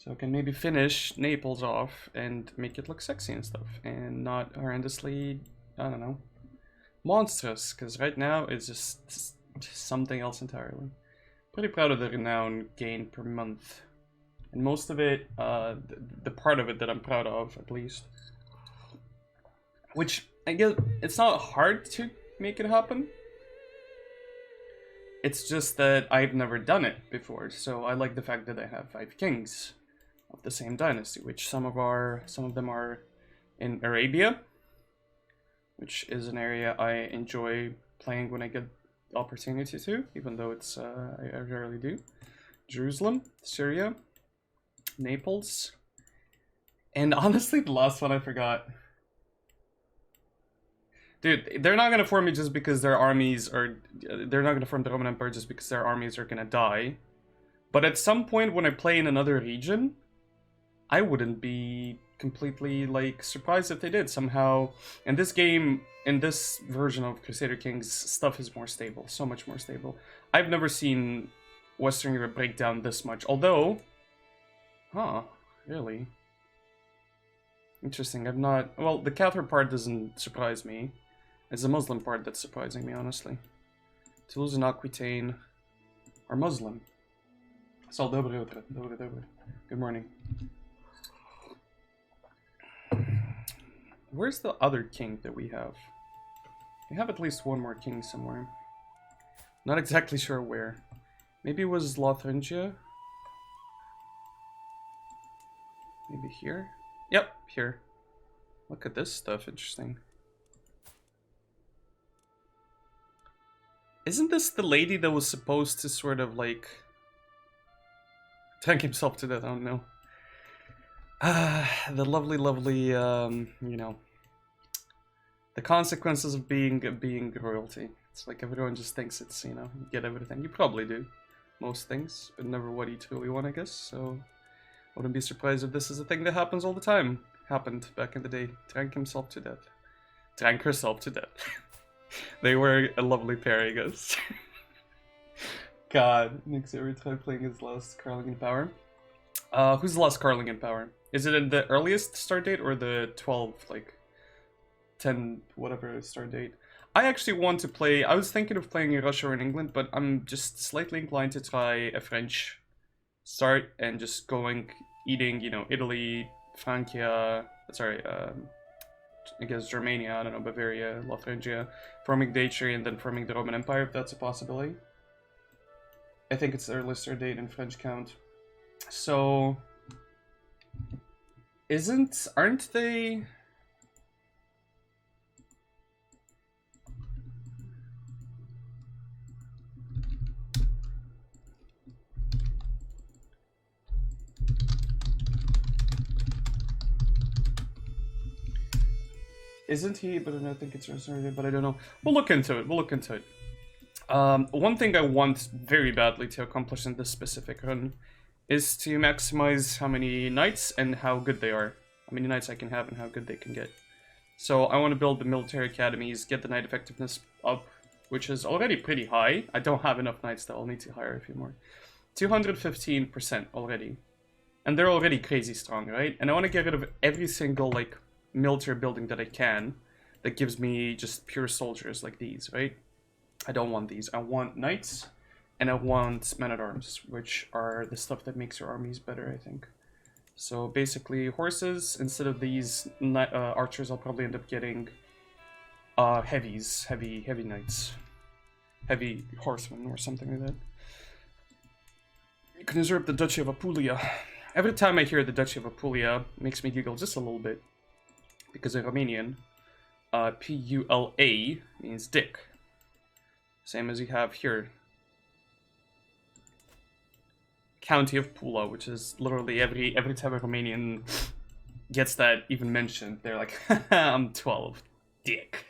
So I can maybe finish Naples off and make it look sexy and stuff, and not horrendously, I don't know, monstrous, because right now it's just something else entirely. Pretty proud of the renown gain per month. And most of it, the part of it that I'm proud of, at least. Which, I guess, it's not hard to make it happen. It's just that I've never done it before, so I like the fact that I have 5 kings of the same dynasty, which some of them are in Arabia, which is an area I enjoy playing when I get the opportunity to, even though it's I rarely do. Jerusalem, Syria, Naples, and honestly, the last one I forgot. Dude, they're not gonna form me just because their armies are. They're not gonna form the Roman Empire just because their armies are gonna die. But at some point, when I play in another region, I wouldn't be completely like surprised if they did somehow. In this game, in this version of Crusader Kings, stuff is more stable, so much more stable. I've never seen Western Europe break down this much. Although, really interesting. I've not. Well, the Catholic part doesn't surprise me. It's the Muslim part that's surprising me, honestly. Toulouse and Aquitaine are Muslim. Sal dobre jutro. Dobre. Good morning. Where's the other king that we have? We have at least one more king somewhere. Not exactly sure where. Maybe it was Lotharingia? Maybe here? Yep, here. Look at this stuff, interesting. Isn't this the lady that was supposed to sort of like tank himself to death? I don't know. The lovely, you know, the consequences of being royalty. It's like everyone just thinks it's, you know, you get everything. You probably do most things, but never what you truly want, I guess. So I wouldn't be surprised if this is a thing that happens all the time. Happened back in the day. Drank himself to death. Drank herself to death. They were a lovely pair, I guess. God, Nick's every time playing his last Carling in Power. Who's the last Carling in Power? Is it in the earliest start date or the 12, like 10, whatever start date? I actually want to play. I was thinking of playing in Russia or in England, but I'm just slightly inclined to try a French start and just eating, you know, Italy, Francia, sorry, I guess Germania, I don't know, Bavaria, Lotharingia, forming Datry and then forming the Roman Empire, if that's a possibility. I think it's the earliest start date in French count. So, aren't they... Isn't he? But I don't think it's reserved, but I don't know. We'll look into it. One thing I want very badly to accomplish in this specific run is to maximize how many knights and how good they are. How many knights I can have and how good they can get. So I want to build the military academies, get the knight effectiveness up, which is already pretty high. I don't have enough knights though, I'll need to hire a few more. 215% already. And they're already crazy strong, right? And I want to get rid of every single, like, military building that I can that gives me just pure soldiers like these, right? I don't want these. I want knights and I want men-at-arms, which are the stuff that makes your armies better, I think. So basically horses, instead of these archers, I'll probably end up getting heavy knights. Heavy horsemen or something like that. You can usurp the Duchy of Apulia. Every time I hear the Duchy of Apulia, it makes me giggle just a little bit. Because in Romanian, P-U-L-A means dick. Same as you have here. County of Pula, which is literally every time a Romanian gets that even mentioned, they're like, I'm 12. Dick.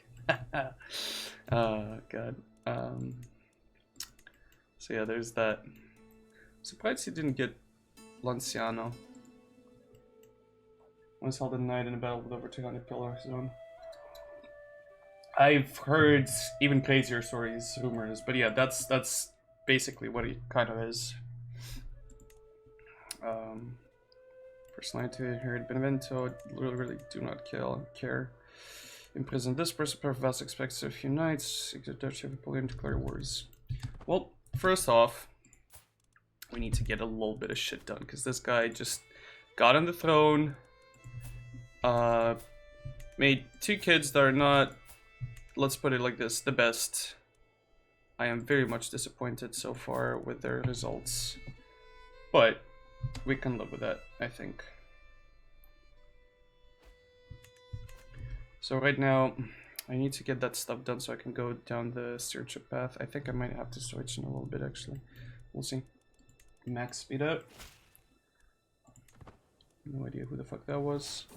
Oh, God. So yeah, there's that. I'm surprised he didn't get Lanciano. Once held a knight in a battle with over 200 pillars zone. I've heard even crazier stories, rumors, but yeah, that's basically what he kind of is. First line to inherit Benevento. Really do not care. Imprison this person. Pervas expects a few knights. Seek the Dutch of Napoleon, declare wars. Well, first off, we need to get a little bit of shit done because this guy just got on the throne. Made 2 kids that are not, let's put it like this, the best. I am very much disappointed so far with their results. But we can live with that, I think. So right now, I need to get that stuff done so I can go down the stewardship path. I think I might have to switch in a little bit, actually. We'll see. Max speed up. No idea who the fuck that was.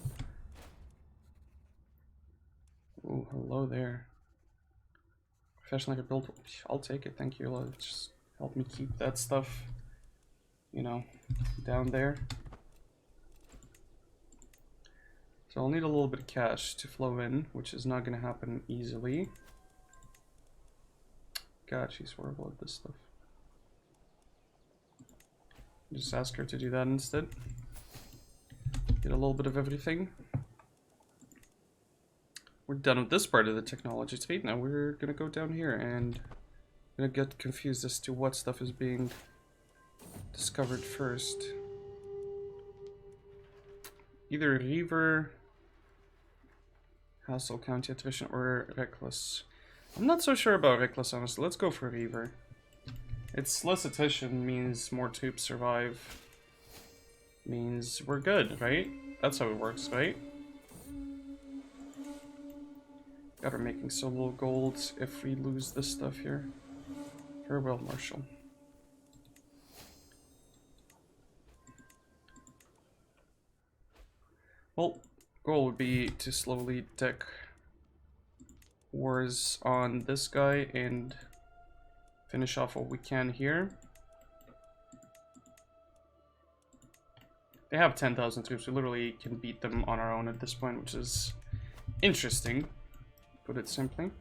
Oh, hello there. Professional build. I'll take it, thank you. Just help me keep that stuff, you know, down there. So I'll need a little bit of cash to flow in, which is not going to happen easily. God, she's horrible at this stuff. Just ask her to do that instead. Get a little bit of everything. We're done with this part of the technology tree. Now we're gonna go down here and I'm gonna get confused as to what stuff is being discovered first. Either Reaver, Hassel, County Attrition, or Reckless. I'm not so sure about Reckless, honestly. Let's go for Reaver. It's less attrition means more troops survive. Means we're good, right? That's how it works, right? God, we're making so little gold if we lose this stuff here. Farewell, Marshal. Well, goal would be to slowly tech wars on this guy and finish off what we can here. They have 10,000 troops. We literally can beat them on our own at this point, which is interesting, put it simply.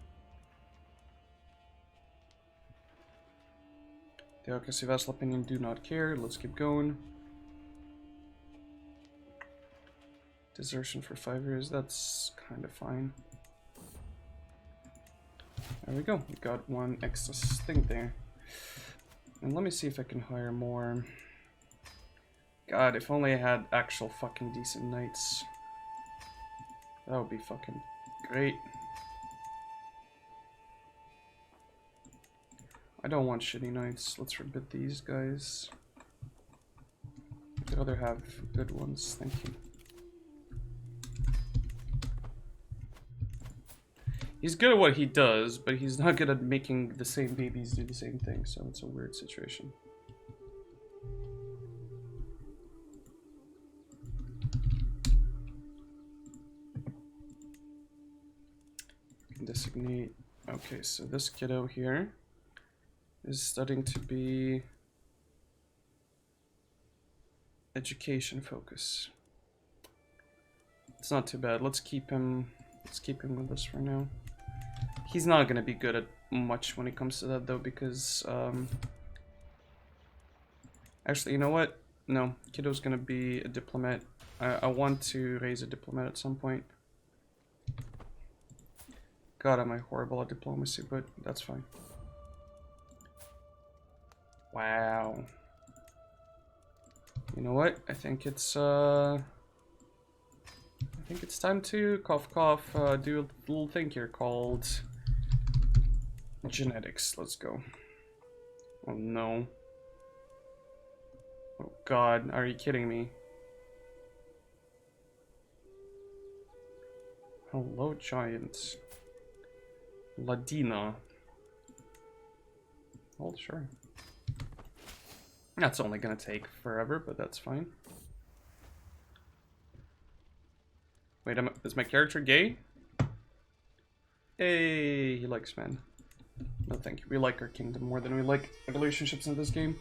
Theocracy, vassal opinion, do not care. Let's keep going. Desertion for 5 years. That's kind of fine. There we go. We got one extra thing there. And let me see if I can hire more. God, if only I had actual fucking decent knights. That would be fucking great. I don't want shitty knights. Let's forbid these guys. I'd rather have good ones. Thank you. He's good at what he does, but he's not good at making the same babies do the same thing, so it's a weird situation. Designate. Okay, so this kiddo here is studying to be education focus. It's not too bad. Let's keep him with us for now. He's not gonna be good at much when it comes to that though, because actually, you know what? No, kiddo's gonna be a diplomat. I want to raise a diplomat at some point. God, am I horrible at diplomacy, but that's fine. Wow. You know what? I think it's time to cough cough do a little thing here called genetics. Let's go. Oh no. Oh god, are you kidding me? Hello, giants. Ladina. Oh, sure. That's only gonna take forever, but that's fine. Wait, is my character gay? Hey, he likes men. No, thank you. We like our kingdom more than we like relationships in this game.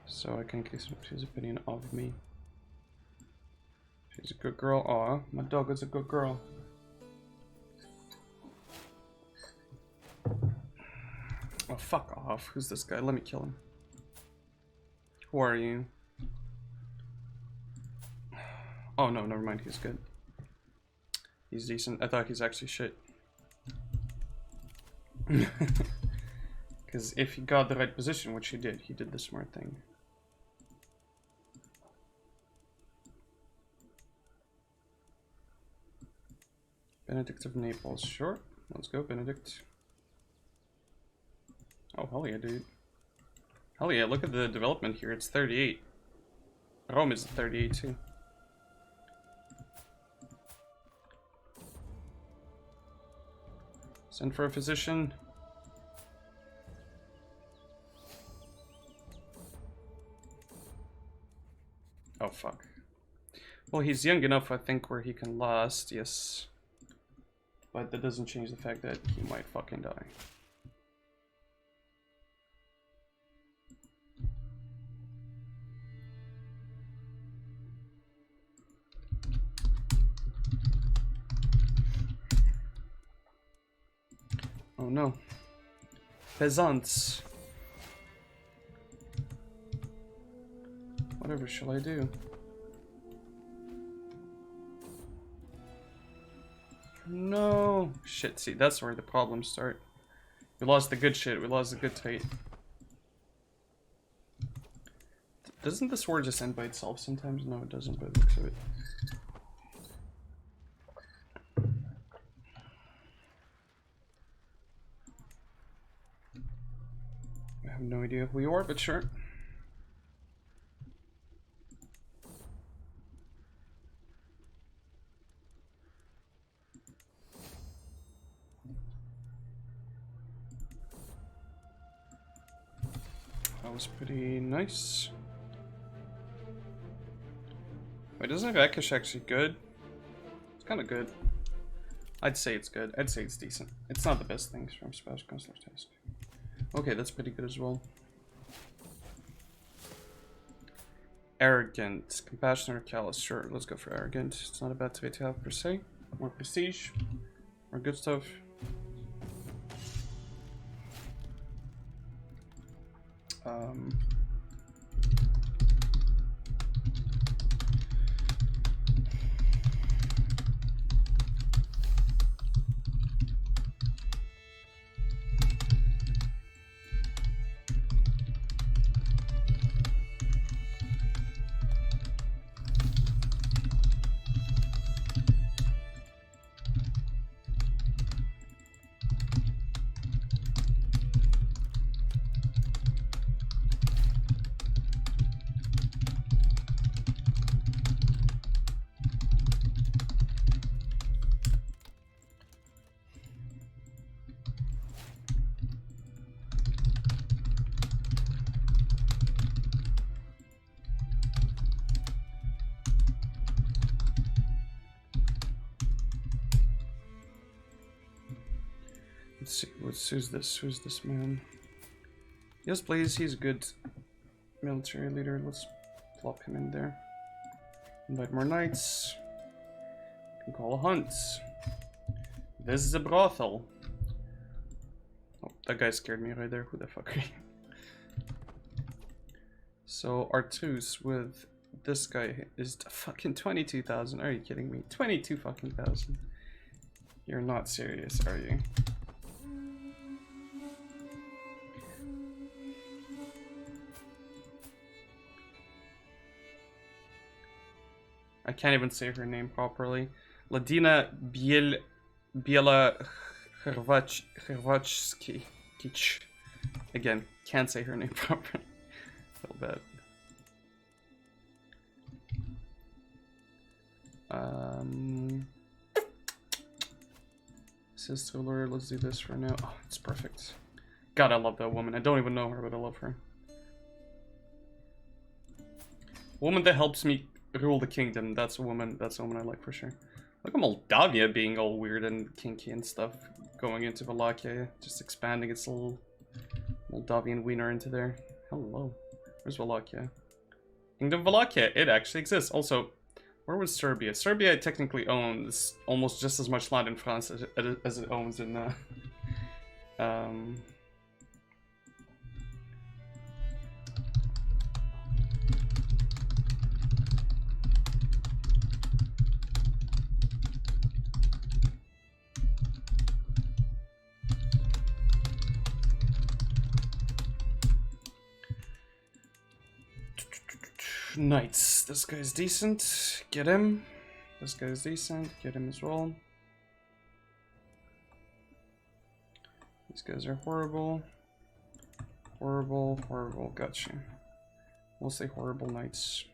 So I can get his opinion of me. She's a good girl. Aw, my dog is a good girl. Oh, fuck off. Who's this guy? Let me kill him. Who are you? Oh, no, never mind. He's good. He's decent. I thought he's actually shit. Because if he got the right position, which he did the smart thing. Benedict of Naples. Sure. Let's go, Benedict. Oh, hell yeah, dude. Hell yeah, look at the development here. It's 38. Rome is 38 too. Send for a physician. Oh, fuck. Well, he's young enough, I think, where he can last, yes. But that doesn't change the fact that he might fucking die. Oh no. Peasants. Whatever shall I do? No. Shit, see, that's where the problems start. We lost the good shit, we lost the good trait. Doesn't this war just end by itself sometimes? No, it doesn't, but it looks of it. I have no idea who you are, but sure. That was pretty nice. Wait, isn't Rakish actually good? It's kind of good. I'd say it's good. I'd say it's decent. It's not the best things from Special Counselor Task. Okay, that's pretty good as well. Arrogant. Compassionate or callous? Sure, let's go for arrogant. It's not a bad trait to have per se. More prestige. More good stuff. Let's see, who's this man? Yes, please, he's a good military leader. Let's plop him in there. Invite more knights. Can call a hunt. This is a brothel. Oh, that guy scared me right there. Who the fuck are you? So, Artus with this guy is fucking 22,000. Are you kidding me? 22 fucking thousand. You're not serious, are you? I can't even say her name properly. Ladina Biela Hrvatski. Again, can't say her name properly. Feel bad. Sister Lord, let's do this for now. Oh, it's perfect. God, I love that woman. I don't even know her, but I love her. Woman that helps me rule the kingdom. That's a woman I like for sure. Look at Moldavia being all weird and kinky and stuff. Going into Wallachia, just expanding its little Moldavian wiener into there. Hello. Where's Wallachia? Kingdom of Wallachia. It actually exists. Also, Where was Serbia? Serbia technically owns almost just as much land in France as it owns in Knights. This guy's decent. Get him. This guy's decent. Get him as well. These guys are horrible. Horrible, horrible. Gotcha. We'll say horrible knights.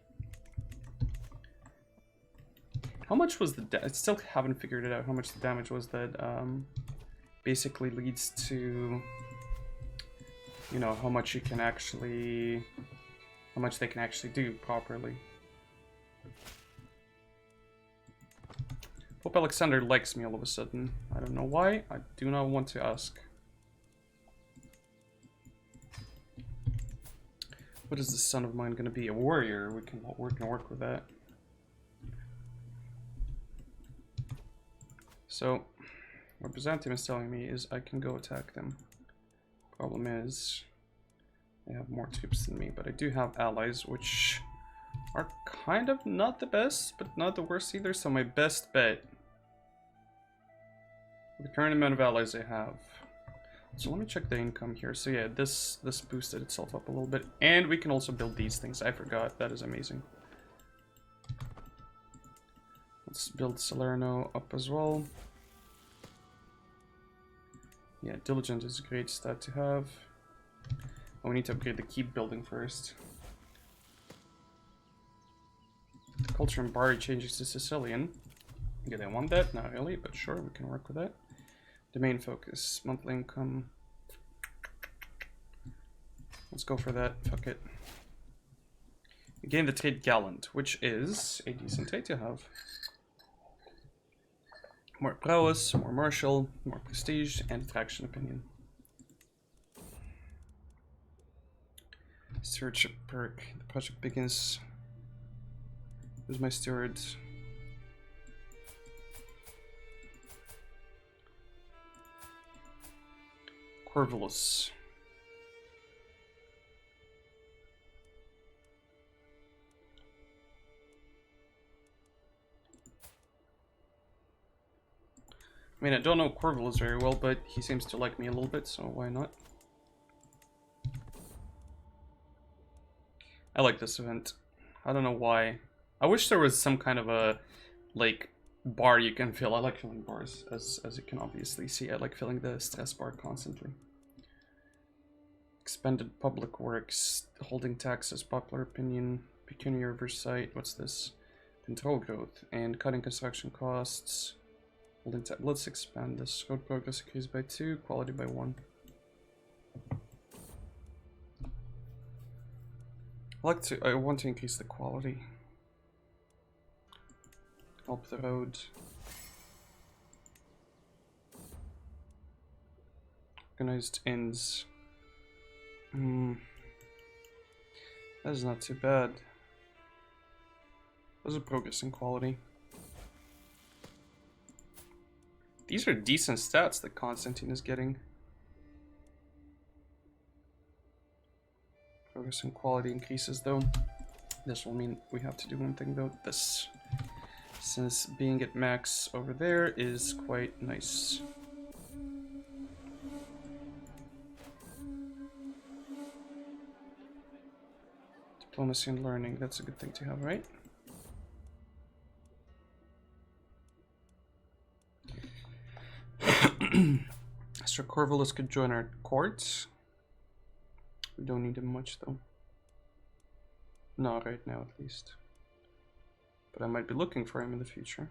How much was the I still haven't figured it out how much the damage was that basically leads to, you know, how much you can actually, how much they can actually do properly. Pope Alexander likes me all of a sudden. I don't know why. I do not want to ask. What is this son of mine gonna be? A warrior? We can work with that. So, what Byzantium is telling me is I can go attack them. Problem is, they have more troops than me, but I do have allies, which are kind of not the best, but not the worst either. So my best bet, the current amount of allies I have. So let me check the income here. So yeah, this boosted itself up a little bit, and we can also build these things. I forgot. That is amazing. Let's build Salerno up as well. Yeah, Diligent is a great stat to have. Oh, we need to upgrade the keep building first. Culture and Bari changes to Sicilian. Okay, they want that? Not really, but sure, we can work with that. Domain focus, monthly income. Let's go for that, fuck it. We gain the trade gallant, which is a decent trait to have. More prowess, more martial, more prestige, and attraction opinion. Stewardship perk. The project begins. Who's my steward? Corvulus. I mean, I don't know Corvulus very well, but he seems to like me a little bit, so why not? I like this event. I don't know why. I wish there was some kind of a, like, bar you can fill. I like filling bars, as you can obviously see. I like filling the stress bar constantly. Expanded public works, holding taxes, popular opinion, pecuniary oversight. What's this? Control growth and cutting construction costs. Holding let's expand this. Road progress increased by 2, quality by 1. I want to increase the quality. Help the road. Organized inns. That is not too bad. Those are progress in quality. These are decent stats that Constantine is getting. Progress in quality increases though. This will mean we have to do one thing though. This. Since being at max over there is quite nice. Diplomacy and learning, that's a good thing to have, right? Sir Corvulus could join our court. We don't need him much though. Not right now at least. But I might be looking for him in the future.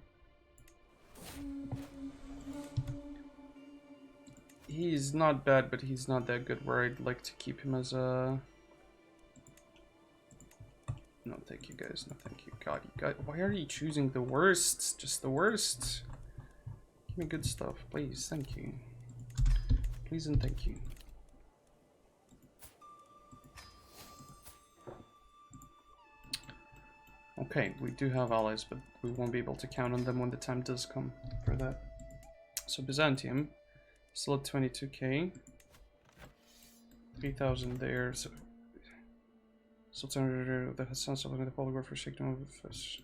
He's not bad, but he's not that good where I'd like to keep him as a... No, thank you guys. No, thank you. God, you guys, why are you choosing the worst? Just the worst. Give me good stuff, please. Thank you. Please and thank you. Okay, we do have allies, but we won't be able to count on them when the time does come for that. So Byzantium, still at 22k. 3,000 there, so... Sultan that has sons of the polygraph for signal of us.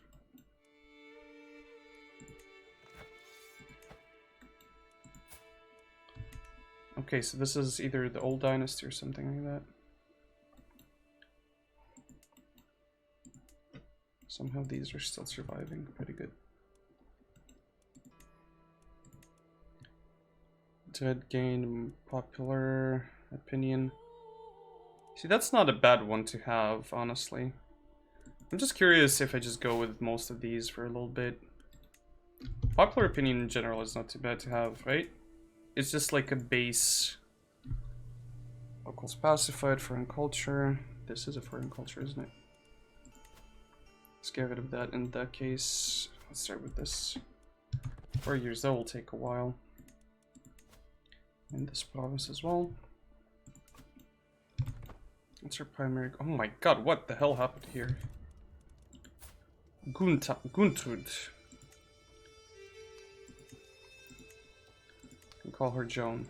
Okay, so this is either the old dynasty or something like that. Somehow these are still surviving, pretty good. Dead gain popular opinion. See, that's not a bad one to have, honestly. I'm just curious if I just go with most of these for a little bit. Popular opinion in general is not too bad to have, right? It's just like a base. Locals pacified, foreign culture. This is a foreign culture, isn't it? Let's get rid of that in that case. Let's start with this. 4 years, that will take a while. In this province as well. What's our primary? Oh my god, what the hell happened here? Guntrud. Can call her Joan.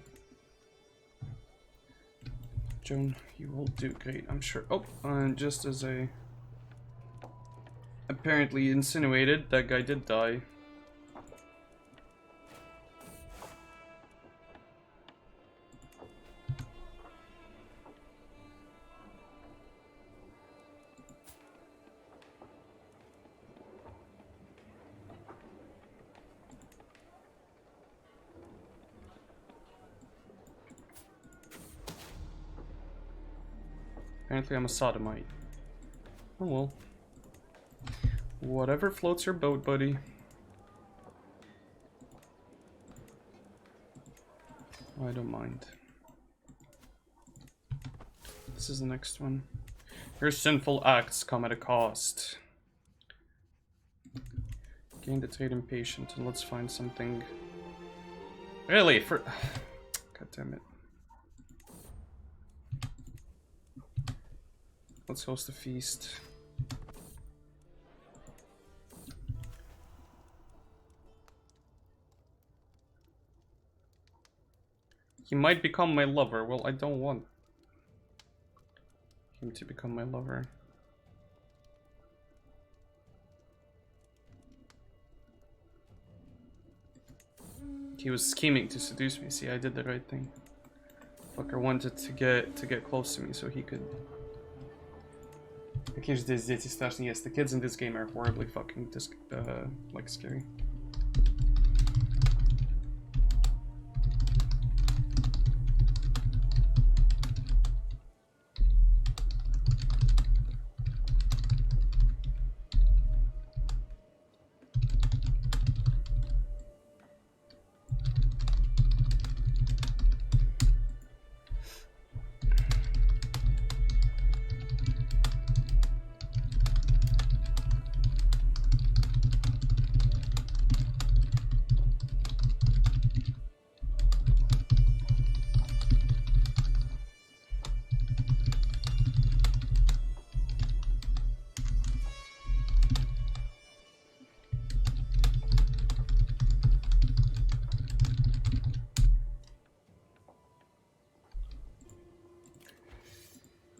Joan, you will do great, I'm sure. Oh, and just as I apparently insinuated, that guy did die. Apparently I'm a sodomite. Oh well. Whatever floats your boat, buddy. I don't mind. This is the next one. Your sinful acts come at a cost. Gain the trade impatient, and let's find something. Really? For. God damn it. Let's host a feast. He might become my lover. Well, I don't want him to become my lover. He was scheming to seduce me. See, I did the right thing. Fucker wanted to get close to me so he could. Какие же здесь дети страшные? Yes, the kids in this game are horribly fucking like scary.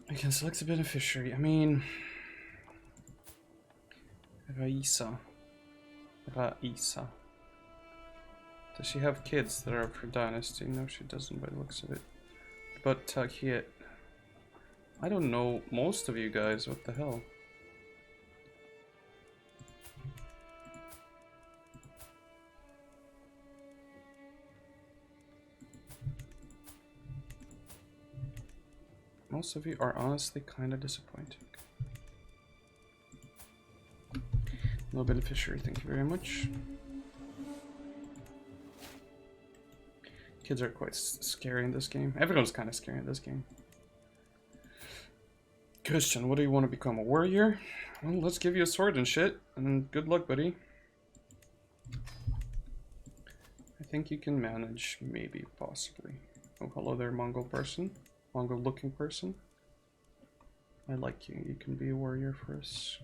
I can select a beneficiary. I mean, Raisa. Does she have kids that are of her dynasty? No, she doesn't by the looks of it. But Takiet. I don't know most of you guys. What the hell? Most of you are honestly kind of disappointing. No beneficiary, thank you very much. Kids are quite scary in this game. Everyone's kind of scary in this game. Christian, what do you want to become? A warrior? Well, let's give you a sword and shit. And good luck, buddy. I think you can manage, maybe, possibly. Oh, hello there, Mongol person. Mongol looking person. I like you. You can be a warrior for us.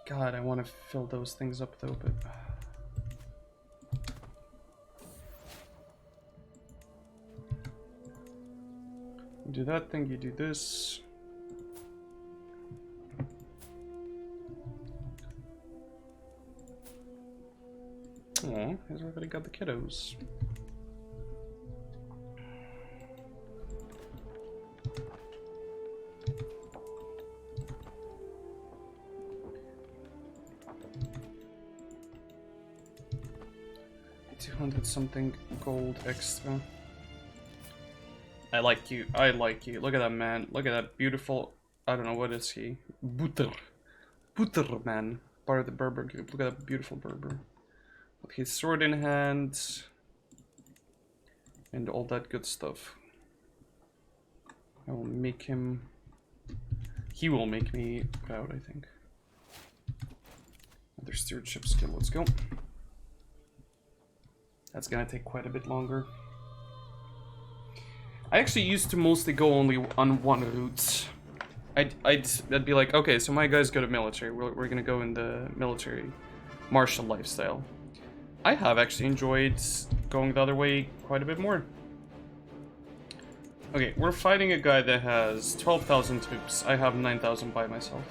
God, I want to fill those things up though, but... You do that thing, you do this. Oh, he's already got the kiddos. Something gold extra. I like you. I like you. Look at that man. Look at that beautiful. I don't know, what is he? Butter. Butter man. Part of the Berber group. Look at that beautiful Berber. With his sword in hand. And all that good stuff. I will make him. He will make me proud, I think. Another stewardship skill. Let's go. That's gonna take quite a bit longer. I actually used to mostly go only on one route. I'd be like, okay, so my guys go to military. We're gonna go in the military martial lifestyle. I have actually enjoyed going the other way quite a bit more. Okay, we're fighting a guy that has 12,000 troops. I have 9,000 by myself.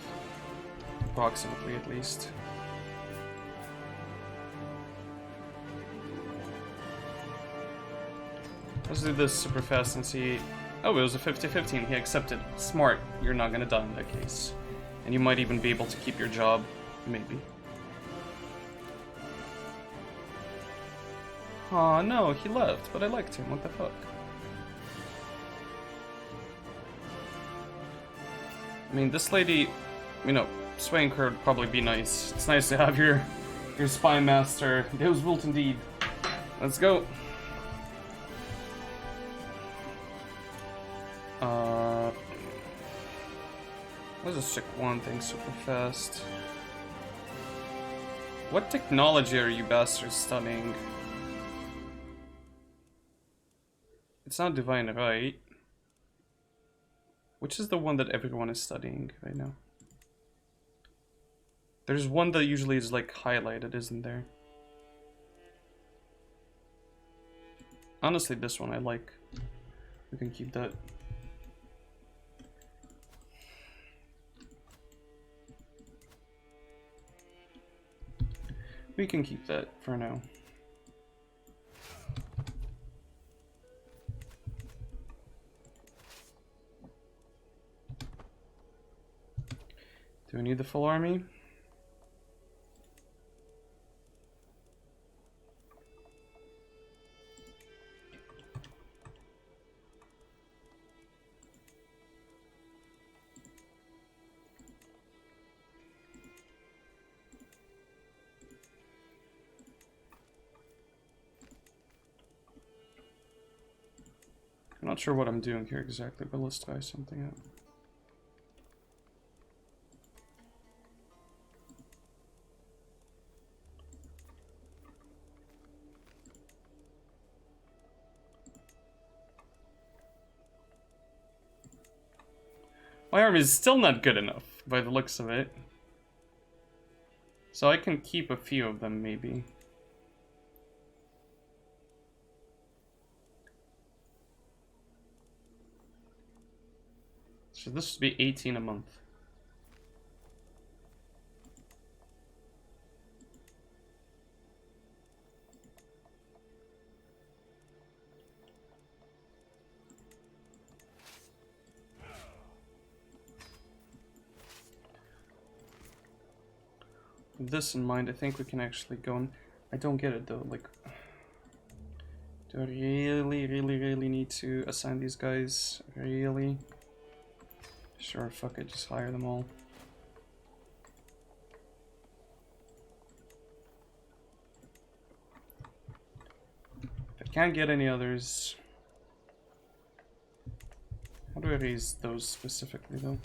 Approximately, at least. Let's do this super fast and see... Oh, it was a 50-50 and he accepted. Smart. You're not gonna die in that case. And you might even be able to keep your job. Maybe. Aw, no, he left, but I liked him. What the fuck? I mean, this lady... You know, swaying her would probably be nice. It's nice to have your spy master. Deus vult indeed. Let's go. Let's just check one thing super fast. What technology are you bastards studying? It's not divine, right? Which is the one that everyone is studying right now? There's one that usually is like highlighted, isn't there? Honestly, this one I like. We can keep that. We can keep that for now. Do we need the full army? I'm not sure what I'm doing here exactly, but let's try something out. My army is still not good enough, by the looks of it. So I can keep a few of them, maybe. So this should be 18 a month. With this in mind, I think we can actually go and... I don't get it though, like... Do I really need to assign these guys? Really? Sure, fuck it, just hire them all. If I can't get any others... How do I raise those specifically though?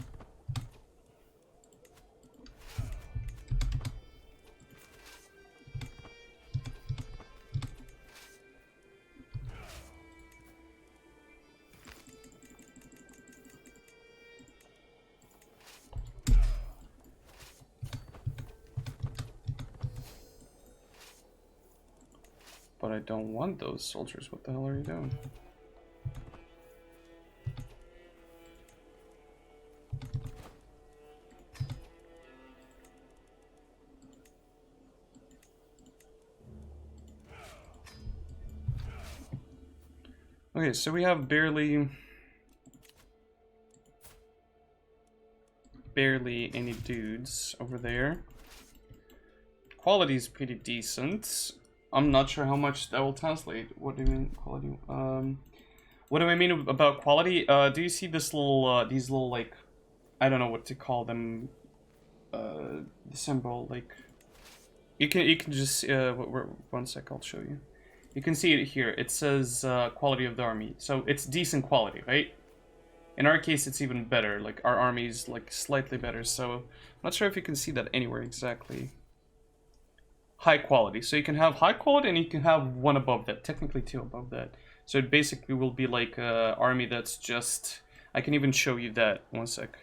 But I don't want those soldiers. What the hell are you doing? Okay, so we have barely any dudes over there. Quality is pretty decent. I'm not sure how much that will translate. What do you mean quality? What do I mean about quality? Do you see this little, these little, like, I don't know what to call them, the symbol, like, you can just, one sec, I'll show you. You can see it here. It says quality of the army. So it's decent quality, right? In our case, it's even better. Like, our army's, like, slightly better. So I'm not sure if you can see that anywhere exactly. High quality. So you can have high quality and you can have one above that. Technically two above that. So it basically will be like an army that's just... I can even show you that. One sec.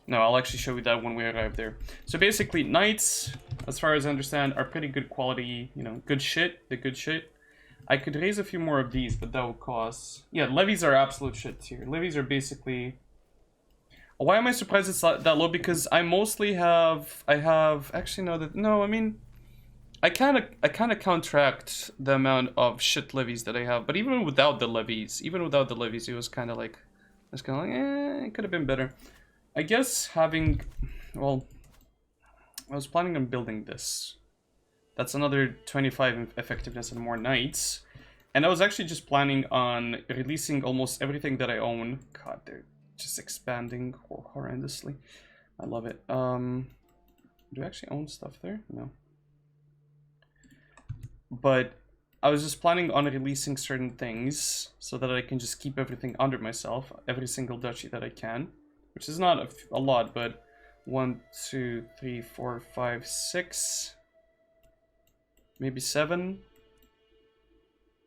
No, I'll actually show you that when we arrive there. So basically, knights, as far as I understand, are pretty good quality, you know, good shit. The good shit. I could raise a few more of these, but that would cost... Yeah, levies are absolute shit tier. Levies are basically... Why am I surprised it's that low? Because I mostly have... Actually, no, no, I mean... I kind of counteract the amount of shit levies that I have. But even without the levies, it was kind of like... It could have been better. I guess having... Well, I was planning on building this. That's another 25 effectiveness and more knights. And I was actually just planning on releasing almost everything that I own. God, they're just expanding horrendously. I love it. Do I actually own stuff there? No. But I was just planning on releasing certain things so that I can just keep everything under myself. Every single duchy that I can. Which is not a lot, but 1, 2, 3, 4, 5, 6... Maybe 7,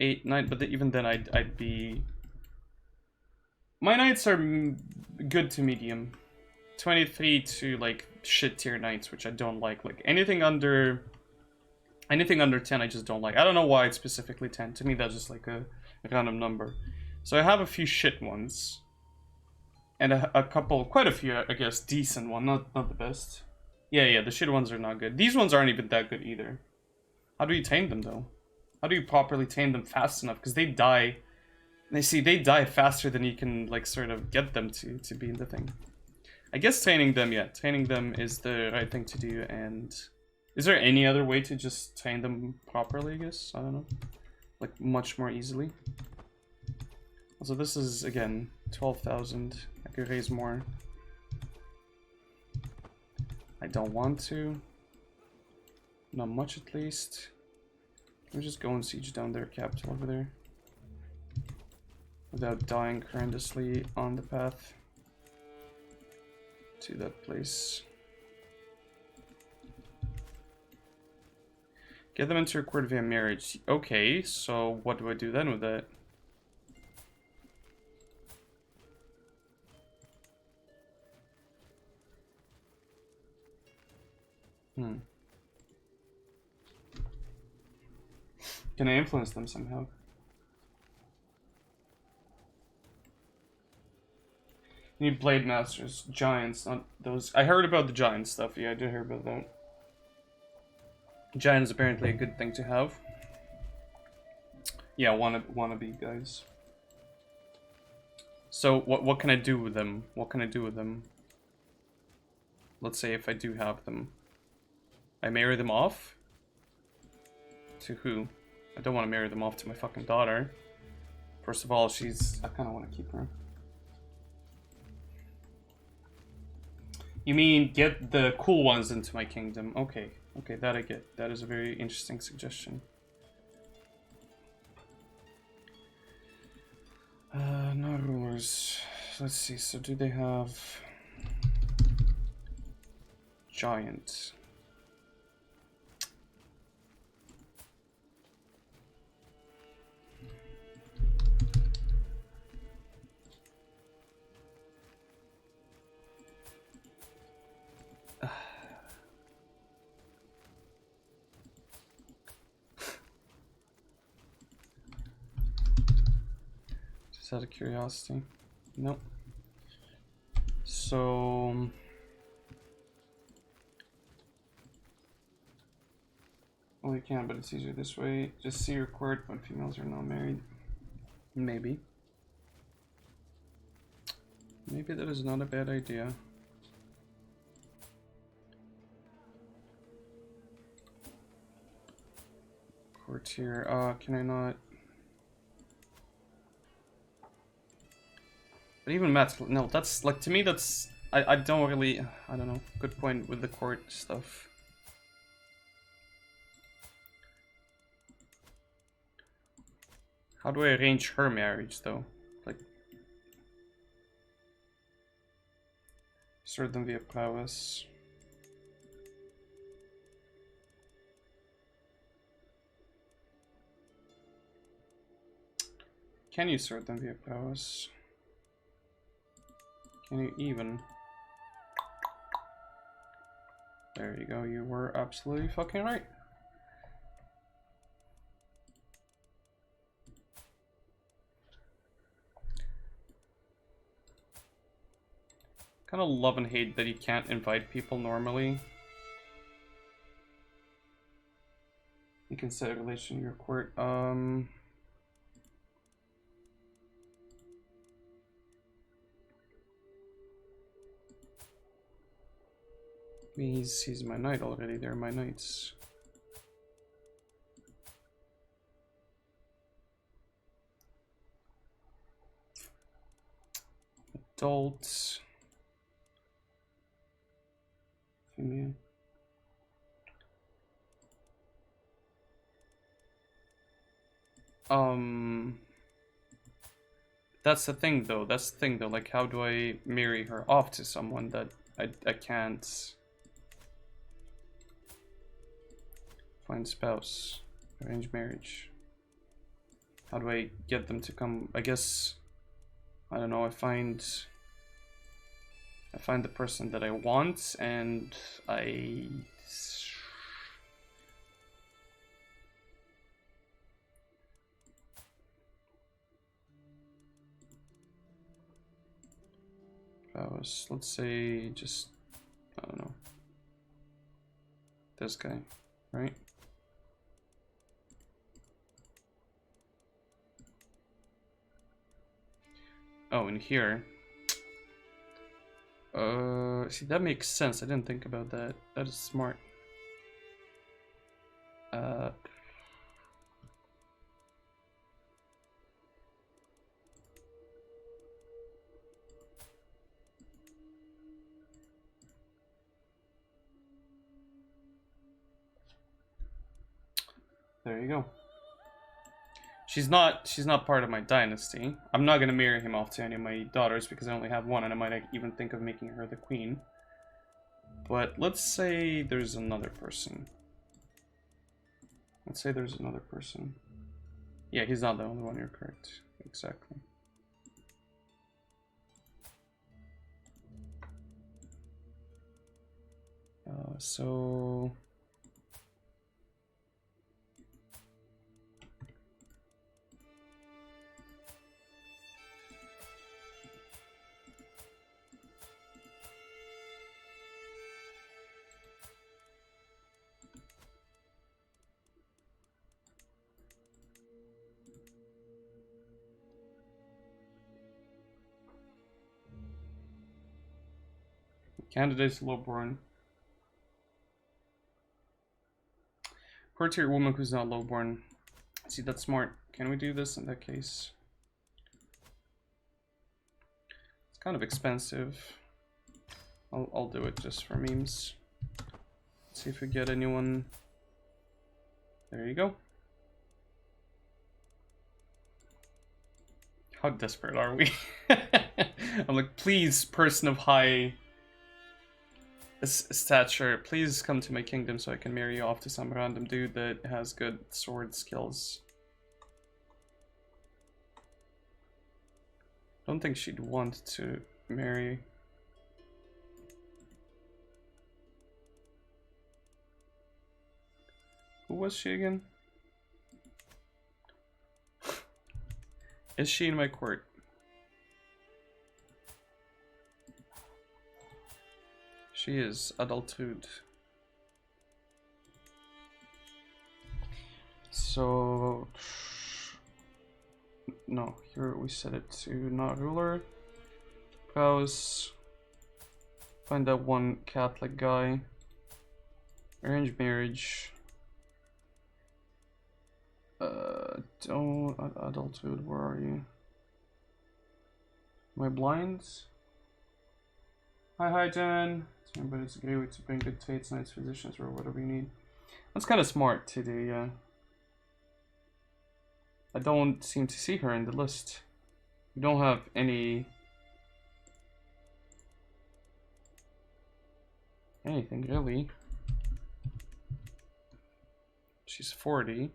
8, 9, but even then I'd be... My knights are good to medium. 23 to, like, shit tier knights, which I don't like. Like, anything under 10 I just don't like. I don't know why it's specifically 10. To me, that's just like a random number. So I have a few shit ones. And a couple, quite a few, I guess, decent ones. Not the best. Yeah, the shit ones are not good. These ones aren't even that good either. How do you tame them, though? How do you properly tame them fast enough? Because they die. They die faster than you can, like, sort of get them to be in the thing. I guess training them, yeah. Training them is the right thing to do, and... Is there any other way to just train them properly, I guess? I don't know. Like, much more easily. Also, this is, again, 12,000. I could raise more. I don't want to. Not much, at least. Let me just go and siege down their capital over there. Without dying horrendously on the path to that place. Get them into a court via marriage. Okay, so what do I do then with that? Can I influence them somehow? You need blade masters, giants, not those. I heard about the giant stuff. Yeah, I did hear about that. Giant is apparently a good thing to have. Yeah, wannabe guys. So what can I do with them? What can I do with them? Let's say if I do have them. I marry them off? To who? I don't want to marry them off to my fucking daughter. First of all, I kind of want to keep her. You mean get the cool ones into my kingdom? Okay, okay, that I get. That is a very interesting suggestion. No rulers. Let's see, so do they have... Giant. Just out of curiosity. Nope. So... well, you can, but it's easier this way. Just see required when females are not married. Maybe. Maybe that is not a bad idea. Courtier. Can I not? But even Matt, no, that's like, to me, that's, I don't really, I don't know. Good point with the court stuff. How do I arrange her marriage, though? Like, sort them via prowess. Can you sort them via prowess? Can you even? There you go, you were absolutely fucking right. Kind of love and hate that you can't invite people normally. You can set a relation to your court. He's my knight already. They're my knights. Adults. Female. That's the thing though. That's the thing though. Like, how do I marry her off to someone that I can't find spouse, arrange marriage? How do I get them to come? I guess, I don't know. I find the person that I want, and I let's say just, I don't know, this guy, right? Oh, in here. See, that makes sense. I didn't think about that. That is smart. There you go. She's not part of my dynasty. I'm not gonna marry him off to any of my daughters because I only have one, and I might even think of making her the queen. But let's say there's another person. Let's say there's another person. Yeah, he's not the only one, you're correct. Exactly. So... candidates lowborn. Courtier woman who's not lowborn. See, that's smart. Can we do this in that case? It's kind of expensive. I'll do it just for memes. Let's see if we get anyone. There you go. How desperate are we? I'm like, please, person of high stature, please come to my kingdom so I can marry you off to some random dude that has good sword skills. Don't think she'd want to marry. Who was she again? Is she in my court? She is adulthood. So no, here we set it to not ruler. Browse. Find that one Catholic guy. Arranged marriage. Don't adulthood. Where are you? Am I blind? Hi, Jen. But it's a great way to bring good fates, nice physicians, or whatever you need. That's kind of smart to do, yeah. I don't seem to see her in the list. We don't have anything really. She's 40.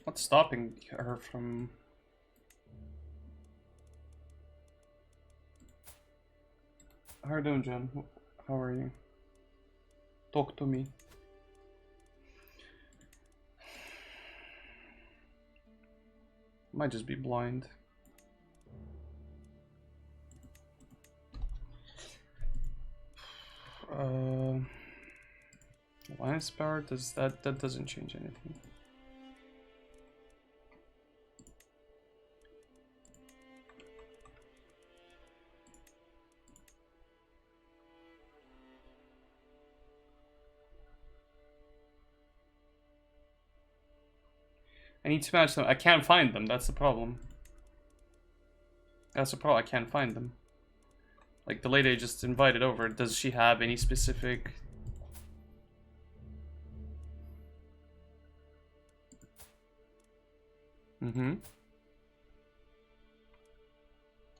What's stopping her from... How are you doing, Jen? How are you? Talk to me. Might just be blind. Alliance power, does that doesn't change anything. I need to match them. I can't find them. That's the problem. That's the problem. I can't find them. Like the lady I just invited over, does she have any specific...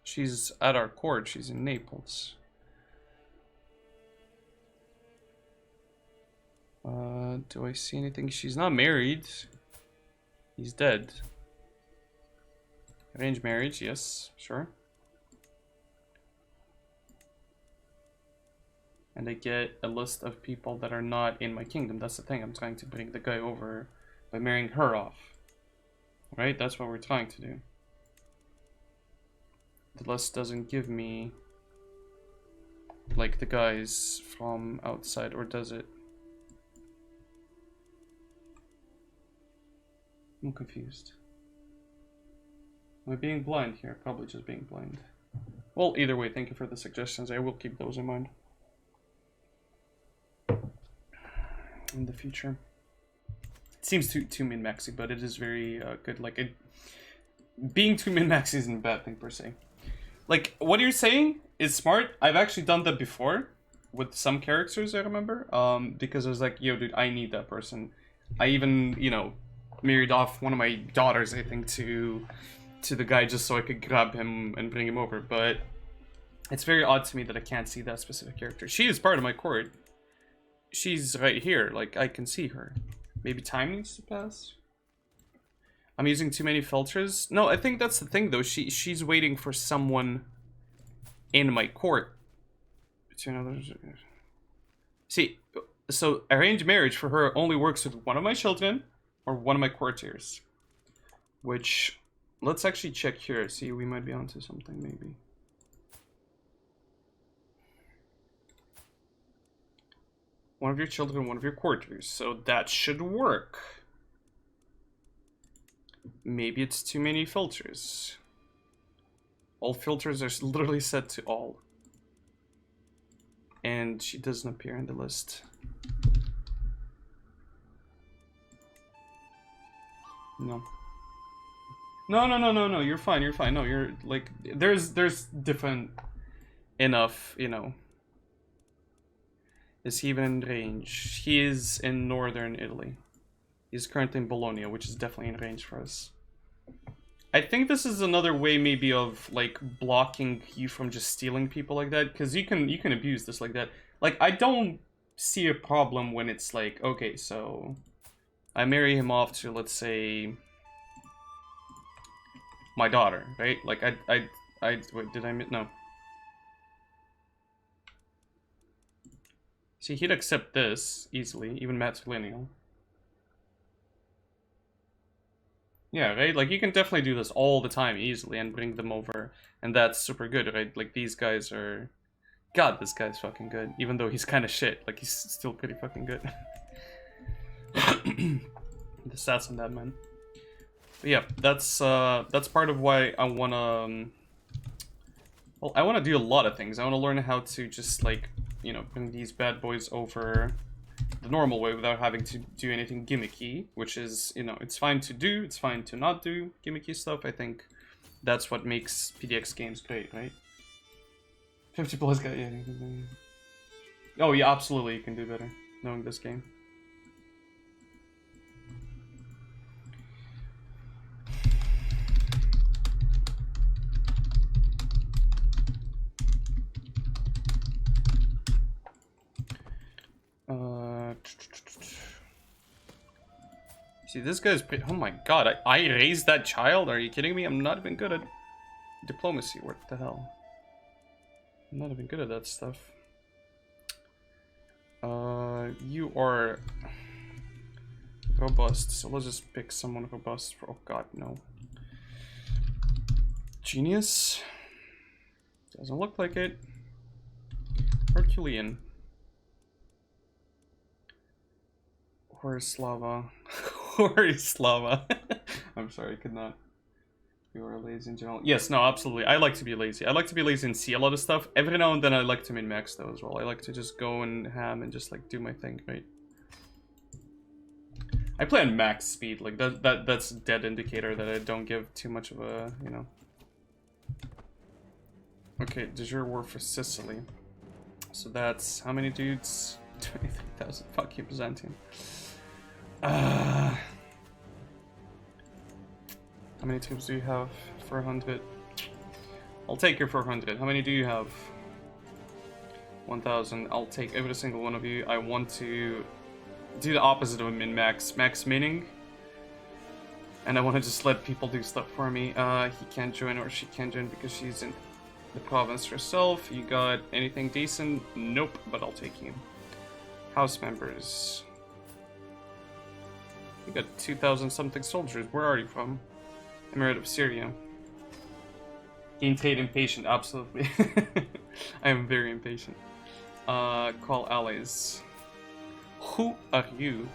She's at our court. She's in Naples. Do I see anything? She's not married. He's dead. Arranged marriage, yes, sure. And I get a list of people that are not in my kingdom. That's the thing. I'm trying to bring the guy over by marrying her off. Right? That's what we're trying to do. The list doesn't give me like the guys from outside, or does it? I'm confused. Am I being blind here? Probably just being blind. Well, either way, thank you for the suggestions. I will keep those in mind in the future. It seems too min-maxy, but it is very good. Like, it being too min-maxy isn't a bad thing per se. Like, what you're saying is smart. I've actually done that before with some characters, I remember. Because I was like, yo, dude, I need that person. I even, you know, married off one of my daughters, I think, to the guy just so I could grab him and bring him over. But it's very odd to me that I can't see that specific character. She is part of my court. She's right here. Like, I can see her. Maybe time needs to pass? I'm using too many filters? No, I think that's the thing, though. She's waiting for someone in my court. See, so arranged marriage for her only works with one of my children or one of my courtiers. Which, let's actually check here. See, we might be onto something, maybe. One of your children, one of your courtiers. So that should work. Maybe it's too many filters. All filters are literally set to all. And she doesn't appear in the list. No. No, you're fine, you're fine. No, you're like, there's different enough, you know. Is he even in range? He is in northern Italy. He's currently in Bologna, which is definitely in range for us. I think this is another way maybe of like blocking you from just stealing people like that, because you can abuse this like that. Like, I don't see a problem when it's like, okay, so I marry him off to, let's say, my daughter, right? Like, wait, did I no. See, he'd accept this easily, even matrilineal. Yeah, right? Like, you can definitely do this all the time easily and bring them over. And that's super good, right? Like, these guys are... God, this guy's fucking good. Even though he's kind of shit. Like, he's still pretty fucking good. The stats on that, man. But yeah, that's part of why I wanna... well, I wanna do a lot of things. I wanna learn how to just, like, you know, bring these bad boys over the normal way without having to do anything gimmicky, which is, you know, it's fine to do, it's fine to not do gimmicky stuff. I think that's what makes PDX games great, right? 50 plus guy, yeah. Oh yeah, absolutely, you can do better knowing this game. See, this guy's... oh my god, I raised that child? Are you kidding me? I'm not even good at diplomacy. What the hell? I'm not even good at that stuff. You are robust, so let's just pick someone robust for... oh god, no. Genius? Doesn't look like it. Herculean. Horislava. Horislava. I'm sorry, I could not. You are lazy in general. Yes, no, absolutely. I like to be lazy. I like to be lazy and see a lot of stuff. Every now and then I like to min-max though as well. I like to just go and ham and just like do my thing, right? I play on max speed. Like that's a dead indicator that I don't give too much of a, you know. Okay, de jure war for Sicily. So that's how many dudes? 23,000. Fuck you, Byzantium. How many troops do you have? 400. I'll take your 400. How many do you have? 1,000. I'll take every single one of you. I want to do the opposite of a min-max. Max minning. And I want to just let people do stuff for me. He can't join or she can't join because she's in the province herself. You got anything decent? Nope, but I'll take you. House members. You got 2,000 something soldiers. Where are you from? Emirate of Syria. Gain trade impatient, absolutely. I am very impatient. Call allies. Who are you?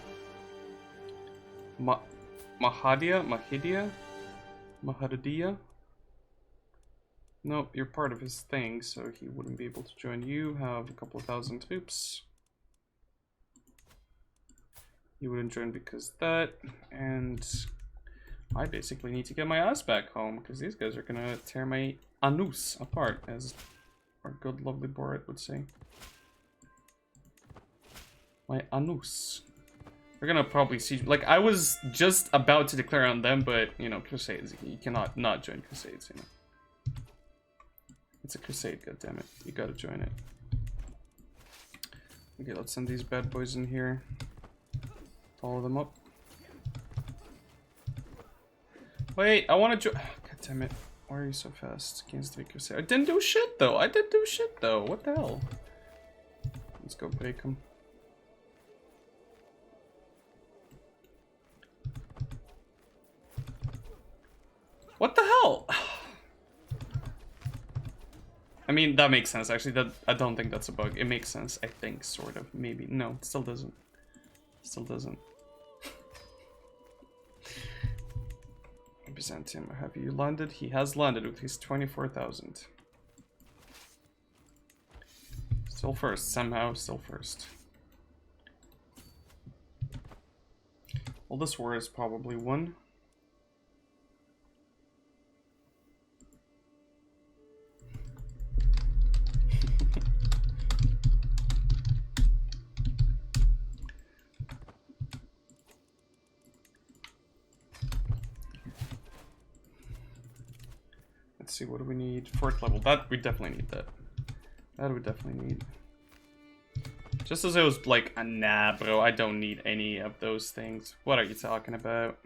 Mahadia? Mahidia? Mahadiya? Nope, you're part of his thing, so he wouldn't be able to join you. Have a couple of thousand troops. You wouldn't join because that, and I basically need to get my ass back home because these guys are gonna tear my anus apart, as our good lovely Borat would say. My anus. We're gonna probably see, like, I was just about to declare on them, but you know, Crusades, you cannot not join Crusades, you know. It's a crusade, goddammit. You gotta join it. Okay, let's send these bad boys in here. Follow them up. Wait, I want to join. God damn it. Why are you so fast against the Crusader? I didn't do shit though. I didn't do shit though. What the hell? Let's go break him. What the hell? I mean, that makes sense. Actually, that I don't think that's a bug. It makes sense. I think, sort of. Maybe. No, it still doesn't. Still doesn't. Byzantium, have you landed? He has landed with his 24,000. Still first, somehow, still first. Well, this war is probably won. Let's see, what do we need? Fort level. That we definitely need that. That we definitely need. Just as it was like, nah, bro, I don't need any of those things. What are you talking about?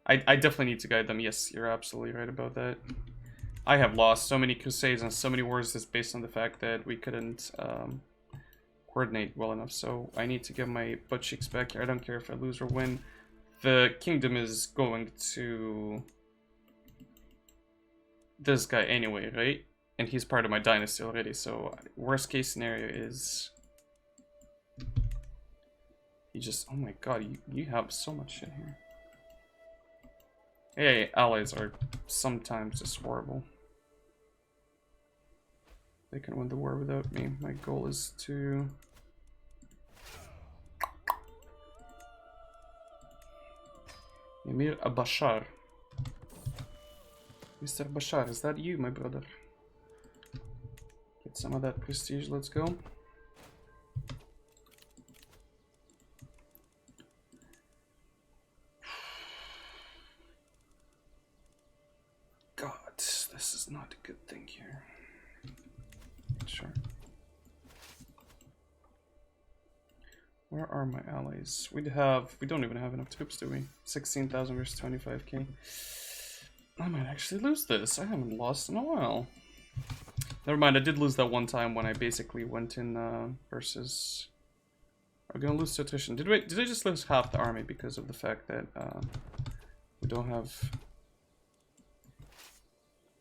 I definitely need to guide them. Yes, you're absolutely right about that. I have lost so many crusades and so many wars just based on the fact that we couldn't coordinate well enough, so I need to get my butt cheeks back here. I don't care if I lose or win. The kingdom is going to this guy anyway, right? And he's part of my dynasty already, so worst case scenario is he just, oh my god, you have so much shit here. Hey, allies are sometimes just horrible. They can win the war without me. My goal is to... Emir Abashar. Mr. Bashar, is that you, my brother? Get some of that prestige, let's go. God, this is not a good thing here. Sure. Where are my allies? We don't even have enough troops, do we? 16,000 versus 25k. I might actually lose this. I haven't lost in a while. Never mind, I did lose that one time when I basically went in versus... I'm gonna lose to attrition. Did I just lose half the army because of the fact that we don't have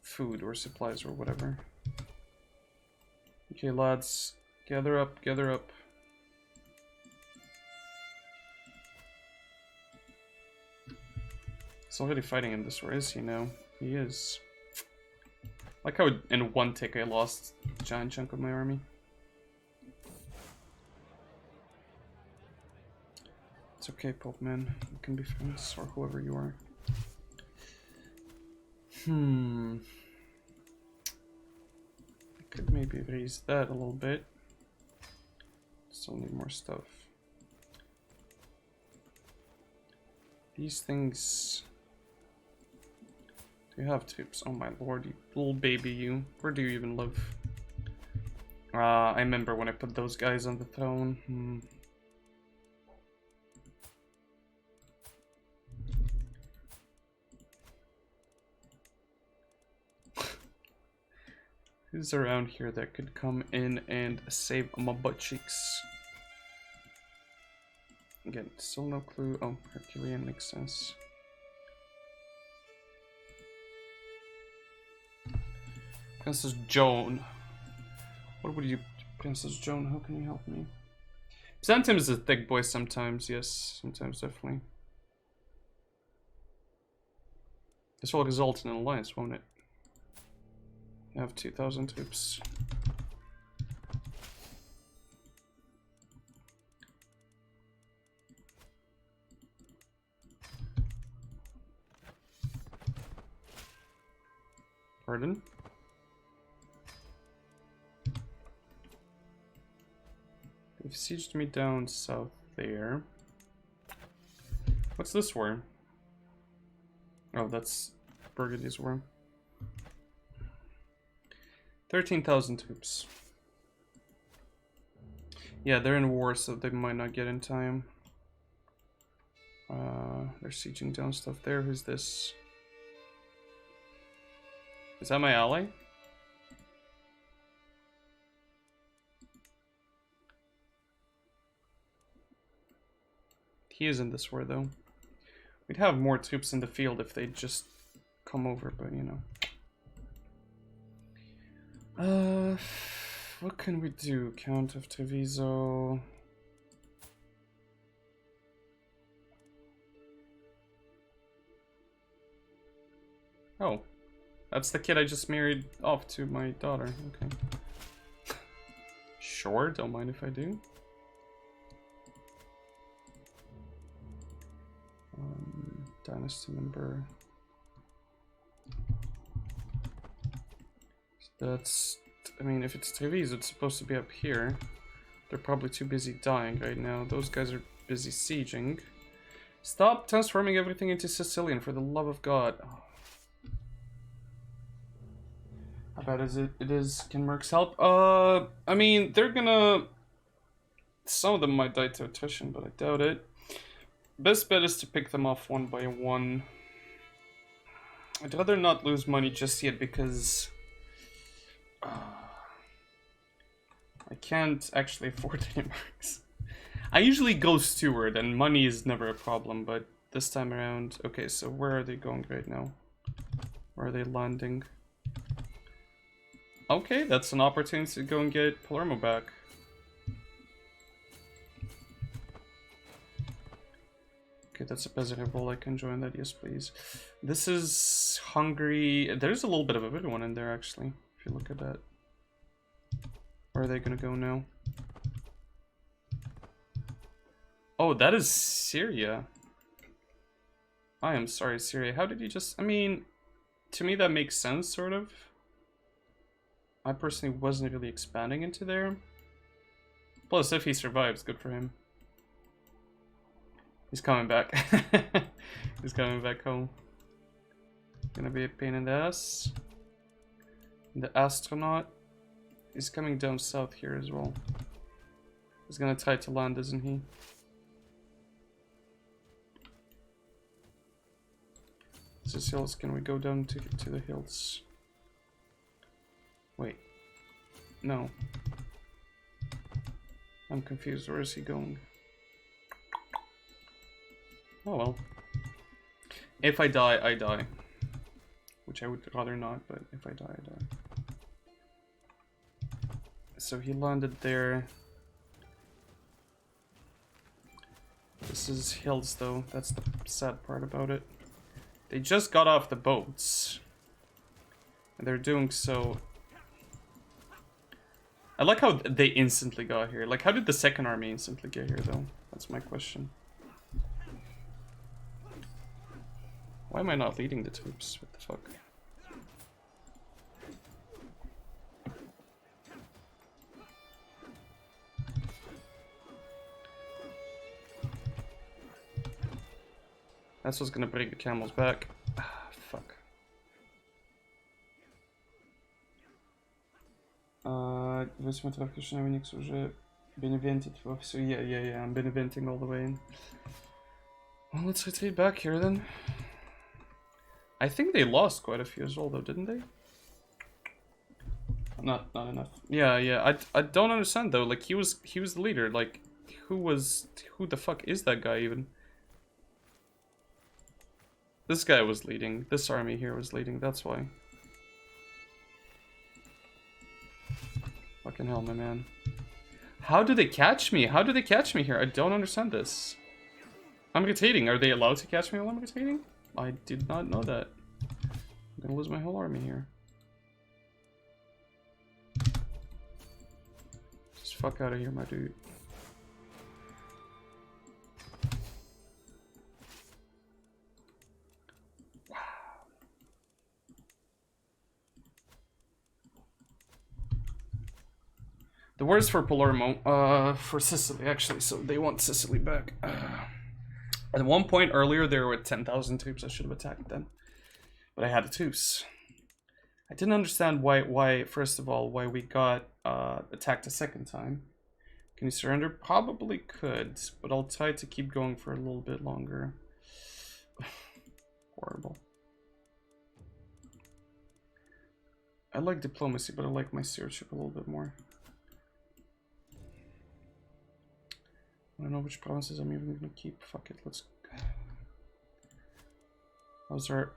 food or supplies or whatever? Okay, lads, gather up, gather up. He's already fighting in this war, is he now? He is. Like how in one tick I lost a giant chunk of my army. It's okay, Pope man. We can be friends, or whoever you are. I could maybe raise that a little bit. Still need more stuff. These things... Do you have troops? Oh my lord, you little baby you. Where do you even live? I remember when I put those guys on the throne. Who's around here that could come in and save my butt cheeks? Again, still no clue. Oh, Herculean makes sense. Princess Joan. What would you... Princess Joan, how can you help me? Byzantium is a thick boy sometimes, yes. Sometimes, definitely. This will result in an alliance, won't it? I have 2,000 troops. Pardon? They've sieged me down south there. What's this war? Oh, that's Burgundy's war. 13,000 troops. Yeah, they're in war, so they might not get in time. They're sieging down stuff there. Who's this? Is that my ally? He is in this war, though. We'd have more troops in the field if they'd just come over, but you know. What can we do? Count of Treviso. Oh, that's the kid I just married off to my daughter. Okay. Sure, don't mind if I do. Dynasty member. That's, I mean, if it's Treviso, it's supposed to be up here. They're probably too busy dying right now. Those guys are busy sieging. Stop transforming everything into Sicilian, for the love of God. Oh. How bad is it? It is. Can Mercs help? I mean, they're gonna... Some of them might die to attrition, but I doubt it. Best bet is to pick them off one by one. I'd rather not lose money just yet because... I can't actually afford any marks. I usually go steward, and money is never a problem, but this time around... Okay, so where are they going right now? Where are they landing? Okay, that's an opportunity to go and get Palermo back. Okay, that's a peasant revolt. I can join that. Yes, please. This is Hungary. There's a little bit of a big one in there, actually, if you look at that. Where are they gonna go now? Oh, that is Syria. I am sorry, Syria. How did you just... I mean, to me that makes sense, sort of. I personally wasn't really expanding into there. Plus, if he survives, good for him. He's coming back. He's coming back home. Gonna be a pain in the ass. The astronaut is coming down south here as well. He's gonna try to land, isn't he? This hills. Can we go down to the hills? Wait. No. I'm confused. Where is he going? Oh well. If I die, I die. Which I would rather not, but if I die, I die. So he landed there. This is hills though. That's the sad part about it. They just got off the boats. And they're doing so... I like how they instantly got here. Like, how did the second army instantly get here, though? That's my question. Why am I not leading the troops? What the fuck? That's what's gonna break the camels back. Ah, fuck. Weźmy trochę przynajmniej niektórzy Benevento so yeah, I'm Beneventing all the way in. Well, let's retreat back here then. I think they lost quite a few as well though, didn't they? Not enough. Yeah, I don't understand though, like he was the leader, like who the fuck is that guy even? This guy was leading. This army here was leading. That's why. Fucking hell, my man. How do they catch me? How do they catch me here? I don't understand this. I'm rotating. Are they allowed to catch me while I'm rotating? I did not know that. I'm gonna lose my whole army here. Just fuck out of here, my dude. The worst for Palermo, for Sicily actually, so they want Sicily back. At one point earlier they were at 10,000 troops, I should have attacked them. But I had a truce. I didn't understand why first of all, why we got attacked a second time. Can you surrender? Probably could, but I'll try to keep going for a little bit longer. Horrible. I like diplomacy, but I like my stewardship a little bit more. I don't know which provinces I'm even gonna keep. Fuck it, let's... How's our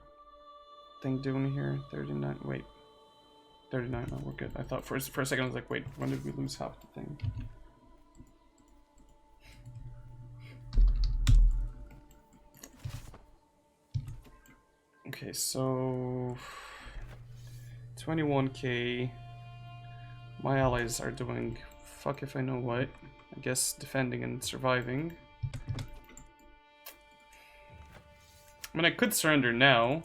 thing doing here? 39, wait. 39, no, we're good. I thought for a second I was like, wait, when did we lose half the thing? Okay, so... 21k. My allies are doing fuck if I know what. I guess defending and surviving. I mean, I could surrender now.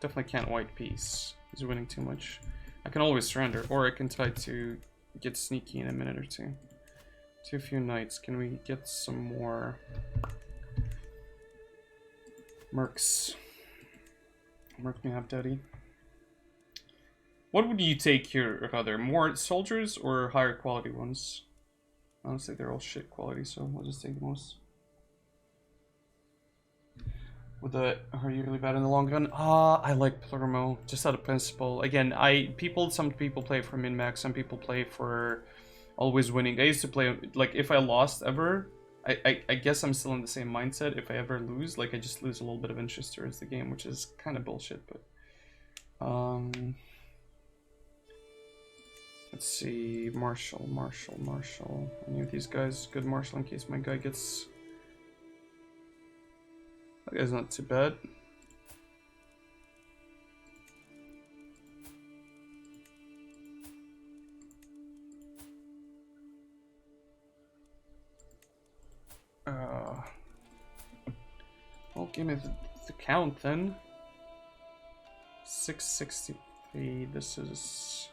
Definitely can't white peace. He's winning too much. I can always surrender, or I can try to get sneaky in a minute or two. Too few knights. Can we get some more mercs? Merc me up, daddy. What would you take here, rather? More soldiers or higher quality ones? Honestly, they're all shit quality, so I'll just take the most. Are you really bad in the long run? I like Palermo, just out of principle. Again, some people play for min-max, some people play for always winning. I used to play, like, if I lost ever, I guess I'm still in the same mindset. If I ever lose, like, I just lose a little bit of interest towards the game, which is kind of bullshit, but... Let's see, Marshall. Any of these guys, good Marshall in case my guy gets... That guy's not too bad. Well, give me the count then. 663, this is...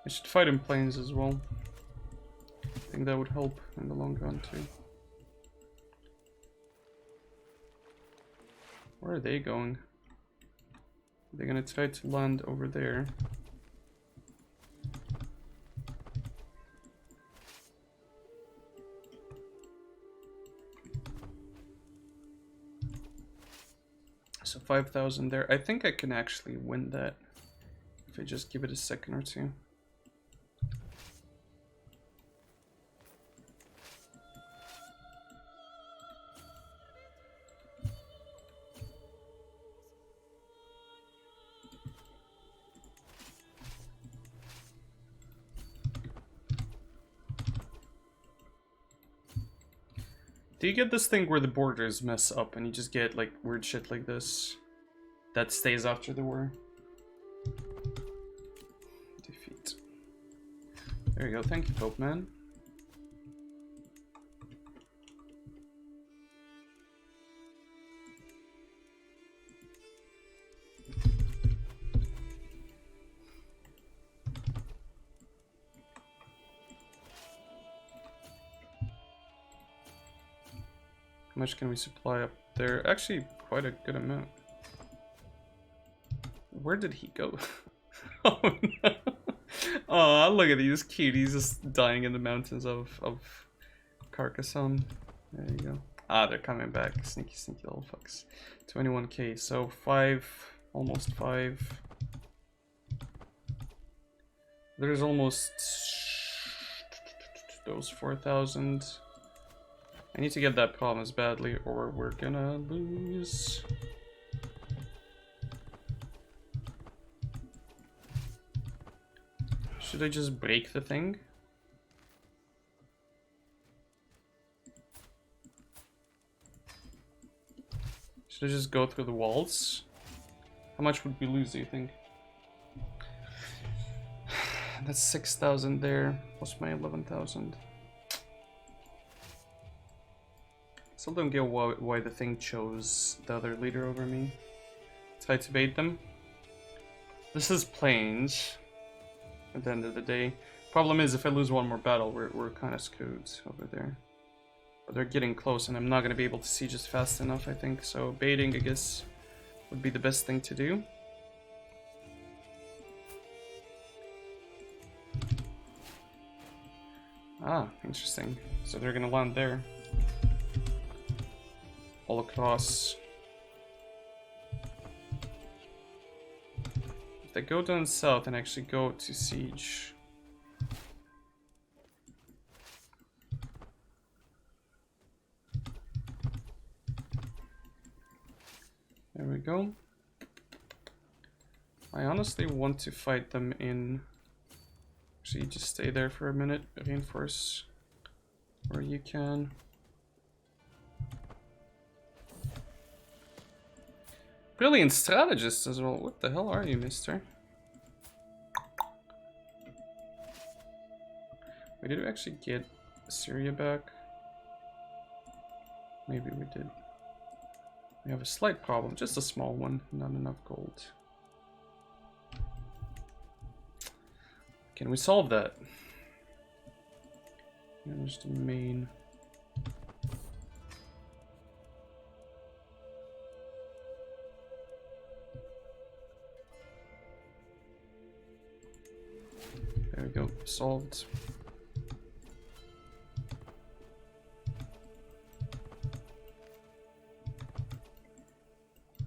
I should fight in planes as well. I think that would help in the long run too. Where are they going? They're gonna try to land over there. So 5,000 there. I think I can actually win that if I just give it a second or two. Do you get this thing where the borders mess up and you just get like weird shit like this that stays after the war? Defeat. There you go, thank you, Pope Man. How much can we supply up there? Actually, quite a good amount. Where did he go? Oh no! Oh, look at these cuties just dying in the mountains of Carcassonne. There you go. Ah, they're coming back. Sneaky, sneaky little fucks. 21k. So 5, almost 5. There's almost those 4,000. I need to get that province badly, or we're gonna lose. Should I just break the thing? Should I just go through the walls? How much would we lose, do you think? That's 6,000 there, plus my 11,000. Still don't get why the thing chose the other leader over me. Try to bait them. This is plains at the end of the day. Problem is, if I lose one more battle, we're kind of screwed over there. But they're getting close, and I'm not going to be able to siege just fast enough, I think. So baiting, I guess, would be the best thing to do. Ah, interesting. So they're going to land there. All across. If they go down south and actually go to siege. There we go. I honestly want to fight them in... Actually, just stay there for a minute. Reinforce where you can. Brilliant strategist as well. What the hell are you, mister? Wait, did we actually get Syria back? Maybe we did. We have a slight problem, just a small one, not enough gold. Can we solve that? There's the main... There we go, solved.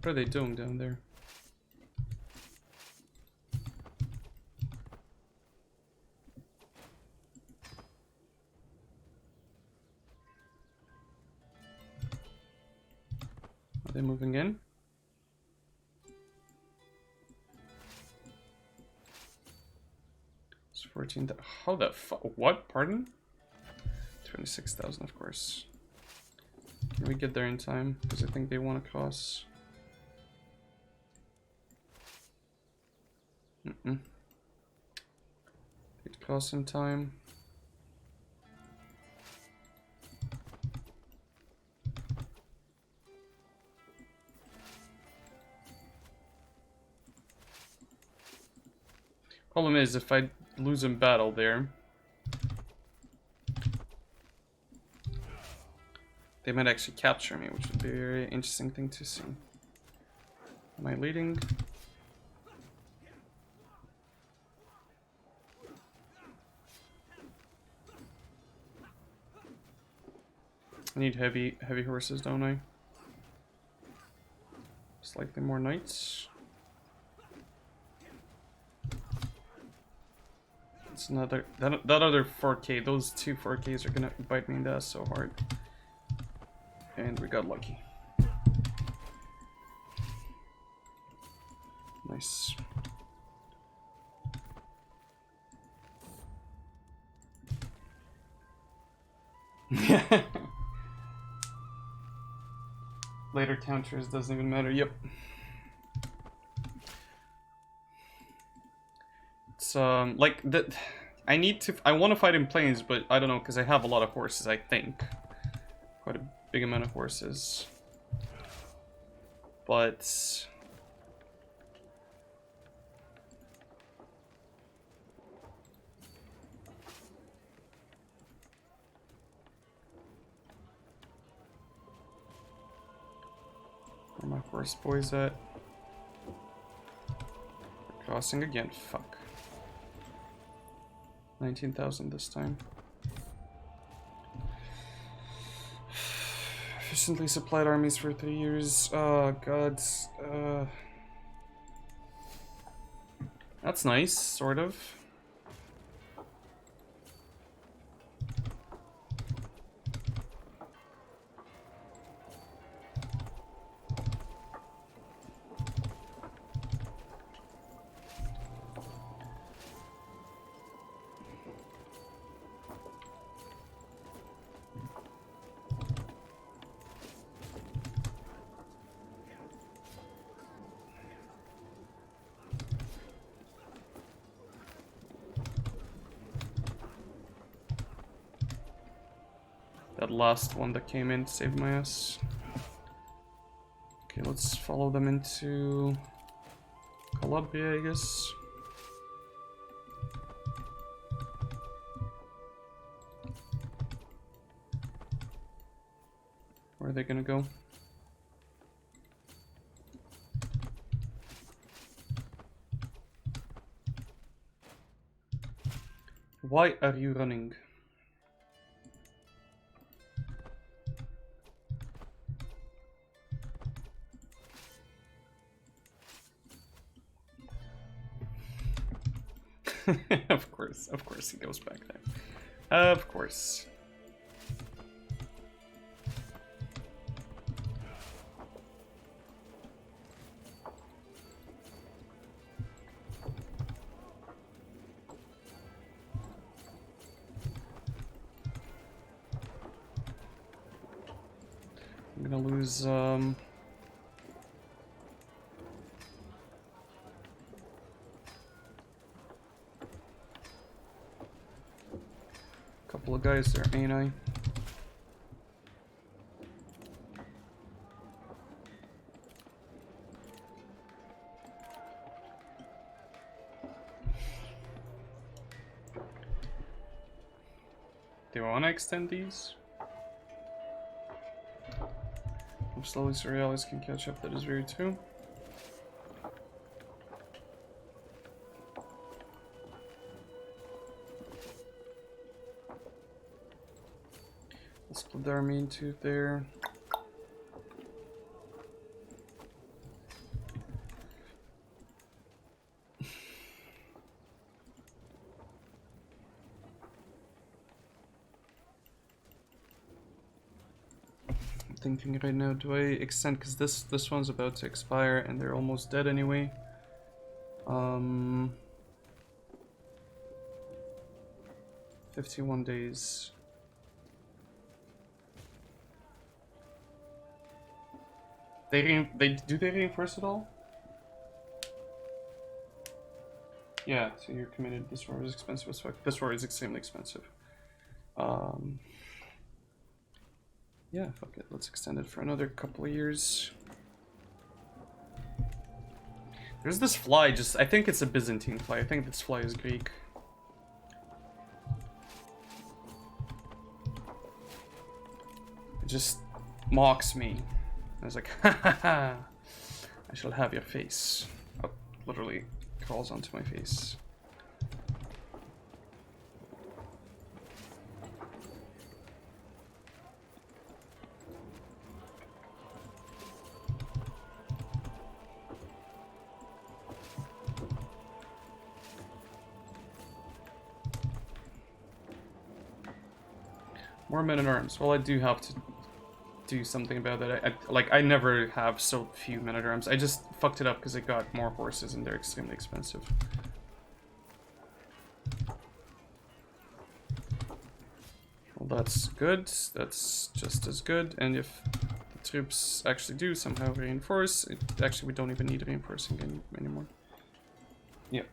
What are they doing down there? Are they moving in? It's 14. How the fuck? What? Pardon? 26,000, of course. Can we get there in time? Because I think they want to cross. They'd cross in time. Problem is, if I lose in battle there, they might actually capture me, which would be a very interesting thing to see. Am I leading? I need heavy horses, don't I? Slightly more knights. It's another that other 4K. Those two 4Ks are gonna bite me in the ass so hard. And we got lucky. Nice. Later counters doesn't even matter. Yep. It's like that. I want to fight in planes, but I don't know because I have a lot of horses. I think quite a big amount of horses, but where are my horse boys at? We're crossing again. Fuck. 19,000 this time. Efficiently supplied armies for 3 years. Oh god. That's nice, sort of. That last one that came in saved my ass. Okay, let's follow them into Calabria, I guess. Where are they gonna go? Why are you running? Of course he goes back there. Of course. I'm gonna lose, couple of guys there, ain't I? Do I want to extend these? If slowly Surrealists can catch up, that is very true. Let's split the army into there. thinking right now. Do I extend? Because this one's about to expire and they're almost dead anyway. 51 days. Do they reinforce it all? Yeah, so you're committed. This war is expensive as fuck. This war is extremely expensive. Yeah, fuck it. Let's extend it for another couple of years. There's this fly, I think it's a Byzantine fly. I think this fly is Greek. It just mocks me. I was like, ha ha ha! I shall have your face. Oh, literally crawls onto my face. More men at arms. Well, I do have to do something about that. I never have so few men at arms. I just fucked it up because I got more horses and they're extremely expensive. Well, that's good. That's just as good. And if the troops actually do somehow reinforce, actually we don't even need reinforcing anymore. Yep.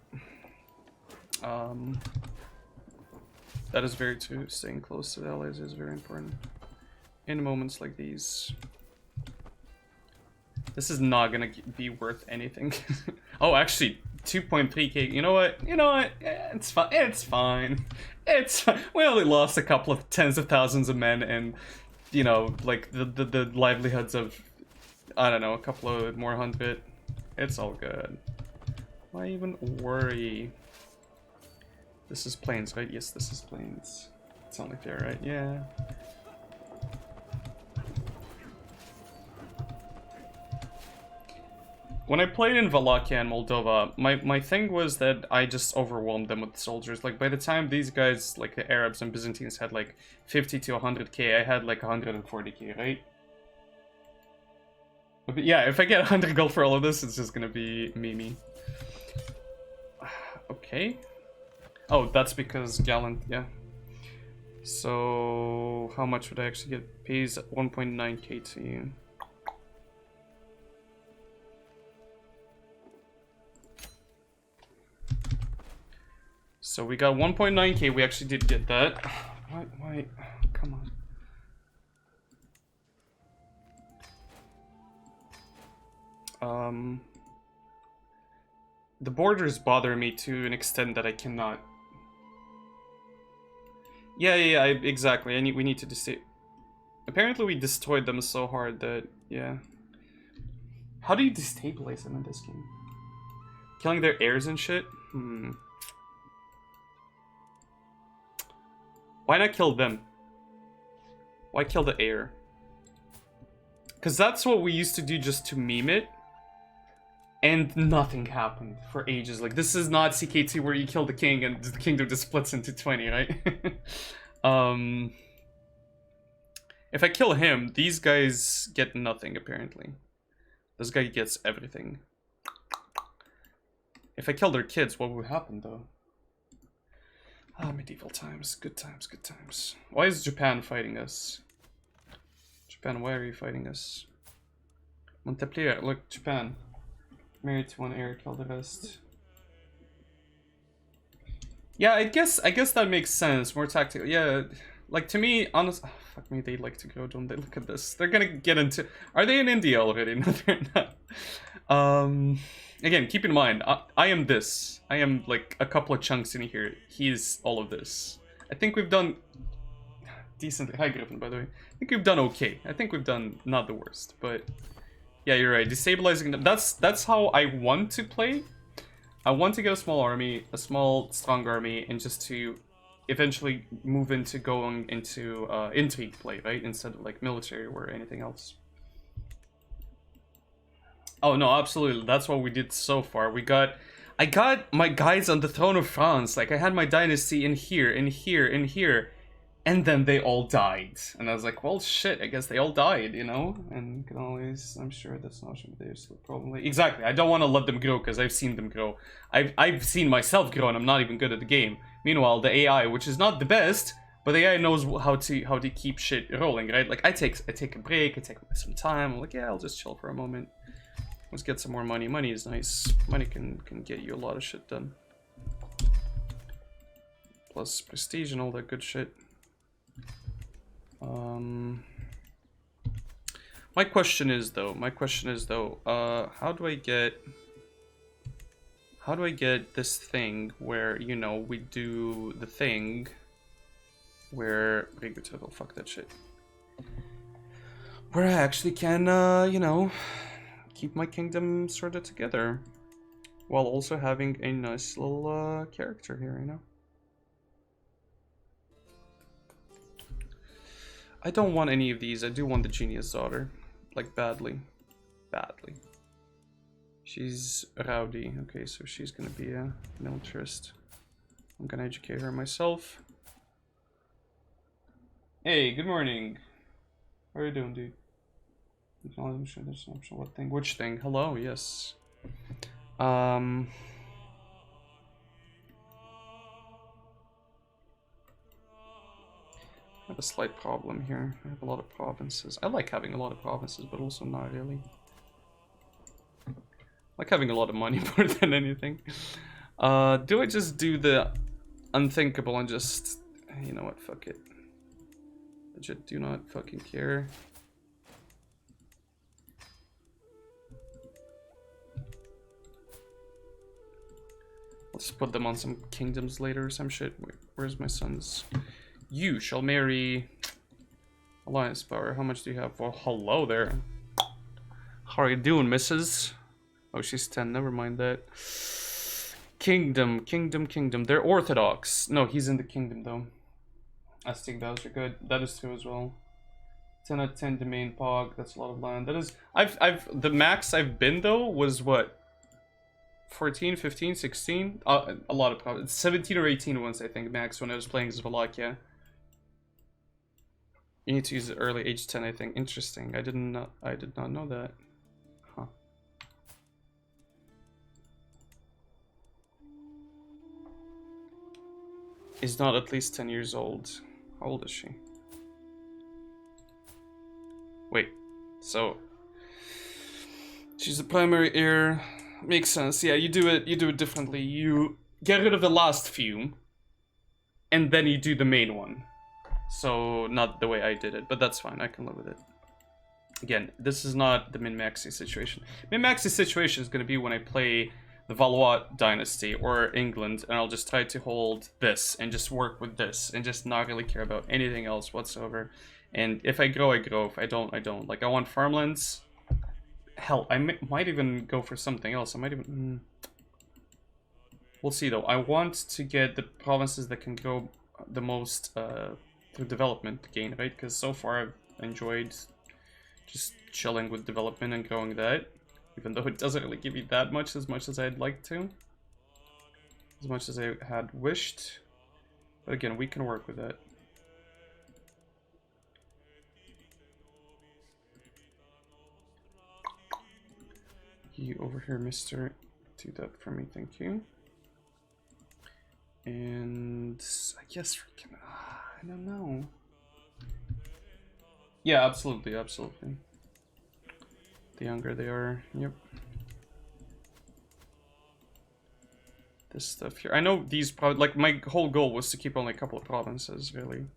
That is very true. Staying close to the allies is very important in moments like these. This is not gonna be worth anything. Oh, actually, 2.3k. You know what? It's fine. It's fine. It's fine. We only lost a couple of tens of thousands of men, and you know, like the livelihoods of, I don't know, a couple of more hundred. It's all good. Why even worry? This is plains, right? Yes, this is plains. It's only fair, right? Yeah. When I played in Wallachia and Moldova, my thing was that I just overwhelmed them with soldiers. Like, by the time these guys, like the Arabs and Byzantines, had like 50 to 100k, I had like 140k, right? But yeah, if I get 100 gold for all of this, it's just gonna be Mimi. Okay. Oh, that's because Gallant, yeah. So, how much would I actually get? Pays 1.9k to you. So we got 1.9k, we actually did get that. Why? Come on. The borders bother me to an extent that I cannot. Yeah, exactly. We need to destabilize. Apparently we destroyed them so hard that, yeah. How do you destabilize them in this game? Killing their heirs and shit? Why not kill them? Why kill the heir? Because that's what we used to do just to meme it. And nothing happened for ages. Like, this is not CK2 where you kill the king and the kingdom just splits into 20, right? If I kill him, these guys get nothing, apparently. This guy gets everything. If I kill their kids, what would happen, though? Ah, medieval times. Good times, good times. Why is Japan fighting us? Japan, why are you fighting us? Montpellier, look, Japan. Married to one heir, kill the rest. Yeah, I guess that makes sense. More tactical. Yeah, like, to me, honest. Oh, fuck me, they like to go, don't they? Look at this. They're gonna get into. Are they in India already? No, they're not. Again, keep in mind, I am this. I am like a couple of chunks in here. He's all of this. I think we've done decently. Hi, Griffin, by the way. I think we've done okay. I think we've done not the worst, but yeah, you're right. Destabilizing them. That's how I want to play. I want to get a small army, a small, strong army, and just to eventually move into going into intrigue play, right? Instead of like military or anything else. Oh no, absolutely. That's what we did so far. I got my guys on the throne of France. Like, I had my dynasty in here, in here, in here. And then they all died. And I was like, well, shit, I guess they all died, you know? And you can always, I'm sure that's not there's probably. Exactly, I don't want to let them grow because I've seen them grow. I've seen myself grow and I'm not even good at the game. Meanwhile, the AI, which is not the best, but the AI knows how to keep shit rolling, right? Like, I take a break, I take some time, I'm like, yeah, I'll just chill for a moment. Let's get some more money. Money is nice. Money can get you a lot of shit done. Plus prestige and all that good shit. My question is though, how do I get this thing where, you know, we do the thing where fuck that shit. Where I actually can, you know, keep my kingdom sort of together while also having a nice little character here, you know. I don't want any of these. I do want the genius daughter. Like, badly. Badly. She's rowdy. Okay, so she's gonna be a militarist. I'm gonna educate her myself. Hey, good morning. How are you doing, dude? I'm sure there's an option. What thing? Which thing? Hello, yes. I have a slight problem here. I have a lot of provinces. I like having a lot of provinces, but also not really. I like having a lot of money more than anything. Do I just do the unthinkable and just... You know what, fuck it. Legit do not fucking care. I'll just put them on some kingdoms later or some shit. Wait, where's my sons? You shall marry... Alliance power. How much do you have? Well, hello there. How are you doing, missus? Oh, she's 10. Never mind that. Kingdom. They're Orthodox. No, he's in the kingdom, though. Aztec vows are good. That is true as well. 10 out of 10 domain pog. That's a lot of land. That is... The max I've been, though, was what? 14, 15, 16? A lot of provinces. 17 or 18 once, I think, max, when I was playing Slovakia. You need to use it early, age 10, I think. Interesting. I did not know that. Huh. Is not at least 10 years old. How old is she? Wait. So she's the primary heir. Makes sense. Yeah, you do it differently. You get rid of the last few, and then you do the main one. So not the way I did it, but that's fine. I can live with it. Again, this is not the min-maxi situation. Min-maxi situation is going to be when I play the Valois dynasty or England, and I'll just try to hold this and just work with this and just not really care about anything else whatsoever. And if I grow, I grow. If I don't, I don't. Like, I want farmlands. Hell, I might even go for something else. I might even... We'll see, though. I want to get the provinces that can grow the most through development gain, right? Because so far I've enjoyed just chilling with development and growing that. Even though it doesn't really give you that much as I'd like to. As much as I had wished. But again, we can work with that. You over here, mister. Do that for me, thank you. And I guess freaking... I don't know. Yeah, absolutely. The younger they are, yep. This stuff here. I know these like, my whole goal was to keep only a couple of provinces, really.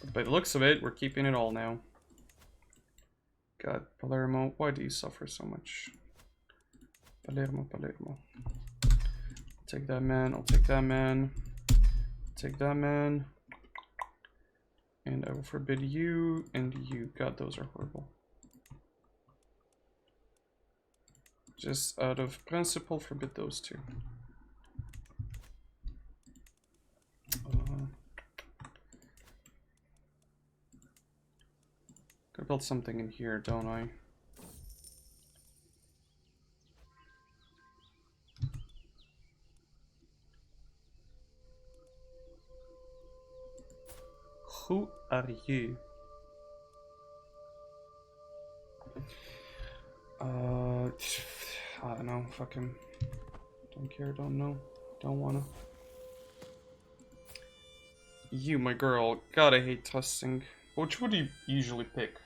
But by the looks of it, we're keeping it all now. God, Palermo, why do you suffer so much? Palermo. Take that man, I'll take that man. Take that man. And I will forbid you and you. God, those are horrible. Just out of principle, forbid those two. Gotta build something in here, don't I? Who are you? I don't know. Fuck him. Don't care. Don't know. Don't wanna. You, my girl. God, I hate trusting. Which would you usually pick?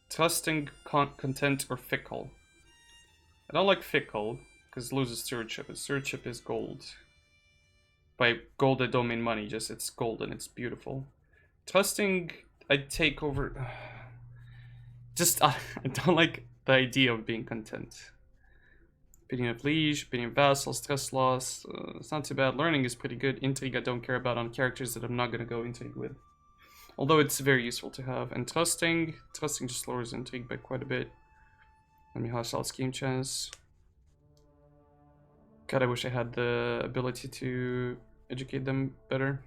Trusting, content, or fickle? I don't like fickle, because it loses stewardship, and stewardship is gold. By gold, I don't mean money, just it's gold and it's beautiful. Trusting, I'd take over... Just, I don't like the idea of being content. Opinion of liege, opinion of vassal, stress loss, it's not too bad. Learning is pretty good. Intrigue I don't care about on characters that I'm not going to go intrigue with. Although it's very useful to have. And trusting just lowers intrigue by quite a bit. Let me hostile scheme chance. God, I wish I had the ability to educate them better.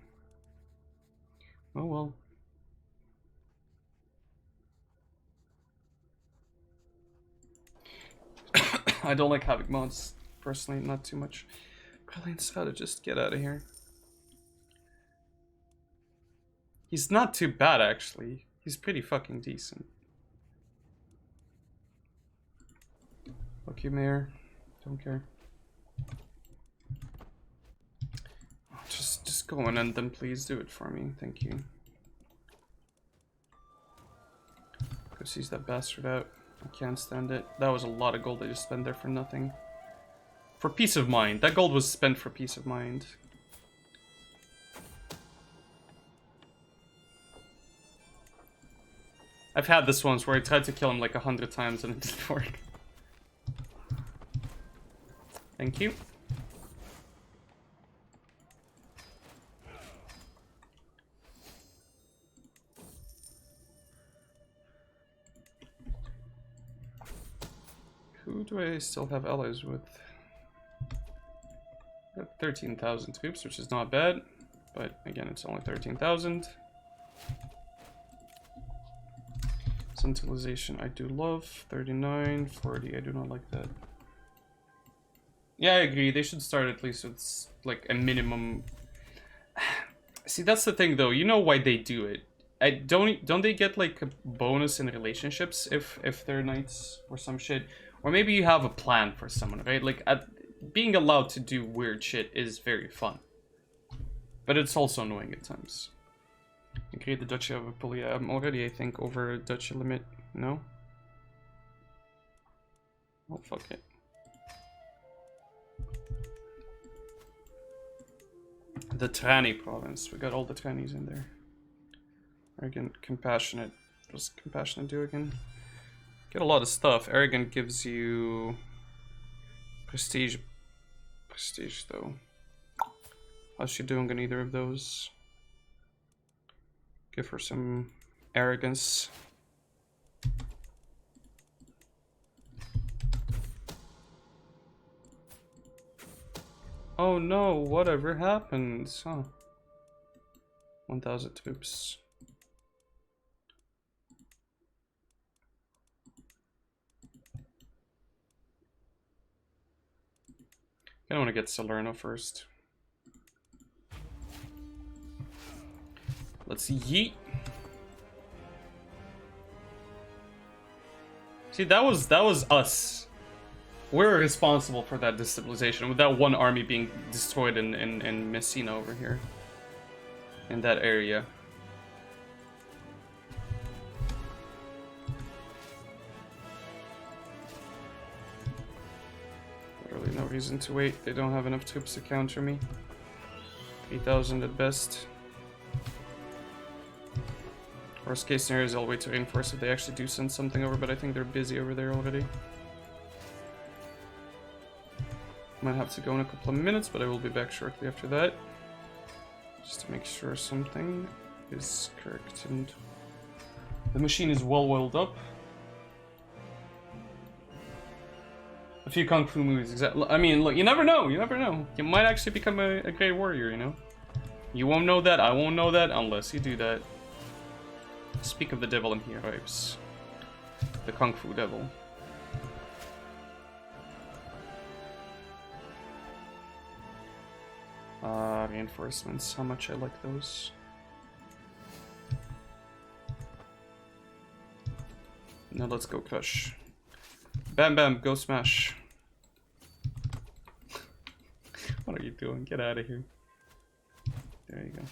Oh well. I don't like Havoc mods, personally, not too much. Brilliant to just get out of here. He's not too bad, actually. He's pretty fucking decent. Fuck you, Mayor. Don't care. Just go and end them, please. Do it for me. Thank you. Go seize that bastard out. I can't stand it. That was a lot of gold I just spent there for nothing. For peace of mind. That gold was spent for peace of mind. I've had this once where I tried to kill him like 100 times and it didn't work. Thank you. Who do I still have allies with? Got 13,000 troops, which is not bad. But again, it's only 13,000. Centralization I do love. 39, 40, I do not like that. Yeah, I agree. They should start at least with like a minimum. See, that's the thing though. You know why they do it. Don't they get like a bonus in relationships if they're knights or some shit? Or maybe you have a plan for someone, right? Like being allowed to do weird shit is very fun. But it's also annoying at times. You create the Duchy of Apulia. I'm already, I think, over Duchy limit. No? Oh, fuck it. The Trani province. We got all the Tranis in there. Arrogant, compassionate. What does compassionate do again? Get a lot of stuff. Arrogant gives you prestige. Prestige, though. How's she doing on either of those? Give her some arrogance. Oh no, whatever happened? Huh. 1,000 troops. I want to get Salerno first. Let's yeet. See, that was us. We're responsible for that destabilization, with that one army being destroyed in Messina over here. In that area. Literally no reason to wait. They don't have enough troops to counter me. 3,000 at best. Worst case scenario is I'll wait to reinforce if they actually do send something over, but I think they're busy over there already. Might have to go in a couple of minutes, but I will be back shortly after that. Just to make sure something is correct and the machine is well oiled up. A few kung fu moves, exactly. I mean, look, you never know. You never know. You might actually become a great warrior, you know. You won't know that. I won't know that unless you do that. Speak of the devil and he arrives. The kung fu devil. Reinforcements. How much I like those. Now let's go crush. Bam bam, go smash. What are you doing? Get out of here. There you go.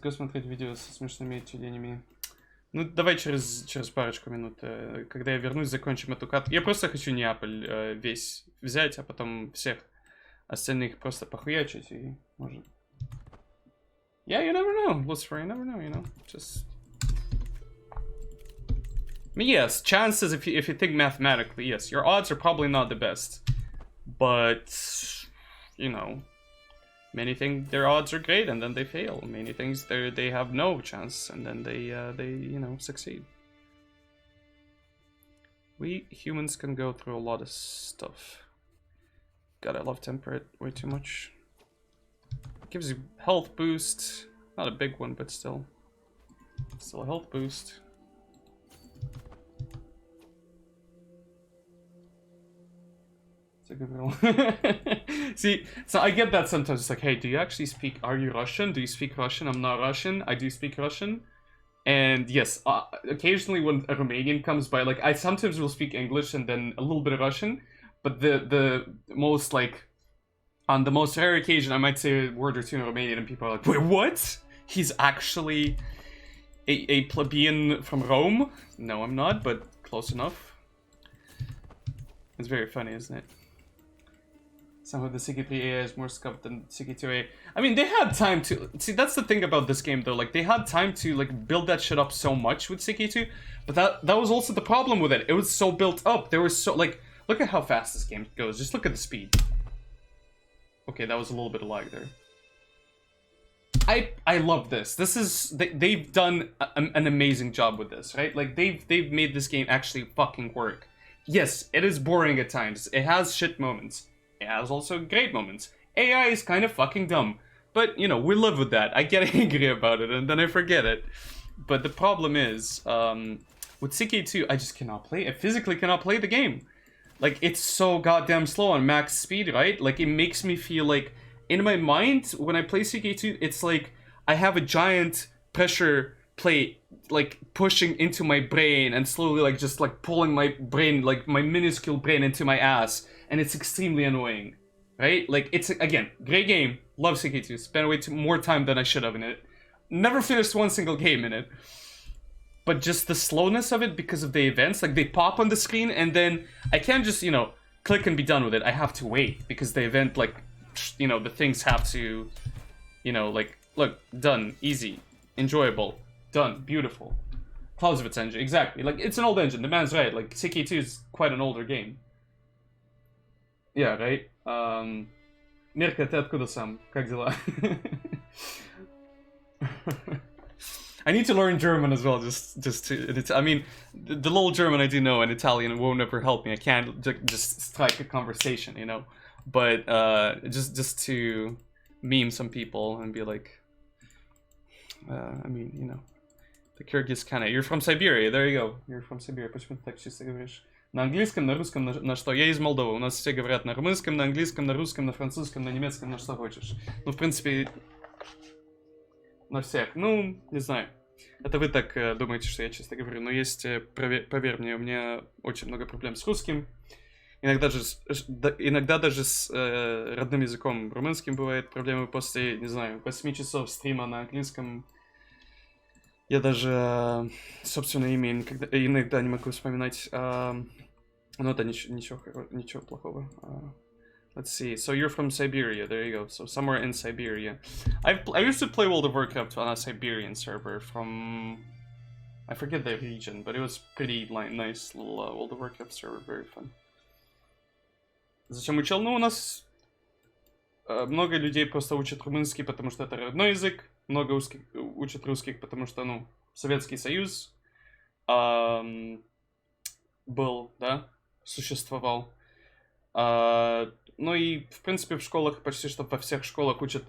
Go смотреть видео со смешными тюленями. Ну, давай через парочку минут. Когда я вернусь, закончим эту катку. Я просто хочу Неаполь весь взять, а потом всех остальных просто похуячить и может... Yeah, you never know, Lucifer, you never know, you know, just... I mean, yes, chances, if you think mathematically, yes, your odds are probably not the best. But, you know, many think their odds are great and then they fail. Many things they have no chance and then they you know, succeed. We humans can go through a lot of stuff. God, I love Temperate way too much. Gives you health boost. Not a big one, but still. Still a health boost. It's a good roll. See, so I get that sometimes. It's like, hey, do you actually speak... Are you Russian? Do you speak Russian? I'm not Russian. I do speak Russian. And yes, occasionally when a Romanian comes by, like, I sometimes will speak English and then a little bit of Russian. But the most, like... On the most rare occasion, I might say a word or two in Romanian, and people are like, wait, what? He's actually a plebeian from Rome? No, I'm not, but close enough. It's very funny, isn't it? Somehow the Sicily 3 AI is more scuffed than Sicily 2 AI. I mean, they had time to... See, that's the thing about this game, though. Like, they had time to, like, build that shit up so much with Sicily 2, but that was also the problem with it. It was so built up. There was so... Like, look at how fast this game goes. Just look at the speed. Okay, that was a little bit of lag there. I love this. This is... They've done an amazing job with this, right? Like, they've made this game actually fucking work. Yes, it is boring at times. It has shit moments. It has also great moments. AI is kind of fucking dumb. But, you know, we live with that. I get angry about it, and then I forget it. But the problem is, with CK2, I just cannot play. I physically cannot play the game. Like, it's so goddamn slow on max speed, right? Like, it makes me feel like, in my mind, when I play CK2, it's like I have a giant pressure plate, like, pushing into my brain and slowly, like, just, like, pulling my brain, like, my minuscule brain into my ass. And it's extremely annoying, right? Like, it's, again, great game. Love CK2. Spent way more time than I should have in it. Never finished one single game in it. But just the slowness of it because of the events, like they pop on the screen and then I can't just, you know, click and be done with it. I have to wait because the event, like, you know, the things have to, you know, like, look, done, easy, enjoyable, done, beautiful. Clouds of its engine, exactly. Like, it's an old engine, the man's right. Like, CK2 is quite an older game. Yeah, right? Mirka, ты откуда сам? Как дела? I need to learn German as well, just to... I mean, the little German I do know and Italian won't ever help me. I can't just strike a conversation, you know? But just to meme some people and be like... I mean, you know... The Kyrgyz kind of... You're from Siberia, there you go. You're from Siberia, почему ты так чисто говоришь? На английском, на русском, на что? Я из Молдовы. У нас все говорят на румынском, на английском, на русском, на французском, на немецком, на что хочешь. Ну, в принципе... На всех. Ну, не знаю. Это вы так думаете, что я чисто говорю. Но есть, поверь мне, у меня очень много проблем с русским. Иногда даже с родным языком румынским бывает проблемы после, не знаю, 8 часов стрима на английском. Я даже собственное имя иногда не могу вспоминать. Но это ничего плохого. Let's see. So you're from Siberia. There you go. So somewhere in Siberia. I used to play World of Warcraft on a Siberian server from... I forget the region, but it was pretty nice little World of Warcraft server. Very fun. Зачем учил? Ну, у нас много людей просто учат румынский, потому что это родной язык. Много учат русских, потому что, ну, Советский Союз был, да, существовал. Ну и, в принципе, в школах, почти что во всех школах учат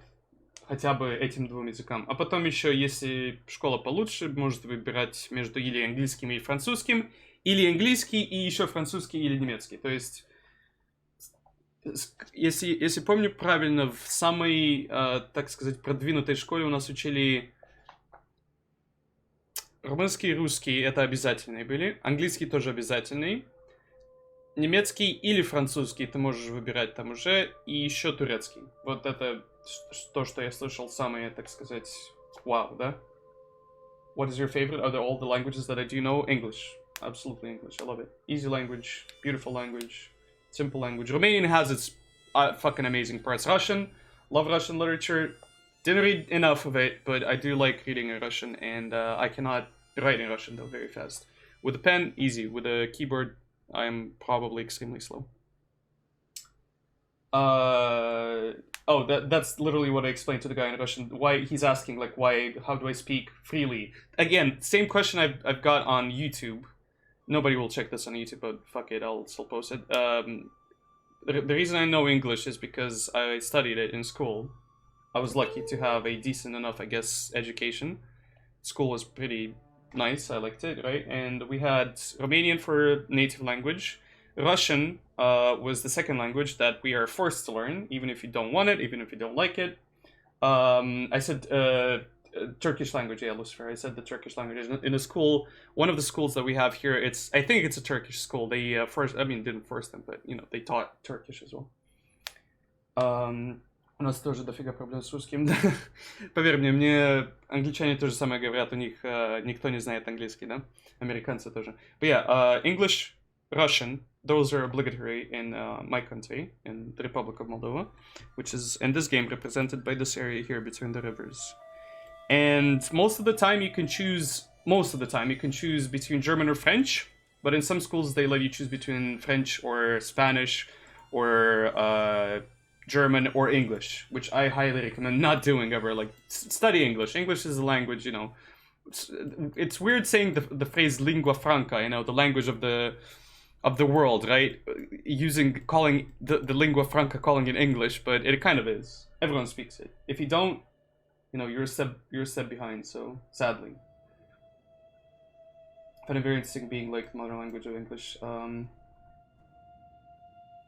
хотя бы этим двум языкам. А потом еще, если школа получше, может выбирать между или английским и французским, или английский и еще французский или немецкий. То есть, если помню правильно, в самой, так сказать, продвинутой школе у нас учили Румынский и русский это обязательные были. Английский тоже обязательный. Немецкий или французский ты можешь выбирать там уже. И еще турецкий. Вот это то, что я слышал самое, так сказать, вау, да? What is your favorite? Out of all the languages that I do know? English. Absolutely English. I love it. Easy language, beautiful language, simple language. Romanian has its fucking amazing parts. Russian, love Russian literature. Didn't read enough of it, but I do like reading in Russian, and I cannot write in Russian though very fast. With a pen, easy. With a keyboard, I'm probably extremely slow. That's literally what I explained to the guy in Russian. Why he's asking like why? How do I speak freely? Again, same question I've got on YouTube. Nobody will check this on YouTube, but fuck it, I'll still post it. The reason I know English is because I studied it in school. I was lucky to have a decent enough, I guess, education. School was pretty nice. I liked it, right? And we had Romanian for native language. Russian was the second language that we are forced to learn, even if you don't want it, even if you don't like it. I said Turkish language, yeah, Lucifer. I said the Turkish language in a school. One of the schools that we have here, I think it's a Turkish school. They didn't force them, but they taught Turkish as well. У нас тоже дофига проблем с русским. Поверь мне англичане тоже самое говорят, у них никто не знает английский, да? Американцы тоже. But yeah, English, Russian, those are obligatory in my country, in the Republic of Moldova, which is in this game represented by this area here between the rivers. And most of the time you can choose between German or French, but in some schools they let you choose between French or Spanish or German or English, which I highly recommend not doing ever. Like, study English. English is a language, it's weird saying the phrase lingua franca, the language of the world, right? Calling the lingua franca, calling it English, but it kind of is. Everyone speaks it. If you don't, you're a step behind, so sadly. I find it very interesting being like the mother language of English.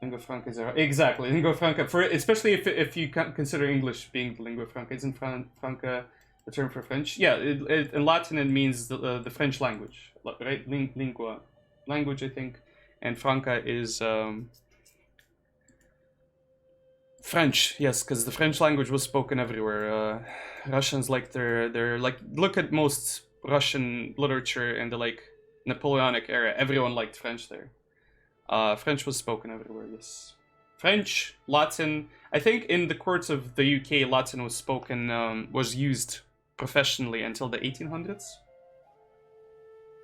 Lingua franca is exactly lingua franca especially if you consider English being the lingua franca. Isn't franca the term for French? Yeah, in Latin it means the French language, right? Lingua, language, I think, and franca is French. Yes, because the French language was spoken everywhere. Russians like they're like, look at most Russian literature in the like Napoleonic era. Everyone liked French there. French was spoken everywhere, yes. French, Latin. I think in the courts of the UK, Latin was spoken, was used professionally until the 1800s.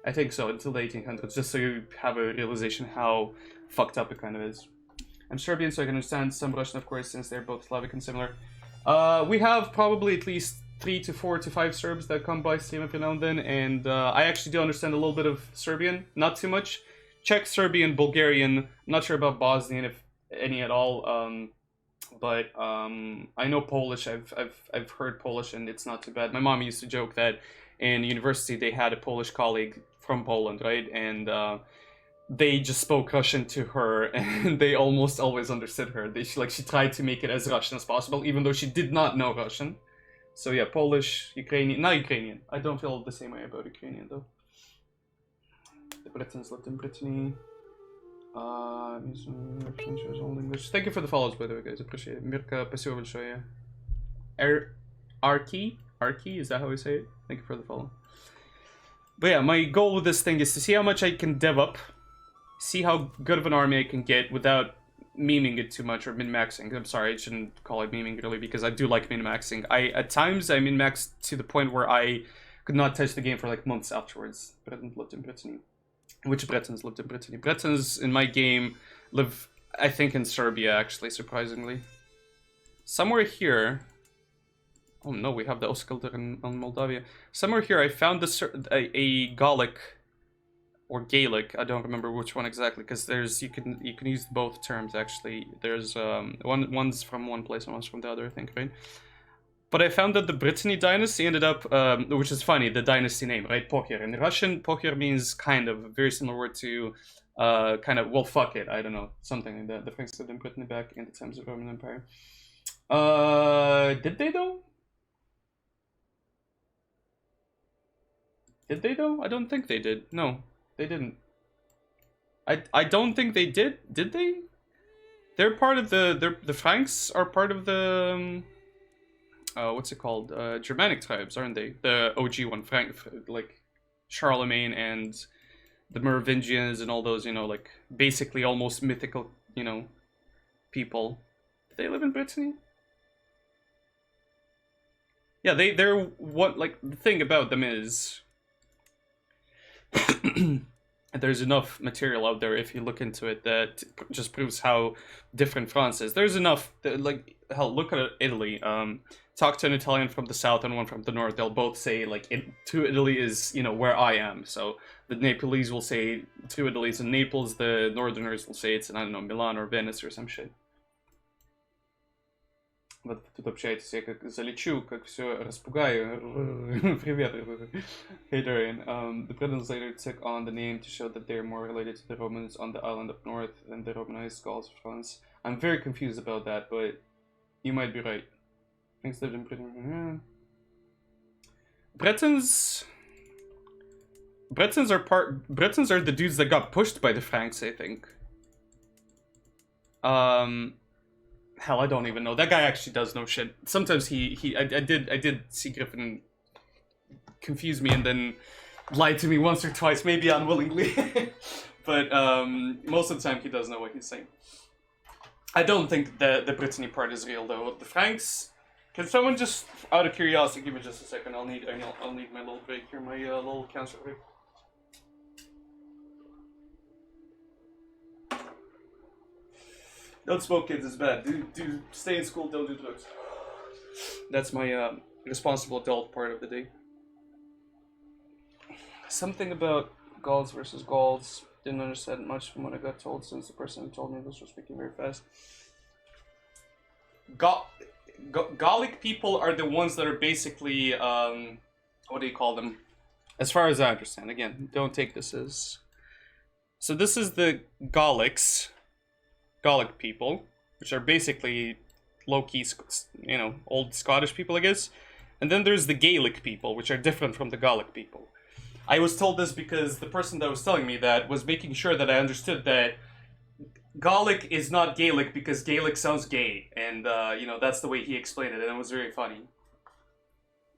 I think so, until the 1800s, just so you have a realization how fucked up it kind of is. I'm Serbian, so I can understand some Russian, of course, since they're both Slavic and similar. We have probably at least 3 to 4 to 5 Serbs that come by stream every now and then, and I actually do understand a little bit of Serbian, not too much. Czech, Serbian, Bulgarian. I'm not sure about Bosnian, if any at all. But I know Polish. I've heard Polish, and it's not too bad. My mom used to joke that in university they had a Polish colleague from Poland, right? And they just spoke Russian to her, and they almost always understood her. She tried to make it as Russian as possible, even though she did not know Russian. So yeah, Polish, Ukrainian, not Ukrainian. I don't feel the same way about Ukrainian though. The Britons lived in Brittany. English. Thank you for the follows, by the way, guys. Appreciate it. Mirka, спасибо большое. Arki, is that how we say it? Thank you for the follow. But yeah, my goal with this thing is to see how much I can dev up, see how good of an army I can get without memeing it too much or min-maxing. I'm sorry, I shouldn't call it memeing really, because I do like min-maxing. At times I min-maxed to the point where I could not touch the game for like months afterwards. Bretons lived in Brittany. Which Bretons lived in Brittany? Bretons in my game live, I think, in Serbia, actually, surprisingly. Somewhere here... Oh no, we have the Oskalder in Moldavia. Somewhere here I found a Gallic or Gaelic. I don't remember which one exactly, because you can use both terms actually. There's one's from one place and one's from the other, I think, right? But I found that the Brittany dynasty ended up, which is funny, the dynasty name, right? Poker. In Russian, poker means kind of, a very similar word to kind of, well, fuck it, I don't know, something like that. The Franks lived in Brittany back in the times of the Roman Empire. Did they though? Did they though? I don't think they did. No, they didn't. I don't think they did. Did they? They're part of the Franks are part of the what's it called? Germanic tribes, aren't they? The OG one, Frank, like Charlemagne and the Merovingians and all those, like basically almost mythical, people. Do they live in Brittany? Yeah, they're what, like, the thing about them is there's enough material out there if you look into it that just proves how different France is. There's enough, like, hell, look at Italy. Talk to an Italian from the south and one from the north. They'll both say, like, to Italy is, where I am. So the Nepalese will say to Italy is in Naples. The northerners will say it's in, I don't know, Milan or Venice or some shit. Вот тут общаетесь, я как залечу, как все распугаю. Привет. Hey Dorian. The Britons later took on the name to show that they are more related to the Romans on the island up north than the Romanized Gauls of France. I'm very confused about that, but you might be right. Things lived in Britain. Bretons are the dudes that got pushed by the Franks, I think. Hell, I don't even know. That guy actually does know shit. Sometimes I did see Griffin confuse me and then lied to me once or twice, maybe unwillingly. But most of the time he does know what he's saying. I don't think the Brittany part is real though. The Franks. Can someone just, out of curiosity, give me just a second? I'll need my little break here, my little cancer break. Don't smoke, kids. It's bad. Do stay in school. Don't do drugs. That's my responsible adult part of the day. Something about Gauls versus Gauls. Didn't understand much from what I got told since the person who told me this was speaking very fast. Gallic people are the ones that are basically what do you call them? As far as I understand, again, don't take this as. So this is the Gallic people, which are basically low-key, old Scottish people, I guess. And then there's the Gaelic people, which are different from the Gallic people. I was told this because the person that was telling me that was making sure that I understood that Gallic is not Gaelic because Gaelic sounds gay, and that's the way he explained it, and it was very funny.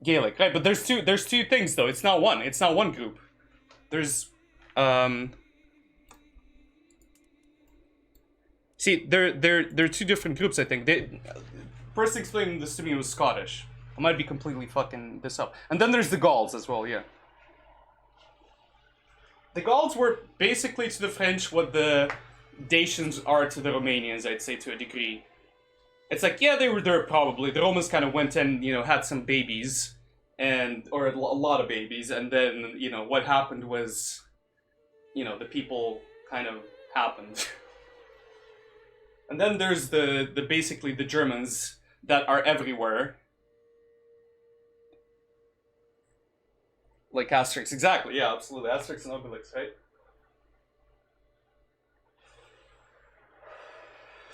Gaelic, right? But there's two things though. It's not one. It's not one group. There's See, they're two different groups. I think they first explaining this to me was Scottish. I might be completely fucking this up. And then there's the Gauls as well. Yeah. The Gauls were basically to the French what the Dacians are to the Romanians, I'd say, to a degree. It's like, yeah, they were there probably. The Romans kind of went and, had some babies, or a lot of babies, and then, what happened was, the people kind of happened. And then there's the basically the Germans that are everywhere. Like Asterix, exactly, yeah, absolutely. Asterix and Obelix, right?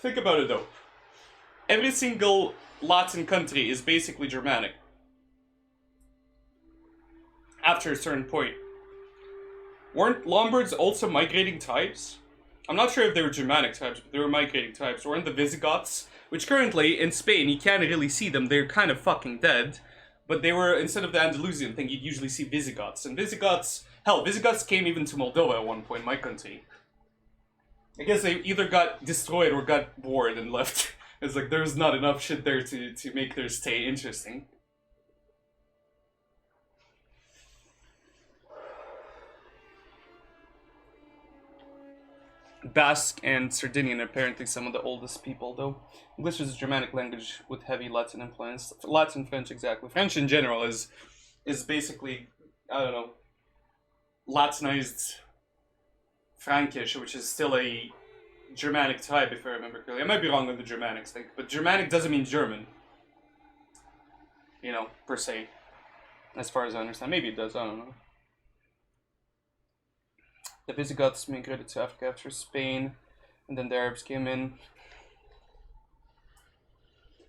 Think about it though. Every single Latin country is basically Germanic. After a certain point. Weren't Lombards also migrating tribes? I'm not sure if they were Germanic tribes, but they were migrating tribes. Weren't the Visigoths, which currently in Spain, you can't really see them, they're kind of fucking dead. But they were, instead of the Andalusian thing, you'd usually see Visigoths. And Visigoths came even to Moldova at one point, my country. I guess they either got destroyed or got bored and left. It's like there's not enough shit there to make their stay interesting. Basque and Sardinian are apparently some of the oldest people, though. English is a Germanic language with heavy Latin influence. Latin, French, exactly. French in general is basically, I don't know, Latinized Frankish, which is still a Germanic tribe, if I remember correctly. I might be wrong on the Germanics thing, but Germanic doesn't mean German. Per se. As far as I understand. Maybe it does, I don't know. The Visigoths migrated to Africa after Spain, and then the Arabs came in.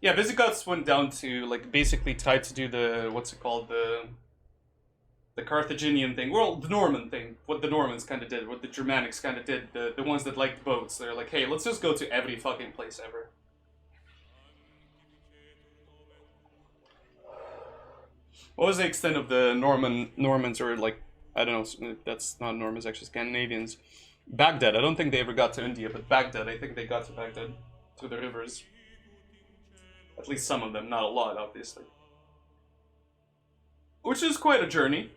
Yeah, Visigoths went down to, basically tried to do the, The Carthaginian thing, well, the Norman thing, what the Normans kind of did, what the Germanics kind of did, the ones that liked boats. They're like, hey, let's just go to every fucking place ever. What was the extent of the Normans, or like, I don't know, that's not Normans, actually Scandinavians. Baghdad, I don't think they ever got to India, but Baghdad, I think they got to Baghdad through the rivers. At least some of them, not a lot, obviously. Which is quite a journey.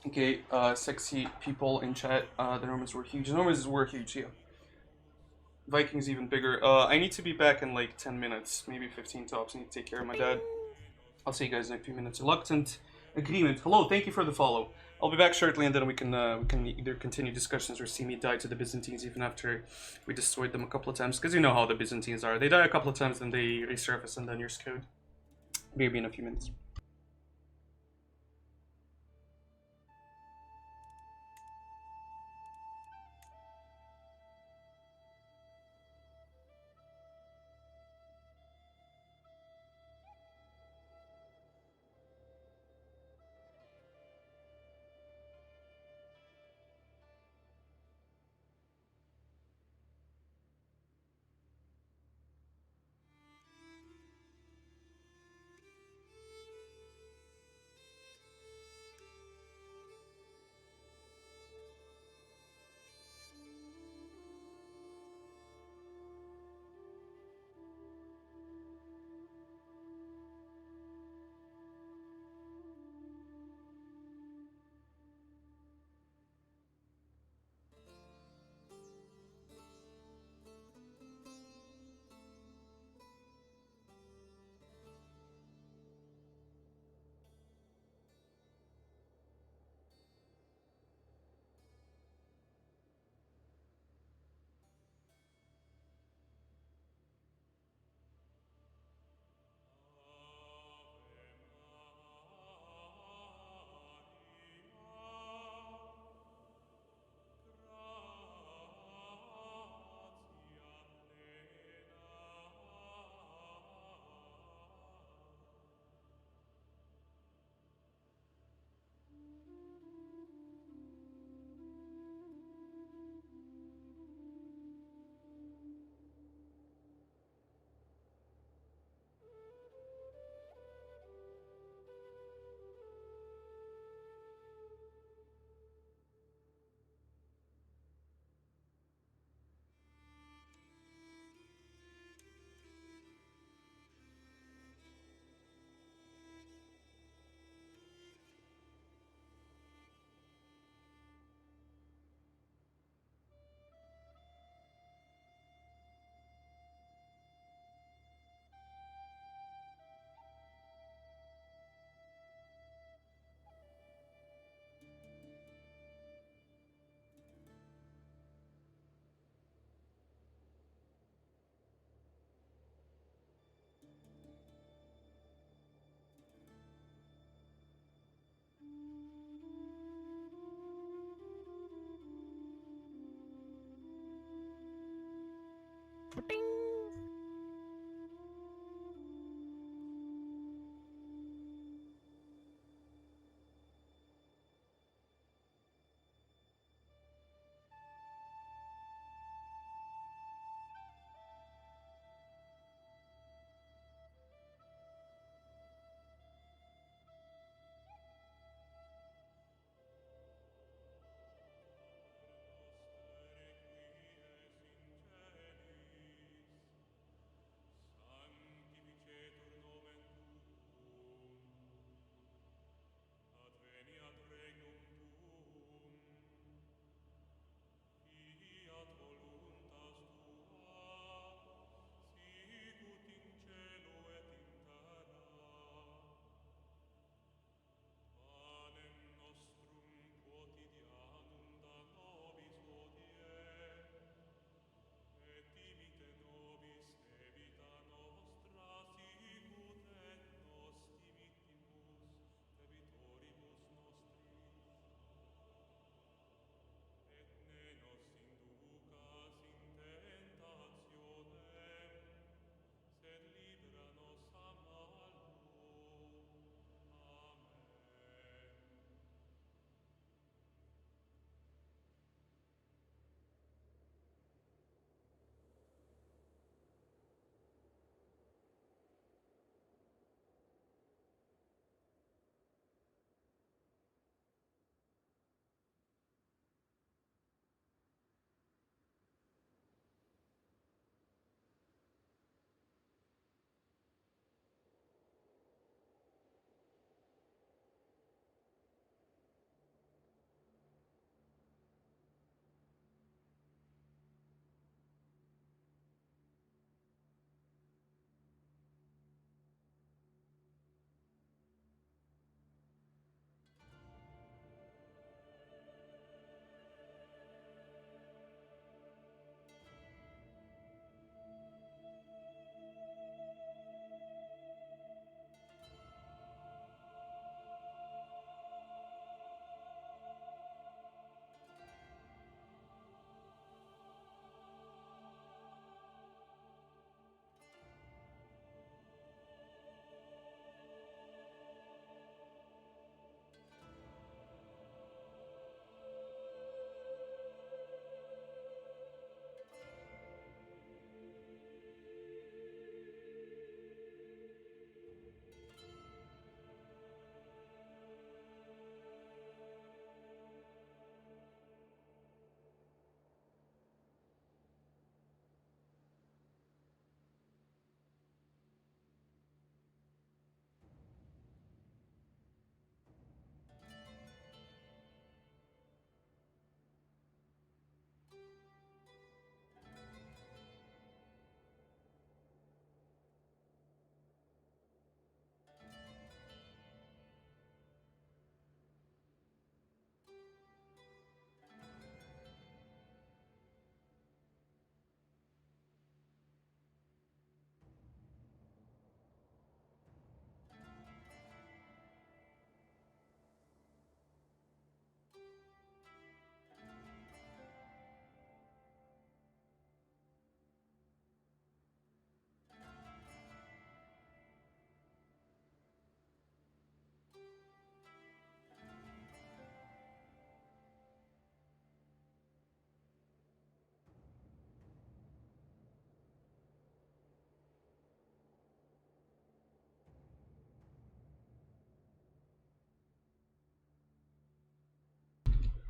Okay, sexy people in chat. The Normans were huge. The Normans were huge, yeah. Vikings even bigger. I need to be back in like 10 minutes, maybe 15 tops. I need to take care of my dad. I'll see you guys in a few minutes. Reluctant agreement. Hello, thank you for the follow. I'll be back shortly, and then we can either continue discussions or see me die to the Byzantines even after we destroyed them a couple of times. Because you know how the Byzantines are. They die a couple of times, then they resurface, and then you're screwed. Maybe in a few minutes.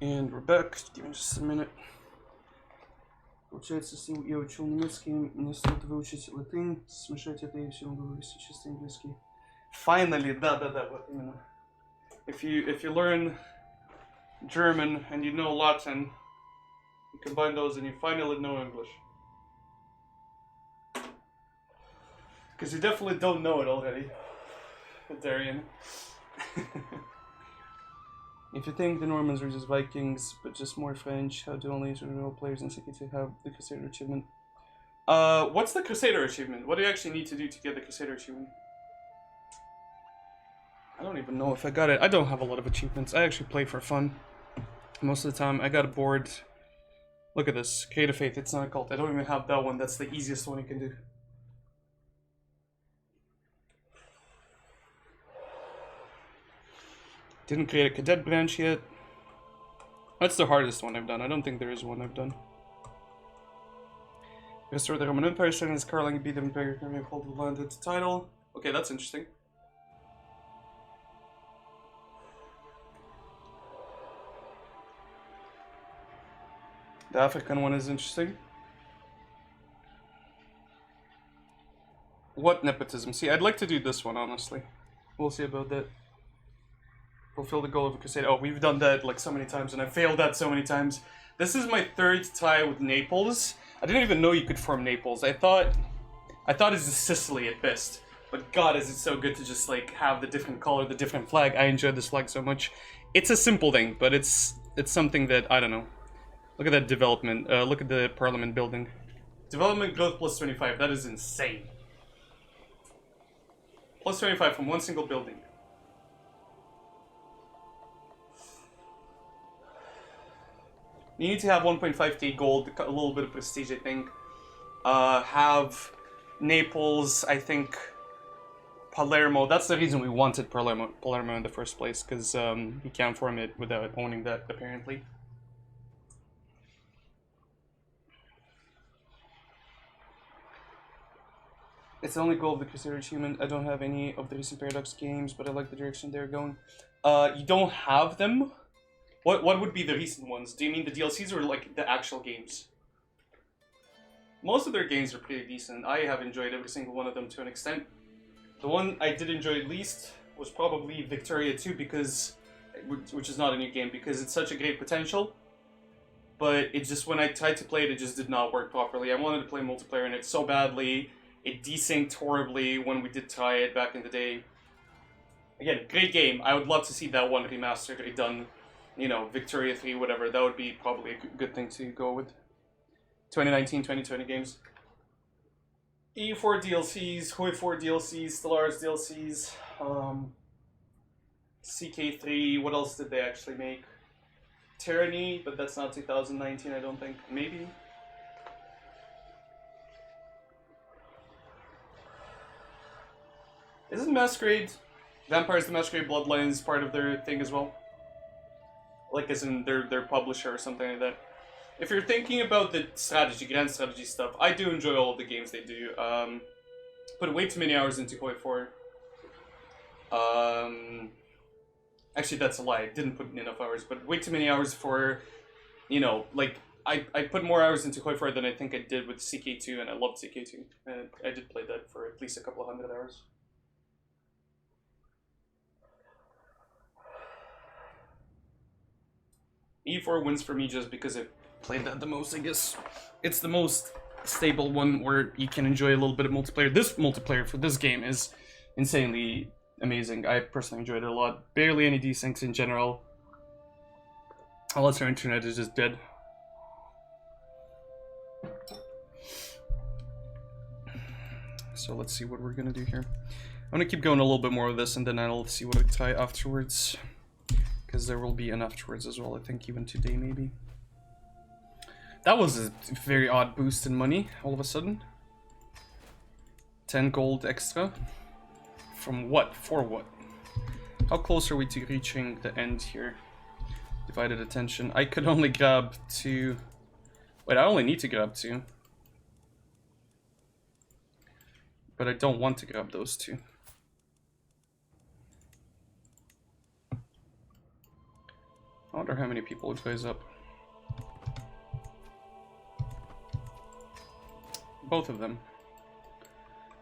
And we're back. Give me just a minute. Получается, с ним я учил немецкий, мне стоит выучить латынь, смешать это и все равно говорить чисто английский. Finally, да, вот именно. If you learn German and you know Latin, you combine those and you finally know English. Because you definitely don't know it already, Darian. If you think the Normans were just Vikings, but just more French, how do only real players in CK2 have the Crusader achievement? What's the Crusader achievement? What do you actually need to do to get the Crusader achievement? I don't even know if I got it. I don't have a lot of achievements. I actually play for fun. Most of the time, I got a board. Look at this. Creative Faith, it's not a cult. I don't even have that one. That's the easiest one you can do. Didn't create a cadet branch yet. That's the hardest one I've done. I don't think there is one I've done. Restore the Roman Empire, starting as Carling beat the Empire, hold the land at the title. Okay, that's interesting. The African one is interesting. What nepotism? See, I'd like to do this one, honestly. We'll see about that. Fulfill the goal of a crusade. Oh, we've done that like so many times, and I failed that so many times. This is my third tie with Naples. I didn't even know you could form Naples. I thought it's Sicily at best. But God, is it so good to just like have the different color, the different flag. I enjoy this flag so much. It's a simple thing, but it's something that I don't know. Look at that development. Look at the parliament building. Development growth plus 25. That is insane. Plus 25 from one single building. You need to have 1.5k gold, a little bit of prestige, I think. Have Naples, I think. Palermo. That's the reason we wanted Palermo in the first place, because you can't form it without owning that, apparently. It's the only goal of the Crusader achievement. I don't have any of the recent Paradox games, but I like the direction they're going. You don't have them? What would be the recent ones? Do you mean the DLCs or like the actual games? Most of their games are pretty decent. I have enjoyed every single one of them to an extent. The one I did enjoy least was probably Victoria 2 because, which is not a new game, because it's such a great potential. But it just, when I tried to play it, it just did not work properly. I wanted to play multiplayer in it so badly. It desynced horribly when we did try it back in the day. Again, great game. I would love to see that one remastered, redone. You know, Victoria 3, whatever. That would be probably a good thing to go with. 2019, 2020 games. E4 DLCs, Hoi 4 DLCs, Stellaris DLCs, CK3, what else did they actually make? Tyranny, but that's not 2019, I don't think. Maybe? Isn't Masquerade, Vampires the Masquerade Bloodlines part of their thing as well? Like as in their publisher or something like that. If you're thinking about the strategy, grand strategy stuff, I do enjoy all of the games they do. Put way too many hours into Hoi 4. Actually, that's a lie. I didn't put in enough hours, but way too many hours for, you know, like, I put more hours into Hoi 4 than I think I did with CK2, and I loved CK2. And I did play that for at least a couple of 100 hours. E4 wins for me just because I played that the most, I guess. It's the most stable one where you can enjoy a little bit of multiplayer. This multiplayer for this game is insanely amazing. I personally enjoyed it a lot. Barely any desyncs in general. Unless our internet is just dead. So let's see what we're gonna do here. I'm gonna keep going a little bit more of this and then I'll see what I tie afterwards. Because there will be an afterwards as well, I think even today maybe. That was a very odd boost in money, all of a sudden. 10 gold extra. From what? For what? How close are we to reaching the end here? Divided attention. I could only grab 2. Wait, I only need to grab 2. But I don't want to grab those 2. I wonder how many people it goes up. Both of them.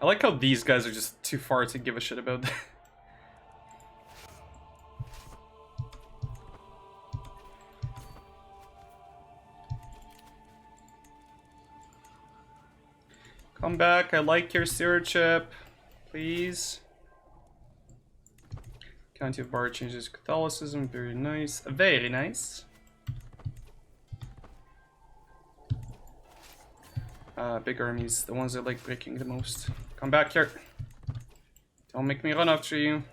I like how these guys are just too far to give a shit about that. Come back, I like your stewardship. Please. County of Bar changes Catholicism, very nice. Very nice. Big armies, the ones I like breaking the most. Come back here. Don't make me run after you.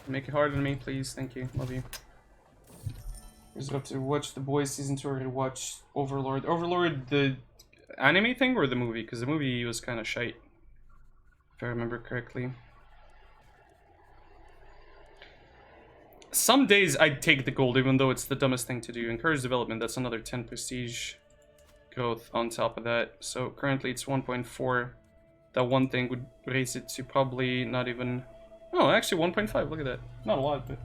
Make it hard on me, please. Thank you. Love you. Here's up to watch The Boys Season 2 or watch Overlord. Overlord, the anime thing or the movie? Because the movie was kind of shite. If I remember correctly. Some days I'd take the gold, even though it's the dumbest thing to do. Encourage development, that's another 10 prestige growth on top of that. So currently it's 1.4. That one thing would raise it to probably not even... Oh, actually 1.5, look at that. Not a lot, but...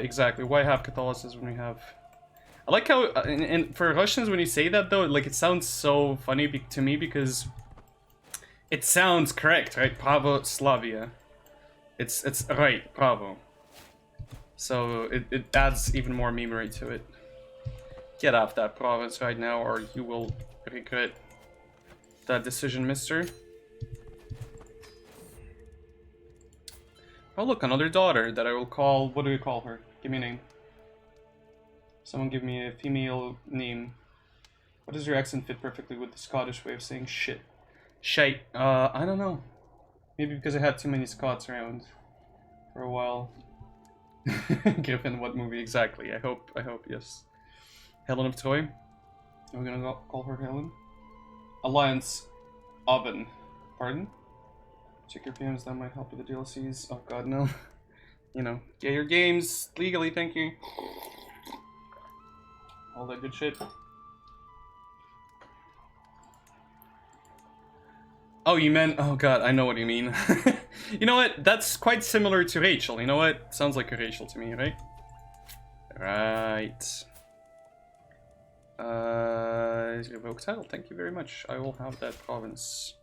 Exactly, why have Catholicism when we have... I like how, and for Russians when you say that though, like it sounds so funny to me because... It sounds correct, right? Pravoslavia. It's right, bravo. So it adds even more memory to it. Get off that province right now or you will regret that decision, mister. Oh look, another daughter that I will call... What do we call her? Give me a name. Someone give me a female name. What does your accent fit perfectly with the Scottish way of saying shit? Shite. I don't know. Maybe because I had too many Scots around for a while. Griffin, what movie exactly? I hope, yes. Helen of Troy. Are we gonna call her Helen? Alliance Oven. Pardon? Check your PMs, that might help with the DLCs. Oh god, no. You know, get your games legally, thank you. All that good shit. Oh, you meant... Oh god, I know what you mean. You know what? That's quite similar to Rachel. You know what? Sounds like a Rachel to me, right? Right. Revoke title. Thank you very much. I will have that province.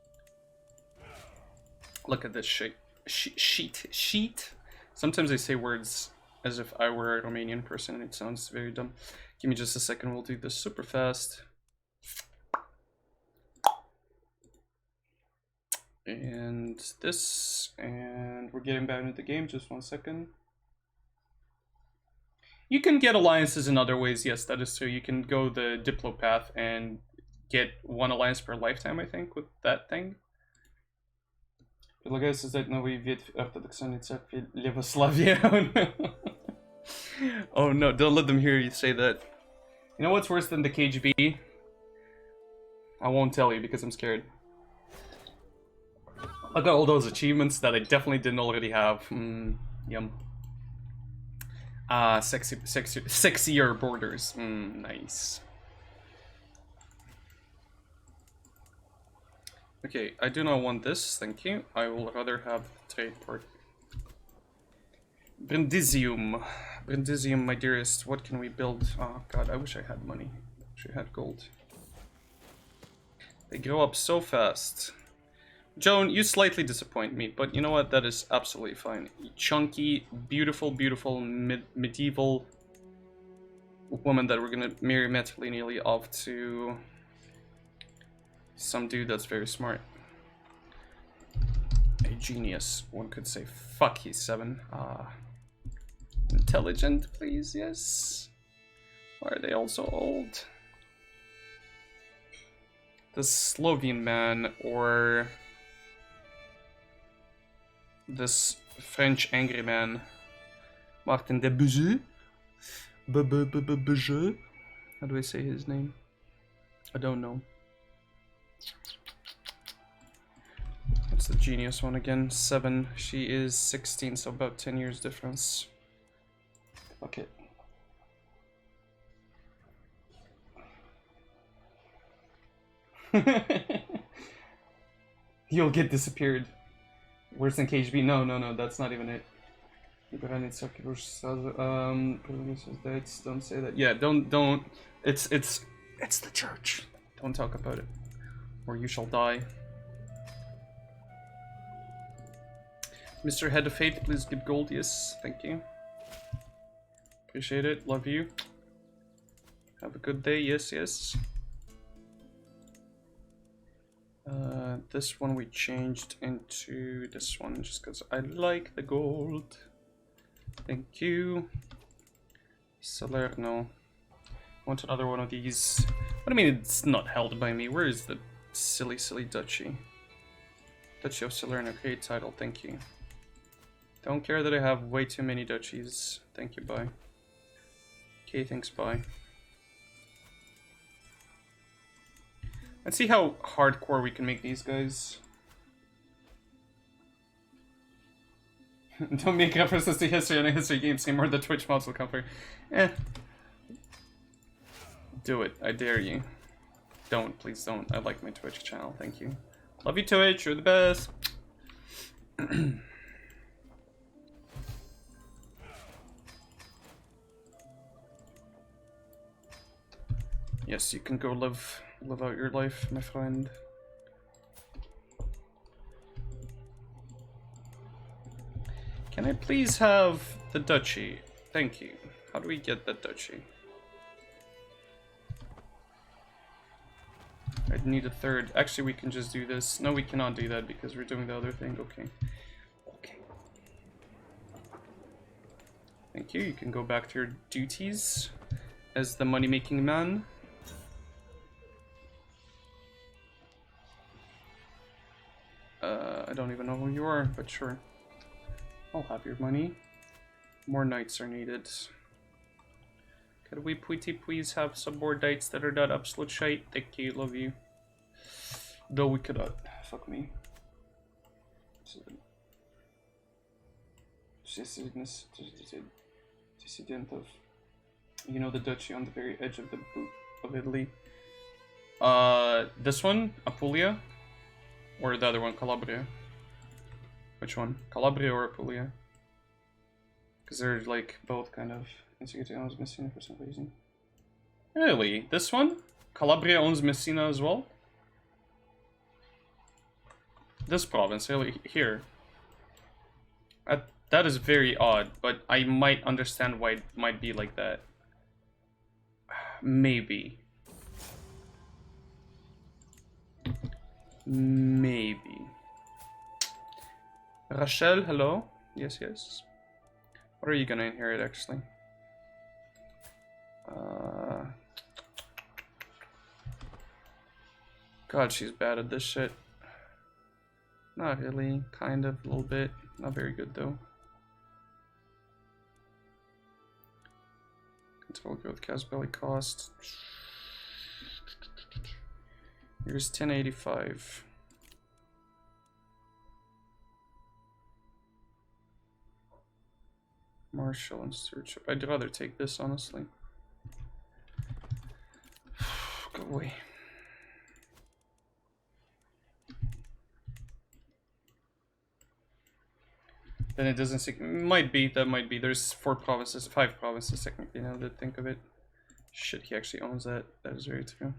Look at this shit. Sheet. Sometimes I say words as if I were a Romanian person and it sounds very dumb. Give me just a second. We'll do this super fast. And this, and we're getting back into the game, just 1 second. You can get alliances in other ways, yes, that is true. You can go the Diplo path and get 1 alliance per lifetime, I think, with that thing. Предлагаю создать новый ветвь ортодоксальной церкви Левославия. Oh no, don't let them hear you say that. You know what's worse than the KGB? I won't tell you because I'm scared. I got all those achievements that I definitely didn't already have. Yum. Sexier borders. Nice. Okay, I do not want this, thank you. I will rather have trade port. Brindisium. Brindisium, my dearest, what can we build? Oh god, I wish I had money. I wish I had gold. They grow up so fast. Joan, you slightly disappoint me, but you know what? That is absolutely fine. Chunky, beautiful, beautiful medieval woman that we're gonna marry matrilineally off to some dude that's very smart. A genius, one could say. Fuck, he's 7. Intelligent, please, yes. Why are they all so old? The Slovene man, or this French angry man, Martin de Buzeux? Buzeux? How do I say his name? I don't know. What's the genius one again? 7. She is 16, so about 10 years difference. Okay. You'll get disappeared. Worse than KGB? No, that's not even it. Don't say that. Yeah, don't. It's the church. Don't talk about it, or you shall die. Mr. Head of Fate, please give gold. Yes, thank you. Appreciate it. Love you. Have a good day. Yes, yes. This one we changed into this one just because I like the gold. Thank you. Salerno. I want another one of these. What do you mean it's not held by me? Where is the silly duchy? Duchy of Salerno. Create title. Thank you. Don't care that I have way too many duchies. Thank you, bye. Okay, thanks, bye. Let's see how hardcore we can make these guys. Don't make references to history on a history game scene, or the Twitch mods will come for. Do it, I dare you. Don't, please don't. I like my Twitch channel, thank you. Love you, Twitch, you're the best. Yes, you can go live out your life, my friend. Can I please have the duchy? Thank you. How do we get the duchy? I'd need a third. Actually, we can just do this. No, we cannot do that because we're doing the other thing. Okay. Okay. Thank you. You can go back to your duties as the money-making man. I don't even know who you are, but sure. I'll have your money. More knights are needed. Could we please have some more knights that are not absolute shite? Thank you, love you. No, we cannot. Fuck me. Dissident of, you know, the duchy on the very edge of the boot of Italy. This one, Apulia, or the other one, Calabria. Which one? Calabria or Apulia? Because they're like both kind of insecurity owns Messina for some reason. Really? This one? Calabria owns Messina as well? This province, really, here. That is very odd, but I might understand why it might be like that. Maybe. Maybe. Rachel, hello? Yes, yes. What are you gonna inherit, actually? God, she's bad at this shit. Not really. Kind of, a little bit. Not very good, though. Control growth, cast belly cost. Here's 1085. Marshall and stewardship. I'd rather take this, honestly. Go away. Then it doesn't seem. Might be, that might be. There's 5 provinces technically now that I think of it. Shit, he actually owns that. That is very true.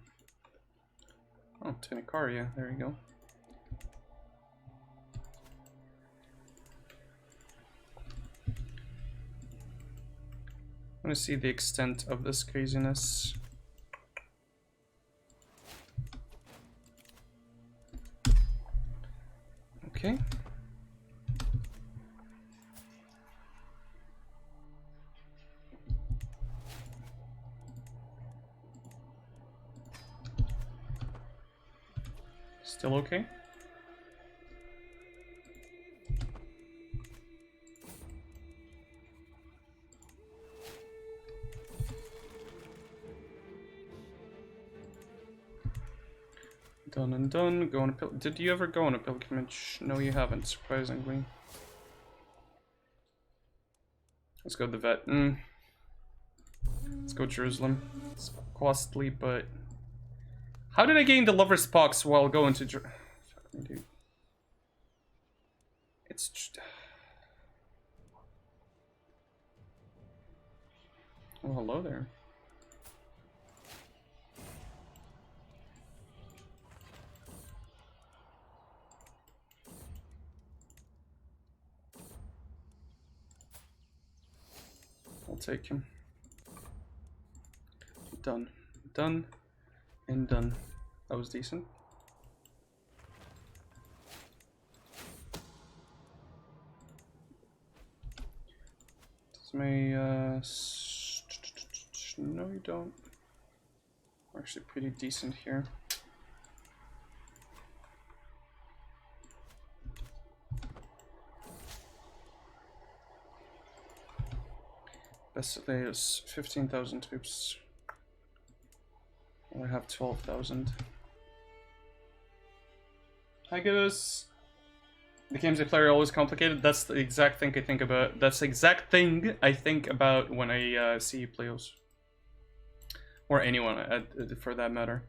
Oh, Tenicaria, there you go. I want to see the extent of this craziness. Okay. Still okay? Done and done. Go on a did you ever go on a pilgrimage? No, you haven't, surprisingly. Let's go to the vet. Let's go Jerusalem. It's costly, but... How did I gain the Lover's Pox while going to Fuck me, dude. It's just... Oh, hello there. I'll take him. Done. Done. And done. That was decent. Does my, no, you don't. We're actually pretty decent here. Basically, it's 15,000 troops. I have 12,000. Hi, guys. The games I play are always complicated. That's the exact thing I think about. That's the exact thing I think about when I see you play those. Or anyone, for that matter.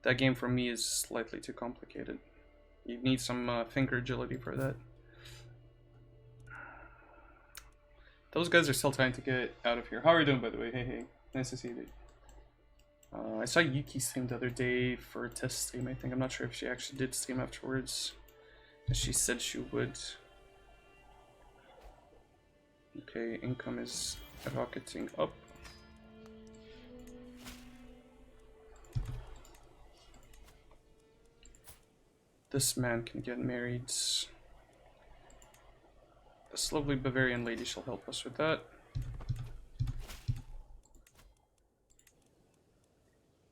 That game for me is slightly too complicated. You need some finger agility for that. Those guys are still trying to get out of here. How are you doing, by the way? Hey, hey. Nice to see you, dude. I saw Yuki stream the other day for a test stream, I think. I'm not sure if she actually did stream afterwards. She said she would. Okay, income is rocketing up. This man can get married. This lovely Bavarian lady shall help us with that.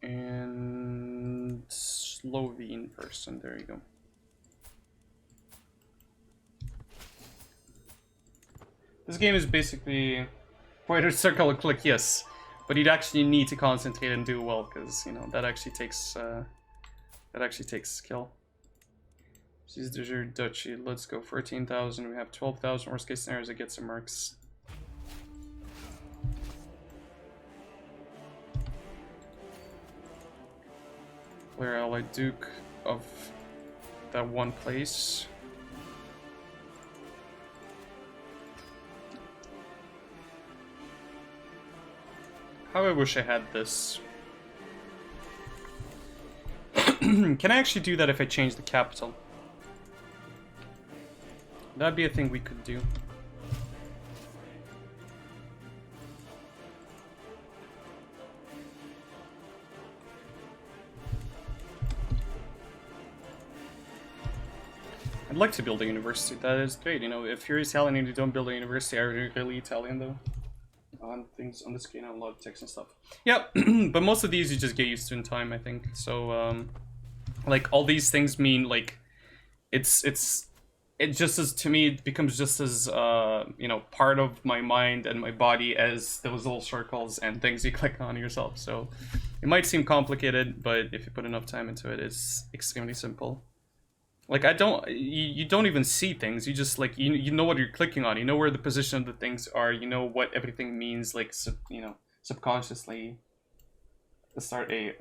And Slovene person, there you go. This game is basically pointer, circle, and click, yes. But you'd actually need to concentrate and do well, because, you know, that actually takes skill. She's desert duchy. Let's go 14,000. We have 12,000. Worst case scenario is it gets some marks. Clear ally Duke of that one place. How I wish I had this. Can I actually do that if I change the capital? That'd be a thing we could do. I'd like to build a university. That is great. You know, if you're Italian and you don't build a university, are you really Italian though? On things on the screen, a lot of text and stuff. Yeah, but most of these you just get used to in time, I think. So, like all these things mean like, it just as, to me, it becomes just as you know, part of my mind and my body as those little circles and things you click on yourself. So, it might seem complicated, but if you put enough time into it, it's extremely simple. Like you don't even see things. You just like you know what you're clicking on. You know where the position of the things are. You know what everything means. Like you know, subconsciously. To start a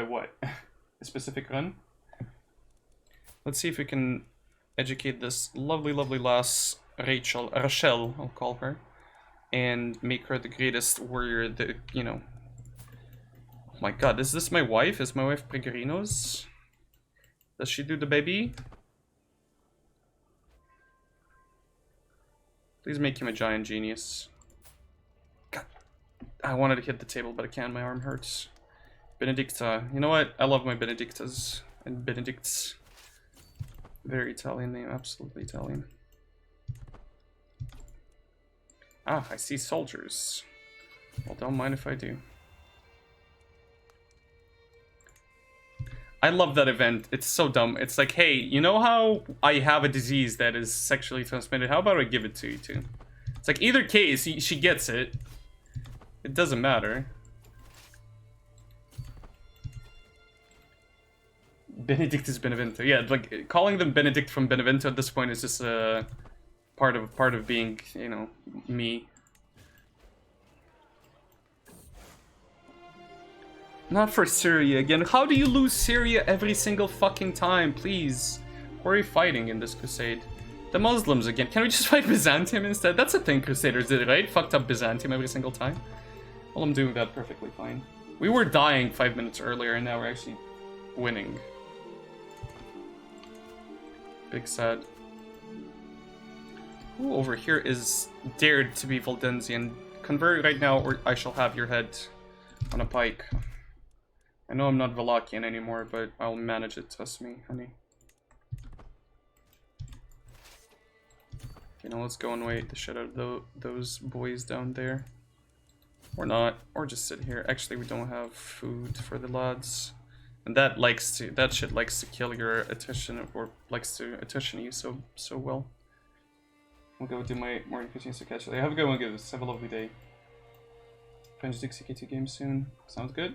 what? A specific run. Let's see if we can educate this lovely lass Rachel, I'll call her, and make her the greatest warrior. The you know. Oh my God, is this my wife? Is my wife Pregarinos? Does she do the baby? Please make him a giant genius. God, I wanted to hit the table, but I can't. My arm hurts. Benedicta. You know what? I love my Benedictas and Benedicts. Very Italian name. Absolutely Italian. Ah, I see soldiers. Well, don't mind if I do. I love that event. It's so dumb. It's like, hey, you know how I have a disease that is sexually transmitted? How about I give it to you too? It's like, either case, she gets it. It doesn't matter. Benedict is Benevento. Yeah, like, calling them Benedict from Benevento at this point is just part of being, you know, me. Not for Syria again. How do you lose Syria every single fucking time, please? Who are you fighting in this crusade? The Muslims again. Can we just fight Byzantium instead? That's a thing Crusaders did, right? Fucked up Byzantium every single time. Well, I'm doing that perfectly fine. We were dying 5 minutes earlier, and now we're actually winning. Big sad. Who over here is dared to be Valdensian? Convert right now, or I shall have your head on a pike. I know I'm not Valachian anymore, but I'll manage it, trust me, honey. Okay, now let's go and wait the shit out of those boys down there. Or not, or just sit here. Actually, we don't have food for the lads. And that shit likes to kill your attrition, or likes to attrition you so well. I'll go do my morning fishing to catch it. Have a good one, guys. Have a lovely day. French Dixie K2 game soon. Sounds good.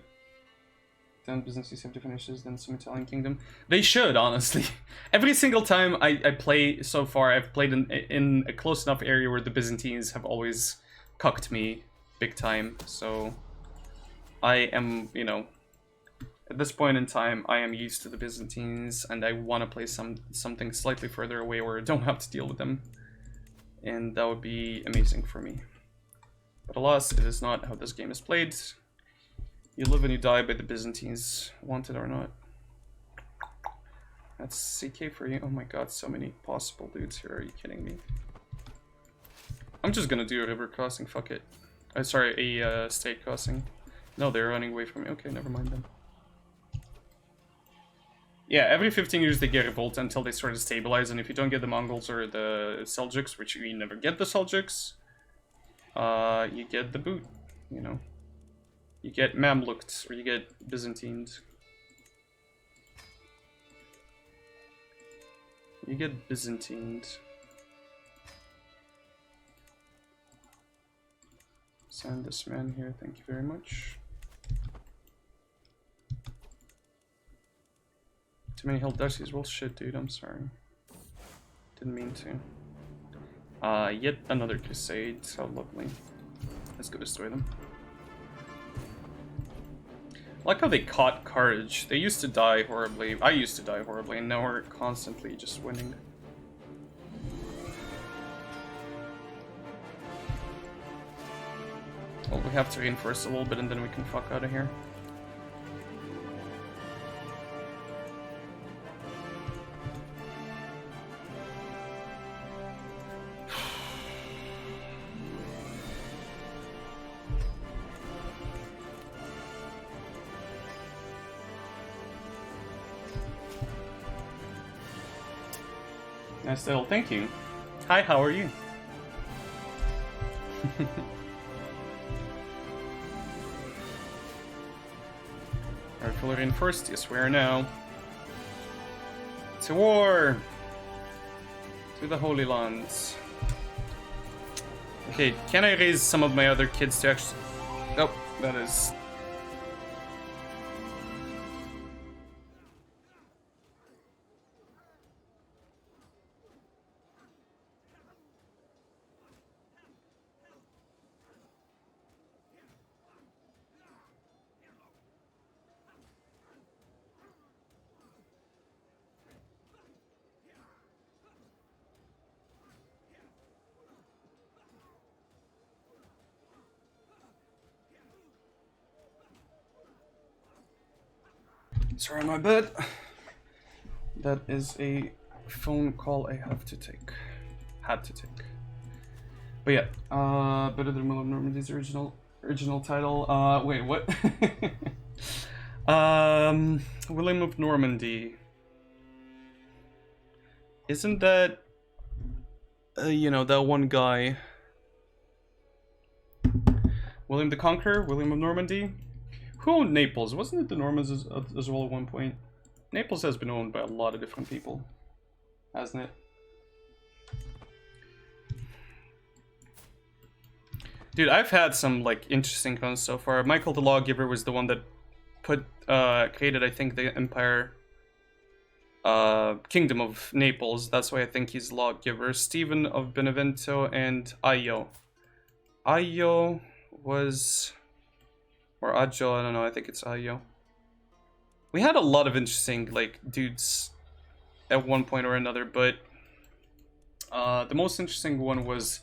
Then businesses have different issues than some Italian kingdom. They should, honestly. Every single time I play so far, I've played in a close enough area where the Byzantines have always cucked me big time. So I am, you know, at this point in time, I am used to the Byzantines, and I want to play something slightly further away where I don't have to deal with them. And that would be amazing for me. But alas, it is not how this game is played. You live and you die by the Byzantines, want it or not. That's CK for you. Oh my god, so many possible dudes here. Are you kidding me? I'm just gonna do a river crossing, fuck it. Sorry, a state crossing. No, they're running away from me. Okay, never mind then. Yeah, every 15 years they get revolt until they sort of stabilize, and if you don't get the Mongols or the Seljuks, which you never get the Seljuks, you get the boot, you know. You get Mamluks, or you get Byzantines. You get Byzantines. Send this man here, thank you very much. Too many held duchies. Well, shit, dude. I'm sorry. Didn't mean to. Yet another crusade. How lovely. Let's go destroy them. I like how they caught courage. They used to die horribly. I used to die horribly, and now we're constantly just winning. Well, we have to reinforce a little bit, and then we can fuck out of here. Nice little thank you. Hi, how are you? Artillery reinforced, yes we are now. To war! To the Holy Lands. Okay, can I raise some of my other kids to actually... Oh, that is... Sorry, my bad. That is a phone call I have to take. Had to take. But yeah, better than Will of Normandy's original title. Wait, what? William of Normandy. Isn't that, you know, that one guy? William the Conqueror? William of Normandy? Who owned Naples? Wasn't it the Normans as well at one point? Naples has been owned by a lot of different people, hasn't it? Dude, I've had some like interesting runs so far. Michael the Lawgiver was the one that created, I think, the Empire Kingdom of Naples. That's why I think he's Lawgiver. Stephen of Benevento and Ayo. Ayo was... Or Ajo, I don't know, I think it's Ayo. We had a lot of interesting, like, dudes at one point or another, but the most interesting one was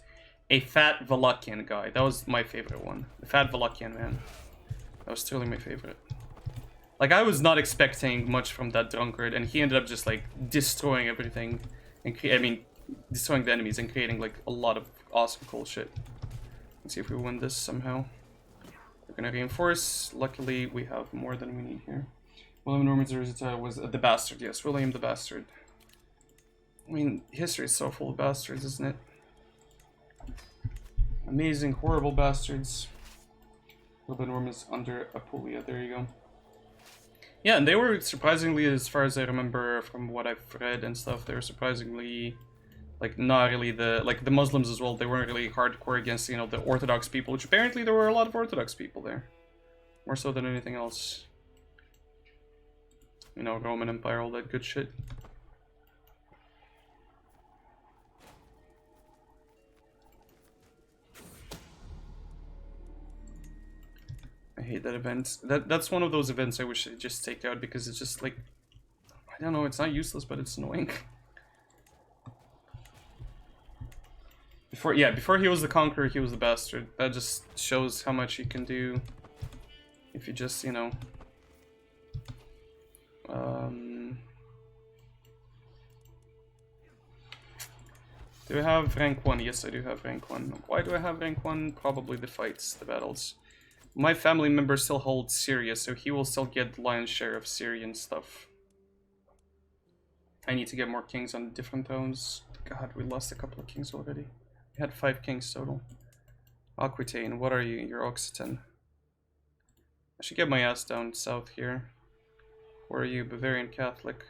a fat Valakian guy. That was my favorite one. The fat Valakian man. That was totally my favorite. Like, I was not expecting much from that drunkard, and he ended up just, like, destroying everything. And destroying the enemies and creating, like, a lot of awesome cool shit. Let's see if we win this somehow. We're gonna reinforce. Luckily, we have more than we need here. William Norman was the bastard. Yes, William the Bastard. I mean, history is so full of bastards, isn't it? Amazing, horrible bastards. William Normans under Apulia. There you go. Yeah, and they were surprisingly, as far as I remember from what I've read and stuff, they were surprisingly, like, not really the Muslims as well. They weren't really hardcore against, you know, the Orthodox people, which apparently there were a lot of Orthodox people there. More so than anything else. You know, Roman Empire, all that good shit. I hate that event. That's one of those events I wish I'd just take out because it's just like, I don't know, it's not useless, but it's annoying. Before he was the conqueror, he was the bastard. That just shows how much he can do if you just, you know. Do I have rank 1? Yes, I do have rank 1. Why do I have rank 1? Probably the fights, the battles. My family member still holds Syria, so he will still get the lion's share of Syrian stuff. I need to get more kings on different thrones. God, we lost a couple of kings already. We had 5 kings total. Aquitaine, what are you? You're Occitan. I should get my ass down south here. Where are you? Bavarian Catholic.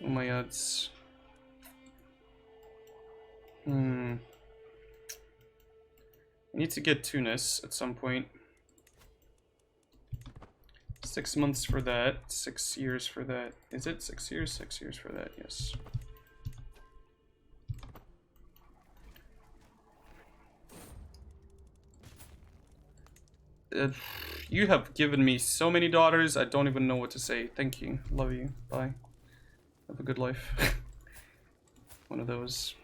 Umayyads. I need to get Tunis at some point. 6 months for that. 6 years for that. Is it 6 years? 6 years for that, yes. You have given me so many daughters, I don't even know what to say. Thank you. Love you. Bye. Have a good life. One of those.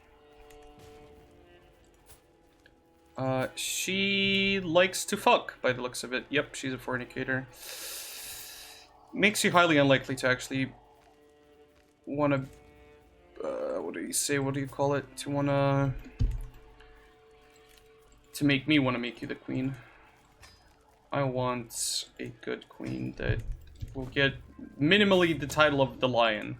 She likes to fuck, by the looks of it. Yep, she's a fornicator. Makes you highly unlikely to actually wanna... what do you say? What do you call it? To wanna... To make me wanna make you the queen. I want a good queen that will get minimally the title of the Lion.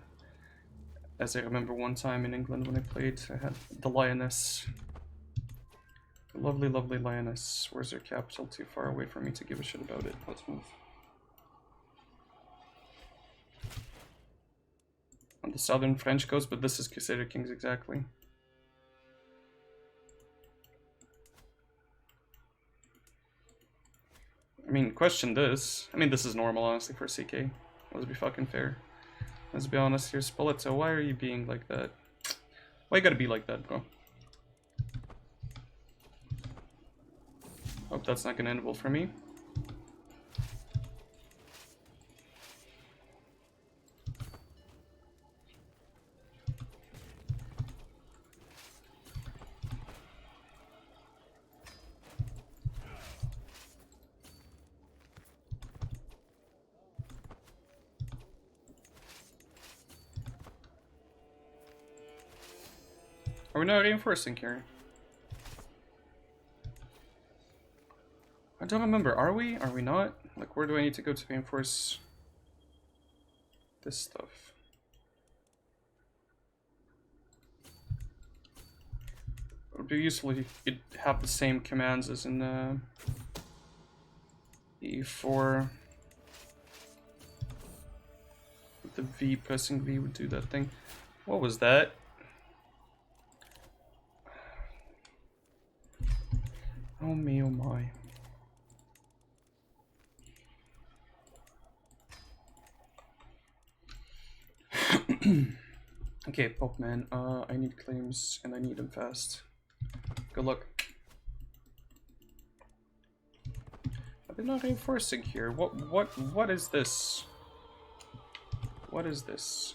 As I remember one time in England when I played, I had the Lioness. The lovely, lovely Lioness. Where's their capital? Too far away for me to give a shit about it. Let's move. On the southern French coast, but this is Crusader Kings exactly. I mean, question this. I mean, this is normal, honestly, for CK. Let's be fucking fair. Let's be honest here. Spoleto, why are you being like that? Why you gotta be like that, bro? Hope that's not gonna end well for me. Are we not reinforcing here? I don't remember. Are we? Are we not? Like, where do I need to go to reinforce this stuff? It would be useful if you could have the same commands as in E4. The V, pressing V would do that thing. What was that? Oh me, oh my. Okay, Pope man, I need claims and I need them fast. Good luck. I've been not reinforcing here. What is this? What is this?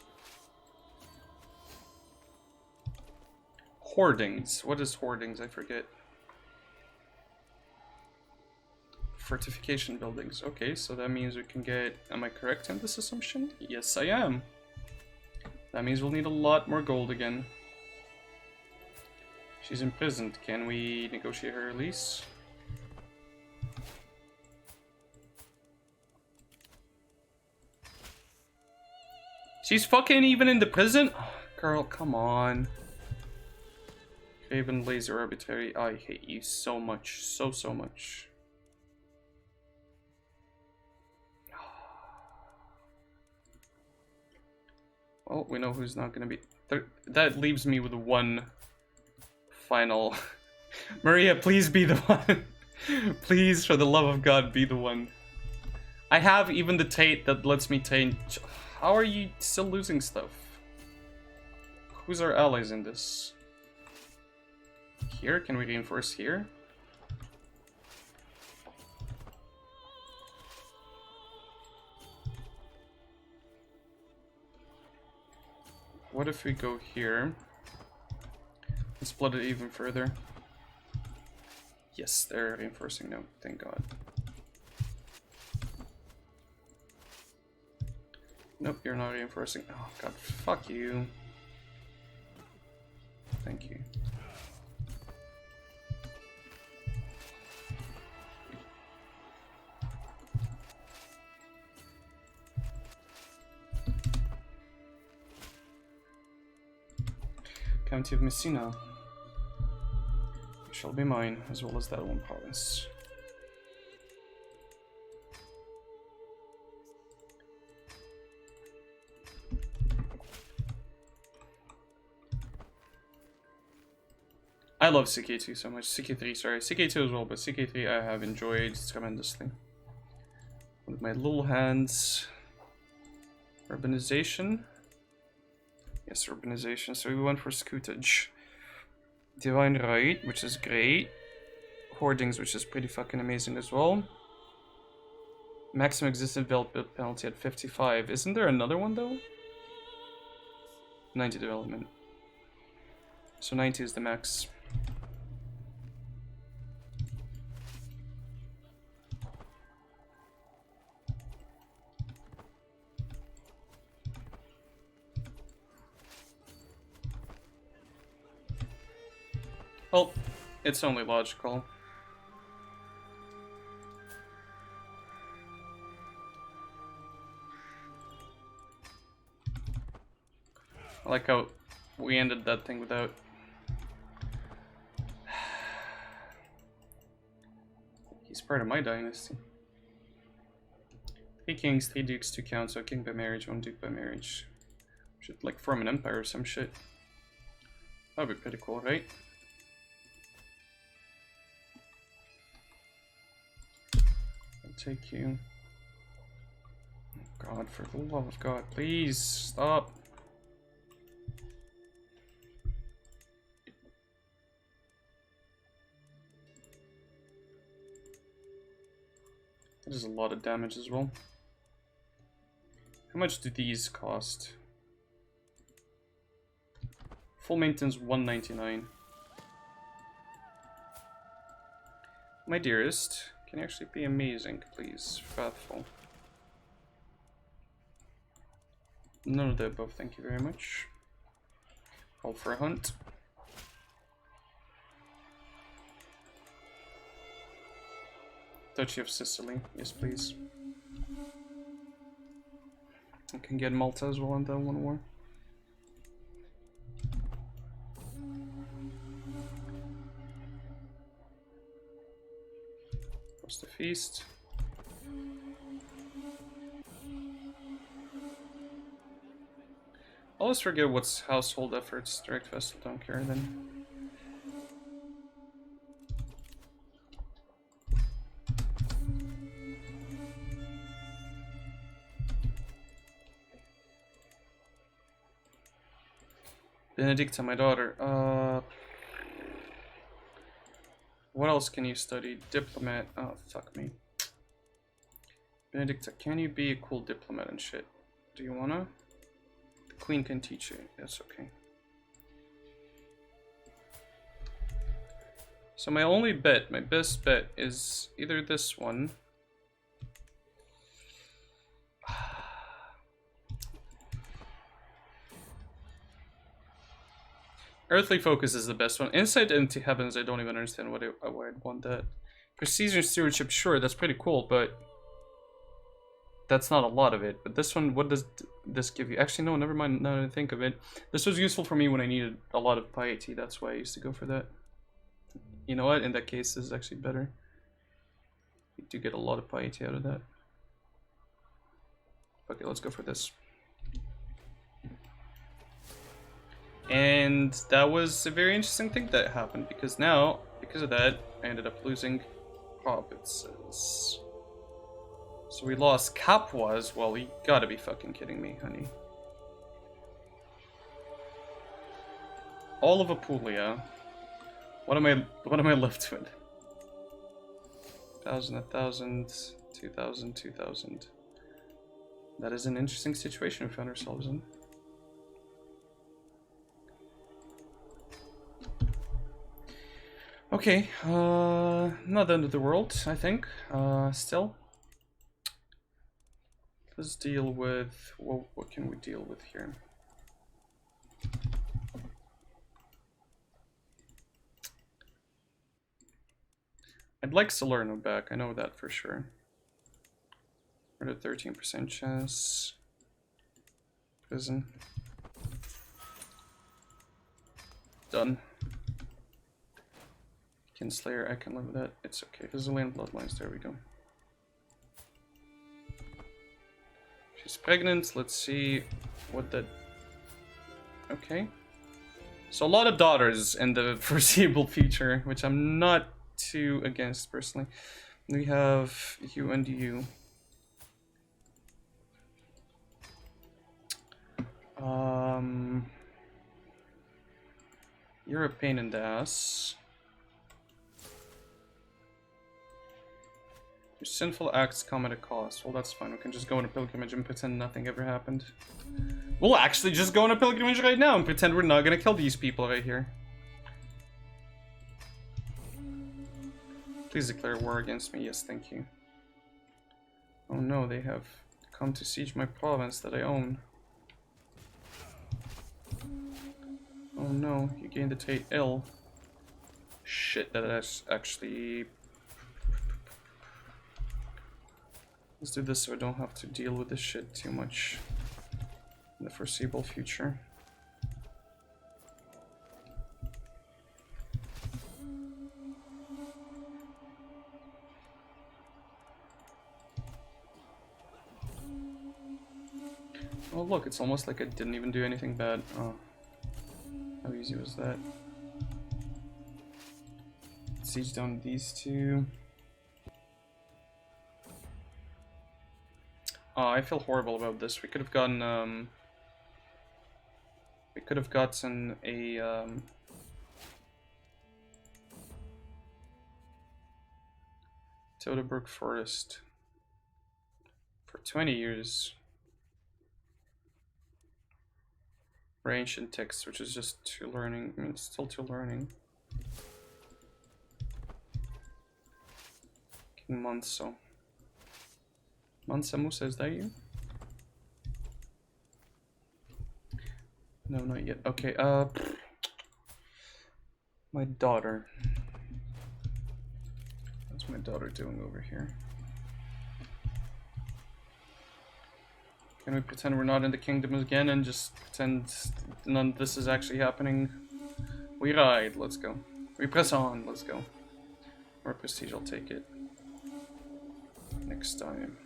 Hoardings. What is hoardings? I forget. Fortification buildings. Okay, so that means we can get... Am I correct in this assumption? Yes, I am. That means we'll need a lot more gold again. She's imprisoned. Can we negotiate her release? She's fucking even in the prison? Oh, girl, come on. Craven, lazy, arbitrary. I hate you so much. So much. Well, we know who's not gonna be... That leaves me with one final... Maria, please be the one. Please, for the love of God, be the one. I have even the Tate that lets me Tate... How are you still losing stuff? Who's our allies in this? Here? Can we reinforce here? What if we go here and split it even further? Yes, they're reinforcing now, thank God. Nope, you're not reinforcing. Oh God, fuck you. Thank you. County of Messina. It shall be mine, as well as that one province. I love CK2 so much. CK3, sorry. CK2 as well, but CK3 I have enjoyed tremendously. With my little hands. Urbanization. Yes, urbanization. So we went for scutage. Divine Right, which is great. Hoardings, which is pretty fucking amazing as well. Maximum existing development penalty at 55. Isn't there another one though? 90 development. So 90 is the max. Well, it's only logical. I like how we ended that thing without... He's part of my dynasty. 3 kings, 3 dukes, 2 counts, so a king by marriage, 1 duke by marriage. Should like form an empire or some shit. That'd be pretty cool, right? I'll take you. Oh God, for the love of God, please stop. That is a lot of damage as well. How much do these cost? Full maintenance 199. My dearest, can you actually be amazing, please? Faithful. None of the above, thank you very much. Call for a hunt. Duchy of Sicily, yes please. I can get Malta as well in that one war. What's the feast? I always forget what's household efforts. Direct vessel, don't care then. Benedicta, my daughter. What else can you study? Diplomat. Oh, fuck me. Benedicta, can you be a cool diplomat and shit? Do you wanna? The queen can teach you. That's okay. So my only bet, my best bet, is either this one. Earthly Focus is the best one. Insight into Heavens, I don't even understand why I'd want that. Precision Stewardship, sure, that's pretty cool, but that's not a lot of it. But this one, what does this give you? Actually, no, never mind, now that I think of it. This was useful for me when I needed a lot of piety, that's why I used to go for that. You know what, in that case, this is actually better. You do get a lot of piety out of that. Okay, let's go for this. And that was a very interesting thing that happened, because now, because of that, I ended up losing provinces. So we lost Capua as well. You gotta be fucking kidding me, honey. All of Apulia. What am I left with? 1,000, 1,000, 2,000, 2,000. That is an interesting situation we found ourselves in. Okay, not the end of the world, I think. Still. Let's deal with, well, what can we deal with here? I'd like Salerno back, I know that for sure. We're at a 13% chance. Prison. Done. Kinslayer, I can live with that. It's okay. Brazilian bloodlines, there we go. She's pregnant. Let's see what that... Okay. So a lot of daughters in the foreseeable future, which I'm not too against personally. We have you and you. You're a pain in the ass. Your sinful acts come at a cost. Well, that's fine. We can just go on a pilgrimage and pretend nothing ever happened. We'll actually just go on a pilgrimage right now and pretend we're not gonna kill these people right here. Please declare war against me. Yes, thank you. Oh no, they have come to siege my province that I own. Oh no, you gained the Tate ill. Shit, that's actually... Let's do this so I don't have to deal with this shit too much in the foreseeable future. Oh look, it's almost like I didn't even do anything bad. Oh, how easy was that? Siege down these two. I feel horrible about this. We could have gotten a Todebrook Forest for 20 years. For ancient texts, which is just 2 learning. I mean, it's still 2 learning. King Manso. Mansa Musa, is that you? No, not yet. Okay, my daughter. What's my daughter doing over here? Can we pretend we're not in the kingdom again and just pretend none of this is actually happening? We ride, let's go. We press on, let's go. More prestige, I'll take it. Next time.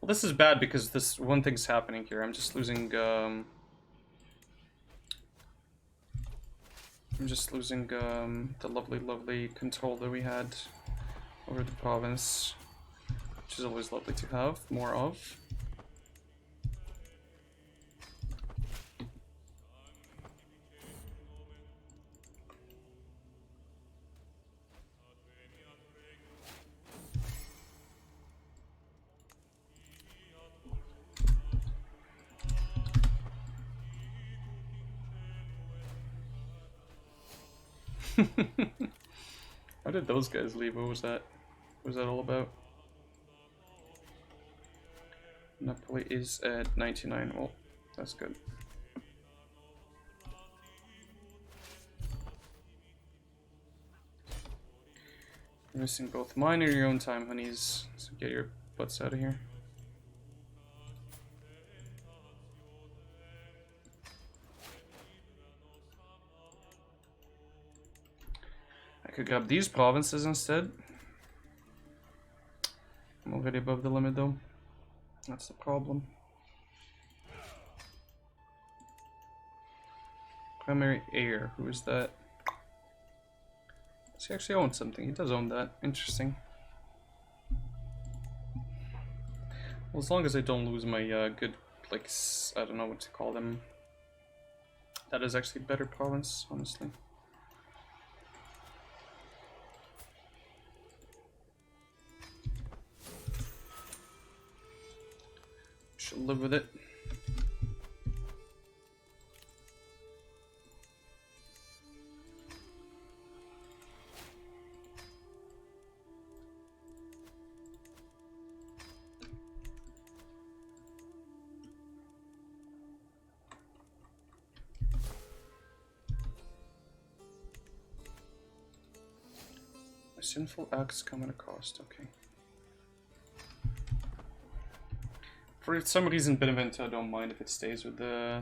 Well, this is bad because this one thing's happening here. I'm just losing, the lovely, lovely control that we had over the province, which is always lovely to have more of. How did those guys leave? What was that? What was that all about? Napoli is at 99. Well, that's good. You're missing both mine and your own time, honeys. So get your butts out of here. I could grab these provinces instead. I'm already above the limit though. That's the problem. Primary heir, who is that? Does he actually own something? He does own that. Interesting. Well, as long as I don't lose my good, like, I don't know what to call them. That is actually a better province, honestly. Should live with it. Sinful acts come at a cost, okay. For some reason, Benevento, I don't mind if it stays with the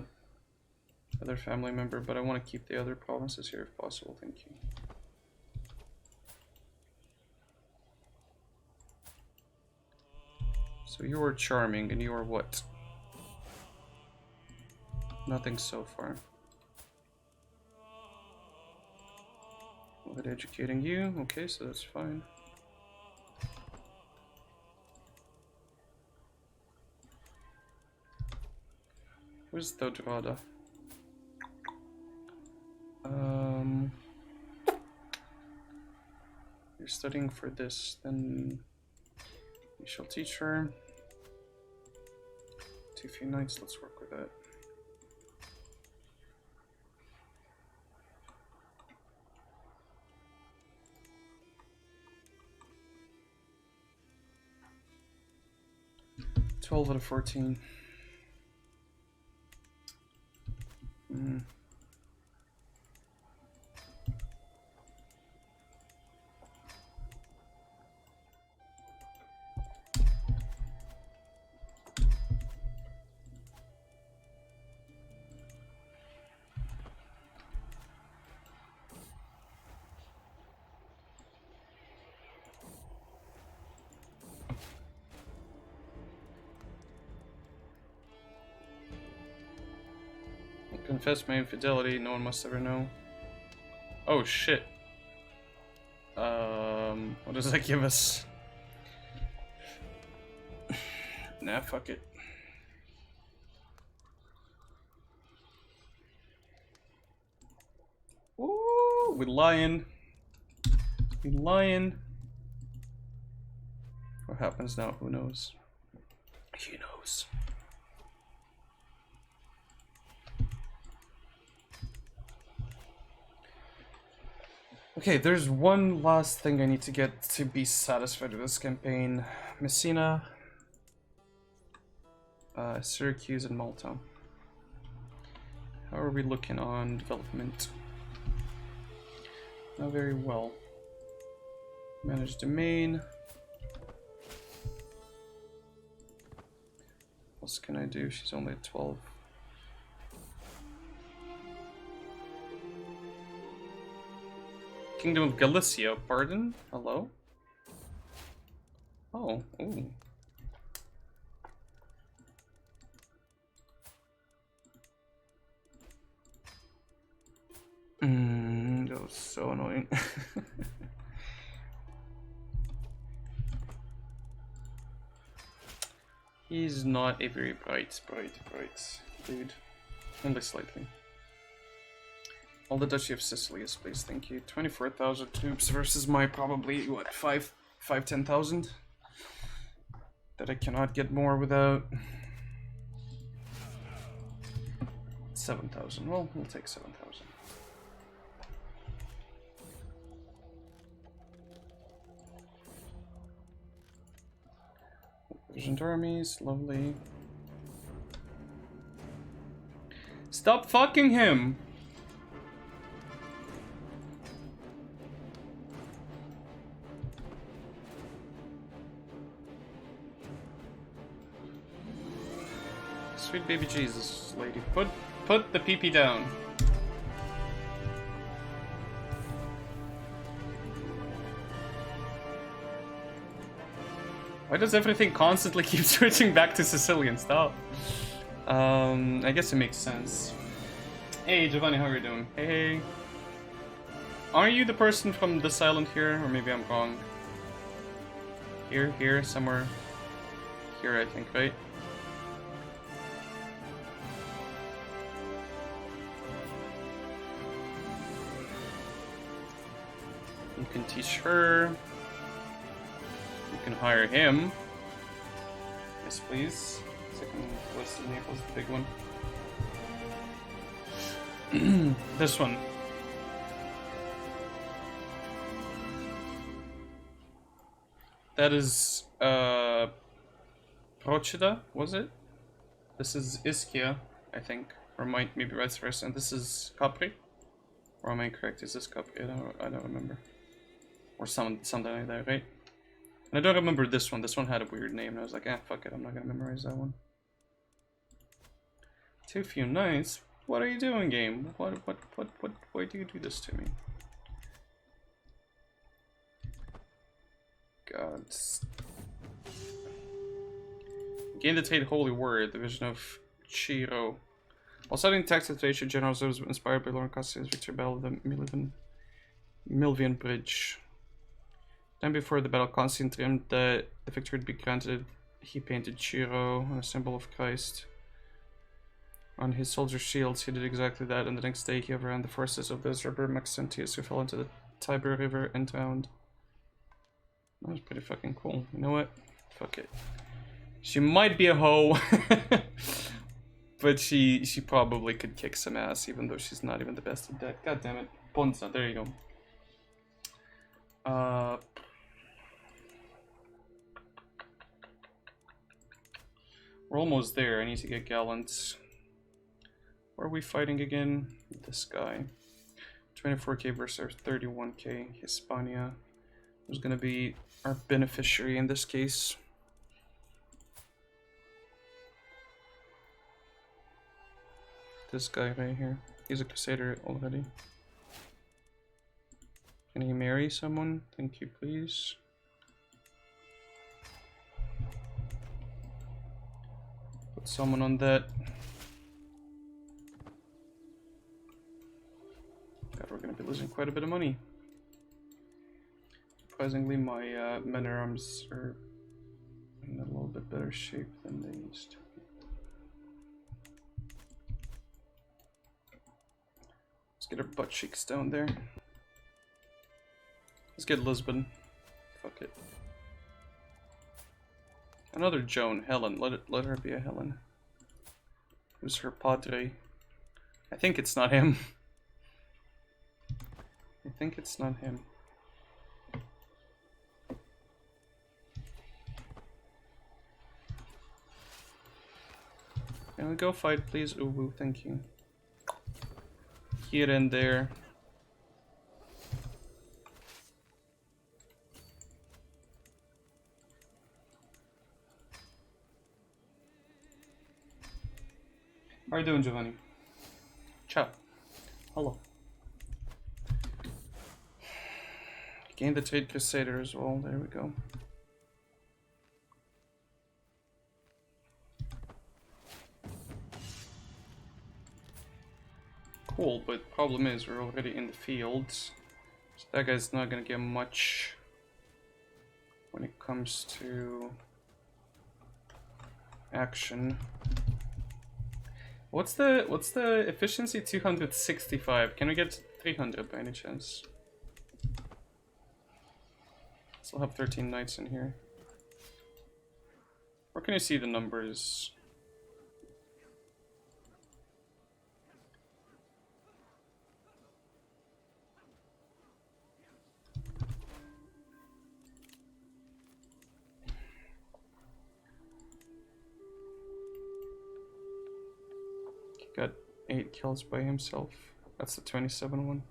other family member, but I want to keep the other provinces here if possible, thank you. So you are charming, and you are what? Nothing so far. But educating you, okay, so that's fine. Where's Dodrada? You're studying for this, then you shall teach her. 2 few nights, let's work with that. $12 out of 14. 'Confess my infidelity, no one must ever know.' Oh shit. What does that give us? Nah, fuck it. Ooh, we're lying. We're lying. What happens now? Who knows? He knows. Okay, there's one last thing I need to get to be satisfied with this campaign. Messina, Syracuse, and Malta. How are we looking on development? Not very well. Manage domain. What else can I do? She's only at 12. Kingdom of Galicia, pardon? Hello? Oh, ooh. That was so annoying. He's not a very bright dude. Only slightly. All the Duchy of Sicily is please, thank you. 24,000 troops versus my probably, what, 10,000? That I cannot get more without. 7,000, well, we'll take 7,000. merchant armies, lovely. Stop fucking him! Sweet baby Jesus, lady. Put the pee-pee down. Why does everything constantly keep switching back to Sicilian stuff? I guess it makes sense. Hey, Giovanni, how are you doing? Hey. Are you the person from this island here? Or maybe I'm wrong. Here, somewhere. Here, I think, right? You can teach her. You can hire him. Yes, please. Second list of Naples, the big one. This one. That is Procida, was it? This is Ischia, I think. Or maybe vice versa. And this is Capri? Or am I correct? Is this Capri? I don't remember. Or something like that, right? And I don't remember this one. This one had a weird name, and I was like, fuck it, I'm not gonna memorize that one. Too few knights? What are you doing, game? Why do you do this to me? God. Gain the Tate Holy Word, the vision of Chiro. While studying text of the ancient generals, was inspired by Lauren Costa's victory battle of the Milvian Bridge. Then before the battle, Constantine dreamed that the victory would be granted. He painted Chiro, a symbol of Christ, on his soldier shields. He did exactly that, and the next day he overran the forces of those rubber Maxentius who fell into the Tiber River and drowned. That was pretty fucking cool. You know what? Fuck it. She might be a hoe, but she probably could kick some ass, even though she's not even the best at that. God damn it. Ponza, there you go. We're almost there. I need to get Gallant. Where are we fighting again? This guy. 24k versus 31k. Hispania. Who's gonna be our beneficiary in this case? This guy right here. He's a Crusader already. Can he marry someone? Thank you, please. Put someone on that. God, we're gonna be losing quite a bit of money. Surprisingly, my men at arms are in a little bit better shape than they used to be. Let's get our butt cheeks down there. Let's get Lisbon. Fuck it. Another Joan, Helen. Let her be a Helen. Who's her padre? I think it's not him. I think it's not him. Can we go fight, please? Ooh, thank you. Here and there. How are you doing, Giovanni? Ciao. Hello. Gain the Tate Crusader as well. There we go. Cool, but problem is we're already in the field. So that guy's not gonna get much when it comes to action. What's the efficiency? 265. Can we get 300 by any chance? Still have 13 knights in here. Where can you see the numbers? Got 8 kills by himself. That's the 27 one.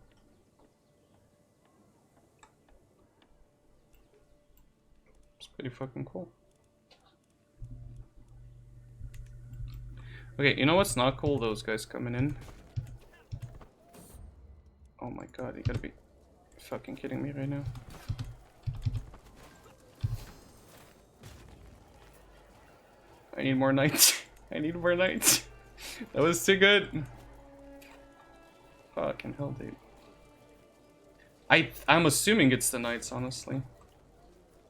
It's pretty fucking cool. Okay, you know what's not cool? Those guys coming in. Oh my god, you gotta be fucking kidding me right now. I need more knights. I need more knights. That was too good. Fucking hell, dude. I'm assuming it's the knights, honestly.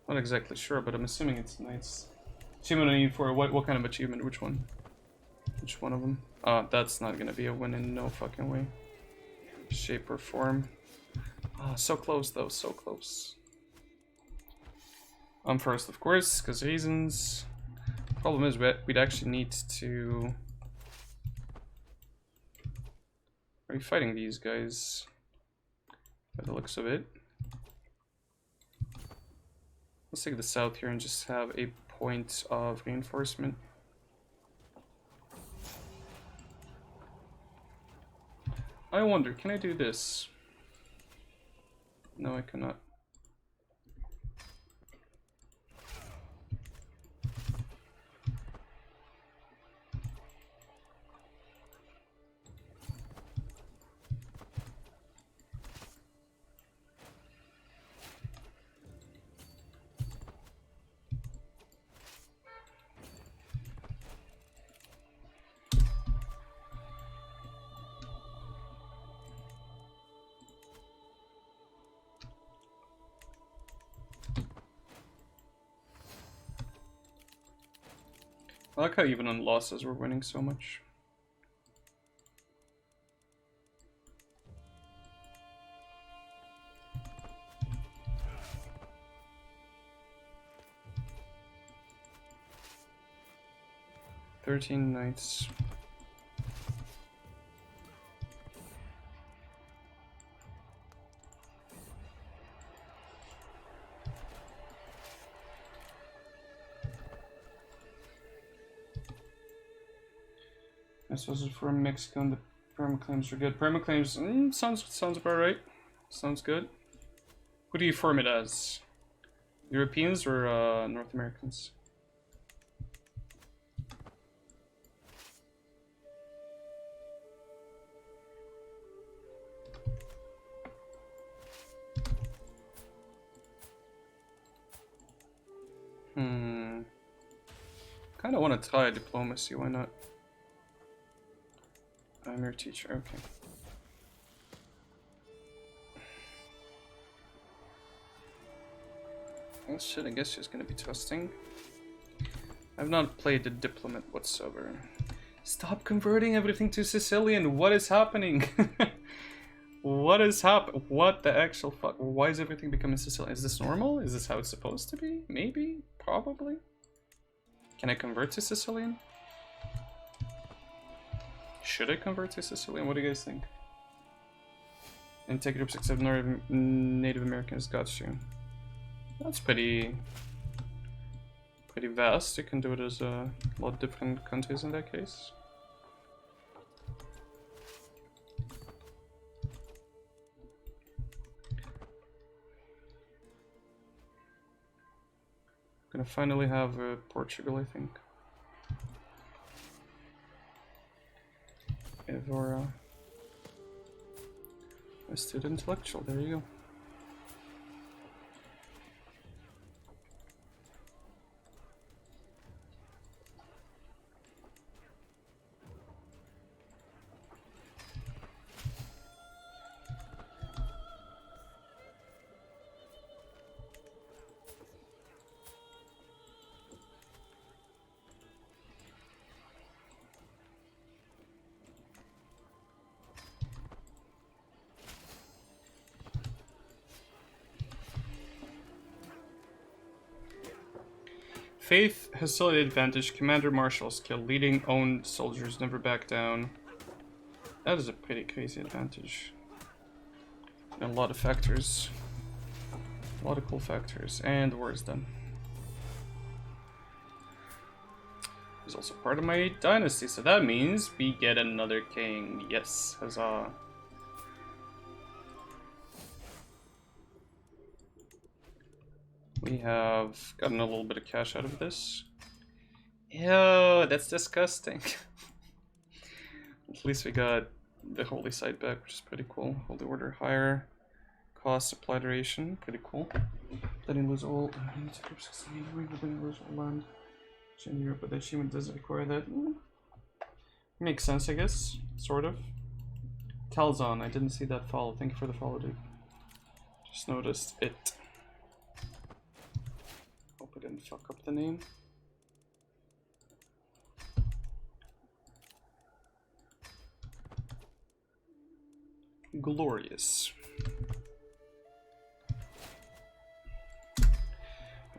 Not exactly sure, but I'm assuming it's the knights. Achievement I need for what kind of achievement? Which one? Which one of them? That's not gonna be a win in no fucking way. Shape or form. Ah, so close though, so close. I'm first, of course, because reasons. Problem is, we'd actually need to. Are we fighting these guys? By the looks of it. Let's take the south here and just have a point of reinforcement. I wonder, can I do this? No, I cannot. I like how even on losses we're winning so much. "13 knights. I suppose for Mexico, the perma claims are good. Perma claims sounds about right. Sounds good. Who do you form it as? Europeans or North Americans? Kind of want to try diplomacy. Why not? I'm your teacher. Okay. Well, shit, I guess she's gonna be trusting. I've not played the diplomat whatsoever. Stop converting everything to Sicilian. What is happening? What is happening? What the actual fuck? Why is everything becoming Sicilian? Is this normal? Is this how it's supposed to be? Maybe? Probably? Can I convert to Sicilian? Should I convert to Sicilian? What do you guys think? And take groups except Native Americans. Got you. That's pretty vast. You can do it as a lot of different countries in that case. Gonna finally have Portugal, I think. Evora. A student intellectual, there you go. Faith, hostility advantage, commander martial skill, leading owned soldiers, never back down. That is a pretty crazy advantage. And a lot of factors. A lot of cool factors. And the war is done. He's also part of my dynasty, so that means we get another king. Yes, huzzah. We have gotten a little bit of cash out of this. Ew, that's disgusting. At least we got the holy site back, which is pretty cool. Holy order higher. Cost, supply duration, pretty cool. Letting lose all land. In Europe, but the achievement doesn't require that. Makes sense, I guess. Sort of. Talzon, I didn't see that follow. Thank you for the follow, dude. Just noticed it. Hope I didn't fuck up the name. Glorious.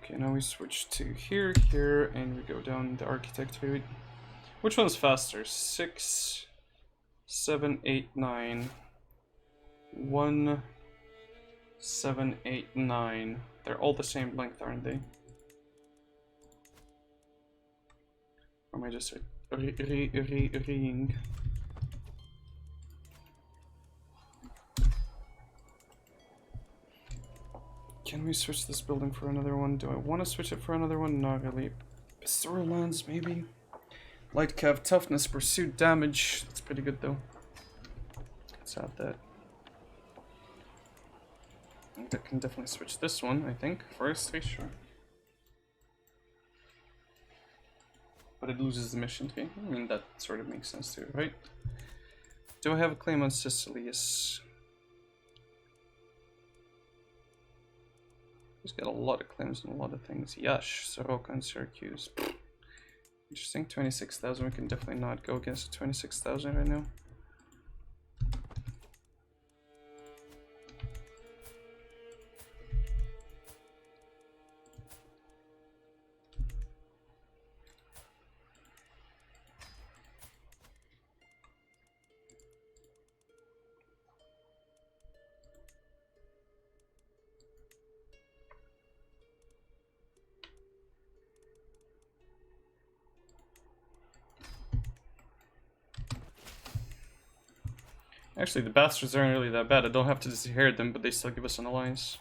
Okay, now we switch to here, and we go down the architect route. Which one's faster? 6, 7, 8, 9. 1, 7, 8, 9. They're all the same length, aren't they? Or am I just reading? Can we switch this building for another one? Do I want to switch it for another one? Not really. Pastoral lands, maybe? Light cav, toughness, pursuit, damage. That's pretty good, though. Let's add that. I can definitely switch this one, I think. Forestry, sure. But it loses the mission tree. I mean, that sort of makes sense too, right? Do I have a claim on Sicily? Yes. He's got a lot of claims on a lot of things. Yash, Soroka, and Syracuse. Interesting. 26,000. We can definitely not go against 26,000 right now. Actually, the bastards aren't really that bad. I don't have to disinherit them, but they still give us an alliance.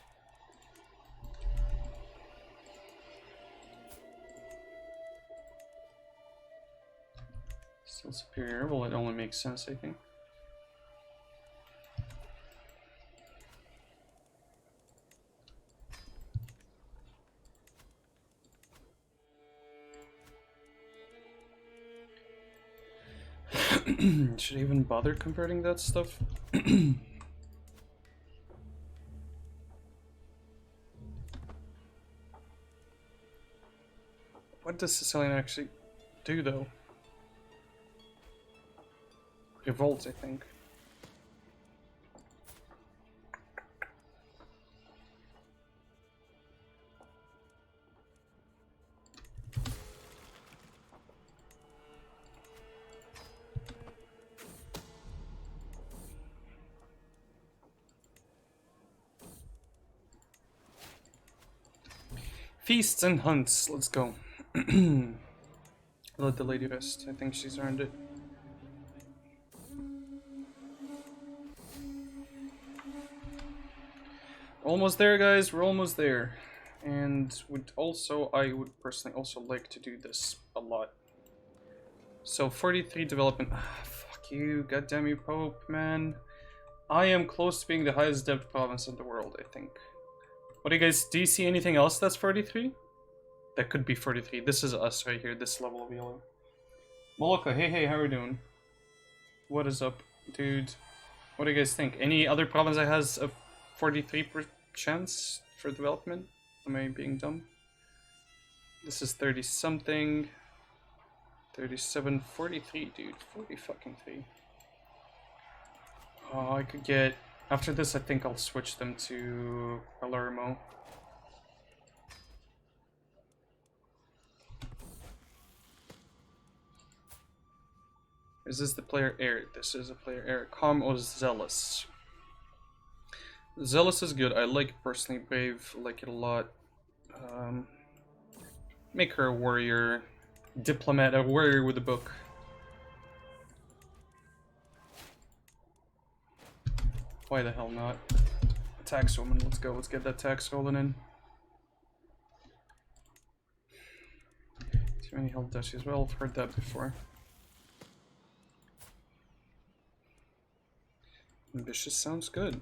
Still superior. Well, it only makes sense, I think. Should I even bother converting that stuff? What does Sicilian actually do, though? Revolt, I think. Feasts and hunts, let's go. Let the lady rest. I think she's earned it. Almost there, guys. We're almost there. And I would personally also like to do this a lot. So 43 development. Fuck you, goddamn you, Pope, man. I am close to being the highest dev province in the world, I think. What do you guys, do you see anything else that's 43? That could be 43. This is us right here, this level of yellow. Moloka, hey, how are we doing? What is up, dude? What do you guys think? Any other province that has a 43% chance for development? Am I being dumb? This is 30 something. 37, 43, dude. 40 fucking 3. Oh, I could get... After this, I think I'll switch them to Palermo. Is this the player Eric? This is a player Eric. Calm or Zealous? Zealous is good. I like personally Brave. Like it a lot. Make her a warrior. diplomat, a warrior with a book. Why the hell not? Tax woman, let's go. Let's get that tax rolling in. Too many health duchies. Well, I've heard that before. Ambitious sounds good.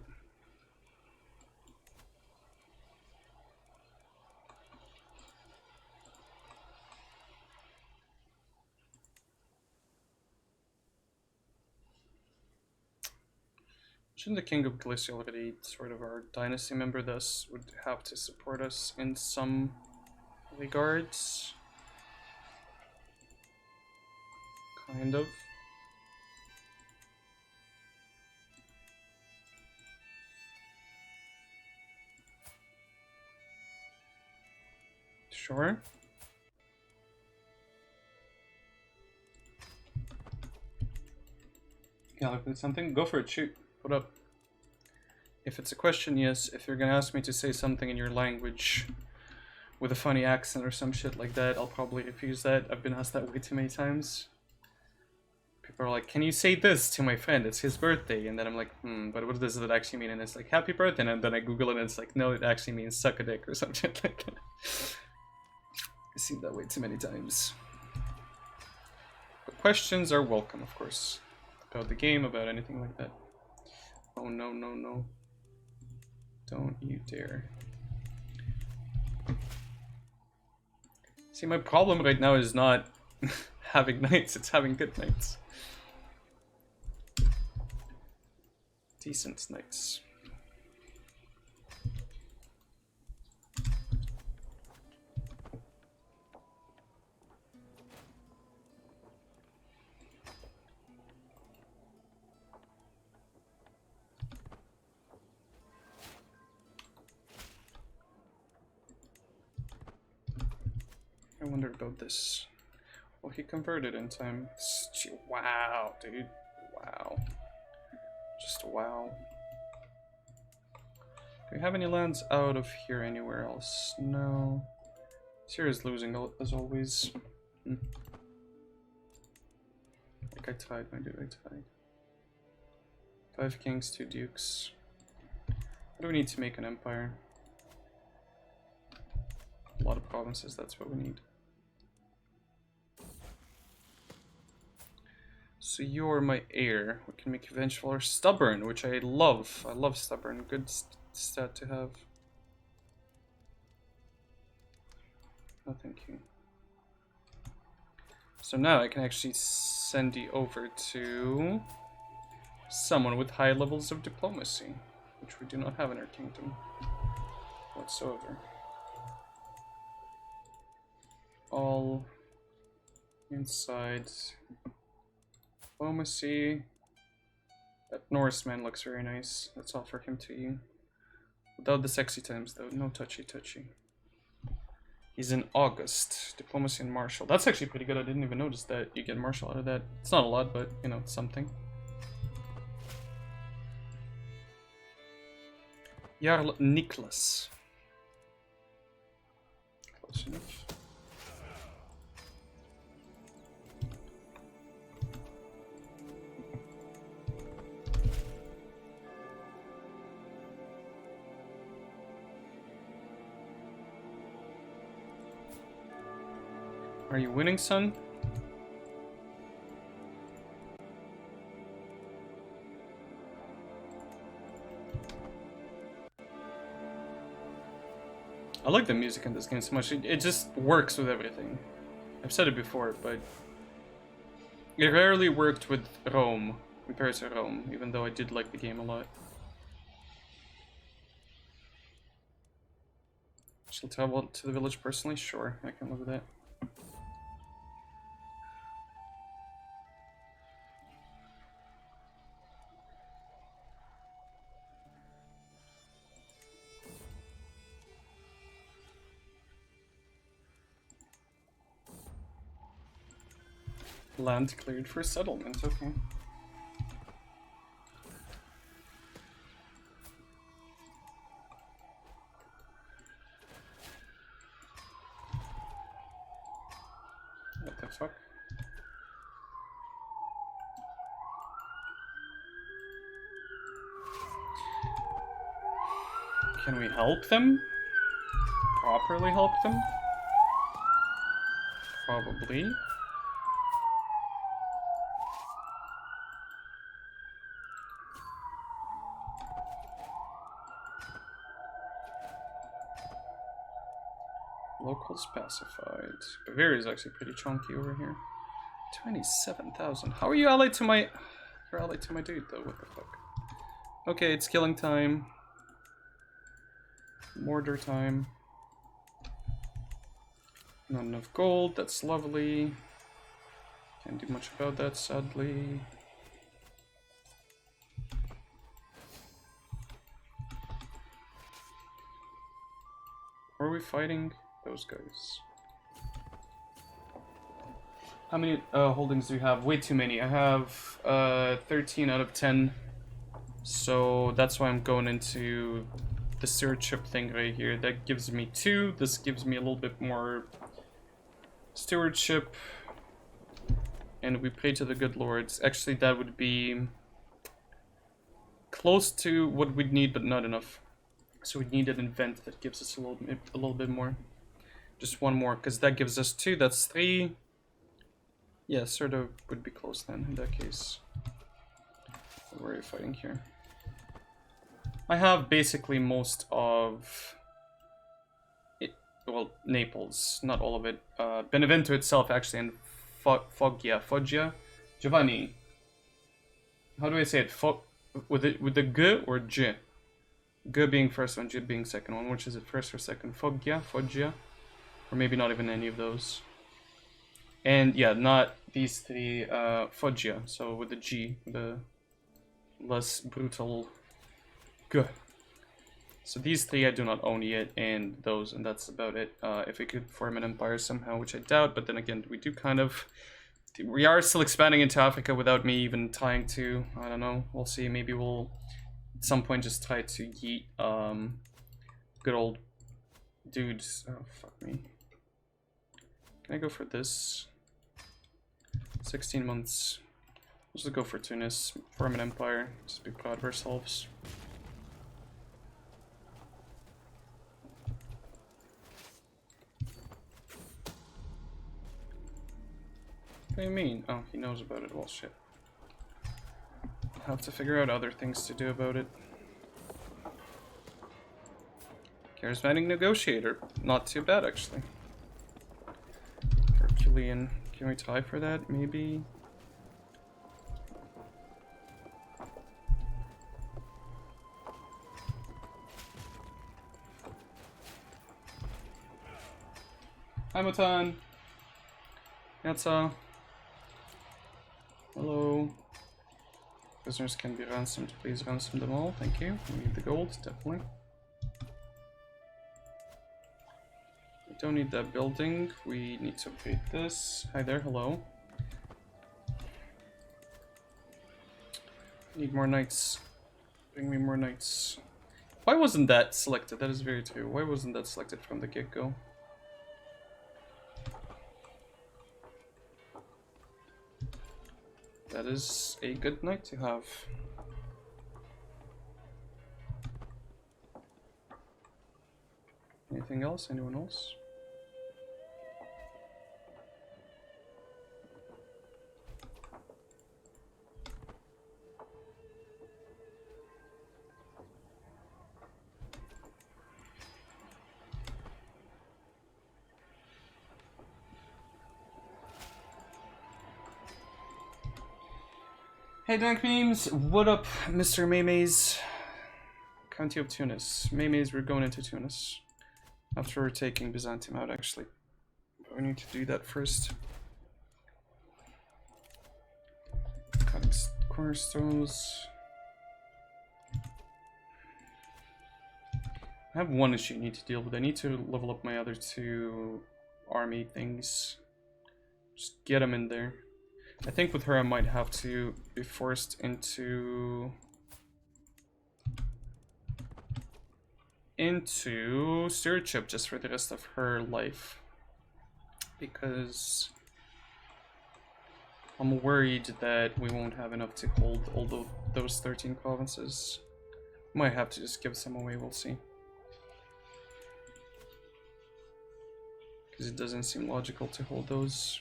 Shouldn't the King of Galicia already sort of our dynasty member, thus would have to support us in some regards? Kind of. Sure. Calculate something? Go for it, shoot. Put up. If it's a question, yes. If you're gonna ask me to say something in your language with a funny accent or some shit like that, I'll probably refuse that. I've been asked that way too many times. People are like, can you say this to my friend? It's his birthday. And then I'm like, but what does it actually mean? And it's like, happy birthday. And then I Google it and it's like, no, it actually means suck a dick or something like that. I've seen that way too many times. But questions are welcome, of course. About the game, about anything like that. Oh, no, no, no. Don't you dare. See, my problem right now is not having knights, it's having good knights. Decent knights. I wonder about this. Well, he converted in time. Wow, dude. Wow. Just wow. Do we have any lands out of here anywhere else? No. Syria's losing as always. Like I tied, my dude, I tied. 5 kings, 2 dukes. What do we need to make an empire? A lot of provinces, that's what we need. So you're my heir. We can make you vengeful or stubborn, which I love. I love stubborn. Good stat to have. No, thank you. So now I can actually send you over to someone with high levels of diplomacy, which we do not have in our kingdom whatsoever. All inside diplomacy. That Norseman looks very nice. Let's offer him to you. Without the sexy times though, no touchy touchy. He's in August. Diplomacy and martial. That's actually pretty good. I didn't even notice that you get martial out of that. It's not a lot, but you know, it's something. Jarl Niklas. Close enough. Are you winning, son? I like the music in this game so much. It just works with everything. I've said it before, but it rarely worked with Rome compared to Rome, even though I did like the game a lot. Shall travel to the village personally? Sure, I can live with that. Land cleared for settlement, okay. What the Can we help them? Properly help them? Probably. Locals pacified. Bavaria is actually pretty chunky over here. 27,000. How are you allied to my... You're allied to my dude, though. What the fuck? Okay, it's killing time. Mortar time. Not enough gold. That's lovely. Can't do much about that, sadly. Who are we fighting? Those guys. How many holdings do you have? Way too many. I have 13 out of 10. So that's why I'm going into the stewardship thing right here. That gives me 2. This gives me a little bit more stewardship. And we pray to the good lords. Actually, that would be close to what we'd need, but not enough. So we need an event that gives us a little bit more. Just one more, because that gives us 2. That's 3. Yeah, sort of would be close then, in that case. Where are you fighting here? I have basically most of it. Well, Naples, not all of it. Benevento itself, actually, and Foggia. Giovanni. How do I say it? With the G or J? G being first one, J being second one. Which is it, first or second? Foggia? Or maybe not even any of those. And yeah, not these 3, Foggia, so with the G, the less brutal G. So these 3 I do not own yet, and those, and that's about it. If we could form an empire somehow, which I doubt, but then again, we are still expanding into Africa without me even trying to, I don't know, we'll see, maybe we'll at some point just try to yeet, good old dudes. Oh, fuck me. Can I go for this? 16 months. Let's just go for Tunis. Form an empire. Just be proud of ourselves. What do you mean? Oh, he knows about it. Well, shit. I'll have to figure out other things to do about it. Charismatic negotiator. Not too bad, actually. Herculean. Can we tie for that? Maybe. Hi, Matan. Yatsa. Hello. Prisoners can be ransomed. Please ransom them all. Thank you. We need the gold, definitely. We don't need that building. We need to upgrade this. Hi there, hello. Need more knights. Bring me more knights. Why wasn't that selected? That is very true. Why wasn't that selected from the get-go? That is a good knight to have. Anything else? Anyone else? Hey Dank Memes, what up, Mr. Maymays? County of Tunis. Maymays, we're going into Tunis. After we're taking Byzantium out, actually. But we need to do that first. Cutting cornerstones. I have one issue I need to deal with. I need to level up my other 2 army things. Just get them in there. I think with her I might have to be forced into stewardship just for the rest of her life, because I'm worried that we won't have enough to hold all those 13 provinces. Might have to just give some away, we'll see. because it doesn't seem logical to hold those.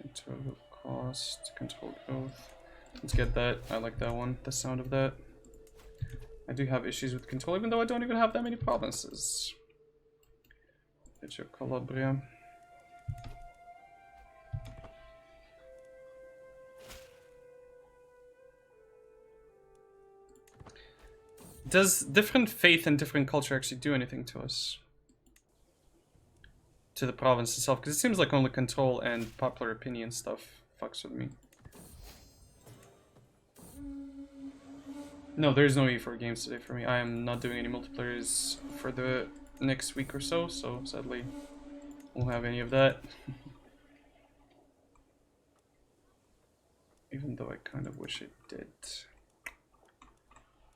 Control cost, control oath. Let's get that. I like that one, the sound of that. I do have issues with control, even though I don't even have that many provinces. Reggio Calabria. Does different faith and different culture actually do anything to us? To the province itself? Because it seems like only control and popular opinion stuff fucks with me. No, there's no E4 games today for me. I am not doing any multiplayers for the next week or so, so sadly won't have any of that. Even though I kind of wish it did.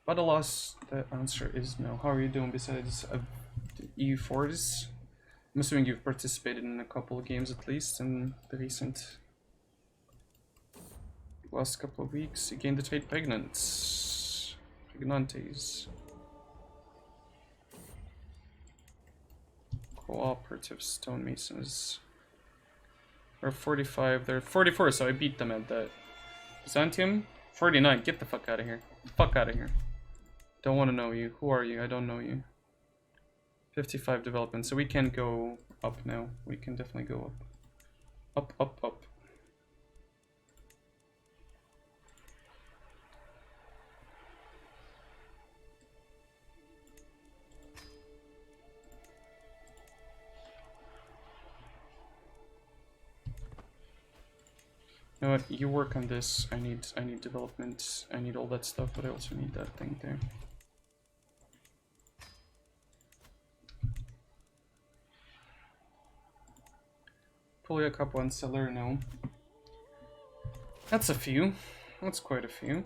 But alas, the answer is no. How are you doing besides EU4s? I'm assuming you've participated in a couple of games at least in the recent last couple of weeks. You gained the trade pregnantes. Cooperative stonemasons. They're 45, they're 44, so I beat them at that. Byzantium, 49, get the fuck out of here. Fuck out of here. Don't want to know you. Who are you? I don't know you. 55 development, so we can go up now. We can definitely go up. Up. You know what? You work on this. I need development. I need all that stuff, but I also need that thing there. Puglia Capo and Salerno. That's a few. That's quite a few.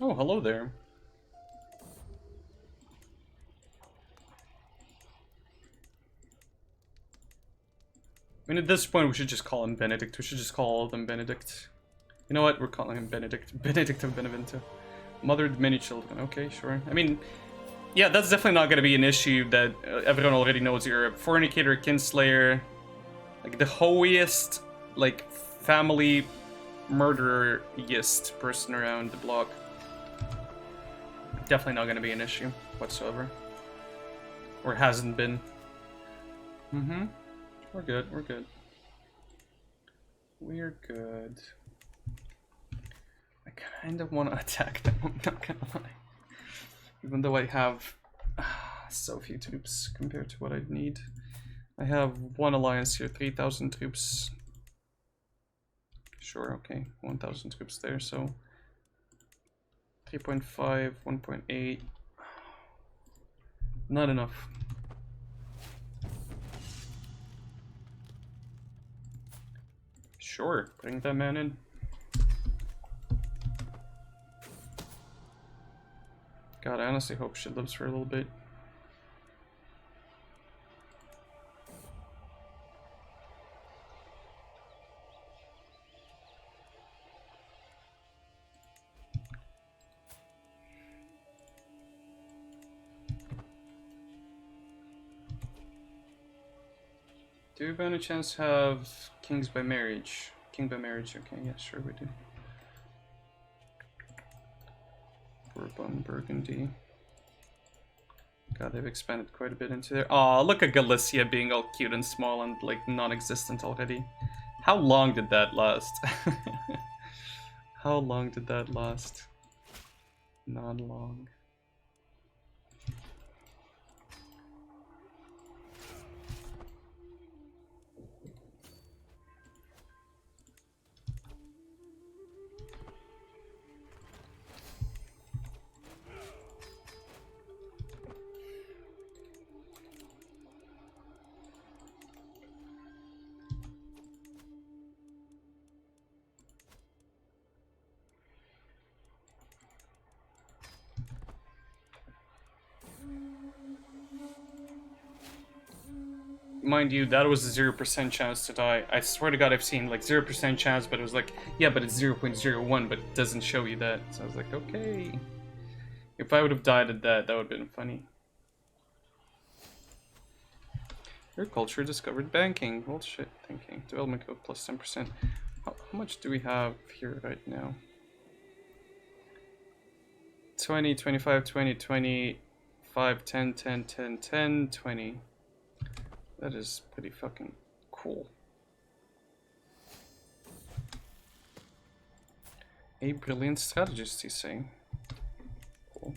Oh, hello there. I mean, at this point, we should just call him Benedict. We should just call all of them Benedict. You know what? We're calling him Benedict. Benedict of Benevento. Mothered many children. Okay, sure. I mean, yeah, that's definitely not going to be an issue that everyone already knows. You're a fornicator, kinslayer, like the hoiest, like, family murderer-ist person around the block. Definitely not going to be an issue whatsoever. Or hasn't been. Mm-hmm. We're good, we're good. We're good. I kind of want to attack them, I'm not gonna lie. Even though I have so few troops compared to what I'd need. I have one alliance here, 3,000 troops. Sure, okay, 1,000 troops there, so 3.5, 1.8. Not enough. Sure, bring that man in. God, I honestly hope she lives for a little bit. Do we by any chance have kings by marriage? King by marriage, okay, yeah, sure we do. Bourbon, Burgundy. God, they've expanded quite a bit into there. Aw, look at Galicia being all cute and small and, like, non-existent already. How long did that last? How long did that last? Not long. mind you, that was a 0% chance to die. I swear to God, I've seen like 0% chance, but it was like, yeah, but it's 0.01, but it doesn't show you that. So I was like, okay. If I would have died at that, that would have been funny. Your culture discovered banking. Bullshit thinking. Development code plus 10%. How much do we have here right now? 20, 25, 20, 25, 10, 10, 10, 10, 20. That is pretty fucking cool. A brilliant strategist, he's saying. Cool.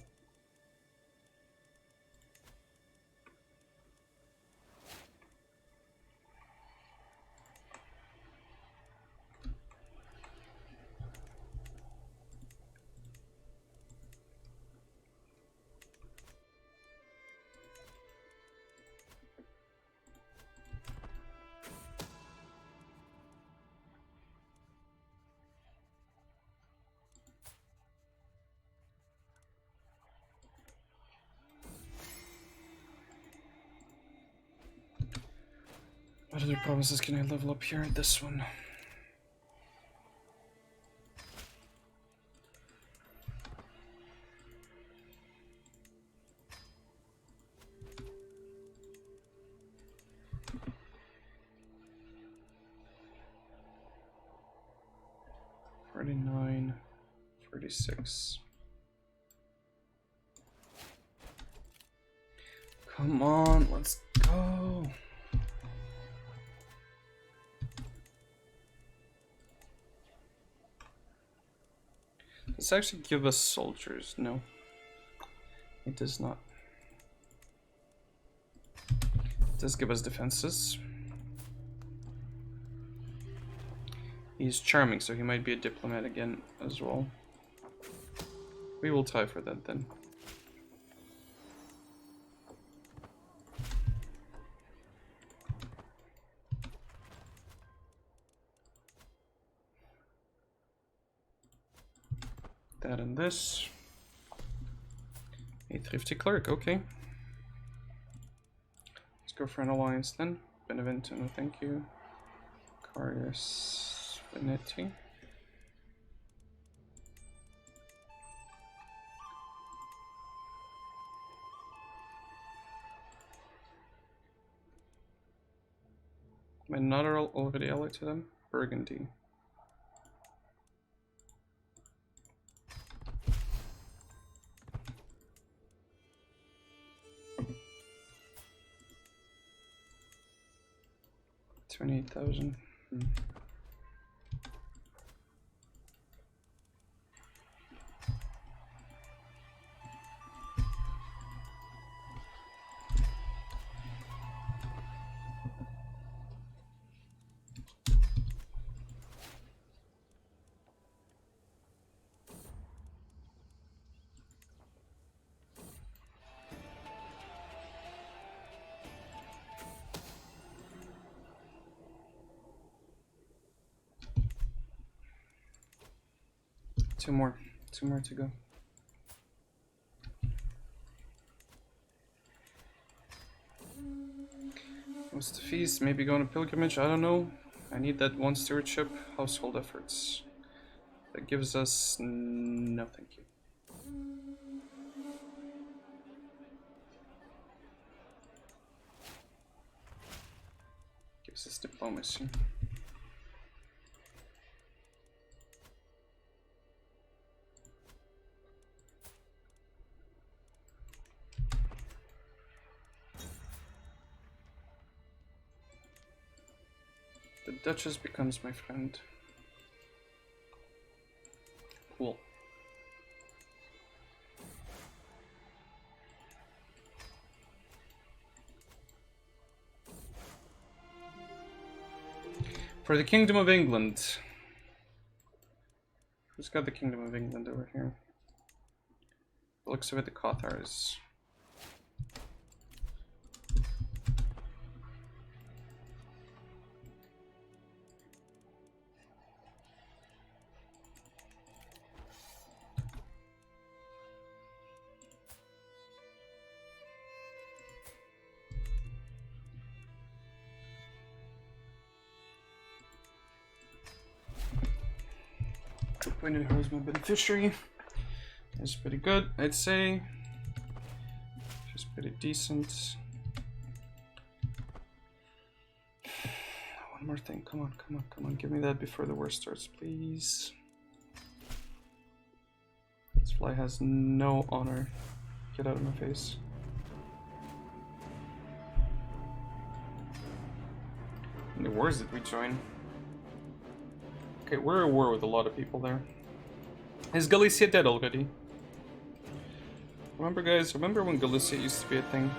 What other provinces can I level up here? This one. 49, 46. Come on, let's go. Does it actually give us soldiers? No. It does not. It does give us defenses. He's charming, so he might be a diplomat again as well. We will tie for that then. That and this. A thrifty clerk, okay. Let's go for an alliance then. Benevento, no thank you. Carius Veneti. Am I not already allied to them? Burgundy. $28,000. Two more to go. What's the feast? Maybe go on a pilgrimage? I don't know. I need that one stewardship. Household efforts. That gives us... no, thank you. Gives us diplomacy. The Duchess becomes my friend. Cool. For the Kingdom of England. Who's got the Kingdom of England over here? Looks of it, the Cathars. Disappointed who was my beneficiary. That's pretty good, I'd say. She's pretty decent. One more thing, come on, come on, come on. Give me that before the war starts, please. This fly has no honor. Get out of my face. How many wars did we join? Okay, we're at war with a lot of people there. Is Galicia dead already? Remember, guys? Remember when Galicia used to be a thing?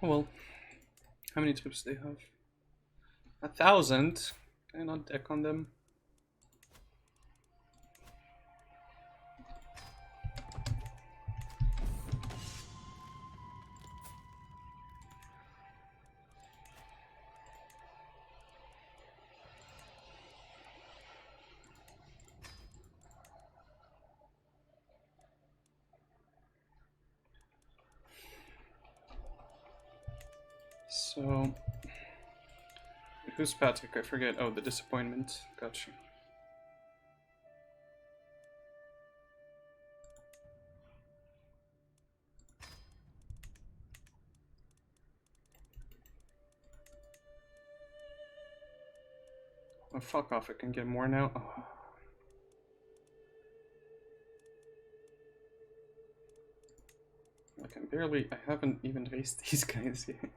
Oh well. How many troops do they have? 1,000? Can I not deck on them? So, who's Patrick? I forget. Oh, the disappointment. Gotcha. Oh, fuck off. I can get more now. Oh. I can barely. I haven't even raised these guys yet.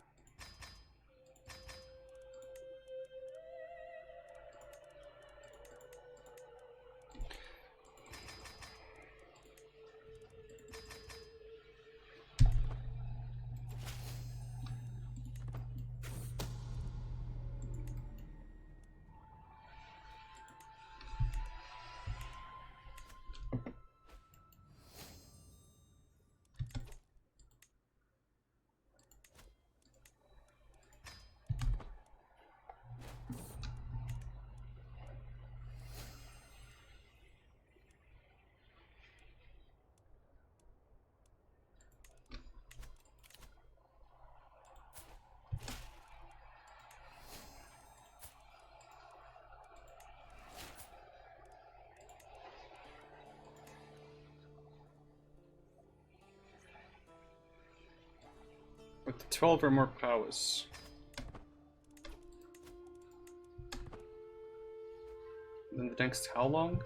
With the 12 or more powers. Then the next how long?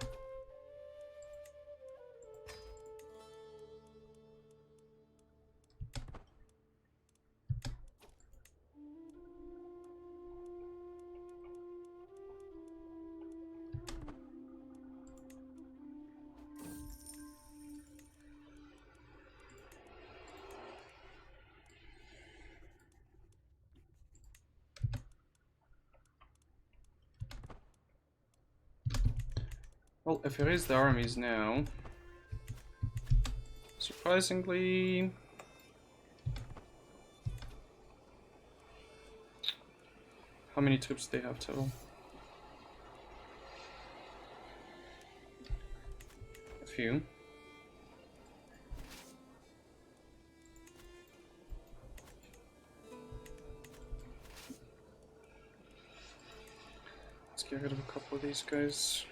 Well, if I raise the armies now, surprisingly, how many troops do they have total? A few. Let's get rid of a couple of these guys.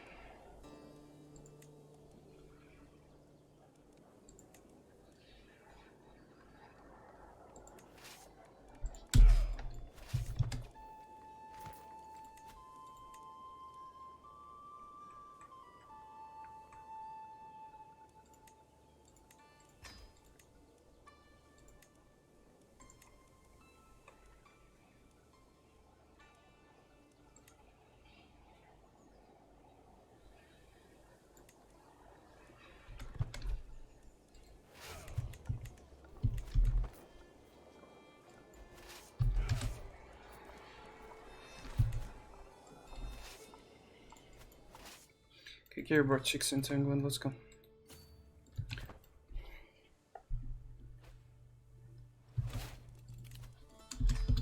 Care brought chicks into England, let's go.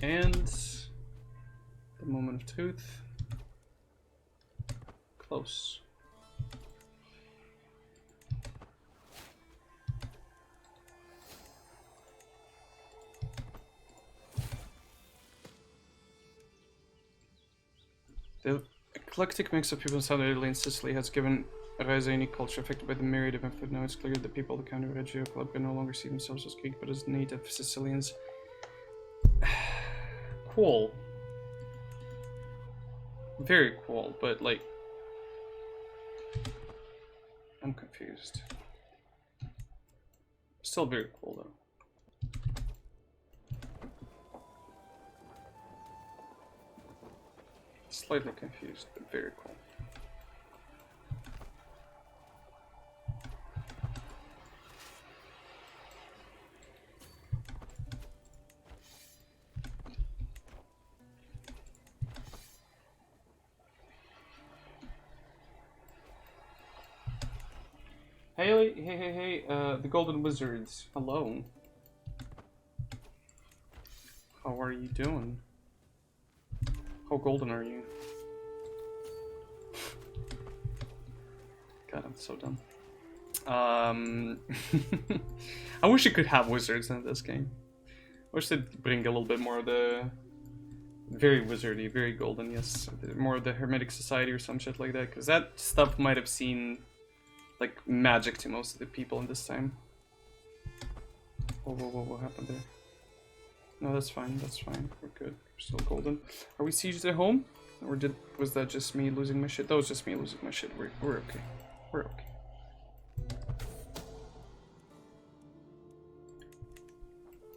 And the moment of truth. Close. The eclectic mix of people in southern Italy and Sicily has given rise to any culture affected by the myriad of influence. Now it's clear that the people of the County of Reggio Club can no longer see themselves as Greek, but as native Sicilians. Cool. Very cool, but like... I'm confused. Still very cool though. Slightly confused, but very cool. Hey, the Golden Wizards. Hello. How are you doing? How golden are you? God, I'm so dumb. I wish you could have wizards in this game. I wish they'd bring a little bit more of the... Very wizardy, very golden, yes. More of the Hermetic Society or some shit like that, because that stuff might have seemed like magic to most of the people in this time. Whoa, what happened there? No, that's fine, we're good. We're still golden. Are we sieged at home? Or was that just me losing my shit? That was just me losing my shit. We're okay. We're okay.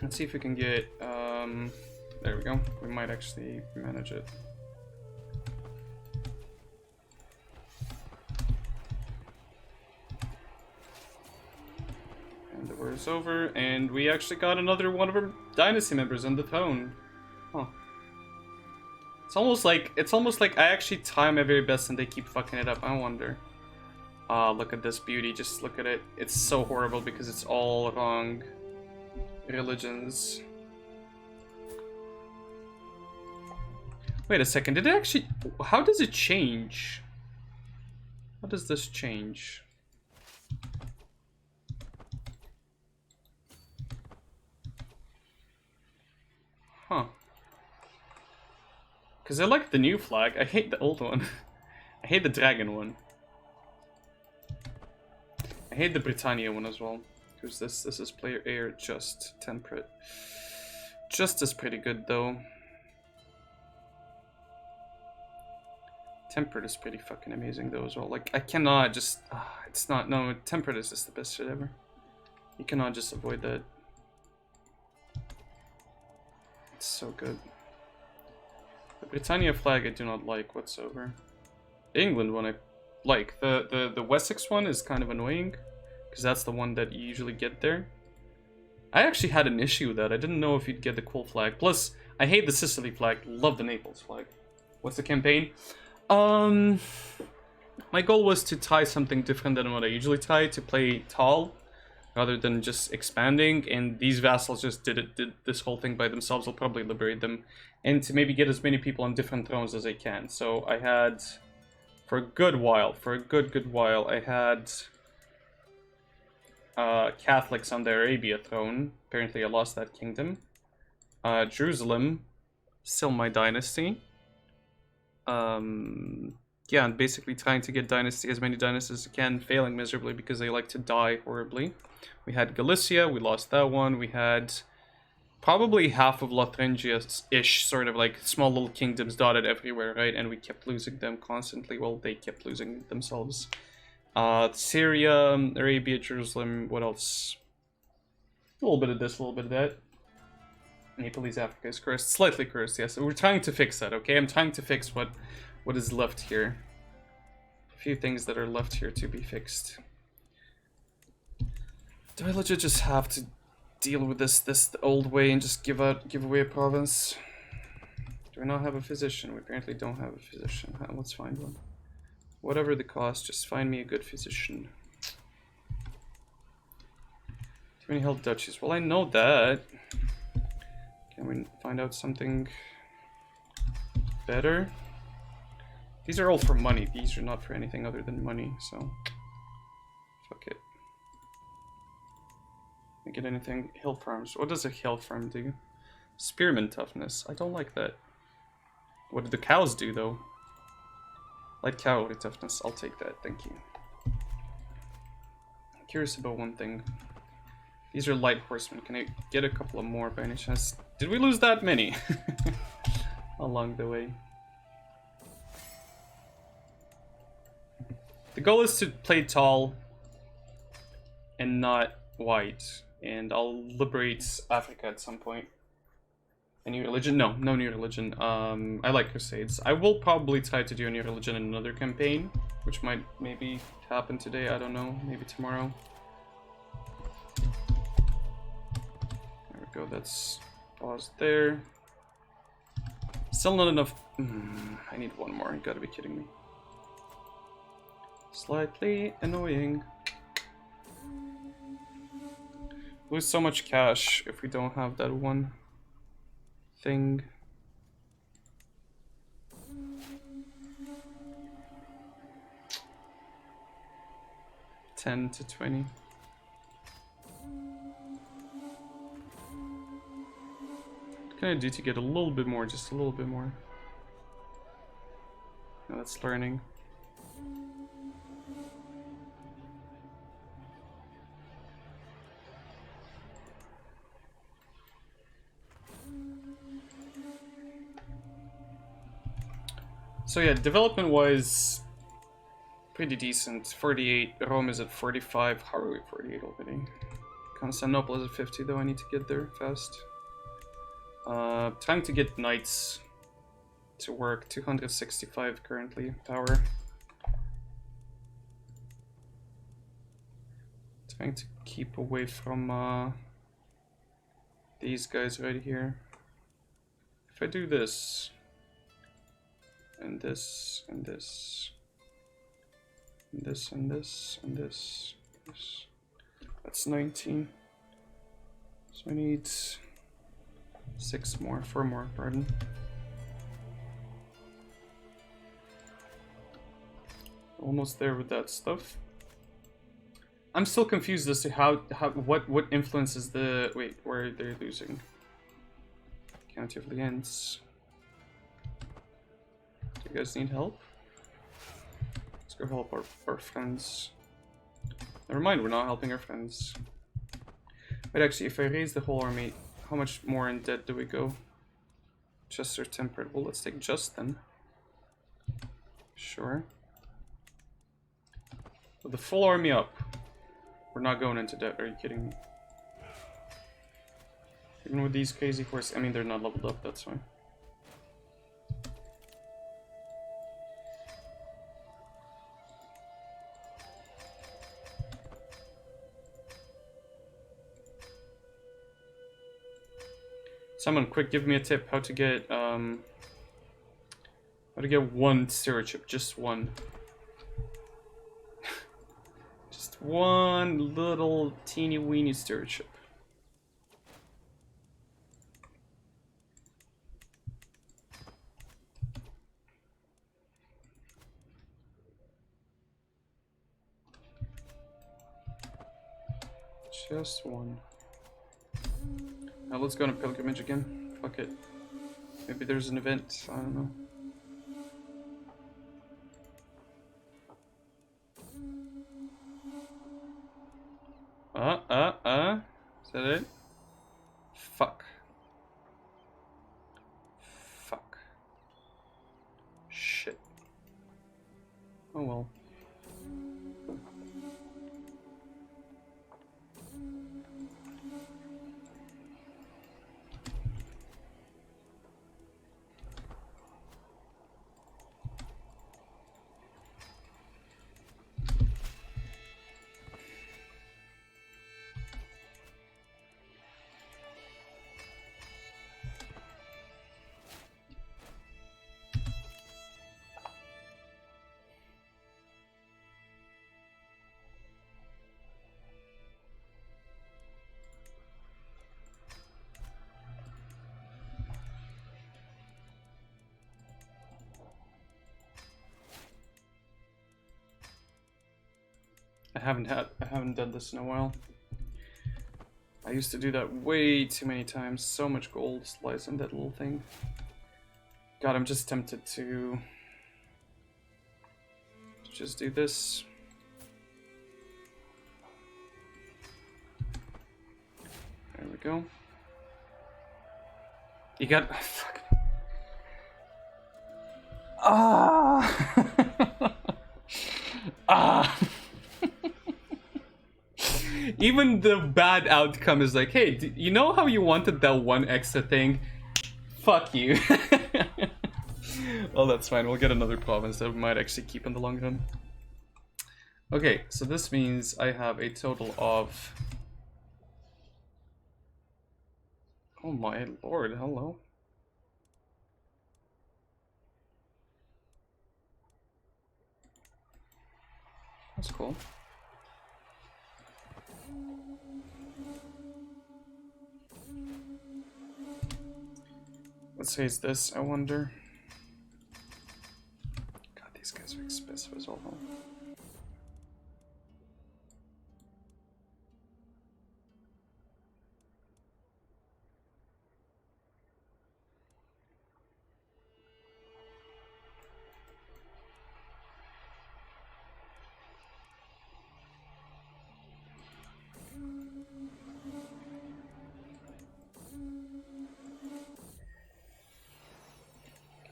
Let's see if we can get, there we go. We might actually manage it. And the war is over, and we actually got another one of our dynasty members on the throne. Huh. It's almost like I actually try my very best and they keep fucking it up. I wonder. Look at this beauty, just look at it. It's so horrible because it's all wrong religions. Wait a second, did it actually... How does it change? How does this change? Huh. Because I like the new flag. I hate the old one. I hate the dragon one. I hate the Britannia one as well. Because this is player air, just temperate. Just is pretty good though. Temperate is pretty fucking amazing though as well. Like, I cannot just... it's not... No, temperate is just the best shit ever. You cannot just avoid that. It's so good. The Britannia flag I do not like whatsoever. The England one I like. The Wessex one is kind of annoying. Because that's the one that you usually get there. I actually had an issue with that. I didn't know if you'd get the cool flag. Plus, I hate the Sicily flag. Love the Naples flag. What's the campaign? My goal was to tie something different than what I usually tie, to play tall rather than just expanding, and these vassals just did this whole thing by themselves. I'll probably liberate them, and to maybe get as many people on different thrones as I can. So I had, for a good while, I had Catholics on the Arabia throne. Apparently I lost that kingdom. Jerusalem, still my dynasty. Yeah, and basically trying to get as many dynasties as I can, failing miserably because they like to die horribly. We had Galicia, we lost that one. We had probably half of Lotharingia-ish, sort of like small little kingdoms dotted everywhere, right? And we kept losing them constantly. Well, they kept losing themselves. Syria, Arabia, Jerusalem, what else? A little bit of this, a little bit of that. Naples, Africa is cursed. Slightly cursed, yes. We're trying to fix that, okay? I'm trying to fix what is left here. A few things that are left here to be fixed. Do I legit just have to deal with this the old way and just give away a province? Do we not have a physician? We apparently don't have a physician. Let's find one. Whatever the cost, just find me a good physician. Too many health duchies. Well, I know that. Can we find out something better? These are all for money. These are not for anything other than money, so fuck it. Can't get anything. Hill farms. What does a hill farm do? Spearman toughness. I don't like that. What do the cows do though? Light cavalry toughness. I'll take that. Thank you. I'm curious about one thing. These are light horsemen. Can I get a couple of more by any chance? Did we lose that many along the way? The goal is to play tall and not white, and I'll liberate Africa at some point. A new religion? No, no new religion. I like Crusades. I will probably try to do a new religion in another campaign, which might maybe happen today, I don't know, maybe tomorrow. There we go, that's paused there. Still not enough. I need one more, you gotta be kidding me. Slightly annoying. Lose so much cash if we don't have that one thing. $10 to $20. What can I do to get a little bit more? Just a little bit more. No, that's learning. So yeah, development-wise, pretty decent. 48. Rome is at 45. How are we 48 already? Constantinople is at 50, though. I need to get there fast. Time to get knights to work. 265 currently. Power. Trying to keep away from these guys right here. If I do this... and this, and this, and this, and this, and this, that's 19. So I need 4 more, pardon. Almost there with that stuff. I'm still confused as to what influences the, wait, where are they losing? County of Liens. Do you guys need help? Let's go help our friends. Never mind, we're not helping our friends. But actually, if I raise the whole army, how much more in debt do we go? Just or tempered? Well, let's take just then. Sure. With the full army up, we're not going into debt. Are you kidding me? Even with these crazy horses, I mean, they're not leveled up, that's fine. Someone quick give me a tip how to get one stewardship, just one. Just one little teeny weeny stewardship. Just one. Now let's go on a pilgrimage again. Fuck it. Maybe there's an event. I don't know. Is that it? Fuck. Fuck. Shit. Oh well. I haven't done this in a while. I used to do that way too many times. So much gold lies in that little thing. God, I'm just tempted to just do this. There we go. You got... fuck. Ah! Ah! Even the bad outcome is like, hey, you know how you wanted that one extra thing? Fuck you. Well, that's fine. We'll get another province that we might actually keep in the long run. Okay, so this means I have a total of... oh my lord, hello. That's cool. What says this, I wonder? God, these guys are expensive as well.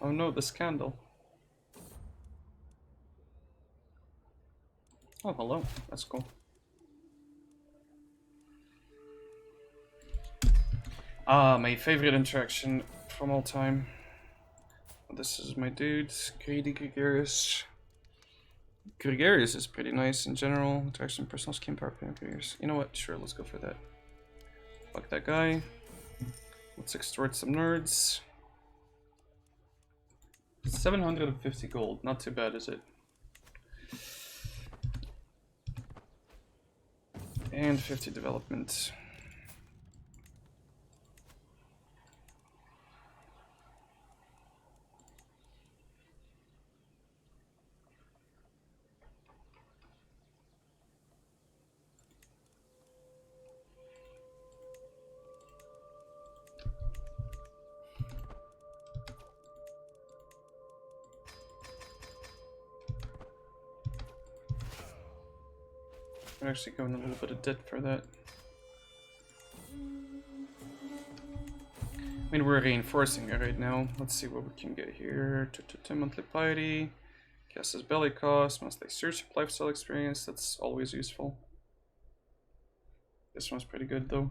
Oh no, the scandal. Oh, hello. That's cool. Ah, my favorite interaction from all time. This is my dude, Greedy Gregarious. Gregarious is pretty nice in general. Interaction, personal skin power, Gregarious. You know what? Sure, let's go for that. Fuck that guy. Let's extort some nerds. 750 gold. Not too bad, is it? And 50 development. I'm actually going a little bit of debt for that. I mean, we're reinforcing it right now. Let's see what we can get here. Monthly piety. Guesses belly cost. Monthly search lifestyle experience. That's always useful. This one's pretty good though.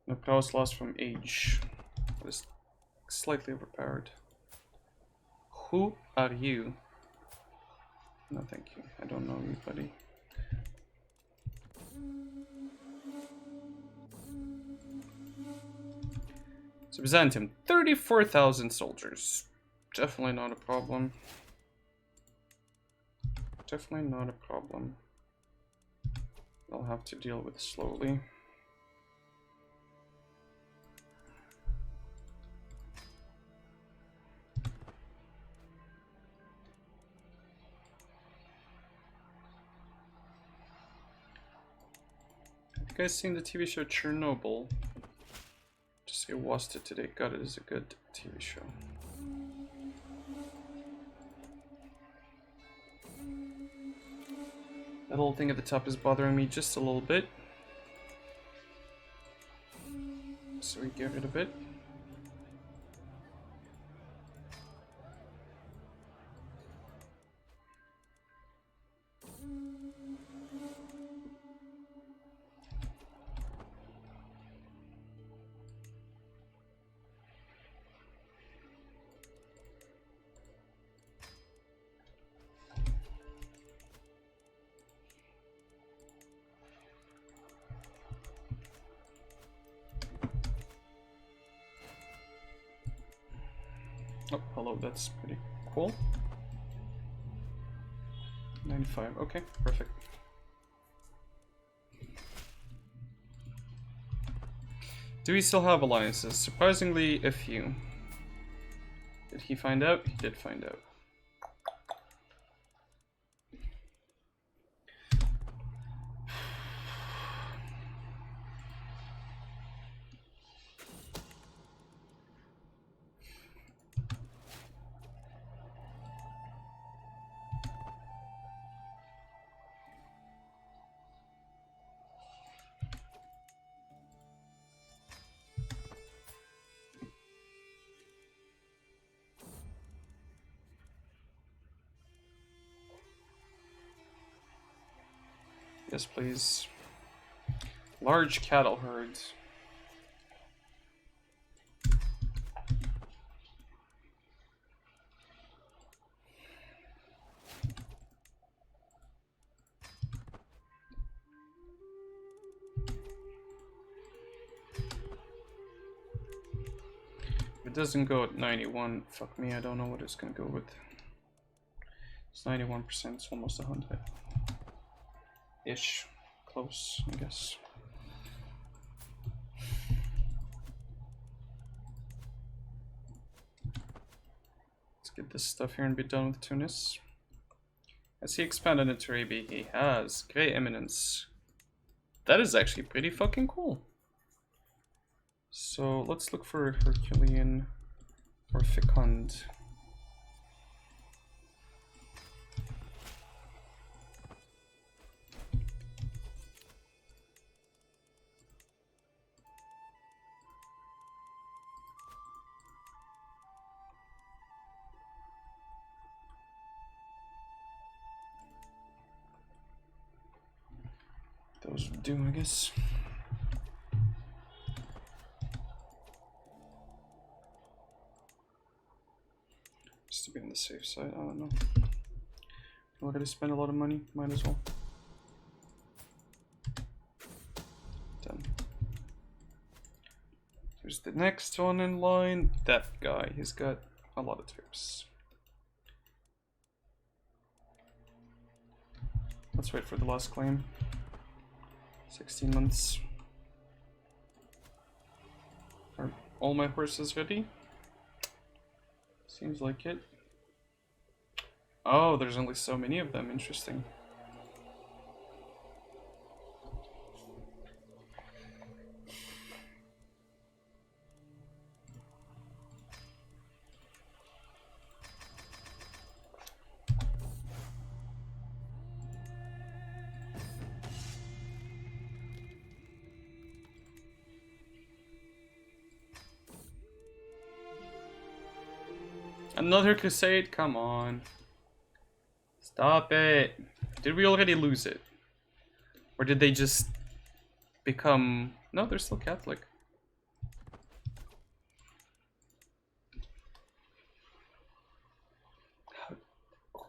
No prowess lost from age. That is slightly overpowered. Who are you? No, thank you. I don't know you, buddy. So Byzantium, 34,000 soldiers. Definitely not a problem. Definitely not a problem. I'll have to deal with slowly. Have you guys seen the TV show Chernobyl? Just I watched it today. God, it is a good TV show. That little thing at the top is bothering me just a little bit. So we get rid of it. Oh, hello, that's pretty cool. 95, okay, perfect. Do we still have alliances? Surprisingly, a few. Did he find out? He did find out. Yes, please. Large cattle herds. If it doesn't go at 91, fuck me, I don't know what it's gonna go with. It's 91%, it's almost 100. Ish. Close, I guess. Let's get this stuff here and be done with Tunis. Has he expanded into Arabia? He has. Great Eminence. That is actually pretty fucking cool. So let's look for Herculean or Fecund. Those would do, I guess. Just to be on the safe side, I don't know. We're gonna spend a lot of money, might as well. Done. There's the next one in line. That guy, he's got a lot of troops. Let's wait for the last claim. 16 months. Are all my horses ready? Seems like it. Oh, there's only so many of them. Interesting. Another crusade? Come on. Stop it. Did we already lose it? Or did they just become... No, they're still Catholic.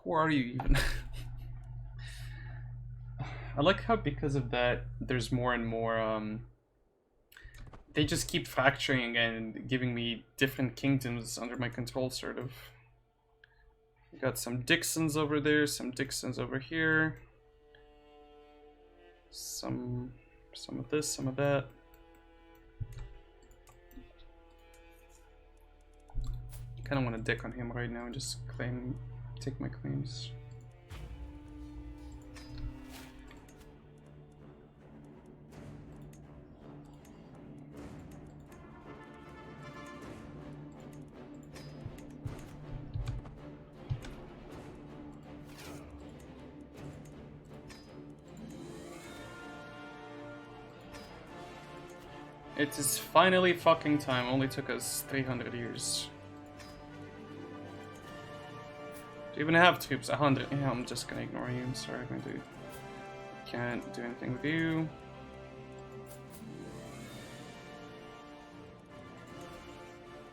Who are you even? I like how because of that, there's more and more... They just keep fracturing and giving me different kingdoms under my control, sort of. We got some Dixons over there, some Dixons over here. Some of this, some of that. Kind of want to dick on him right now and just take my claims. It is finally fucking time. Only took us 300 years. Do you even have troops? 100. Yeah, I'm just gonna ignore you. I'm sorry, my dude. Can't do anything with you.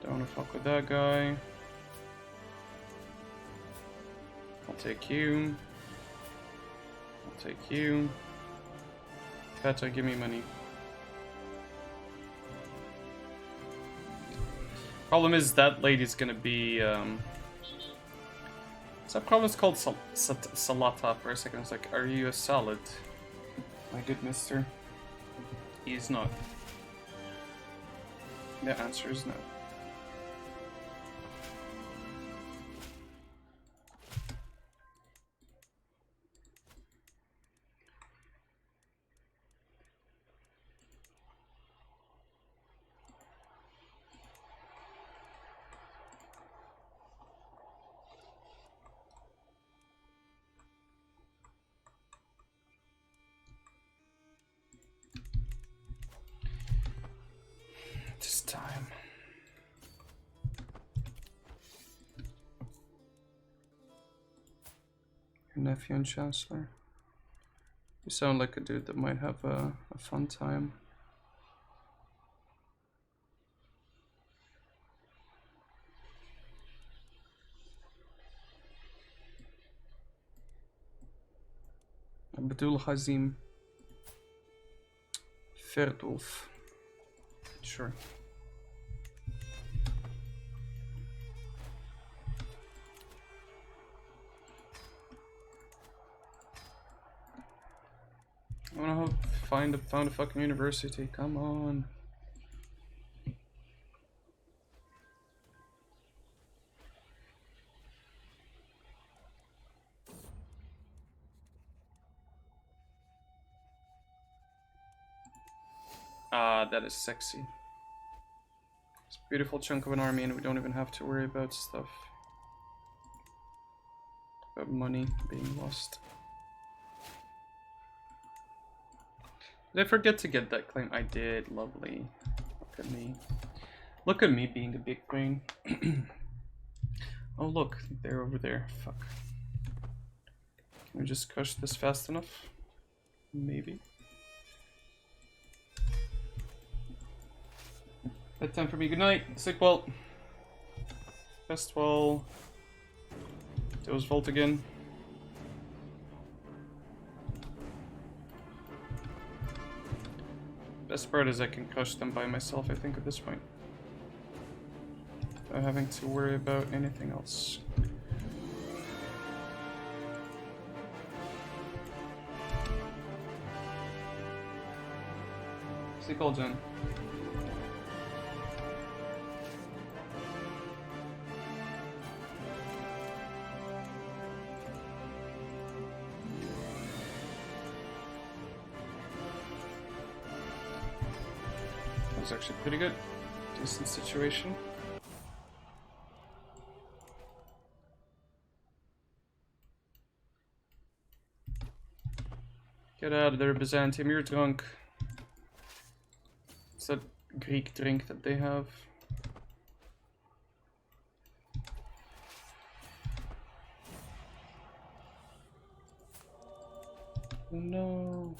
Don't wanna fuck with that guy. I'll take you. I'll take you. Better give me money. Problem is that lady's gonna be is that province called Salata for a second? I was like, are you a salad? My good mister. He is not. The answer is no. This time. Your nephew and chancellor. You sound like a dude that might have a fun time. Abdul Hazim. Ferdulf. Sure. I wanna found a fucking university. Come on. Ah, that is sexy. It's a beautiful chunk of an army, and we don't even have to worry about stuff. About money being lost. Did I forget to get that claim? I did. Lovely. Look at me. Look at me being a big brain. Oh look, they're over there. Fuck. Can we just crush this fast enough? Maybe. Bedtime for me. Good night. Sick well. Best well. Those Volt again. Best part is I can crush them by myself, I think, at this point. Without having to worry about anything else. Sick all Jen. Was actually pretty good. Decent situation. Get out of there, Byzantium. You're drunk. It's that Greek drink that they have. Oh no.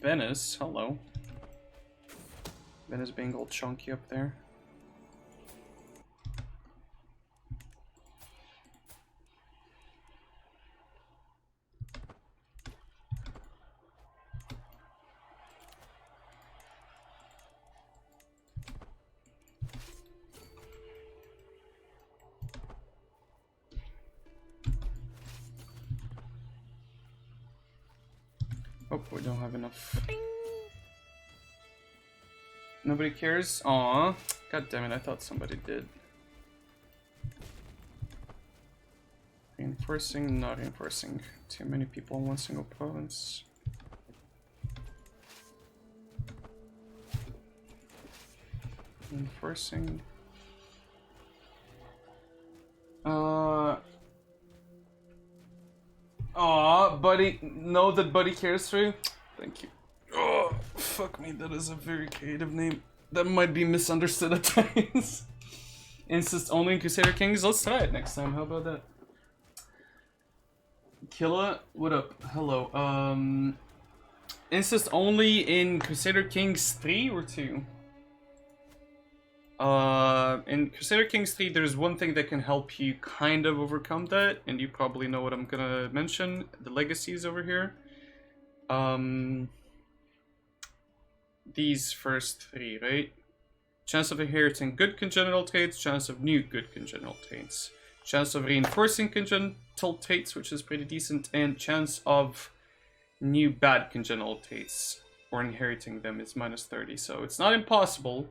Venice, hello. Venice being all chunky up there. Oh, we don't have enough. Nobody cares? Aww. God damn it, I thought somebody did. Reinforcing, not reinforcing. Too many people in one single province. Reinforcing. Aw, buddy. Know that buddy cares for you. Thank you. Oh, fuck me. That is a very creative name. That might be misunderstood at times. Insist only in Crusader Kings. Let's try it next time. How about that? Killa, what up? Hello. Insist only in Crusader Kings 3 or 2? In Crusader Kings 3, there's one thing that can help you kind of overcome that, and you probably know what I'm gonna mention. The legacies over here. These first three, right? Chance of inheriting good congenital traits, chance of new good congenital traits, chance of reinforcing congenital traits, which is pretty decent, and chance of new bad congenital traits, or inheriting them is -30, so it's not impossible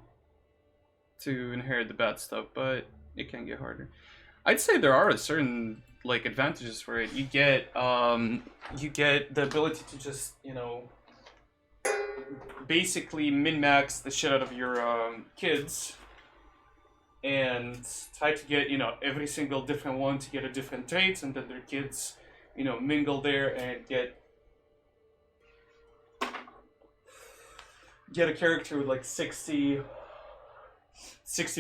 to inherit the bad stuff, but it can get harder. I'd say there are certain like advantages for it. You get the ability to just, you know, basically min-max the shit out of your kids and try to get, you know, every single different one to get a different traits, and then their kids, you know, mingle there and get a character with like 60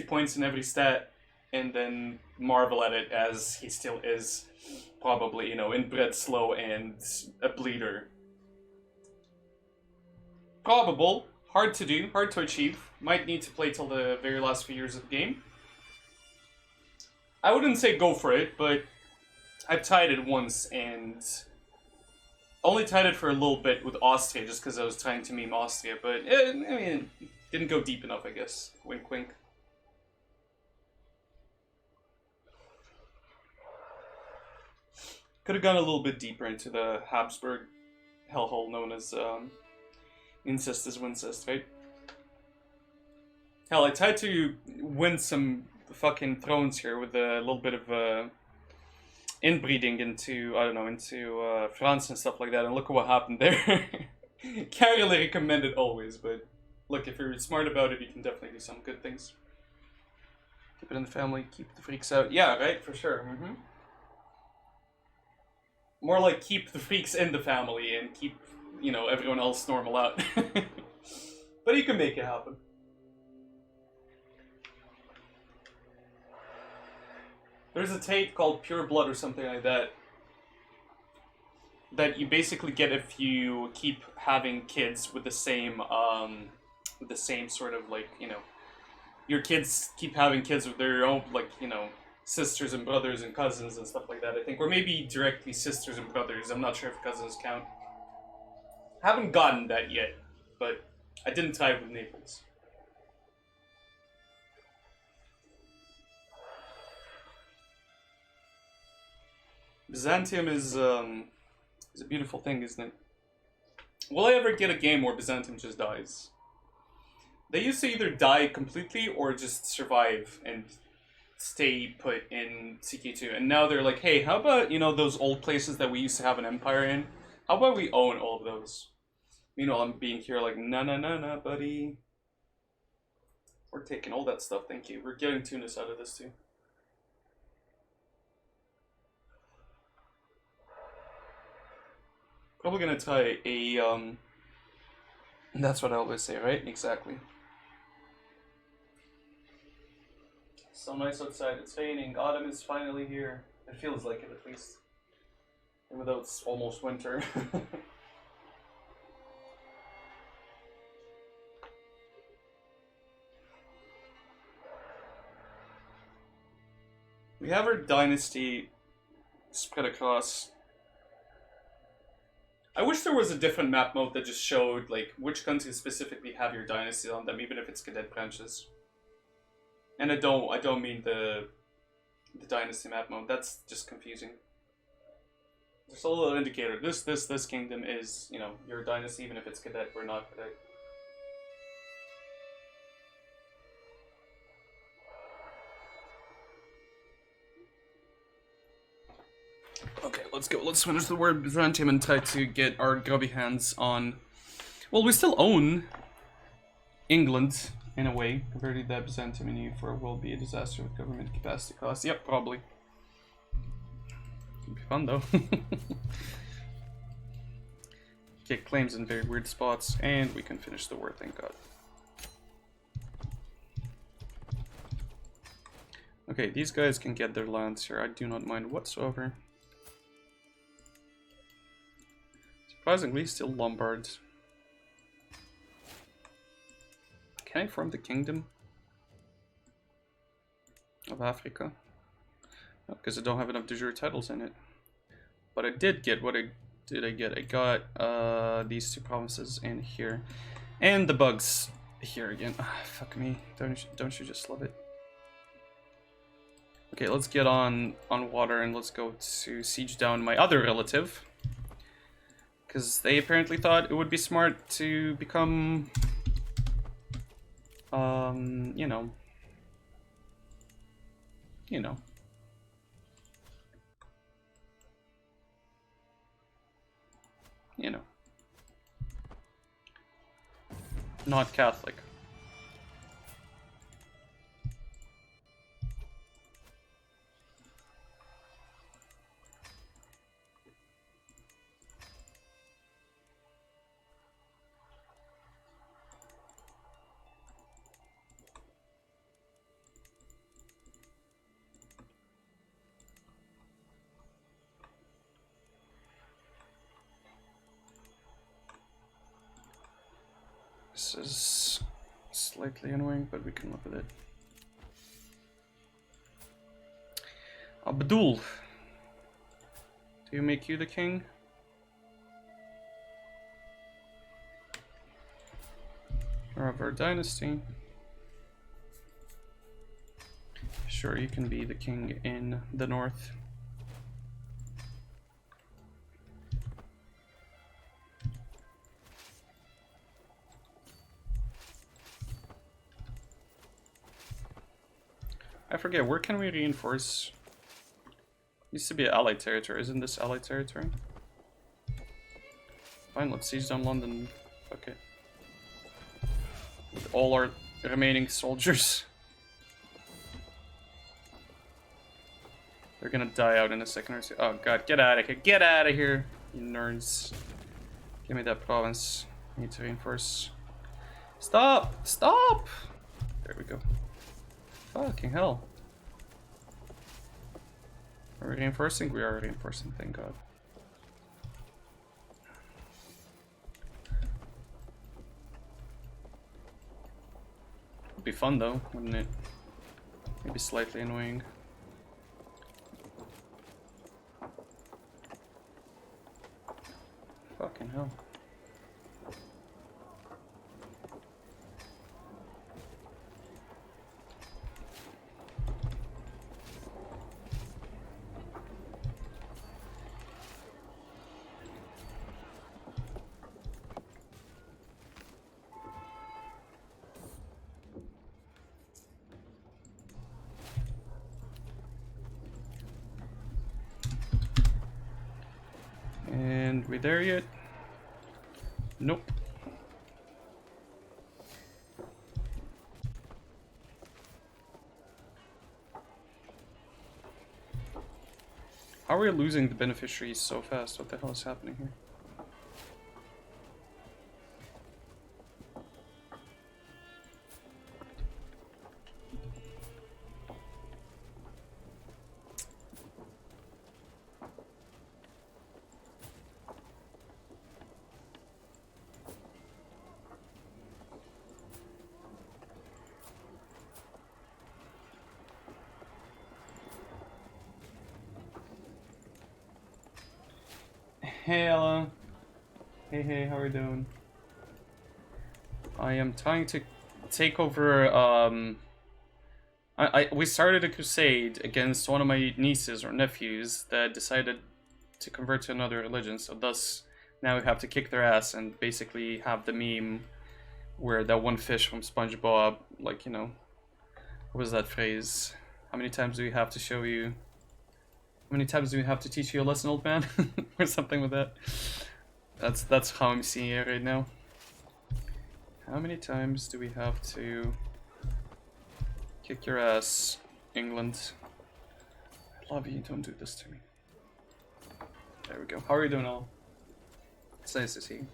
points in every stat, and then marvel at it as he still is probably, you know, inbred slow and a bleeder. Probable, hard to do, hard to achieve. Might need to play till the very last few years of the game. I wouldn't say go for it, but I've tried it once and only tried it for a little bit with Austria just because I was trying to meme Austria, but I mean, didn't go deep enough, I guess. Wink, wink. Could have gone a little bit deeper into the Habsburg hellhole known as incest is wincest, right? Hell, I tried to win some fucking thrones here with a little bit of inbreeding into, I don't know, into France and stuff like that, and look at what happened there. Can't really recommend it always, but look, if you're smart about it, you can definitely do some good things. Keep it in the family, keep the freaks out. Yeah, right, for sure. Mm-hmm. More like keep the freaks in the family and keep, you know, everyone else normal out. But you can make it happen. There's a tape called Pure Blood or something like that that you basically get if you keep having kids with the same sort of, like, you know, your kids keep having kids with their own, like, you know, sisters and brothers and cousins and stuff like that, I think. Or maybe directly sisters and brothers. I'm not sure if cousins count. Haven't gotten that yet, but I didn't tie with Naples. Byzantium is a beautiful thing, isn't it? Will I ever get a game where Byzantium just dies? They used to either die completely or just survive and stay put in CK2, and now they're like, hey, how about, you know, those old places that we used to have an empire in? How about we own all of those? Meanwhile, I'm being here like, nah, buddy. We're taking all that stuff, thank you. We're getting Tunis out of this too. Probably gonna tie a, that's what I always say, right? Exactly. So nice outside, it's raining, autumn is finally here. It feels like it, at least. Even though it's almost winter. We have our dynasty spread across. I wish there was a different map mode that just showed, like, which countries specifically have your dynasties on them, even if it's cadet branches. And I don't mean the dynasty map mode. That's just confusing. There's a little indicator. This kingdom is, you know, your dynasty, even if it's cadet or not cadet. Okay, let's go. Let's finish the word Byzantium and try to get our grubby hands on. Well, we still own England. In a way, converting that Byzantium in EU4 will be a disaster with government capacity costs. Yep, probably. It'd be fun though. Get claims in very weird spots, and we can finish the war, thank God. Okay, these guys can get their lands here. I do not mind whatsoever. Surprisingly, still Lombards. Can I form the Kingdom of Africa? No, because I don't have enough de jure titles in it. But I did get, what did I get? I got these two provinces in here. And the bugs here again. Ah, fuck me. Don't you just love it? Okay, let's get on water and let's go to siege down my other relative. Because they apparently thought it would be smart to become... you know. you know, not Catholic. This is slightly annoying, but we can live with it. Abdul, do you make you the king? Or of our dynasty? Sure, you can be the king in the north. I forget, where can we reinforce? Used to be allied territory, isn't this allied territory? Fine, let's siege down London. Okay. With all our remaining soldiers. They're gonna die out in a second or two. Oh god, get out of here. Get out of here, you nerds. Give me that province. I need to reinforce. Stop! Stop! There we go. Fucking hell. Are we reinforcing? We are reinforcing, thank god. Would be fun though, wouldn't it? Maybe slightly annoying. Fucking hell. And we there yet? Nope. How are we losing the beneficiaries so fast? What the hell is happening here? Hey, Ella. Hey, how are you doing? I am trying to take over, we started a crusade against one of my nieces or nephews that decided to convert to another religion, so thus now we have to kick their ass and basically have the meme where that one fish from SpongeBob, like, you know, what was that phrase? How many times do we have to show you? How many times do we have to teach you a lesson, old man? Or something with that. That's how I'm seeing it right now. How many times do we have to kick your ass, England? I love you, don't do this to me. There we go. How are you doing, all? It's nice to see you.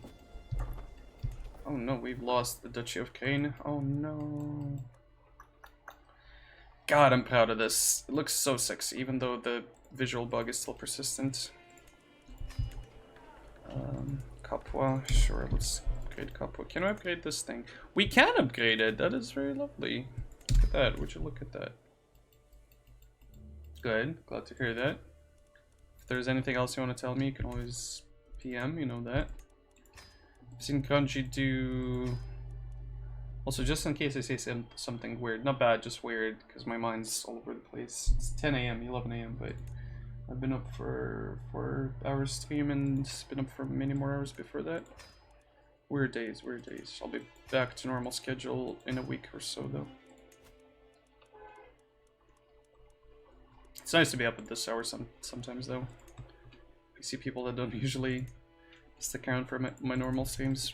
Oh no, we've lost the Duchy of Crane. Oh no. God, I'm proud of this. It looks so sexy, even though the visual bug is still persistent. Capua, sure, let's upgrade Capua. Can I upgrade this thing? We can upgrade it, that is very lovely. Look at that, would you look at that? Good, glad to hear that. If there's anything else you want to tell me, you can always PM, you know that. I've seen Kanji do... Also, just in case I say something weird, not bad, just weird, because my mind's all over the place. It's 10 AM, 11 AM, but I've been up for 4 hours stream and been up for many more hours before that. Weird days, weird days. I'll be back to normal schedule in a week or so, though. It's nice to be up at this hour sometimes, though. I see people that don't usually Stick around for my normal streams.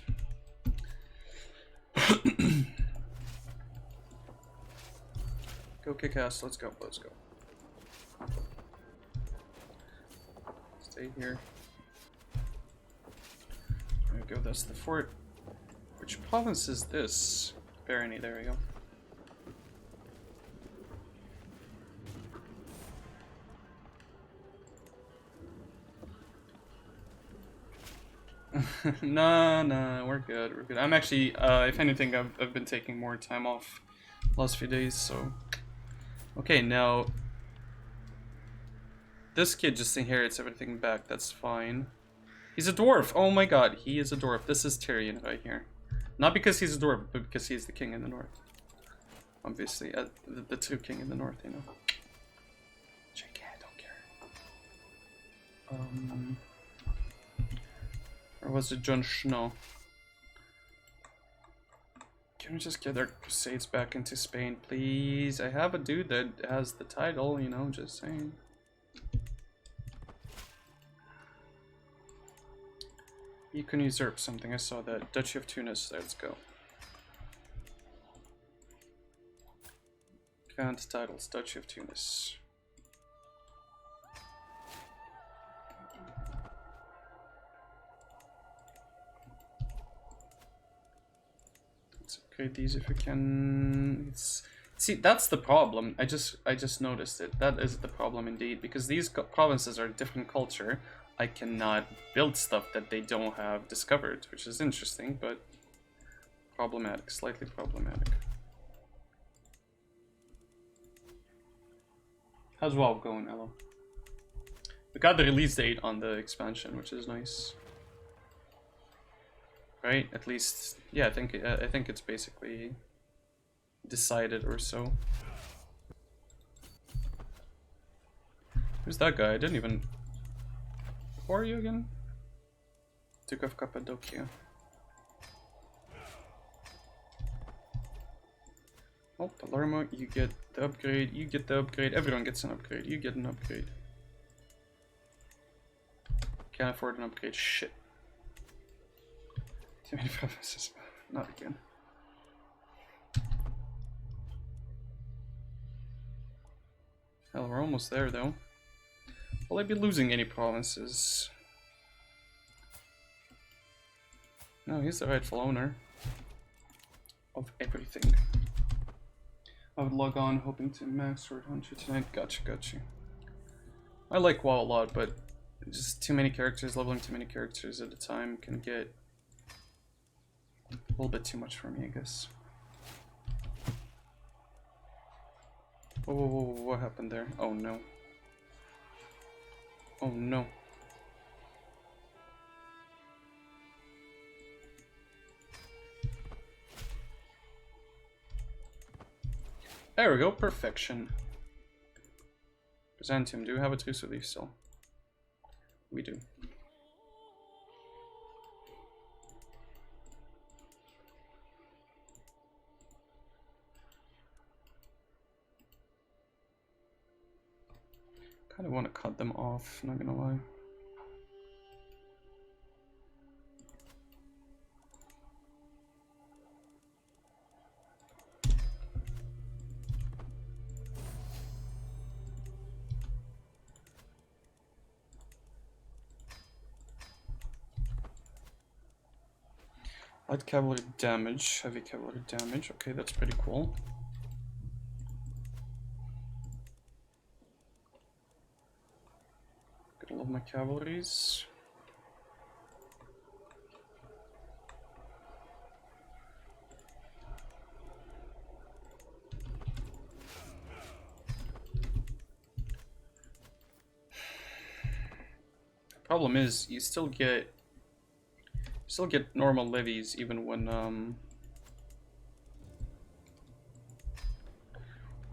Go kick ass, let's go, let's go. Stay here. There we go, that's the fort. Which province is this? Barony, there we go. Nah, we're good, we're good. I'm actually, if anything, I've been taking more time off last few days, so... Okay, now... This kid just inherits everything back, that's fine. He's a dwarf! Oh my god, he is a dwarf. This is Tyrion right here. Not because he's a dwarf, but because he's the king in the north. Obviously, the true king in the north, you know. JK, I don't care. Or was it Jon Snow? Can we just get our crusades back into Spain, please? I have a dude that has the title, you know, just saying. You can usurp something, I saw that. Duchy of Tunis, let's go. Count titles, Duchy of Tunis. Let's upgrade these if we can. See, that's the problem. I just noticed it. That is the problem indeed, because these provinces are different culture. I cannot build stuff that they don't have discovered, which is interesting, but problematic, slightly problematic. How's WoW going, Elo? We got the release date on the expansion, which is nice. Right? At least, yeah, I think it's basically decided or so. Who's that guy? I didn't even... Who are you again? Duke of Cappadocia. Oh, Palermo, you get the upgrade, you get the upgrade, everyone gets an upgrade, you get an upgrade. Can't afford an upgrade, shit. Too many provinces, not again. Hell, we're almost there though. Will I be losing any provinces? No, he's the rightful owner of everything. I would log on hoping to max Sword Hunter tonight. Gotcha. I like WoW a lot, but just too many characters, leveling too many characters at a time can get a little bit too much for me, I guess. Whoa, what happened there? Oh no. Oh no. There we go, perfection. Byzantium, do we have a truce with you still? We do. Kind of want to cut them off, not gonna lie. Light cavalry damage, heavy cavalry damage. Okay, that's pretty cool. Gotta love my cavalries. The problem is, you still get normal levies even when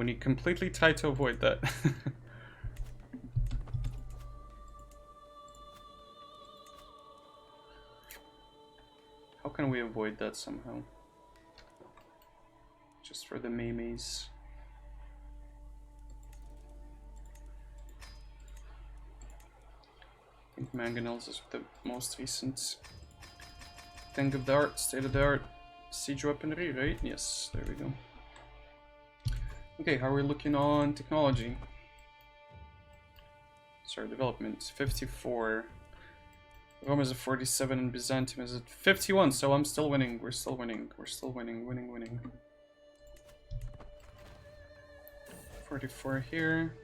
you completely try to avoid that. How can we avoid that somehow? Just for the memes. mangonels is the most recent thing of the art, state of the art siege weaponry, right? Yes, there we go. Okay, how are we looking on technology? Sorry, development 54. Rome is at 47 and Byzantium is at 51, so I'm still winning. We're still winning. We're still winning. Winning. 44 here.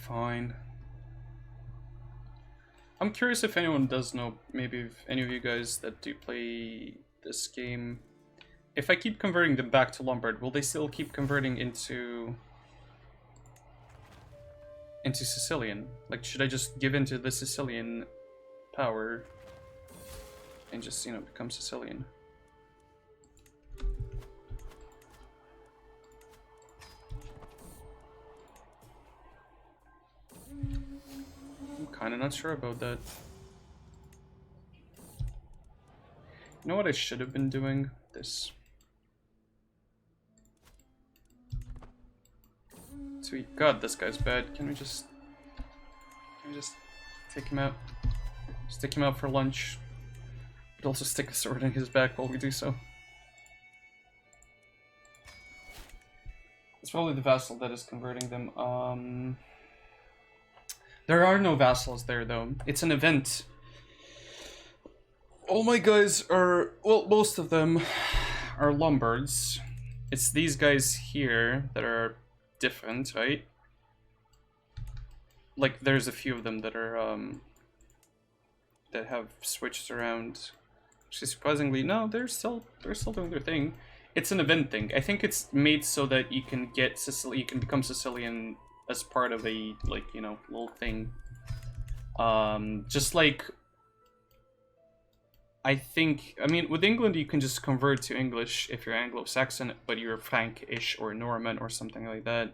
Fine. I'm curious if anyone does know, maybe if any of you guys that do play this game, if I keep converting them back to Lombard, will they still keep converting into Sicilian? Like, should I just give into the Sicilian power and just, you know, become Sicilian? I'm kind of not sure about that. You know what I should have been doing? This. Sweet God, this guy's bad. Can we just take him out? Stick him out for lunch. But also stick a sword in his back while we do so. It's probably the vassal that is converting them. There are no vassals there, though. It's an event. All my guys are... well, most of them are Lombards. It's these guys here that are different, right? Like, there's a few of them that are, that have switched around. Actually, surprisingly, no, they're still doing their thing. It's an event thing. I think it's made so that you can get Sicily, you can become Sicilian as part of a, like, you know, little thing. Just like, I think, I mean, with England, you can just convert to English if you're Anglo-Saxon, but you're Frankish or Norman or something like that.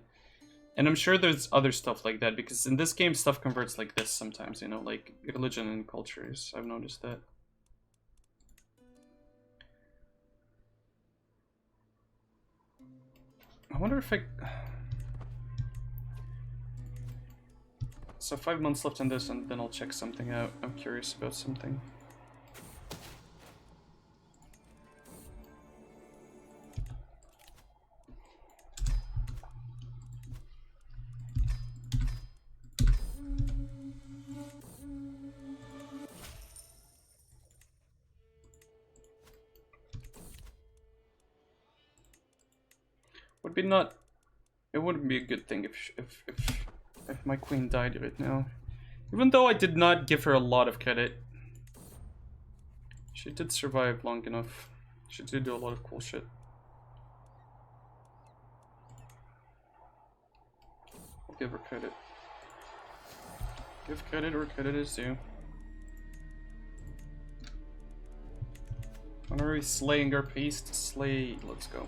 And I'm sure there's other stuff like that, because in this game, stuff converts like this sometimes, you know, like religion and cultures. I've noticed that. I wonder if I... So 5 months left on this, and then I'll check something out. I'm curious about something. Would be not... It wouldn't be a good thing if my queen died right now. Even though I did not give her a lot of credit. She did survive long enough. She did do a lot of cool shit. I'll give her credit. Give credit where credit is due. Honorary slaying our priest. Slay. Let's go.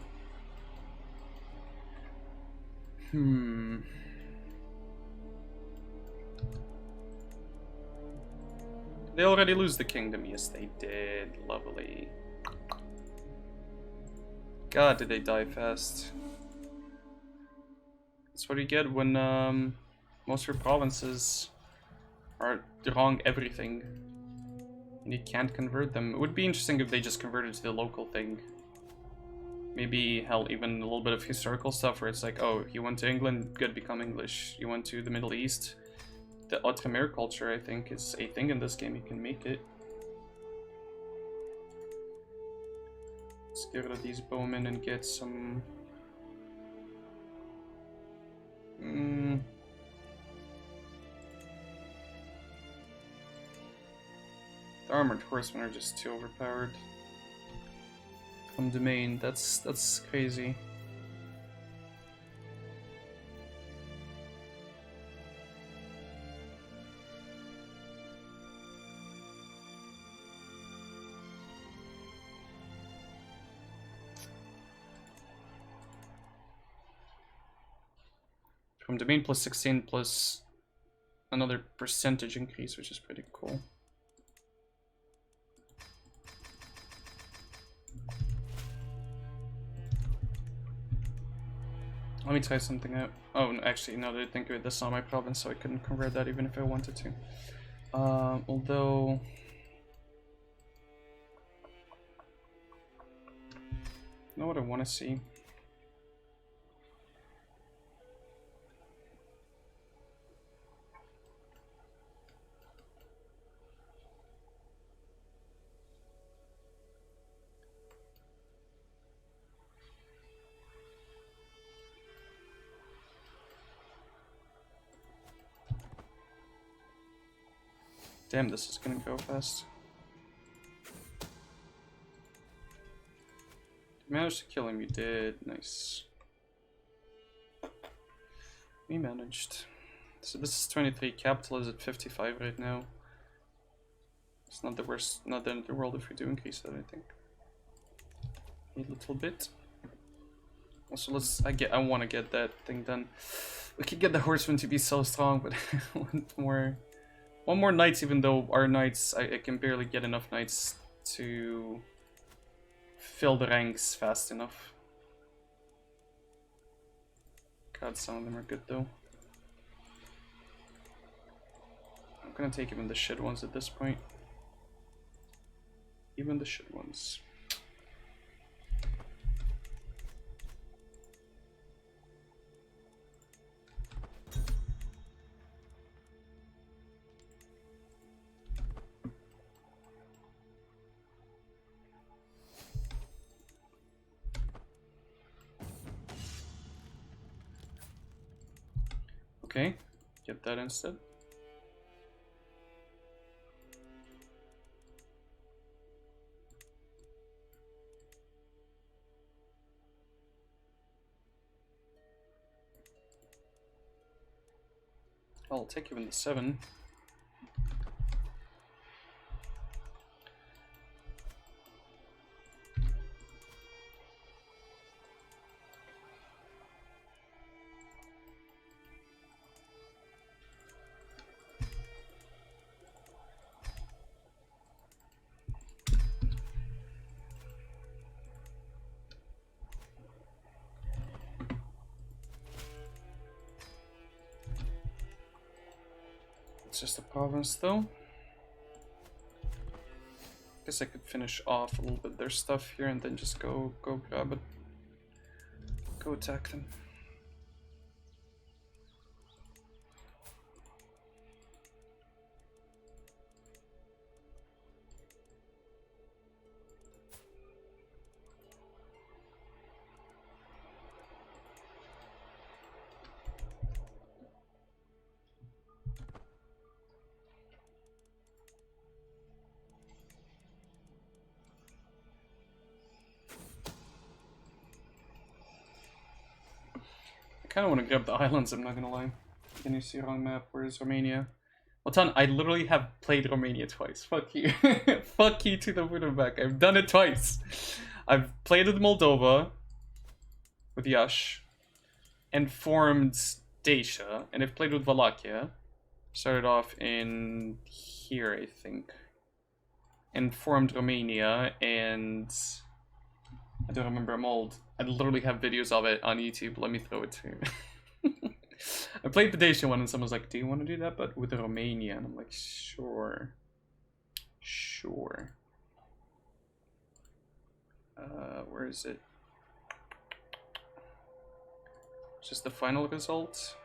They already lose the kingdom. Yes, they did. Lovely. God, did they die fast. That's what you get when most of your provinces are wrong everything. And you can't convert them. It would be interesting if they just converted to the local thing. Maybe, hell, even a little bit of historical stuff where it's like, oh, you went to England, good, become English. You went to the Middle East. The Outremer culture, I think, is a thing in this game. You can make it. Let's get rid of these bowmen and get some... The armored horsemen are just too overpowered. From domain, that's crazy. From domain plus 16 plus another percentage increase, which is pretty cool. Let me try something out. Oh, actually, no, I think that's not my province, so I couldn't convert that even if I wanted to. Although... You know what I want to see? Damn, this is gonna go fast. You managed to kill him, you did. Nice. We managed. So this is 23, capital is at 55 right now. It's not the worst, not the end of the world if we do increase that, I think. A little bit. Also, I want to get that thing done. We could get the horsemen to be so strong, but I want more. One more knights, even though our knights, I can barely get enough knights to fill the ranks fast enough. God, some of them are good though. I'm gonna take even the shit ones at this point. Even the shit ones. Okay, get that instead. I'll take even the 7. It's just a province though. Guess I could finish off a little bit their stuff here and then just go grab it. Go attack them. I kind of want to grab the islands, I'm not gonna lie. Can you see wrong map? Where's Romania? Well, I literally have played Romania twice. Fuck you. Fuck you to the moon and back. I've done it twice. I've played with Moldova, with Yash, and formed Dacia, and I've played with Wallachia. Started off in here, I think. And formed Romania, and I don't remember Mold. I literally have videos of it on YouTube. Let me throw it to you. I played the Dacia one and someone was like, do you want to do that but with Romania? And I'm like, sure. Sure. Where is it? Just the final result.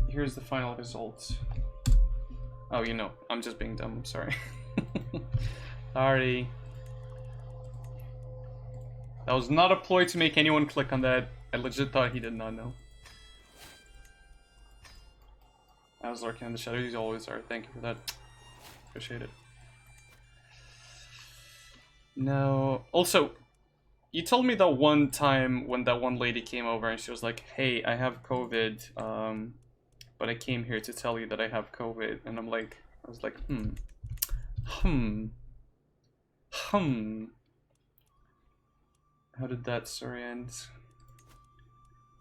Here's the final result. Oh, you know, I'm just being dumb, I'm sorry. Sorry. That was not a ploy to make anyone click on that. I legit thought he did not know. I was lurking in the shadows, you always are. Thank you for that. Appreciate it. No. Also, you told me that one time when that one lady came over and she was like, hey, I have COVID, but I came here to tell you that I have COVID. And I was like, How did that story end?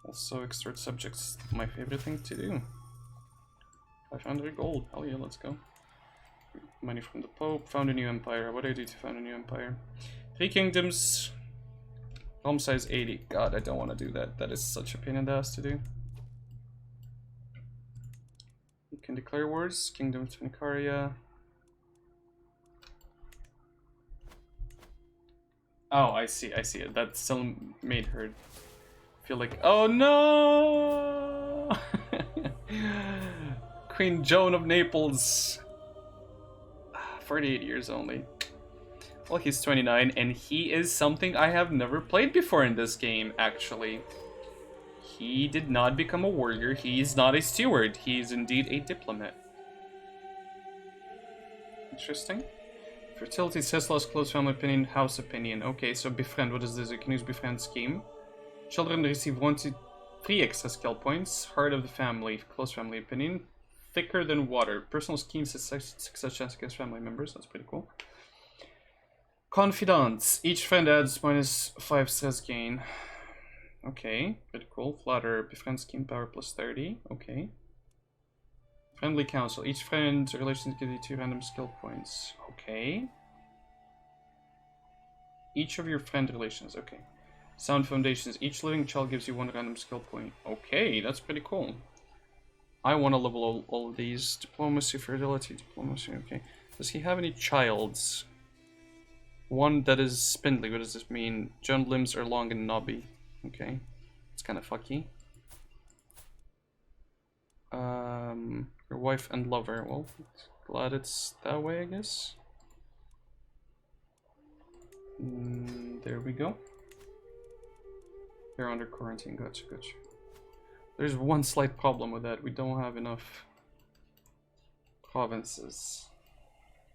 Also, extort subjects, my favorite thing to do. 500 gold, hell yeah, let's go. Money from the Pope, found a new empire. What do I do to found a new empire? 3 kingdoms. Home size 80. God, I don't want to do that. That is such a pain in the ass to do. You can declare wars. Kingdom of Tunicaria. Oh, I see, I see it. That still made her feel like, oh no! Queen Joan of Naples. 48 years only. Well, he's 29, and he is something I have never played before in this game, actually. He did not become a warrior. He is not a steward. He is indeed a diplomat. Interesting. Fertility, Cecil's close family opinion, house opinion. Okay, so befriend, what is this? You can use befriend scheme. Children receive 1 to 3 extra skill points. Heart of the family, close family opinion. Thicker than water. Personal schemes, success chance against family members. That's pretty cool. Confidants. Each friend adds -5 stress gain. Okay, pretty cool. Flatter, befriend scheme power plus 30. Okay. Friendly council. Each friend's relations give you 2 random skill points. Okay. Each of your friend relations. Okay. Sound foundations. Each living child gives you 1 random skill point. Okay, that's pretty cool. I want to level all of these. Diplomacy, fertility, diplomacy. Okay. Does he have any childs? One that is spindly. What does this mean? Joint limbs are long and knobby. Okay. It's kind of fucky. Your wife and lover. Well, glad it's that way, I guess. There we go. They're under quarantine. Gotcha, gotcha. There's one slight problem with that. We don't have enough provinces.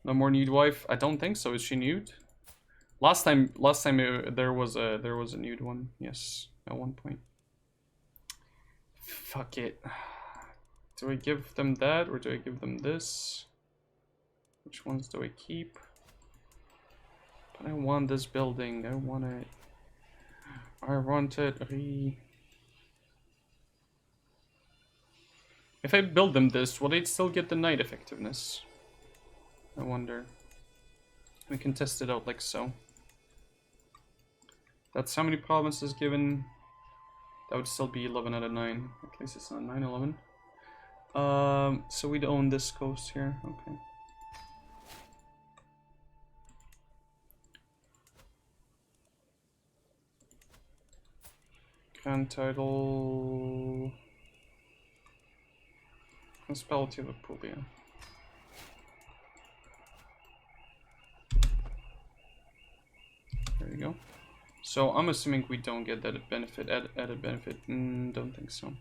No more nude wife? I don't think so. Is she nude? Last time there was a nude one. Yes, at one point. Fuck it. Do I give them that or do I give them this? Which ones do I keep? But I want this building. I want it. I want it. If I build them this, will they still get the night effectiveness? I wonder. We can test it out like so. That's how many provinces given. That would still be 11 out of 9. At least it's not 9, 11. So we'd own this coast here. Okay. Grand title. Principality of Apulia. There you go. So I'm assuming we don't get that benefit, added benefit. Don't think so.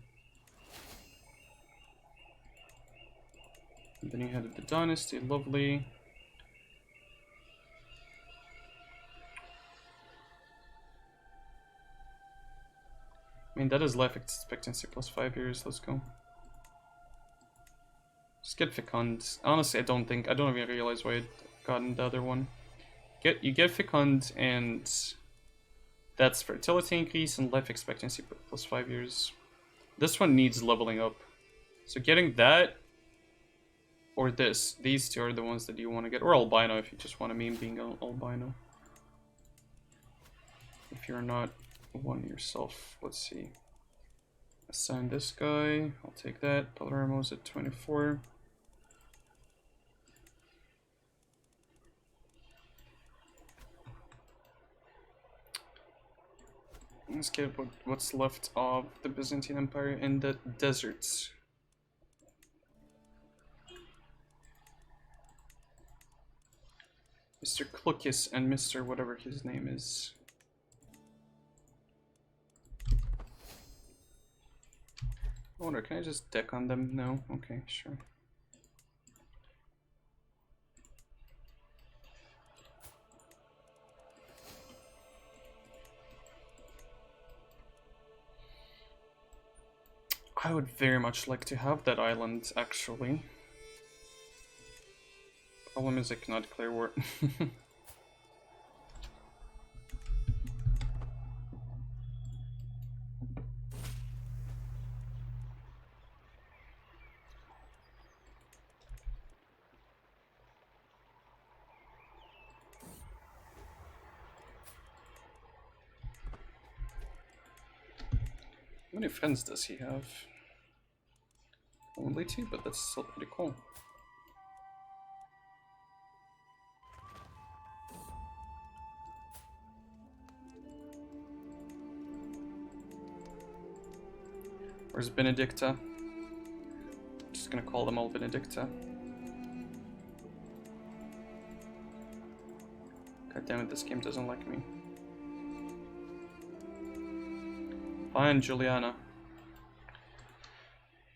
And then you had the dynasty, lovely. I mean, that is life expectancy plus 5 years. Let's go. Just get fecund. Honestly, I don't even realize why I gotten the other one. You get fecund, and that's fertility increase and life expectancy plus 5 years. This one needs leveling up. So getting that or this, these two are the ones that you want to get, or albino if you just want to meme being albino. If you're not one yourself, let's see. Assign this guy. I'll take that. Palermo's at 24. Let's get what's left of the Byzantine Empire in the deserts. Mr. Cluckus and Mr. whatever his name is. I wonder, can I just deck on them? No? Okay, sure. I would very much like to have that island, actually. Problem is I cannot clear war. How many friends does he have? Only 2, but that's still pretty cool. Where's Benedicta? Just gonna call them all Benedicta. God damn it, this game doesn't like me. Fine, Juliana.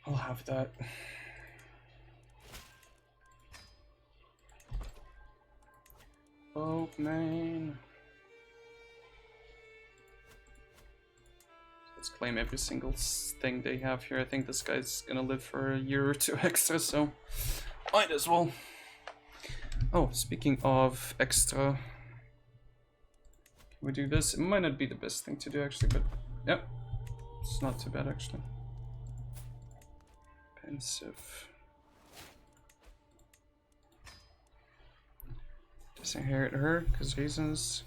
I'll have that. Oh, man. Let's claim every single thing they have here. I think this guy's gonna live for a year or 2 extra, so might as well. Oh, speaking of extra, can we do this? It might not be the best thing to do actually, but yep, it's not too bad actually. Pensive. Disinherit her because reasons.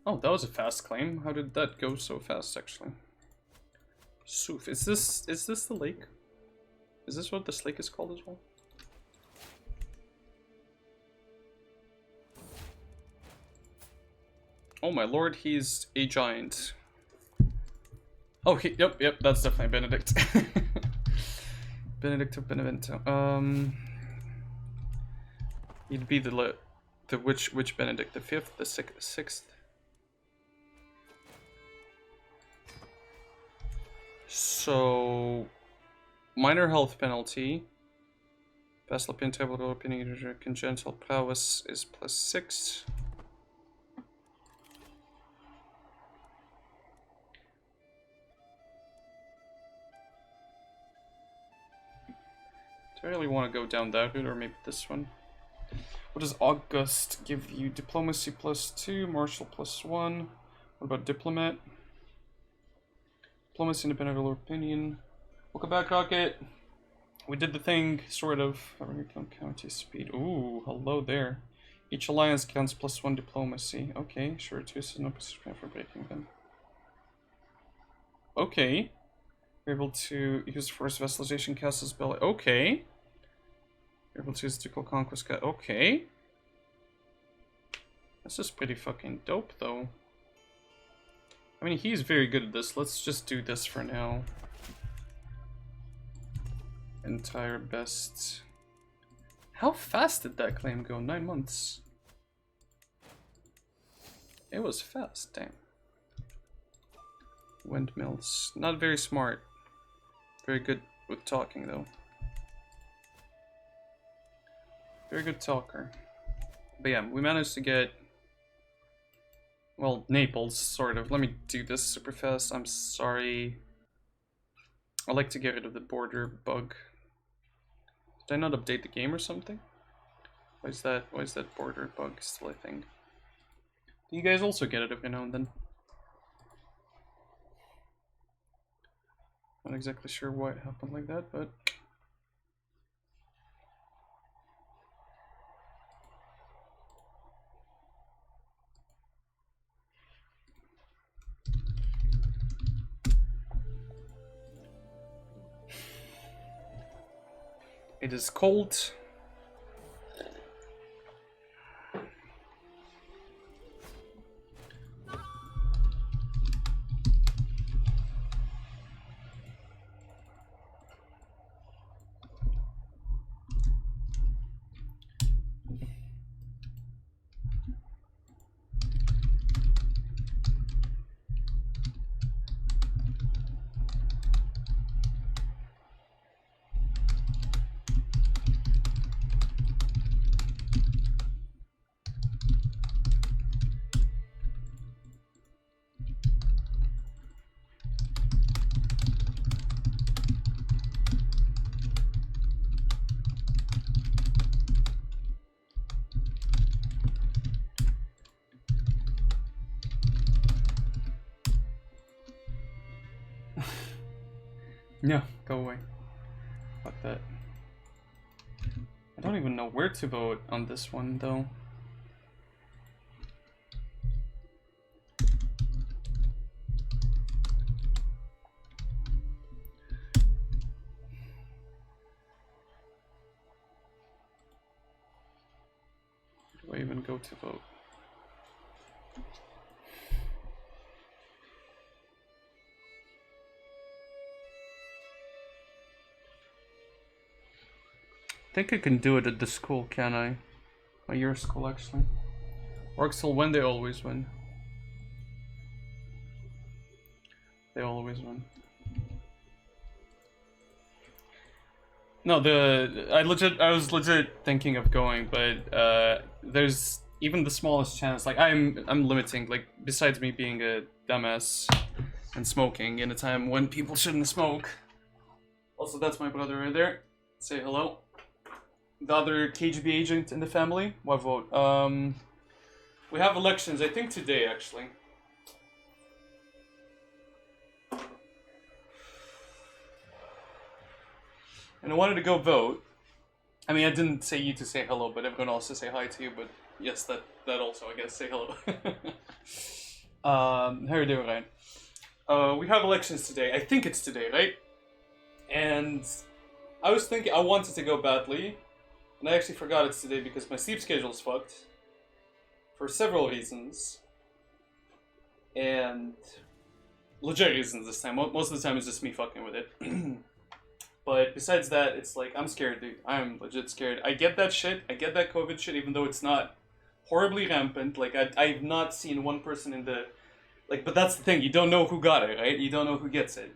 Oh, that was a fast claim. How did that go so fast, actually? Soof. Is this the lake? Is this what this lake is called as well? Oh my lord, he's a giant. Oh, yep, that's definitely Benedict. Benedict of Benevento. He'd be the which Benedict? The 5th, the 6th? So, minor health penalty. Vassal pin table opinion congenital prowess is +6. Do I really want to go down that route or maybe this one? What does August give you? Diplomacy +2, martial +1. What about diplomat? Diplomacy, independent of opinion. Welcome back, Rocket. We did the thing, sort of. County speed. Ooh, hello there. Each alliance counts +1 diplomacy. Okay, sure. 2 is no position for breaking them. Okay. We're able to use force vassalization castles belly. Okay. We're able to use ducal conquest. Okay. This is pretty fucking dope, though. I mean, he's very good at this. Let's just do this for now. Entire best. How fast did that claim go? 9 months. It was fast, damn. Windmills. Not very smart. Very good with talking, though. Very good talker. But yeah, we managed to get... well, Naples, sort of. Let me do this super fast. I'm sorry. I like to get rid of the border bug. Did I not update the game or something? Why is that border bug still a thing? Do you guys also get it every now and then? Not exactly sure why it happened like that, but... it is cold. No, go away. Fuck that. I don't even know where to vote on this one, though. Do I even go to vote? I think I can do it at the school, can I? My year school, actually. Works till when? They always win. They always win. No, I was legit thinking of going, but there's even the smallest chance. Like I'm limiting. Like besides me being a dumbass and smoking in a time when people shouldn't smoke. Also, that's my brother right there. Say hello. The other KGB agent in the family. What vote? We have elections. I think today actually. And I wanted to go vote. I mean, I didn't say you to say hello, but everyone else to say hi to you. But yes, that also, I guess, say hello. How are you doing, Ryan? We have elections today. I think it's today, right? And I was thinking, I wanted to go badly, and I actually forgot it's today because my sleep schedule's fucked. For several reasons. And legit reasons this time. Most of the time it's just me fucking with it. But besides that, it's like, I'm scared, dude. I'm legit scared. I get that shit. I get that COVID shit, even though it's not horribly rampant. Like, I've not seen one person in the... Like, but that's the thing. You don't know who got it, right? You don't know who gets it.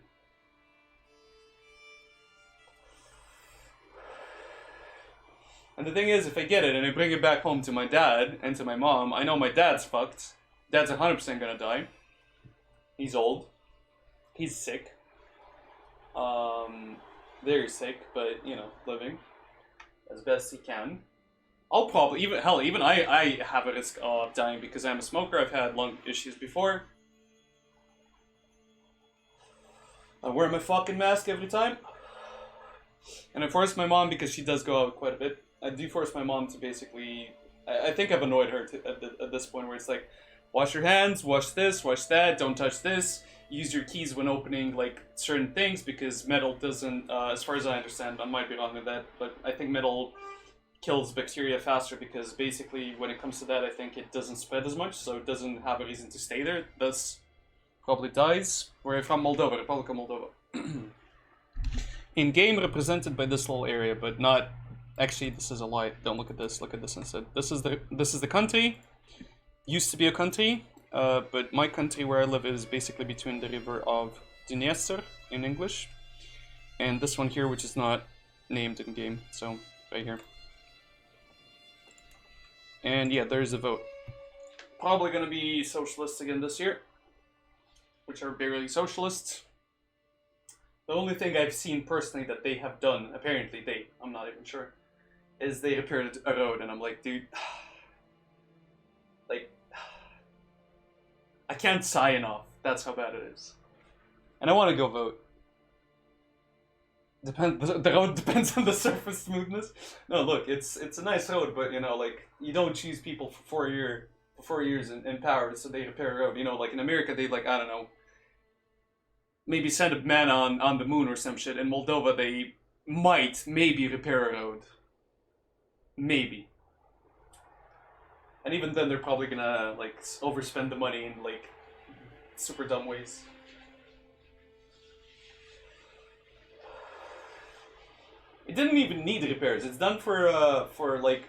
And the thing is, if I get it and I bring it back home to my dad and to my mom, I know my dad's fucked. Dad's 100% gonna die. He's old. He's sick. Very sick, but, you know, living as best he can. I'll probably, even I have a risk of dying because I'm a smoker. I've had lung issues before. I wear my fucking mask every time. And I force my mom, because she does go out quite a bit, I do force my mom to basically, I think I've annoyed her at this point where it's like, wash your hands, wash this, wash that, don't touch this. Use your keys when opening like certain things because metal doesn't, as far as I understand, I might be wrong with that, but I think metal kills bacteria faster because basically when it comes to that, I think it doesn't spread as much, so it doesn't have a reason to stay there, thus probably dies. We're from Moldova, Republic of Moldova. In game represented by this little area, but not, actually this is a lie, don't look at this instead. This is the country, used to be a country. But my country where I live is basically between the river of Dniester in English and this one here, which is not named in game, so right here. And yeah, there's a vote. Probably gonna be socialists again this year, which are barely socialists. The only thing I've seen personally that they have done, apparently I'm not even sure, is they repaired a road, and I'm like, dude, like, I can't sigh enough. That's how bad it is. And I want to go vote. The road depends on the surface smoothness. No, look, it's a nice road, but you know, like you don't choose people for 4 years in power so they repair a road. You know, like in America, they like I don't know, maybe send a man on the moon or some shit. In Moldova, they maybe repair a road. Maybe. And even then, they're probably gonna like overspend the money in like super dumb ways. It didn't even need repairs. It's done for like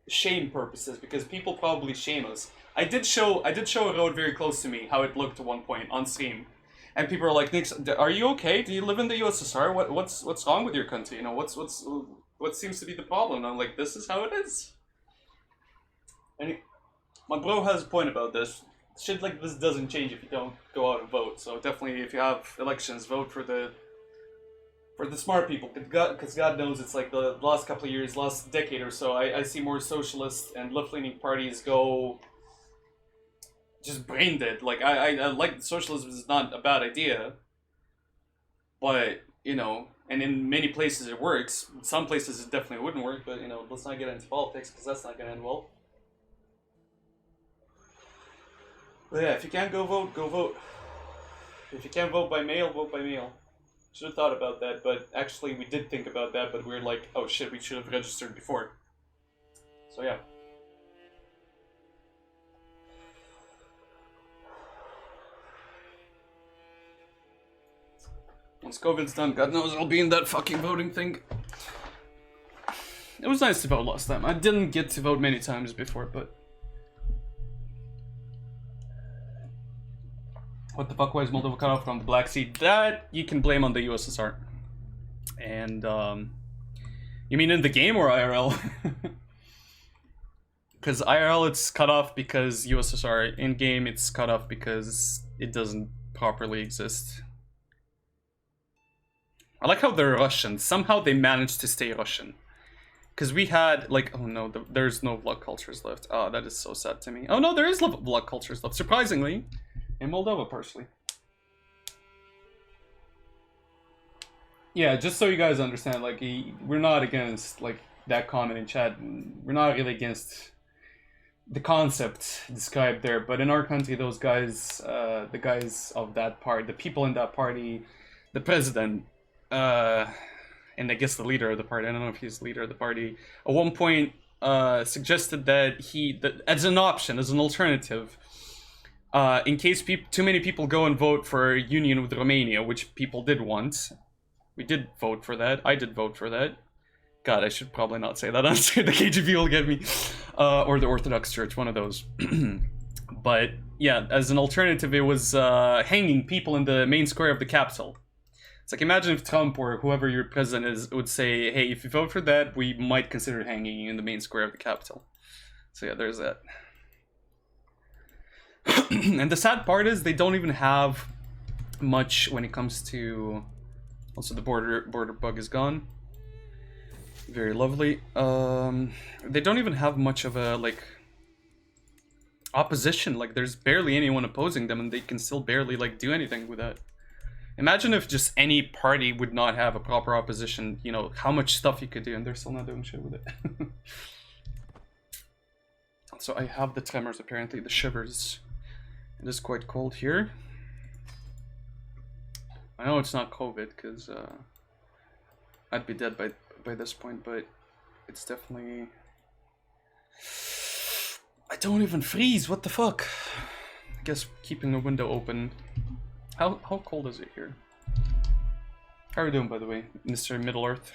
shame purposes because people probably shame us. I did show a road very close to me how it looked at one point on stream, and people are like, "Nick, are you okay? Do you live in the USSR? What's wrong with your country? You know what seems to be the problem?" And I'm like, "This is how it is." And my bro has a point about this. Shit like this doesn't change if you don't go out and vote. So definitely, if you have elections, vote for the smart people. Because God knows it's like the last couple of years, last decade or so, I see more socialist and left-leaning parties go just brain dead. Like I like socialism is not a bad idea, but you know, and in many places it works. Some places it definitely wouldn't work. But you know, let's not get into politics because that's not gonna end well. But yeah, if you can't go vote, go vote. If you can't vote by mail, vote by mail. Should have thought about that, but actually we did think about that, but we were like, oh shit, we should have registered before. So yeah. Once COVID's done, God knows I'll be in that fucking voting thing. It was nice to vote last time. I didn't get to vote many times before, but... What the fuck was Moldova cut off from the Black Sea? That you can blame on the USSR. And, you mean in the game or IRL? Because IRL it's cut off because USSR. In game it's cut off because it doesn't properly exist. I like how they're Russian. Somehow they managed to stay Russian. Because we had, like, oh no, there's no blood cultures left. Oh, that is so sad to me. Oh no, there is blood cultures left, surprisingly. In Moldova, personally. Yeah, just so you guys understand, like, we're not against, like, that comment in chat. We're not really against the concept described there, but in our country, those guys, the guys of that party, the people in that party, the president, and I guess the leader of the party, I don't know if he's the leader of the party, at one point suggested that as an option, as an alternative, in case too many people go and vote for a union with Romania, which people did want. We did vote for that. I did vote for that. God, I should probably not say that. I'm scared the KGB will get me. Or the Orthodox Church, one of those. But, yeah, as an alternative, it was hanging people in the main square of the capital. It's like, imagine if Trump or whoever your president is would say, hey, if you vote for that, we might consider hanging you in the main square of the capital. So yeah, there's that. And the sad part is they don't even have much when it comes to... Also, the border bug is gone. Very lovely. They don't even have much of a, like, opposition. Like, there's barely anyone opposing them, and they can still barely, like, do anything with that. Imagine if just any party would not have a proper opposition, you know, how much stuff you could do, and they're still not doing shit with it. So I have the tremors, apparently, the shivers. It is quite cold here. I know it's not COVID, because I'd be dead by this point, but it's definitely... I don't even freeze, what the fuck? I guess keeping the window open. How cold is it here? How are you doing, by the way, Mr. Middle-earth?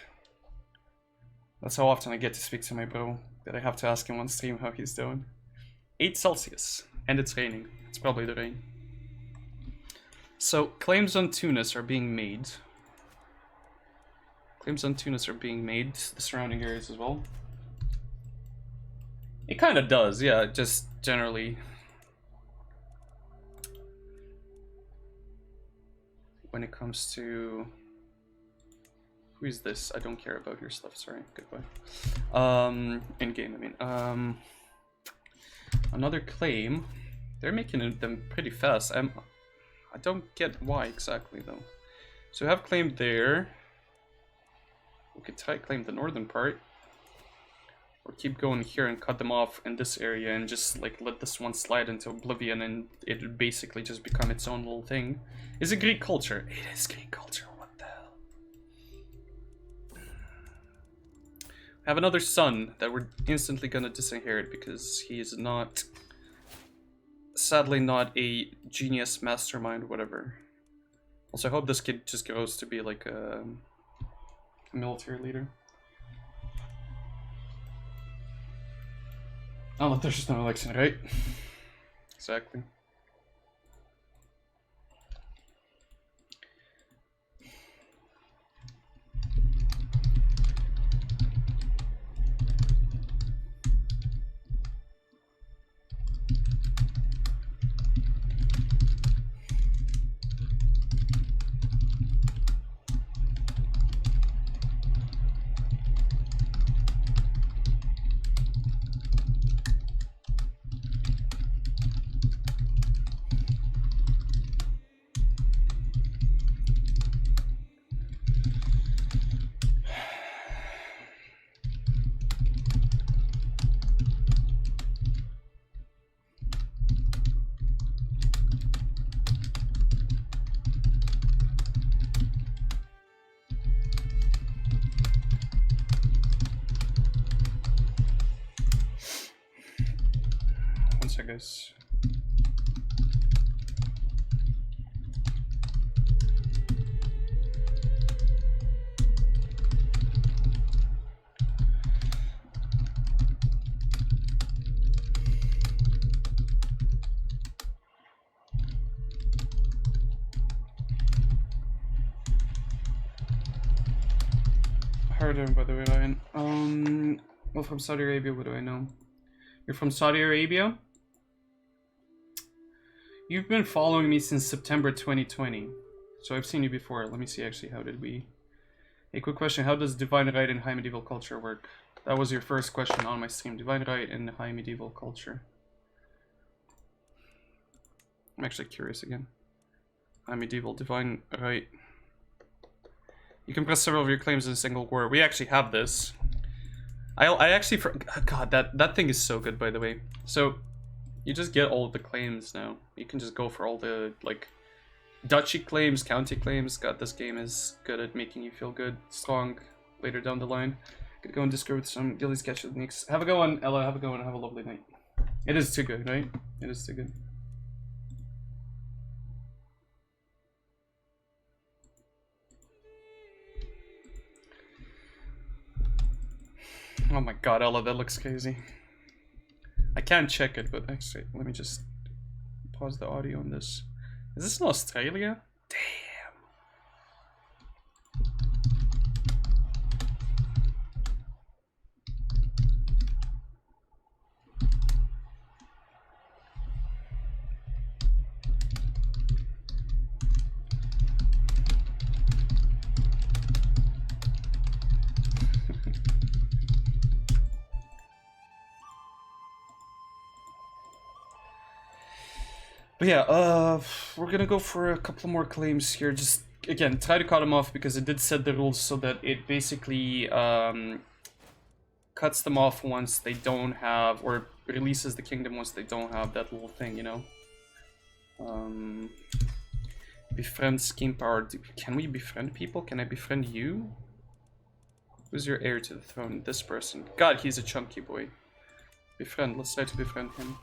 That's how often I get to speak to my bro, that I have to ask him on stream how he's doing. 8 Celsius, and it's raining. It's probably the rain. So, claims on Tunis are being made. Claims on Tunis are being made, the surrounding areas as well. It kind of does, yeah, just generally. When it comes to... Who is this? I don't care about your stuff, sorry, goodbye. In-game, I mean. Another claim. They're making them pretty fast. I don't get why exactly, though. So we have claimed there. We could try to claim the northern part. Or keep going here and cut them off in this area and just, like, let this one slide into oblivion and it would basically just become its own little thing. Is it Greek culture? It is Greek culture, what the hell? I have another son that we're instantly gonna disinherit because he is not... Sadly not a genius mastermind, whatever. Also, I hope this kid just grows to be like a military leader. Oh, there's just no election, right? Exactly. I guess. Pardon, by the way, Ryan. Well, from Saudi Arabia, what do I know? You're from Saudi Arabia? You've been following me since September 2020. So I've seen you before. Let me see, actually, how did we... A quick question, how does Divine Right in High Medieval Culture work? That was your first question on my stream. Divine Right in High Medieval Culture. I'm actually curious again. High Medieval, Divine Right. You can press several of your claims in a single word. We actually have this. I actually... God, that thing is so good, by the way. So, you just get all of the claims now. You can just go for all the, like... duchy claims, county claims. God, this game is good at making you feel good, strong, later down the line. Gonna go and Discord with some Gilly sketch techniques. Have a go on, Ella. Have a go and have a lovely night. It is too good, right? It is too good. Oh my god, Ella, that looks crazy. I can't check it, but actually, let me just pause the audio on this. Is this in Australia? Damn. But yeah, we're gonna go for a couple more claims here. Just, again, try to cut them off because it did set the rules so that it basically cuts them off once they don't have, or releases the kingdom once they don't have that little thing, you know? Befriend scheme power. Can we befriend people? Can I befriend you? Who's your heir to the throne? This person. God, he's a chunky boy. Befriend. Let's try to befriend him.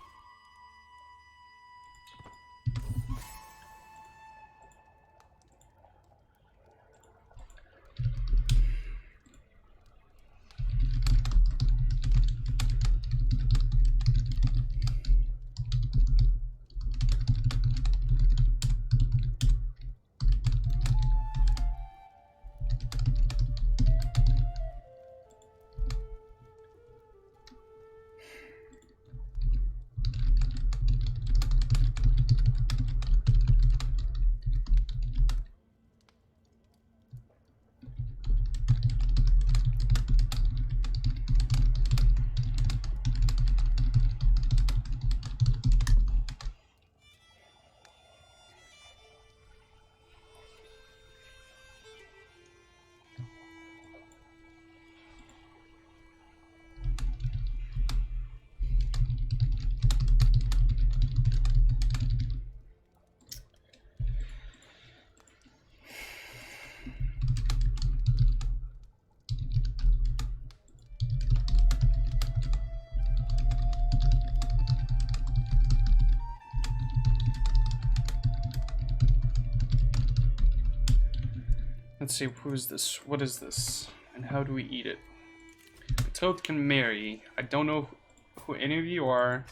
Let's see, who is this? What is this? And how do we eat it? Betrothed can marry. I don't know who any of you are.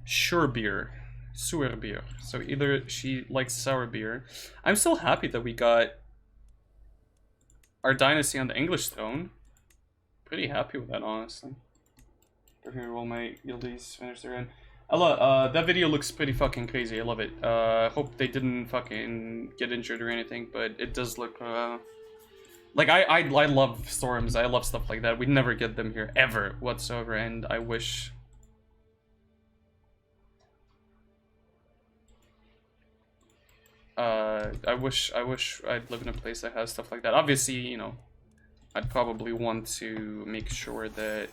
Sure beer. Sewer beer. So either she likes sour beer. I'm still happy that we got our dynasty on the English throne. Pretty happy with that, honestly. Here, while my guildies finish their end. Ella, that video looks pretty fucking crazy. I love it. Hope they didn't fucking get injured or anything, but it does look, like, I love storms. I love stuff like that. We never get them here, ever, whatsoever, and I wish... I wish I'd live in a place that has stuff like that. Obviously, you know, I'd probably want to make sure that...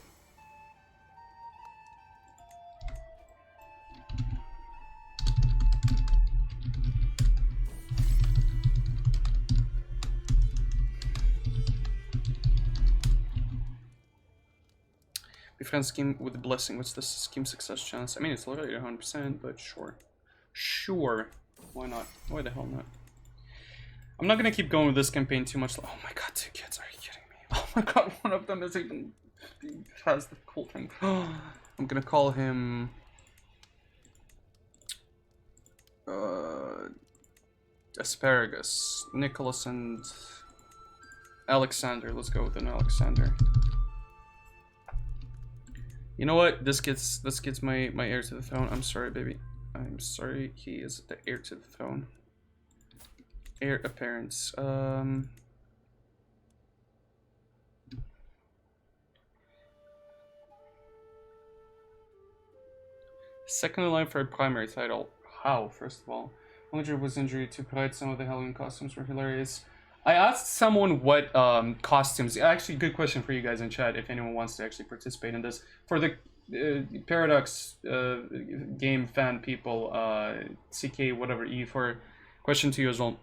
Befriend scheme with the blessing. What's the scheme success chance? I mean, it's literally 100%, but sure. Sure. Why not? Why the hell not? I'm not gonna keep going with this campaign too much. Oh my god, 2 kids, are you kidding me? Oh my god, one of them is even... has the cool thing. I'm gonna call him... Asparagus. Nicholas and... Alexander. Let's go with an Alexander. You know what? This gets my heir to the throne. I'm sorry, baby. I'm sorry. He is the heir to the throne. Heir appearance. Second in line for a primary title. How? First of all, Manager was injured to pride. Some of the Halloween costumes were hilarious. I asked someone what costumes. Actually, good question for you guys in chat. If anyone wants to actually participate in this, for the Paradox game fan people, CK whatever E4, question to you as well.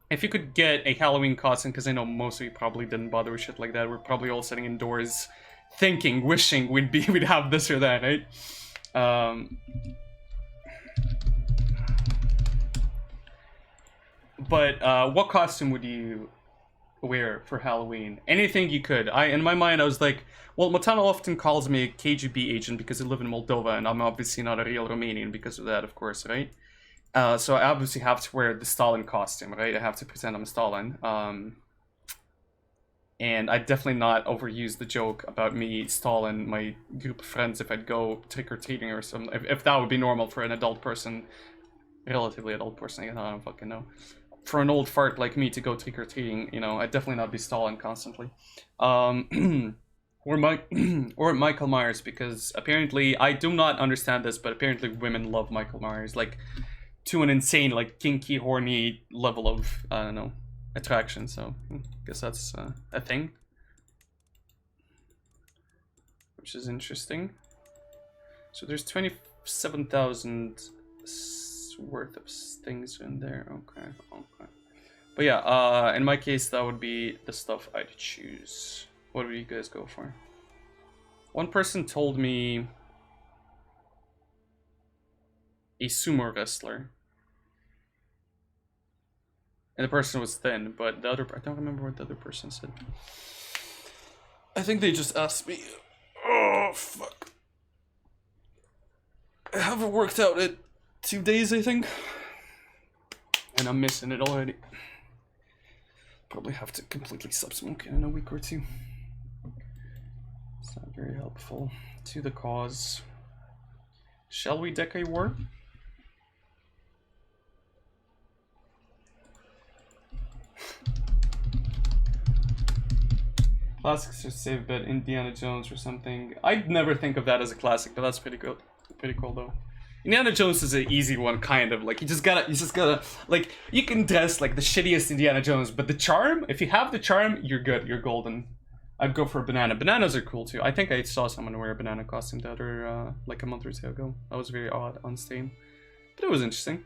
If you could get a Halloween costume, because I know most of you probably didn't bother with shit like that. We're probably all sitting indoors, thinking, wishing we'd have this or that, right? But what costume would you wear for Halloween? Anything you could. In my mind, I was like, well, Matana often calls me a KGB agent because I live in Moldova, and I'm obviously not a real Romanian because of that, of course, right? So I obviously have to wear the Stalin costume, right? I have to pretend I'm Stalin. And I'd definitely not overuse the joke about me stalling my group of friends if I'd go trick-or-treating or something. If that would be normal for an adult person, relatively adult person, I don't fucking know. For an old fart like me to go trick-or-treating, you know, I'd definitely not be stalling constantly. Or Michael Myers, because apparently, I do not understand this, but apparently women love Michael Myers, like, to an insane, like, kinky, horny level of, I don't know, attraction, so I guess that's a thing, which is interesting. So there's 27,000 worth of things in there. Okay. But yeah, in my case, that would be the stuff I'd choose. What would you guys go for? One person told me a sumo wrestler. And the person was thin, but the other... I don't remember what the other person said. I think they just asked me... Oh, fuck. I haven't worked out in 2 days, I think. And I'm missing it already. Probably have to completely stop smoking in a week or two. It's not very helpful to the cause. Shall we deck a war? Classics are safe bet, Indiana Jones or something. I'd never think of that as a classic, but that's pretty good. Pretty cool though. Indiana Jones is an easy one, kind of. Like you just gotta like you can dress like the shittiest Indiana Jones, but the charm, if you have the charm, you're good, you're golden. I'd go for a banana. Bananas are cool too. I think I saw someone wear a banana costume the other like a month or two ago. That was very odd on Steam. But it was interesting.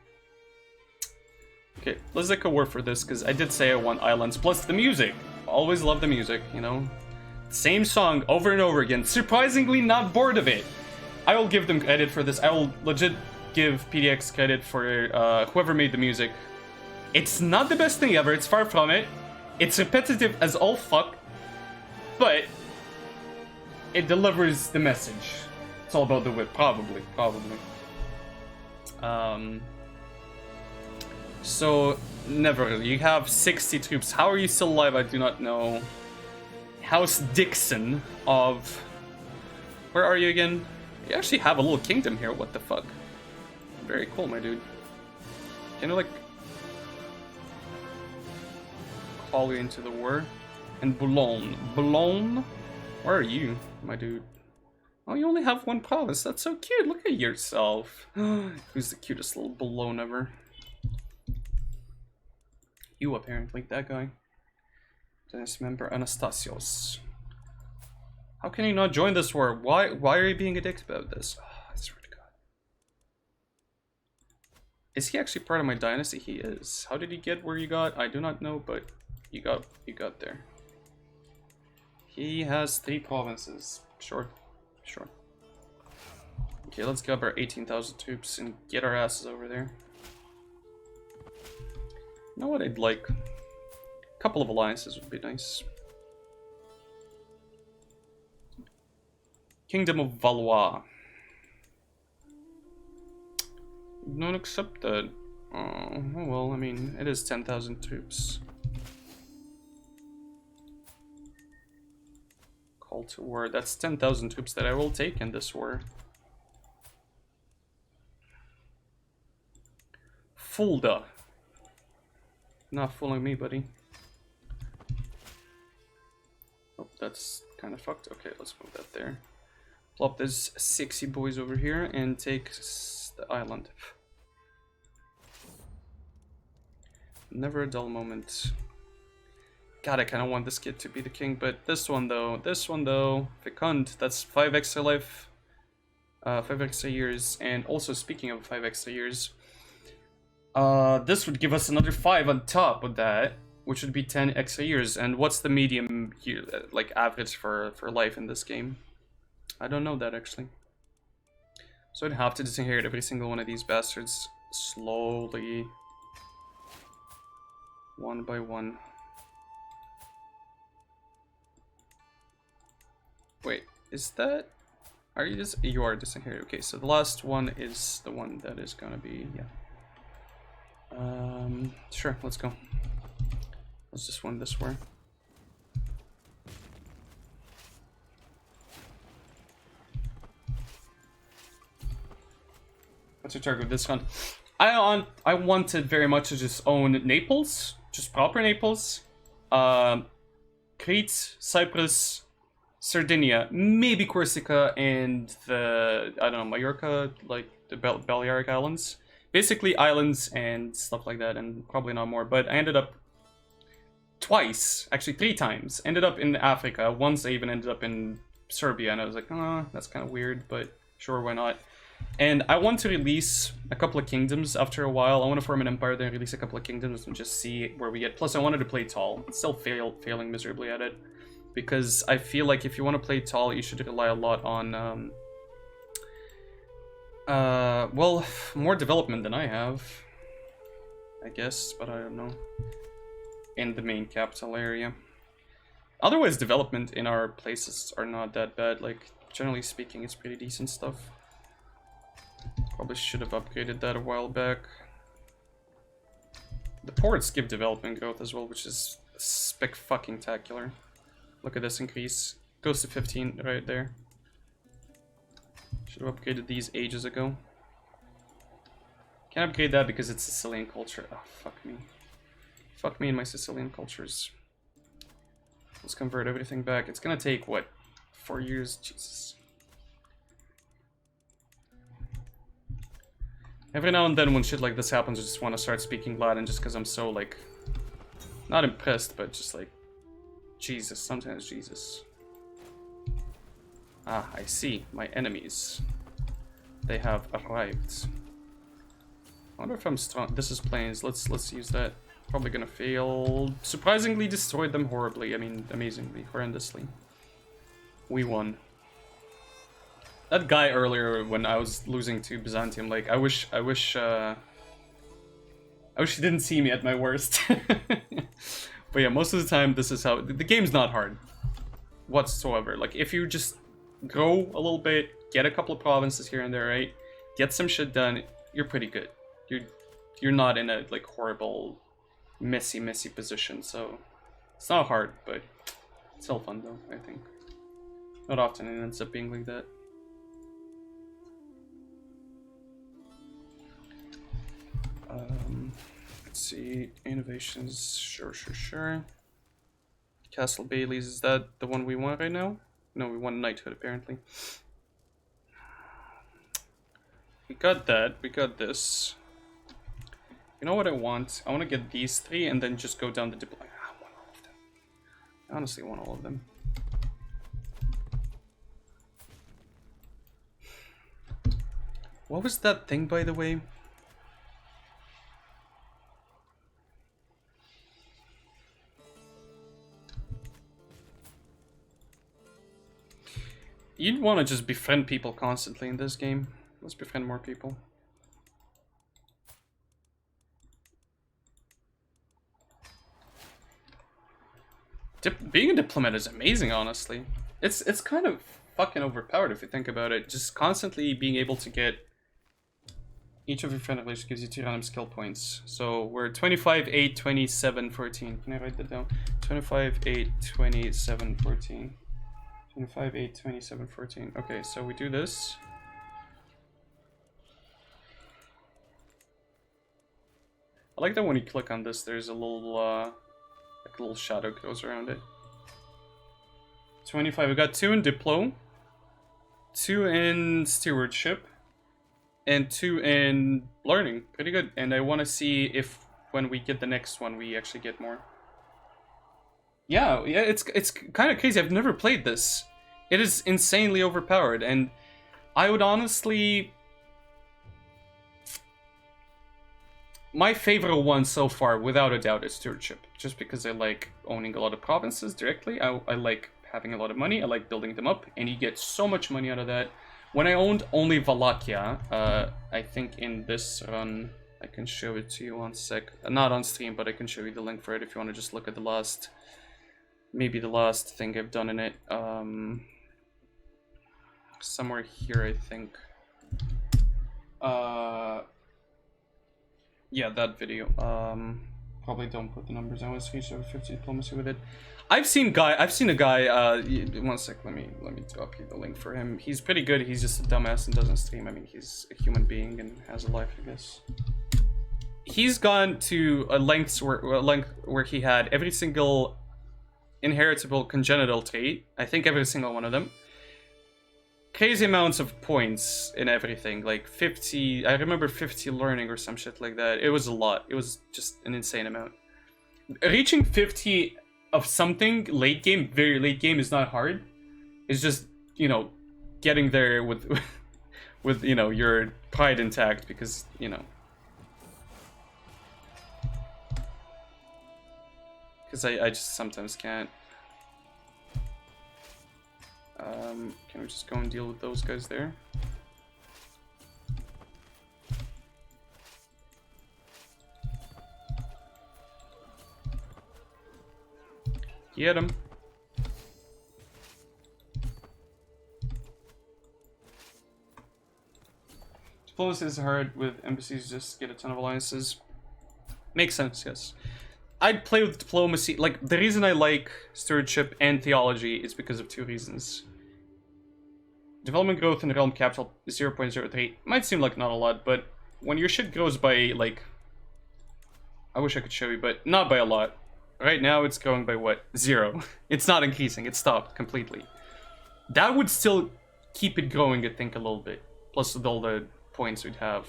Okay, let's take a word for this, because I did say I want islands, plus the music. Always love the music, you know? Same song over and over again. Surprisingly not bored of it. I will give them credit for this. I will legit give PDX credit for whoever made the music. It's not the best thing ever, it's far from it. It's repetitive as all fuck. But it delivers the message. It's all about the whip, probably. So, never. You have 60 troops. How are you still alive? I do not know. House Dixon of... Where are you again? You actually have a little kingdom here. What the fuck? Very cool, my dude. Can I, like... call you into the war? And Boulogne. Boulogne? Where are you, my dude? Oh, you only have one province. That's so cute. Look at yourself. Who's the cutest little Boulogne ever? You, apparently, that guy. This member Anastasios. How can he not join this war? Why are you being a dick about this? Oh, I swear to God. Is he actually part of my dynasty? He is. How did he get where you got? I do not know, but you got there. He has 3 provinces. Sure. Okay, let's grab our 18,000 troops and get our asses over there. You know what I'd like? A couple of alliances would be nice. Kingdom of Valois. Don't accept that. Oh, well, I mean, it is 10,000 troops. to war. That's 10,000 troops that I will take in this war. Fulda. Not fooling me, buddy. Oh, that's kind of fucked. Okay, let's move that there. Plop this sexy boys over here and take the island. Never a dull moment. God, I kind of want this kid to be the king, but this one though, Fecund, that's 5 extra life, 5 extra years, and also speaking of 5 extra years, this would give us another 5 on top of that, which would be 10 extra years. And what's the medium year, like average for life in this game? I don't know that actually. So I'd have to disinherit every single one of these bastards slowly, one by one. Wait, is that... Are you just... You are disinherited. Okay, so the last one is the one that is gonna be... Yeah. Sure, let's go. Let's just win this war. What's your target with this one? I wanted very much to just own Naples, just proper Naples, Crete, Cyprus, Sardinia, maybe Corsica, and the, I don't know, Majorca, like the Balearic Islands. Basically islands and stuff like that, and probably not more. But I ended up twice, actually 3 times, ended up in Africa. Once I even ended up in Serbia, and I was like, oh, that's kind of weird, but sure, why not? And I want to release a couple of kingdoms after a while. I want to form an empire, then release a couple of kingdoms and just see where we get. Plus, I wanted to play tall. I'm still failing miserably at it. Because I feel like if you want to play tall, you should rely a lot on, well, more development than I have, I guess, but I don't know. In the main capital area. Otherwise, development in our places are not that bad. Like, generally speaking, it's pretty decent stuff. Probably should have upgraded that a while back. The ports give development growth as well, which is spec-fucking-tacular. Look at this increase. Goes to 15 right there. Should have upgraded these ages ago. Can't upgrade that because it's Sicilian culture. Oh, fuck me. Fuck me and my Sicilian cultures. Let's convert everything back. It's gonna take, what, 4 years? Jesus. Every now and then when shit like this happens, I just want to start speaking Latin just because I'm so, like, not impressed, but just like, Jesus, sometimes Jesus. Ah, I see. My enemies. They have arrived. I wonder if I'm strong. This is planes. Let's use that. Probably gonna fail. Surprisingly destroyed them horribly. I mean, amazingly, horrendously. We won. That guy earlier when I was losing to Byzantium, like, I wish he didn't see me at my worst. But yeah, most of the time this is how the game's not hard whatsoever. Like, if you just grow a little bit, get a couple of provinces here and there, right? Get some shit done, you're pretty good. You're not in a, like, horrible messy position, so it's not hard, but it's still fun though, I think. Not often it ends up being like that. Let's see, innovations, sure. Castle Bailey's, is that the one we want right now? No, we want knighthood apparently. We got that, we got this. You know what I want? I want to get these 3 and then just go down the diplomat. I want all of them. I honestly want all of them. What was that thing, by the way? You'd want to just befriend people constantly in this game. Let's befriend more people. Being a diplomat is amazing, honestly. It's kind of fucking overpowered if you think about it. Just constantly being able to get... Each of your friend relations gives you 2 random skill points. So we're 25, 8, 27, 14. Can I write that down? 25, 8, 27, 14. 25, 8, 27, 14. Okay, so we do this. I like that when you click on this, there's a little, like a little shadow goes around it. 25, we got 2 in Diplo, 2 in Stewardship, and 2 in Learning. Pretty good. And I want to see if when we get the next one, we actually get more. Yeah, it's kind of crazy. I've never played this. It is insanely overpowered, and I would honestly... My favorite one so far, without a doubt, is Stewardship. Just because I like owning a lot of provinces directly. I like having a lot of money. I like building them up, and you get so much money out of that. When I owned only Wallachia, I think in this run, I can show it to you one sec. Not on stream, but I can show you the link for it if you want to just look at the last... Maybe the last thing I've done in it. Somewhere here, I think. Yeah, that video. Probably don't put the numbers. I want to reach over 50 diplomacy with it. I've seen a guy. One sec. Let me drop you the link for him. He's pretty good. He's just a dumbass and doesn't stream. I mean, he's a human being and has a life, I guess. He's gone to a length where he had every single inheritable congenital trait. I think every single one of them. Crazy amounts of points in everything, like 50, I remember 50 learning or some shit like that. It was a lot. It was just an insane amount. Reaching 50 of something late game, very late game, is not hard. It's just, you know, getting there with, with, you know, your pride intact, because, you know. Because I just sometimes can't. Can we just go and deal with those guys there? Get him. Diplomacy is hard with embassies, just get a ton of alliances. Makes sense, yes. I'd play with diplomacy. Like, the reason I like stewardship and theology is because of 2 reasons. Development growth in the realm capital 0.03 might seem like not a lot, but when your shit grows by, like... I wish I could show you, but not by a lot. Right now it's growing by what? 0. It's not increasing, it stopped completely. That would still keep it growing, I think, a little bit. Plus with all the points we'd have.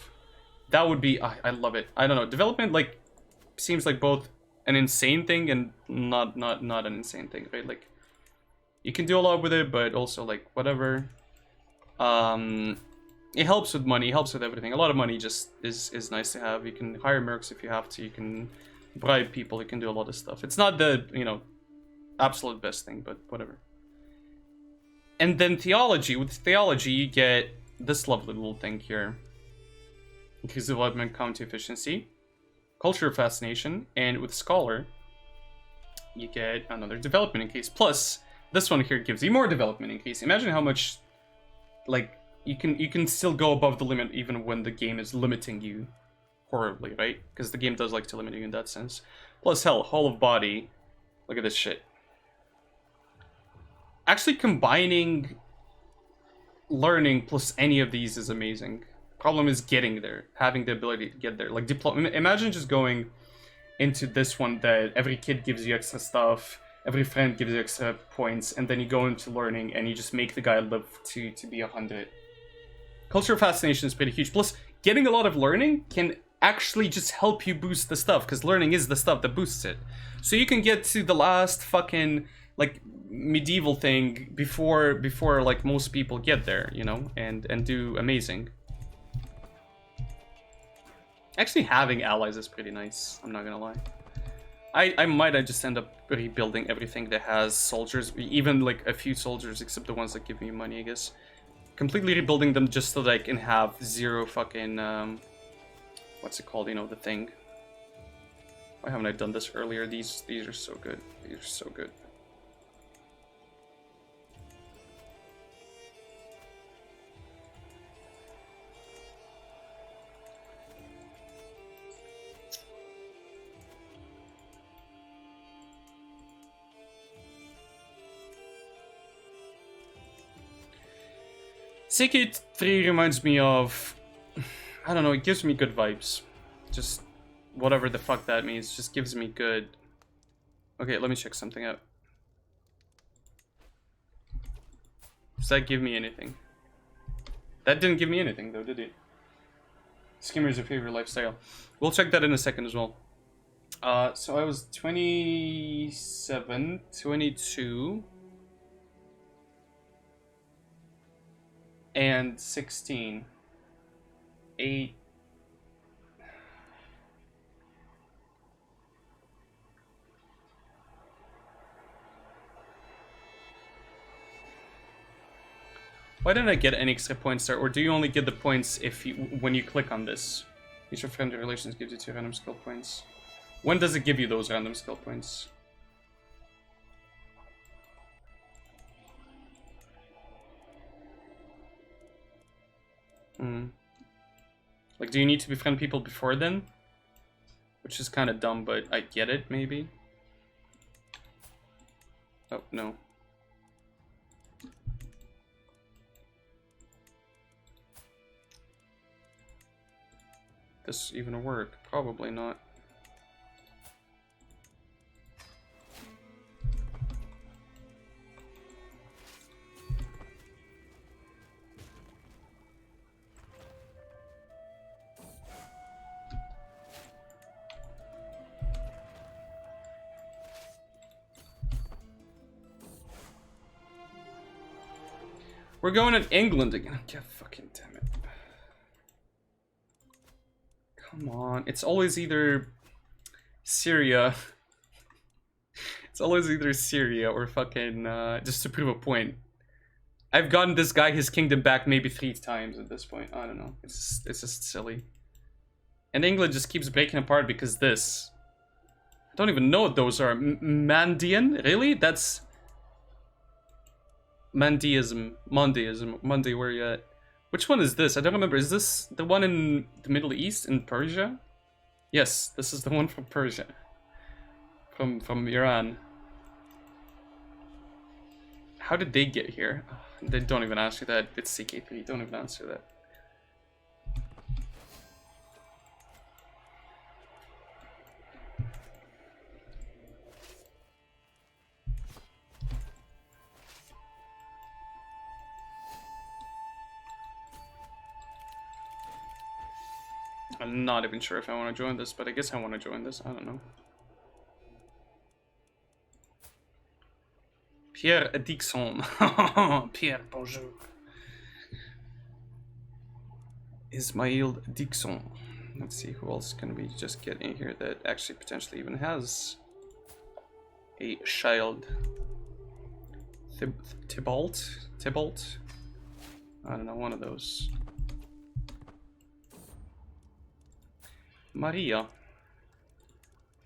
That would be... I love it. I don't know, development, like, seems like both an insane thing and not an insane thing, right? Like, you can do a lot with it, but also, like, whatever. It helps with money, it helps with everything. A lot of money just is nice to have. You can hire mercs if you have to, you can bribe people, you can do a lot of stuff. It's not the, you know, absolute best thing, but whatever. And then theology. With theology, you get this lovely little thing here. Increase development, community efficiency, culture of fascination, and with scholar, you get another development increase. Plus, this one here gives you more development increase. Imagine how much, like, you can still go above the limit even when the game is limiting you horribly, right? Because the game does like to limit you in that sense. Plus, hell, whole of body. Look at this shit. Actually, combining learning plus any of these is amazing. Problem is getting there, having the ability to get there. Like, imagine just going into this one that every kid gives you extra stuff, every friend gives you extra points, and then you go into learning and you just make the guy live to be 100. Culture of fascination is pretty huge. Plus, getting a lot of learning can actually just help you boost the stuff, because learning is the stuff that boosts it. So you can get to the last fucking, like, medieval thing before like most people get there, you know, and do amazing. Actually, having allies is pretty nice, I'm not gonna lie. I might just end up rebuilding everything that has soldiers, even like a few soldiers, except the ones that give me money, I guess. Completely rebuilding them just so that I can have 0 fucking, what's it called, you know, the thing. Why haven't I done this earlier? These are so good. These are so good. Sicily 3 reminds me of... I don't know, it gives me good vibes. Just whatever the fuck that means, just gives me good... Okay, let me check something out. Does that give me anything? That didn't give me anything though, did it? Skimmer's your favorite lifestyle. We'll check that in a second as well. So I was 27, 22, and 16. 8. Why didn't I get any extra points there? Or do you only get the points if you when you click on this? Each of friendly relations gives you 2 random skill points. When does it give you those random skill points? Like, do you need to befriend people before then? Which is kind of dumb, but I get it, maybe. Oh, no. This even work? Probably not. We're going to England again. God fucking damn it. Come on. It's always either Syria. It's always either Syria or fucking just to prove a point. I've gotten this guy his kingdom back maybe 3 times at this point. I don't know. It's just silly. And England just keeps breaking apart because this. I don't even know what those are. Mandean? Really? That's... Mandeism. Monday, where you at? Which one is this? I don't remember. Is this the one in the Middle East, in Persia? Yes, this is the one from Persia. From Iran. How did they get here? They don't even answer that. It's CK3. Don't even answer that. I'm not even sure if I want to join this, but I guess I want to join this. I don't know. Pierre Dixon. Pierre, bonjour. Ismail Dixon. Let's see who else can we just get in here that actually potentially even has a child. Tybalt? I don't know, one of those. Maria.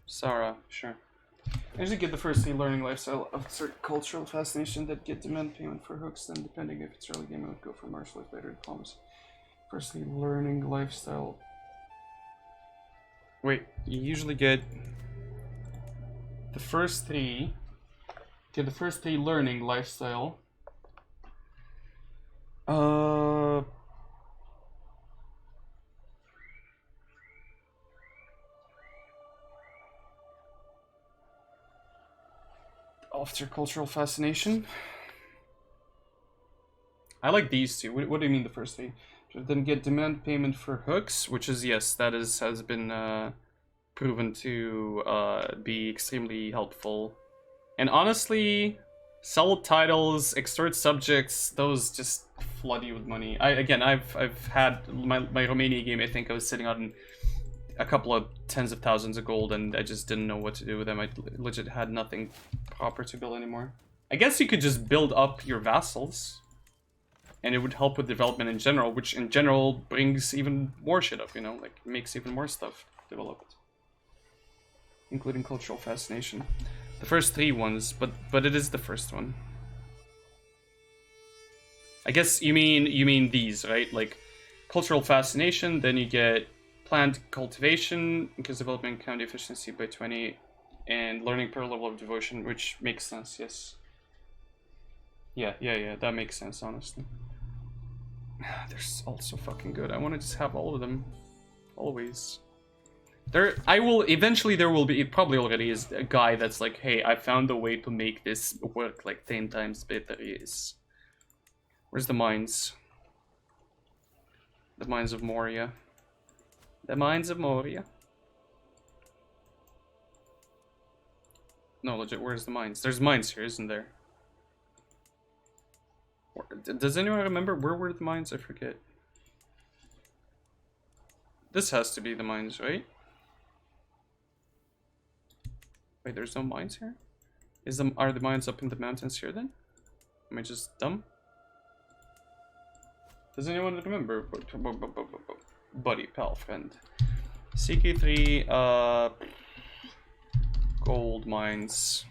Sarah, sure. I usually get the first learning lifestyle of certain cultural fascination that get demand payment for hooks, then depending if it's early game I would go for martial life later diplomas. Firstly learning lifestyle. Wait, you usually get the first 3. Get the first 3 learning lifestyle. After cultural fascination. I like these 2. What do you mean the first 3? Then get demand payment for hooks, which is, yes, that has been proven to be extremely helpful. And honestly, sell titles, extort subjects, those just flood you with money. I've had my Romania game. I think I was sitting on a couple of tens of thousands of gold, and I just didn't know what to do with them. I legit had nothing proper to build anymore. I guess you could just build up your vassals, and it would help with development in general, which in general brings even more shit up, you know, like makes even more stuff developed, including cultural fascination. The first 3 ones, but it is the first one. I guess you mean these, right? Like cultural fascination, then you get plant cultivation, increase development county efficiency by 20, and learning per level of devotion, which makes sense, yes. Yeah, that makes sense, honestly. They're all so fucking good. I want to just have all of them. Always. Eventually there will be, it probably already is, a guy that's like, hey, I found a way to make this work like 10 times better. Yes. Where's the mines? The mines of Moria. The mines of Moria. No, legit, where's the mines? There's mines here, isn't there? Does anyone remember where were the mines? I forget. This has to be the mines, right? Wait, there's no mines here? Are the mines up in the mountains here then? Am I just dumb? Does anyone remember? Buddy, pal, friend. CK3, gold mines.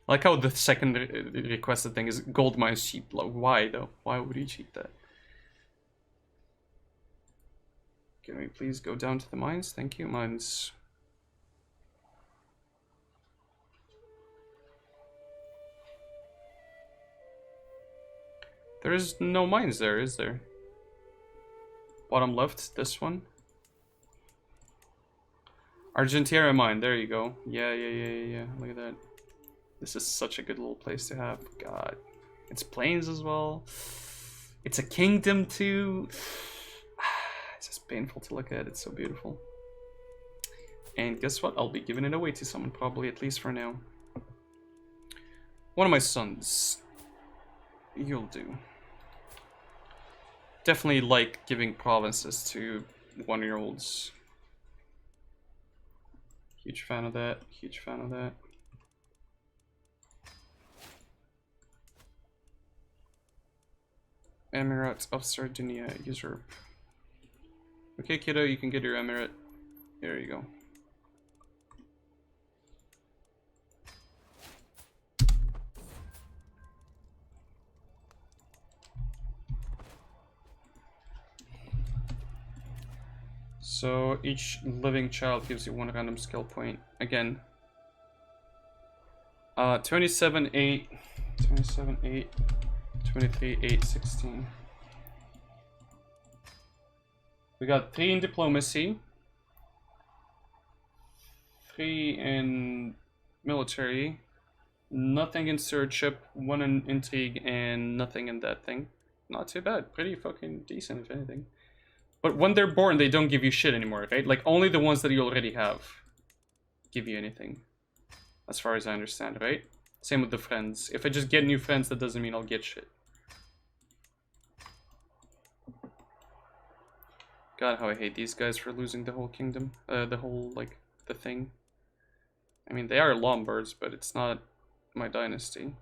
I like how the second requested thing is gold mines cheap. Why though? Why would you cheat that? Can we please go down to the mines? Thank you, mines. There is no mines there, is there? Bottom left, this one. Argentiera mine, there you go. Yeah. Look at that. This is such a good little place to have. God. It's plains as well. It's a kingdom too. It's just painful to look at. It's so beautiful. And guess what? I'll be giving it away to someone, probably, at least for now. One of my sons. You'll do. Definitely like giving provinces to 1-year-olds. Huge fan of that. Huge fan of that. Emirates of Sardinia, usurp. Okay, kiddo, you can get your emirate. There you go. So each living child gives you 1 random skill point. Again. 27, 8, 27, 8, 23, 8, 16. We got 3 in diplomacy, 3 in military, nothing in stewardship, 1 in intrigue, and nothing in that thing. Not too bad. Pretty fucking decent, if anything. But when they're born, they don't give you shit anymore, right? Like, only the ones that you already have give you anything. As far as I understand, right? Same with the friends. If I just get new friends, that doesn't mean I'll get shit. God, how I hate these guys for losing the whole kingdom. The whole, like, the thing. I mean, they are Lombards, but it's not my dynasty.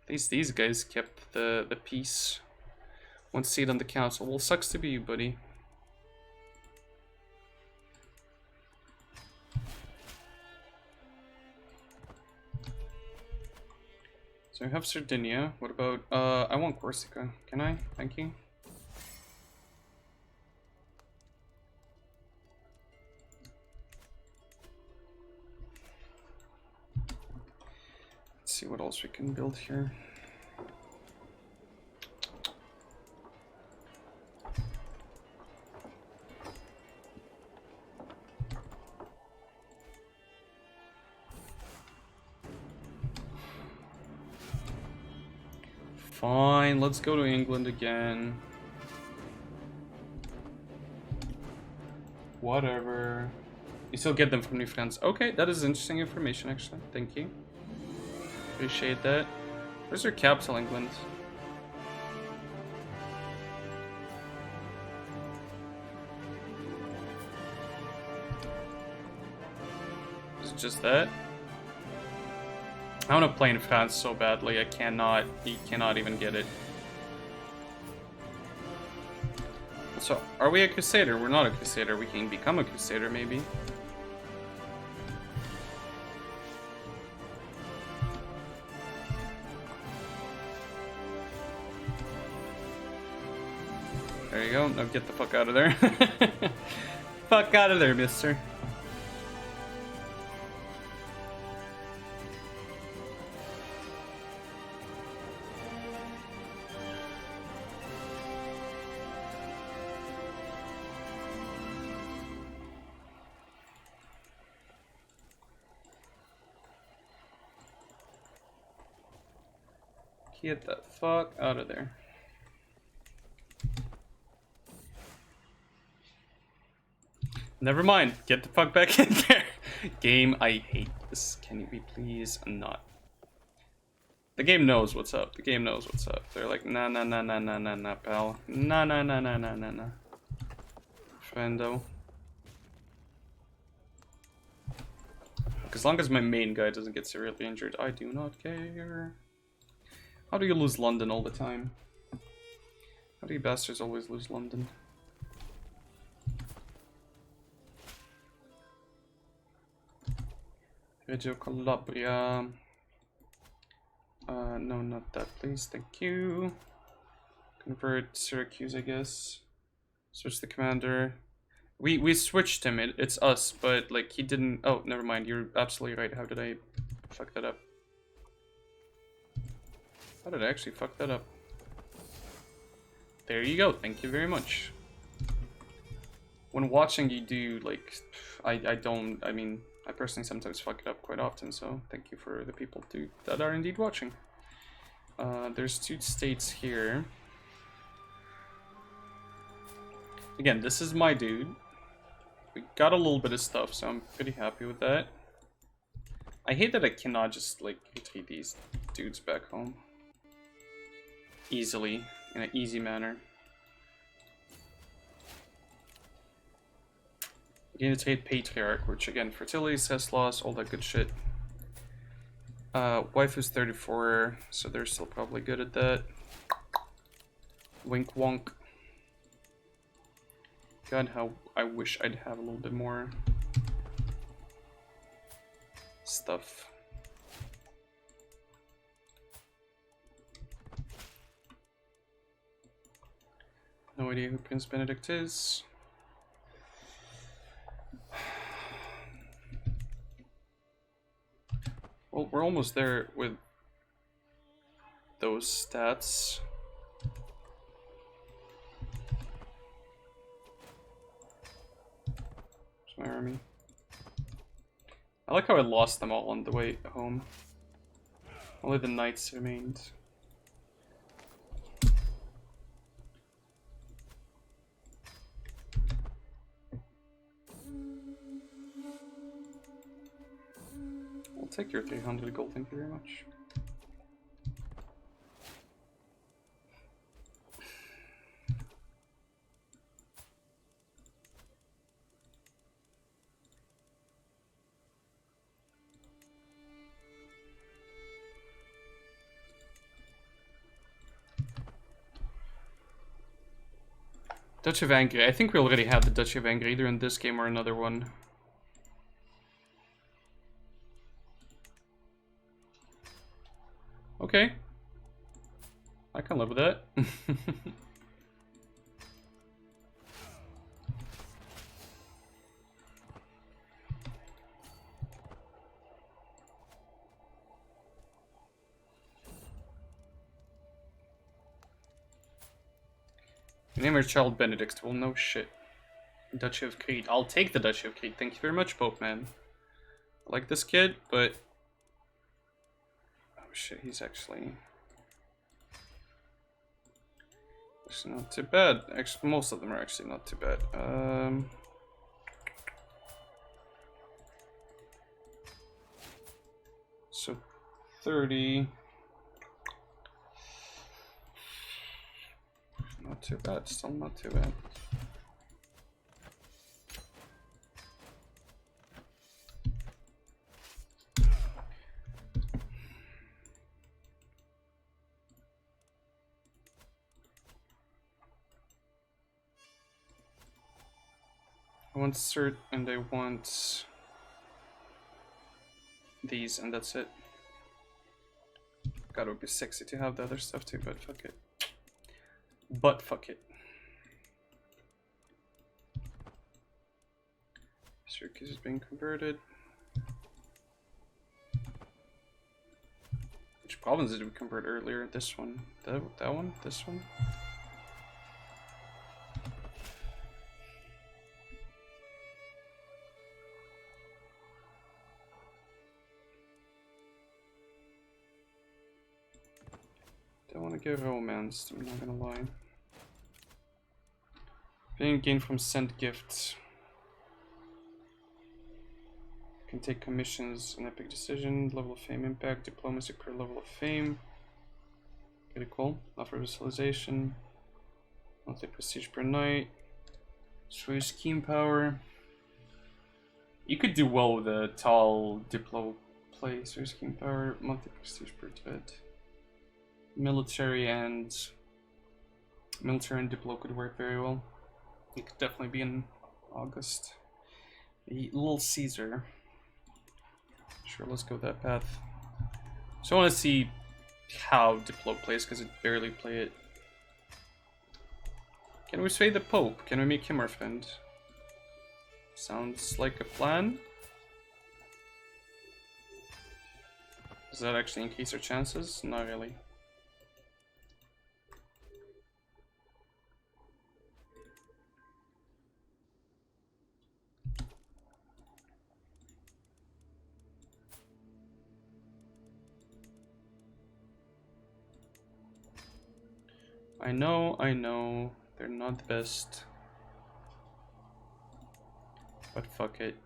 At least these guys kept the peace. 1 seat on the council. Well, sucks to be you, buddy. So I have Sardinia. What about, I want Corsica. Can I? Thank you. Let's see what else we can build here. Fine, let's go to England again. Whatever. You still get them from new friends. Okay, that is interesting information, actually. Thank you. Appreciate that. Where's your capital, England? Is it just that? I want to play in France so badly, I cannot, you cannot even get it. So, are we a Crusader? We're not a Crusader, we can become a Crusader maybe. There you go, now get the fuck out of there. Fuck out of there, mister. Get the fuck out of there. Never mind. Get the fuck back in there. Game, I hate this. Can you be please not? The game knows what's up. The game knows what's up. They're like, nah, nah, nah, nah, nah, nah, nah, pal. Nah, nah, nah, nah, nah, nah, nah. Friendo. As long as my main guy doesn't get severely injured, I do not care. How do you lose London all the time? How do you bastards always lose London? Reggio Calabria. No, not that, please. Thank you. Convert Syracuse, I guess. Switch the commander. We switched him. It's us, but like he didn't. Oh, never mind. You're absolutely right. How did I fuck that up? How did I actually fuck that up? There you go. Thank you very much. When watching you do, like, I don't. I mean, I personally sometimes fuck it up quite often. So thank you for the people that are indeed watching. There's 2 states here. Again, this is my dude. We got a little bit of stuff, so I'm pretty happy with that. I hate that I cannot just, like, take these dudes back home. Easily, in an easy manner. Unitate Patriarch, which again, fertility, cess loss, all that good shit. Waifu's 34, so they're still probably good at that. Wink wonk. God, how I wish I'd have a little bit more stuff. No idea who Prince Benedict is. Well, we're almost there with those stats. Where's my army? I like how I lost them all on the way home. Only the knights remained. I'll take your 300 gold, thank you very much. Duchy of Angry. I think we already have the Duchy of Angry, either in this game or another one. Okay. I can live with that. Name your child Benedict. Well, no shit. Duchy of Crete. I'll take the Duchy of Crete. Thank you very much, Pope Man. I like this kid, but... Oh shit, he's actually... It's not too bad. Actually, most of them are actually not too bad. So 30. Not too bad. Still not too bad. I want cert and I want these, and that's it. God, it would be sexy to have the other stuff too, but fuck it. But fuck it. Syracuse is being converted. Which province did we convert earlier? This one. That one? This one? Don't want to get romanced, I'm not gonna lie. Paying gain from sent gifts. Can take commissions, an epic decision, level of fame impact, diplomacy per level of fame. Pretty cool. Offer visualization. Monthly prestige per night. Destroy scheme power. You could do well with a tall diplo play. Destroy scheme power. Monthly prestige per thread. Military and diplo could work very well. It could definitely be in August. The Little Caesar. Sure, let's go that path. So I want to see how Diplo plays, because it barely play it. Can we sway the Pope? Can we make him our friend? Sounds like a plan. Does that actually increase our chances? Not really. I know, they're not the best. But fuck it.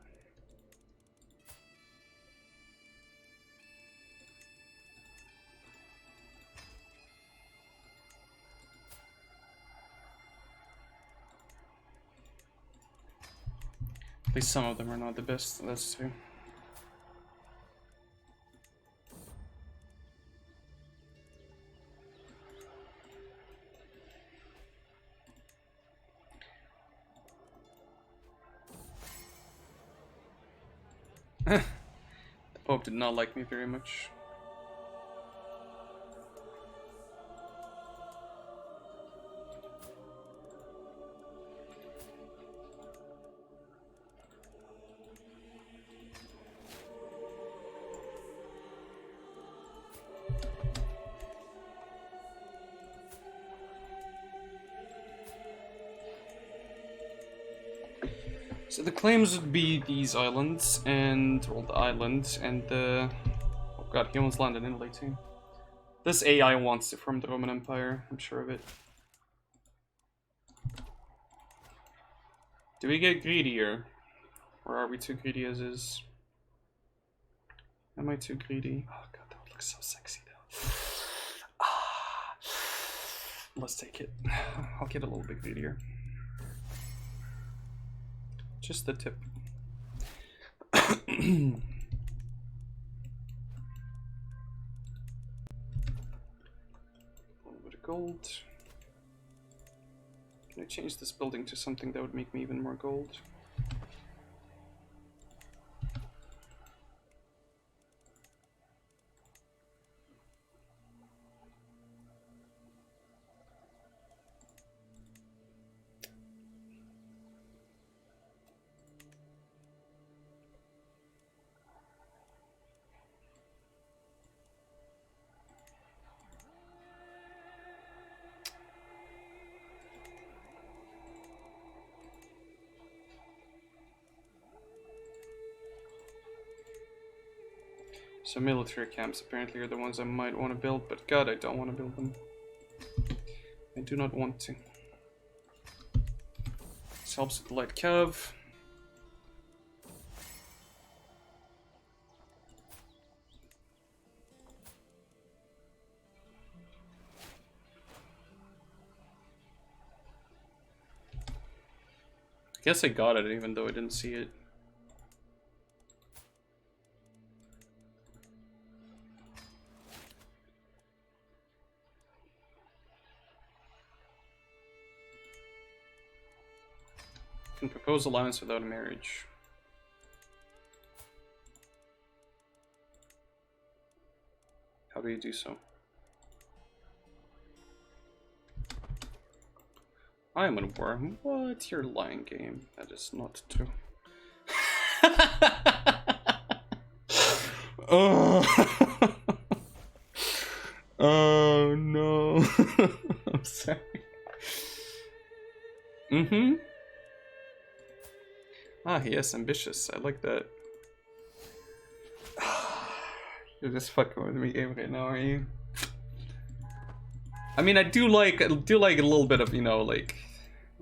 At least some of them are not the best, that's true. The Pope did not like me very much. So the claims would be these islands, and, well, the island, and the... Oh god, he almost landed in Italy too. This AI wants it from the Roman Empire, I'm sure of it. Do we get greedier? Or are we too greedy as is? Am I too greedy? Oh god, that would look so sexy though. Let's take it. I'll get a little bit greedier. Just the tip. A little bit of gold. Can I change this building to something that would make me even more gold? So military camps apparently are the ones I might want to build, but god, I don't want to build them. I do not want to. This helps with the light cav. I guess I got it even though I didn't see it. Can propose alliance without a marriage. How do you do so? I am in war. What? You're lying, game. That is not true. Oh. Oh no. I'm sorry. Mm-hmm. Ah, yes, ambitious. I like that. You're just fucking with me game right now, are you? I mean, I do like a little bit of, you know, like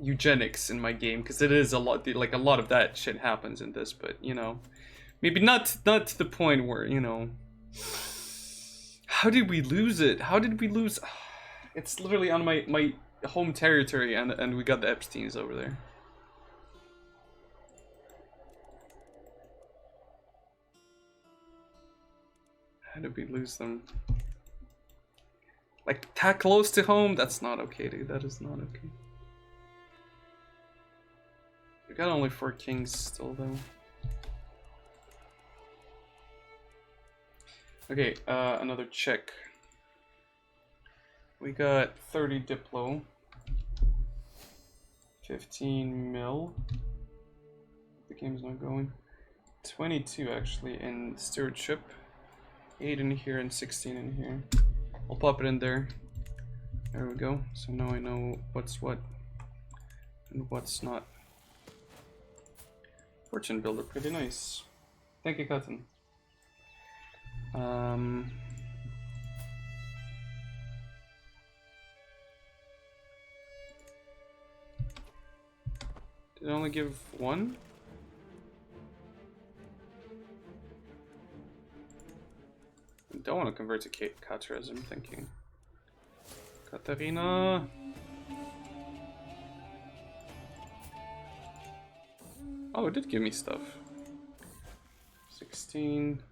eugenics in my game, because it is a lot, like a lot of that shit happens in this, but you know, maybe not to the point where, you know, how did we lose it? How did we lose? It's literally on my home territory, and we got the Epsteins over there. How did we lose them? Like, that close to home? That's not okay, dude. That is not okay. We got only 4 kings still, though. Okay, another check. We got 30 Diplo. 15 mil. The game's not going. 22, actually, in stewardship. 8 in here and 16 in here. I'll pop it in there. There we go. So now I know what's what and what's not. Fortune builder, pretty nice. Thank you, Cotton. Did it only give 1? I don't want to convert to Katarism, thinking. Katarina! Oh, it did give me stuff. 16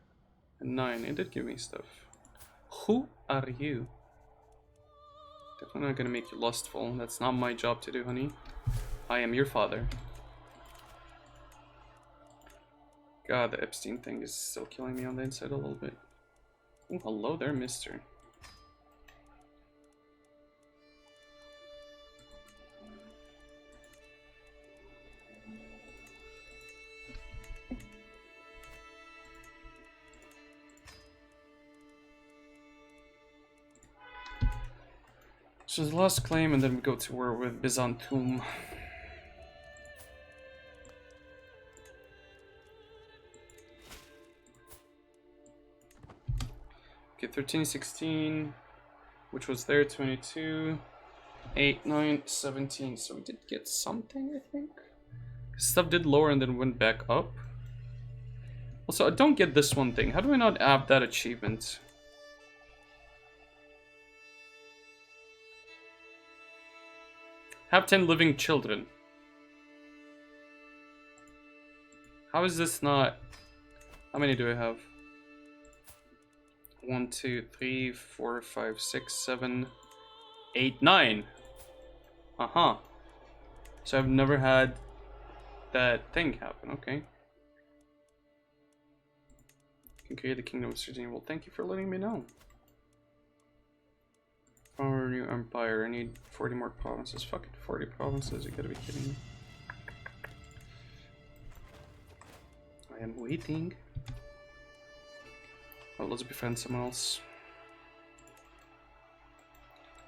and 9, it did give me stuff. Who are you? Definitely not gonna make you lustful. That's not my job to do, honey. I am your father. God, the Epstein thing is still killing me on the inside a little bit. Oh, hello there, mister. So the last claim, and then we go to war with Byzantium. Okay, 13, 16, which was there, 22, 8, 9, 17. So we did get something, I think. Stuff did lower and then went back up. Also, I don't get this one thing. How do I not add that achievement? Have 10 living children. How is this not... How many do I have? 1, 2, 3, 4, 5, 6, 7, 8, 9. Uh-huh. So I've never had that thing happen, okay. You can create the kingdom of Sicily. Well, thank you for letting me know. Our new empire. I need 40 more provinces. Fucking 40 provinces, you gotta be kidding me. I am waiting. Oh, let's befriend someone else.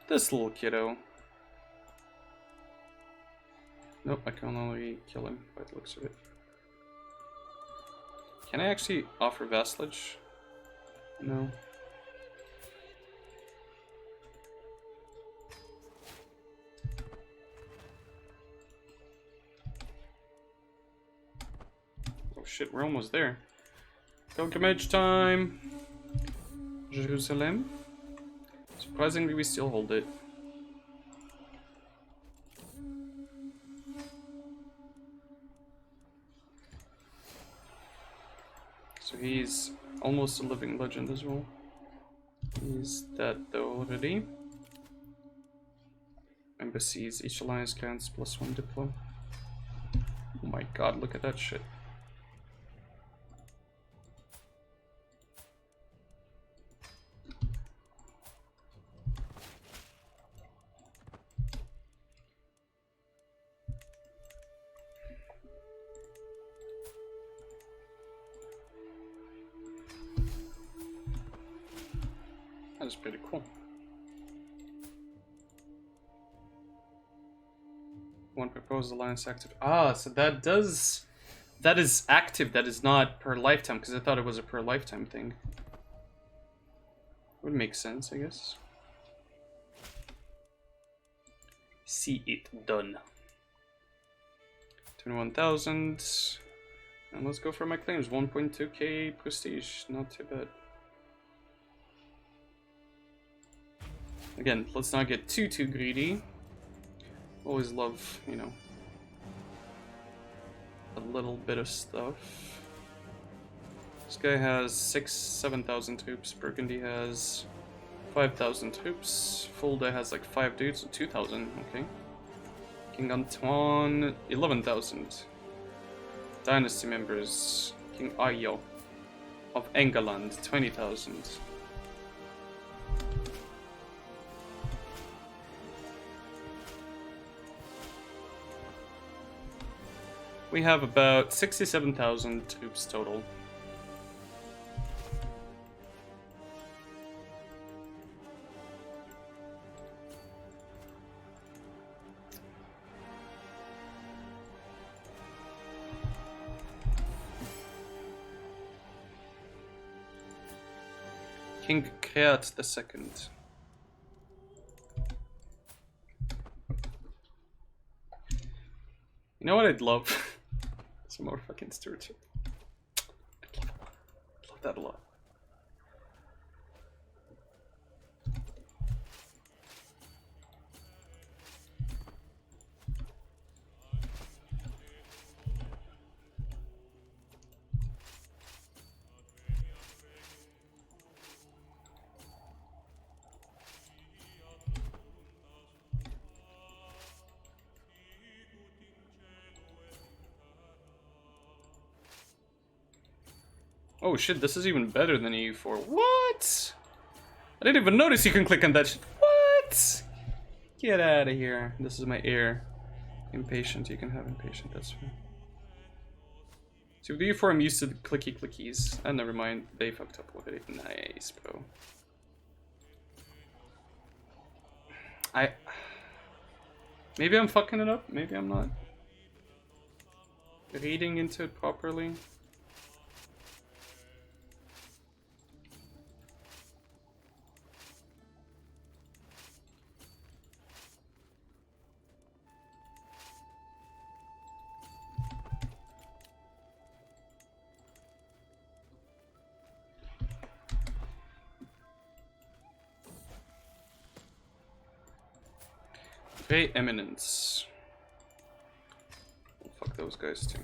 This little kiddo. Nope, I can only kill him by the looks of it. Can I actually offer vassalage? No. Oh shit, we're almost there. Pilgrimage time! Jerusalem. Surprisingly, we still hold it. So he's almost a living legend as well. He's dead though already. Embassies, each alliance grants +1 diplo. Oh my god, look at that shit. That's pretty cool. One proposed alliance active. Ah, so that is active. That is not per lifetime, because I thought it was a per lifetime thing. Would make sense, I guess. See it done. 21,000. And let's go for my claims. 1.2k prestige. Not too bad. Again, let's not get too greedy. Always love, you know, a little bit of stuff. This guy has 7,000 troops. Burgundy has 5,000 troops. Fulda has like 5 dudes, so 2,000. Okay. King Antoine, 11,000. Dynasty members. King Ayo of England, 20,000. We have about 67,000 troops total. King Kreat II. You know what I'd love? Some more fucking stewardship. I'd love that a lot. Oh shit, this is even better than EU4. What? I didn't even notice you can click on that shit. What? Get out of here. This is my heir. Impatient, you can have impatient, that's fine. So with EU4 I'm used to the clicky clickies. Oh, never mind, they fucked up already. Nice, bro. Maybe I'm fucking it up, maybe I'm not reading into it properly. Pay eminence. Oh, fuck those guys too.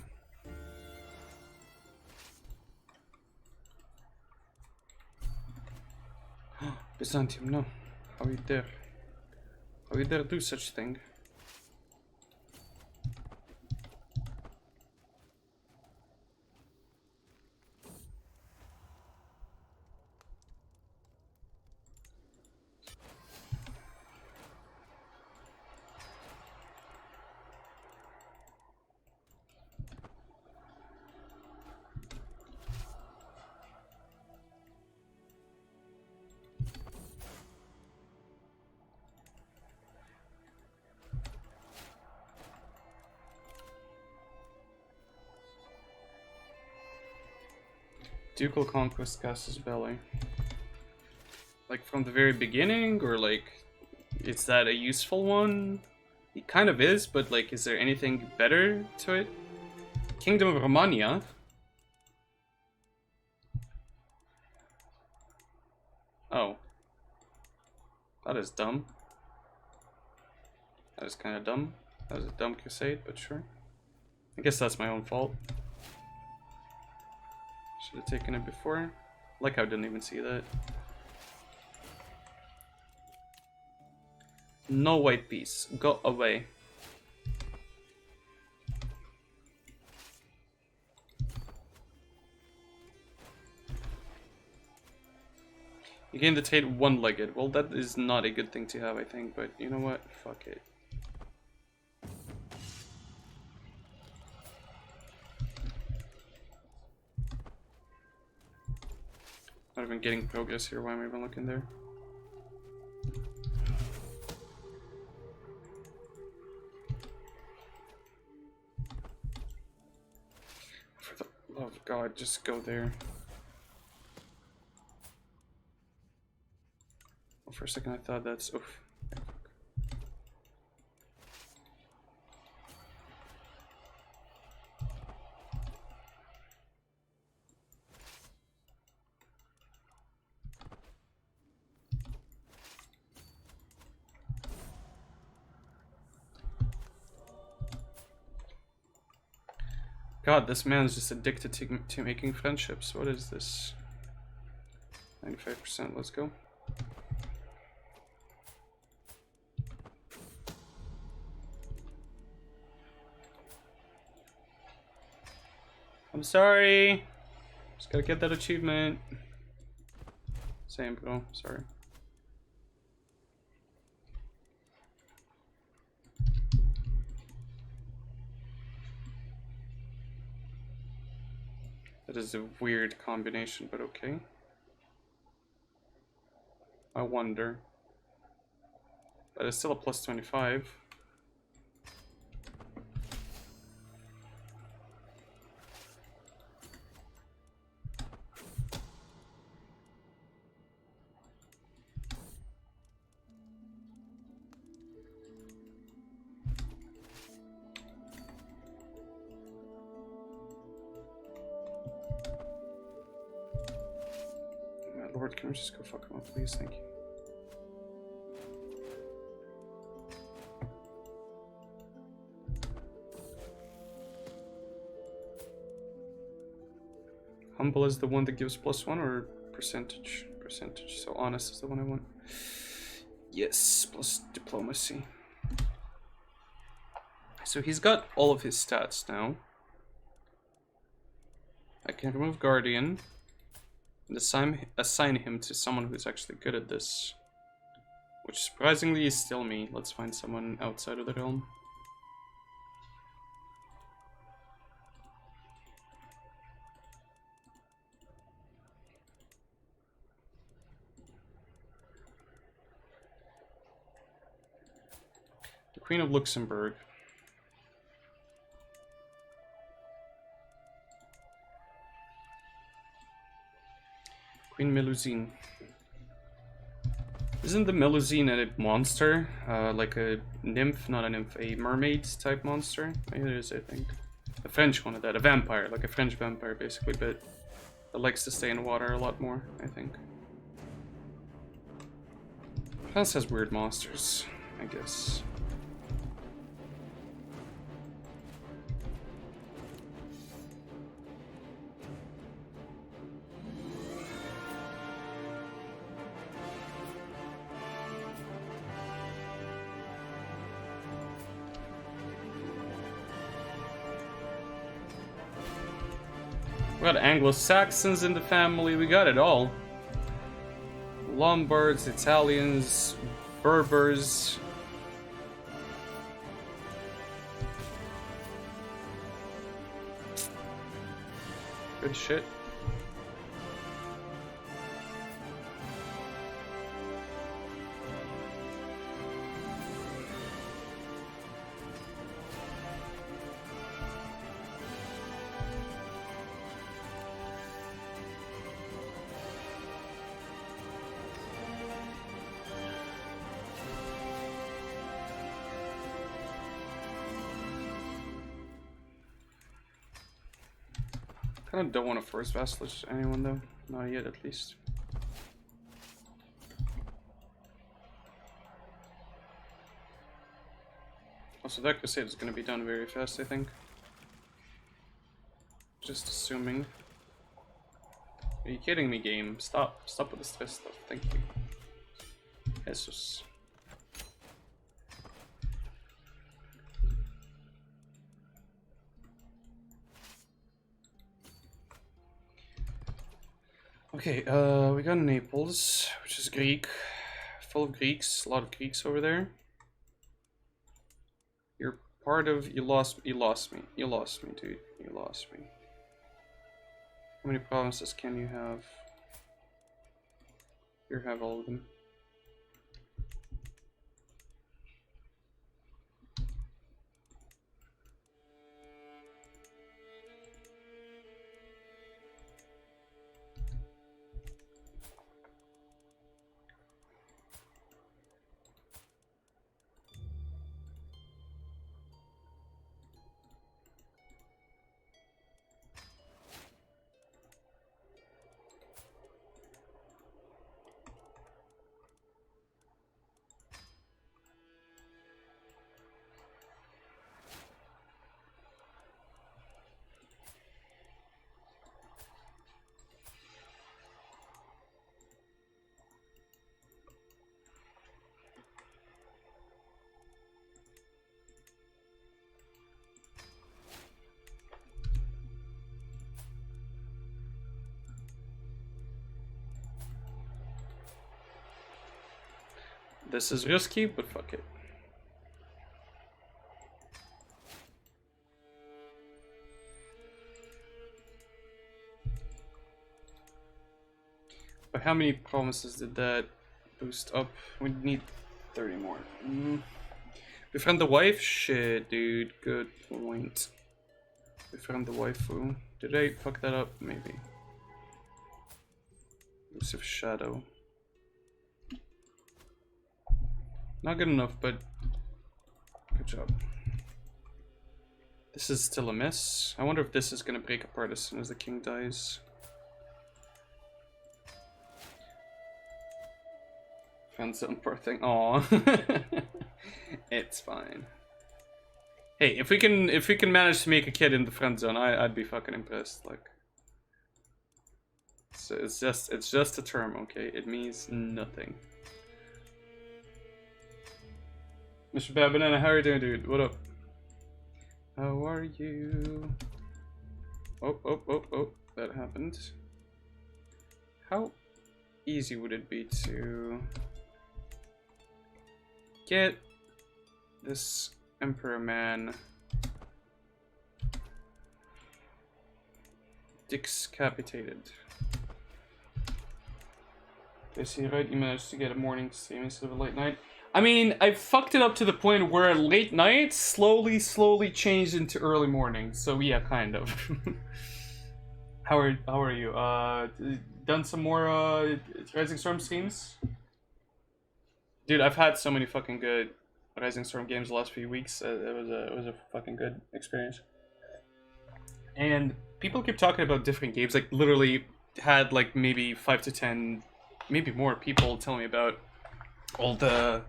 Byzantium, no. How you dare? How you dare do such thing? Ducal Conquest Casus Belli. Like from the very beginning, or like, is that a useful one? It kind of is, but like, is there anything better to it? Kingdom of Romania. Oh. That is dumb. That is kind of dumb. That was a dumb crusade, but sure. I guess that's my own fault. Should have taken it before. Like how I didn't even see that. No white piece. Go away. You gain the trade one-legged. Well, that is not a good thing to have, I think, but you know what? Fuck it. Not even getting progress here. Why am I even looking there? For the love of God, just go there. Oh, for a second I thought that's... Oof. God, this man's just addicted to making friendships. What is this? 95%, let's go. I'm sorry. Just gotta get that achievement. Same, bro. Sorry. That is a weird combination, but okay. I wonder. But it's still a plus 25. My lord, can we just go fuck him up, please? Thank you. Humble is the one that gives +1 or percentage? Percentage. So honest is the one I want. Yes, plus diplomacy. So he's got all of his stats now. I can remove Guardian and assign him to someone who's actually good at this. Which surprisingly is still me. Let's find someone outside of the realm. The Queen of Luxembourg. Queen Melusine. Isn't the Melusine a monster? Like a nymph, not a nymph, a mermaid type monster? Maybe it is, I think. A French one of that, a vampire, like a French vampire basically, but it likes to stay in water a lot more, I think. France has weird monsters, I guess. We got Anglo-Saxons in the family, we got it all. Lombards, Italians, Berbers. Good shit. I don't want to force vassalage to anyone though. Not yet, at least. Also, that Crusade is going to be done very fast, I think. Just assuming. Are you kidding me, game? Stop. Stop with the stress stuff. Thank you. Jesus. Okay, we got Naples, which is Greek. Full of Greeks. A lot of Greeks over there. You're part of... You lost me. You lost me, dude. You lost me. How many provinces can you have? You have all of them. This is risky, but fuck it. But how many promises did that boost up? We need 30 more. Befriend the wife? Shit, dude. Good point. Befriend the waifu. Did I fuck that up? Maybe. Elusive shadow. Not good enough, but good job. This is still a miss. I wonder if this is gonna break apart as soon as the king dies. Friend zone, poor thing. Aww. It's fine. Hey, if we can manage to make a kid in the friend zone, I'd be fucking impressed. Like, so it's just a term, okay? It means nothing. Mr. Bad Banana, how are you doing, dude? What up? How are you? Oh, that happened. How easy would it be to get this Emperor man decapitated? I see, right? You managed to get a morning stream instead of a late night. I mean, I fucked it up to the point where late night slowly changed into early morning. So yeah, kind of. How are you? Done some more Rising Storm streams? Dude, I've had so many fucking good Rising Storm games the last few weeks. It was a fucking good experience. And people keep talking about different games. Like literally had like maybe 5 to 10, maybe more people tell me about all the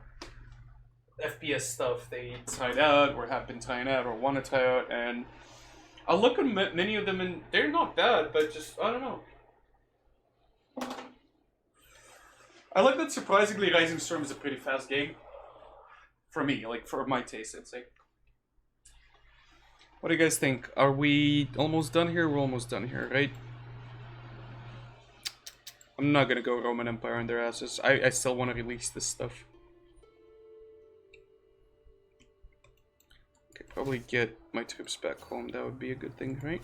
FPS stuff they tried out or have been trying out or want to try out, and I look at many of them and they're not bad, but just I don't know. I like that surprisingly Rising Storm is a pretty fast game. For me, like for my taste, it's like. What do you guys think? Are we almost done here? We're almost done here, right? I'm not gonna go Roman Empire on their asses. I still want to release this stuff. Okay, probably get my troops back home. That would be a good thing, right?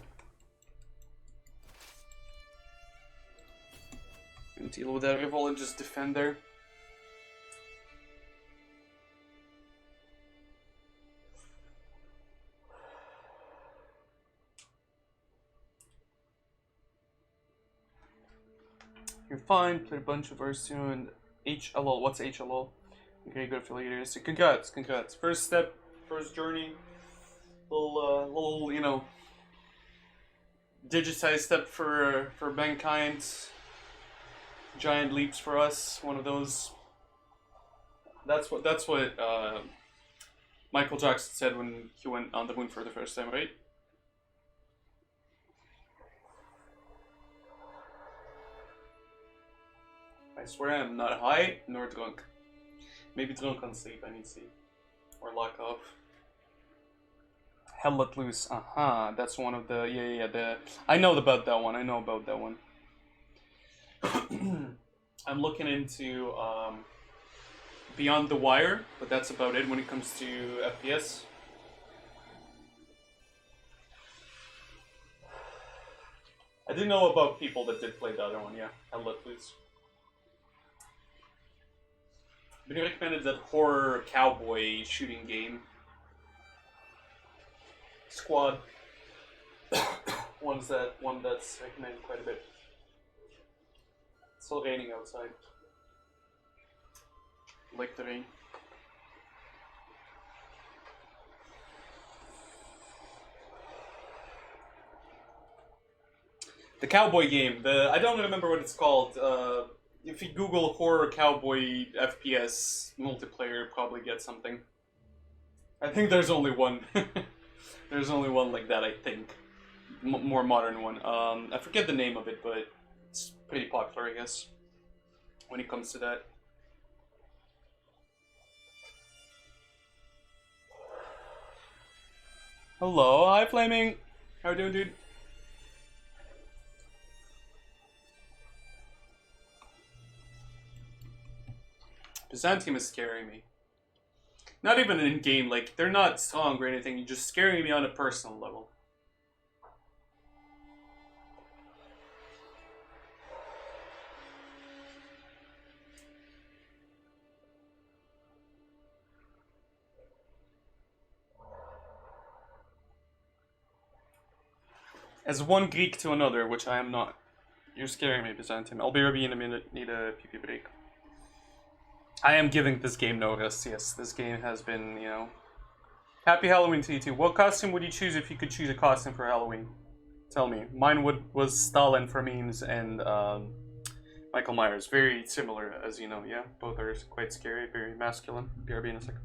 And deal with that revolt and just defend there. You're fine, played a bunch of Hearthstone and HLL. What's HLL? Okay, good affiliators. Congrats. First step, first journey. Little, you know, digitized step for mankind. Giant leaps for us. One of those. That's what Michael Jackson said when he went on the moon for the first time, right? I swear I'm not high nor drunk. Maybe drunk on sleep, I need to see. Or lock off. Hell Let Loose. That's one of the I know about that one. I'm looking into Beyond the Wire, but that's about it when it comes to FPS. I didn't know about people that did play the other one, yeah. Hell Let Loose. Been recommended that horror cowboy shooting game. Squad. One that's recommended quite a bit. It's still raining outside. Like the rain. The cowboy game. I don't remember what it's called. If you Google horror cowboy FPS multiplayer, you'll probably get something. I think there's only one. There's only one like that, I think. More modern one. I forget the name of it, but it's pretty popular, I guess, when it comes to that. Hello, hi Flaming! How are you doing, dude? Byzantium is scaring me. Not even in game, like, they're not strong or anything, you're just scaring me on a personal level. As one Greek to another, which I am not. You're scaring me, Byzantium. I'll be in a minute, need a pee break. I am giving this game no rest, yes. This game has been, you know... Happy Halloween to you too. What costume would you choose if you could choose a costume for Halloween? Tell me. Mine was Stalin for memes and Michael Myers. Very similar, as you know, yeah? Both are quite scary, very masculine. BRB in a second.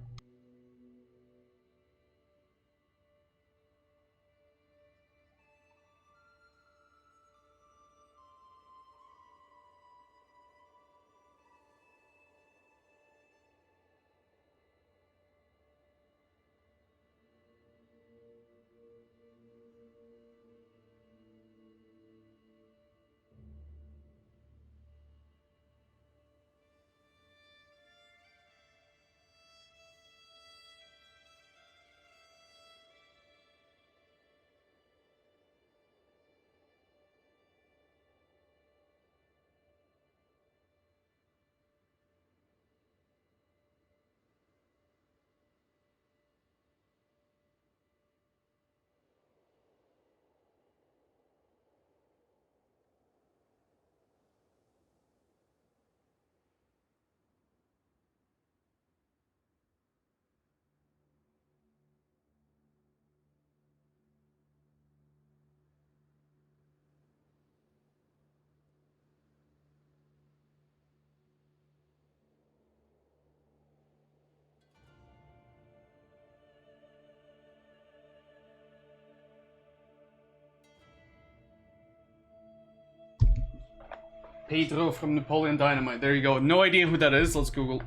Pedro from Napoleon Dynamite. There you go. No idea who that is. Let's Google.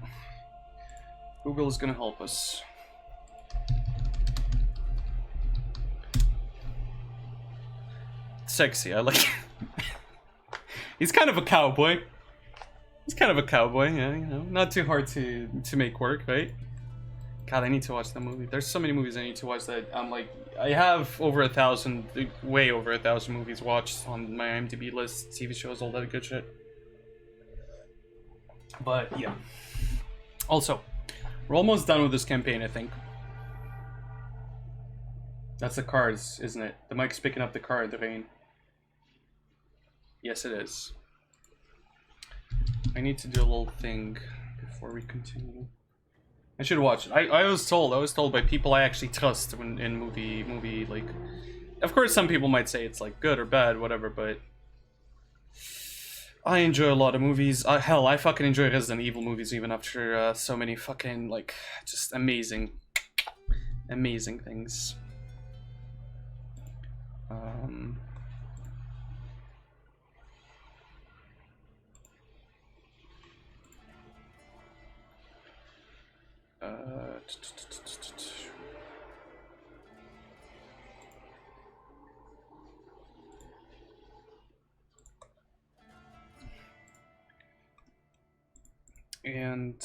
Google is gonna help us. Sexy. I like it. He's kind of a cowboy. He's kind of a cowboy, yeah, you know. Not too hard to make work, right? God, I need to watch that movie. There's so many movies I need to watch that I'm like... I have over 1,000, way over 1,000 movies watched on my IMDb list, TV shows, all that good shit. But, yeah. Also, we're almost done with this campaign, I think. That's the cards, isn't it? The mic's picking up the card, the rain. Yes, it is. I need to do a little thing before we continue. I should watch it. I was told by people I actually trust in movie like... Of course some people might say it's like good or bad, whatever, but... I enjoy a lot of movies. Hell, I fucking enjoy Resident Evil movies even after so many fucking, like, just amazing things. And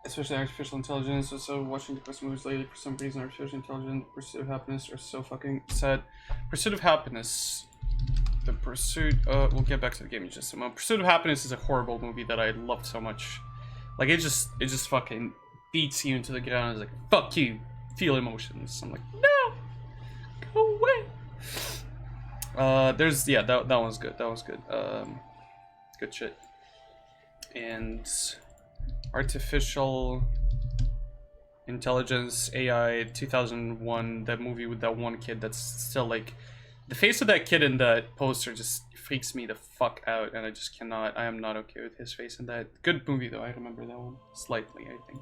especially artificial intelligence. So watching depressing movies lately, for some reason, artificial intelligence, Pursuit of Happiness are so fucking sad. Pursuit of Happiness. The Pursuit. We'll get back to the game in just a moment. Pursuit of Happiness is a horrible movie that I loved so much. Like it just fucking beats you into the ground. It's like fuck you, feel emotions. I'm like no, go away. There's that one's good. That was good. Good shit. And Artificial Intelligence, AI, 2001, that movie with that one kid that's still like The face of that kid in that poster just freaks me the fuck out, and I just cannot. I am not okay with his face in that. Good movie though. I remember that one slightly. I think.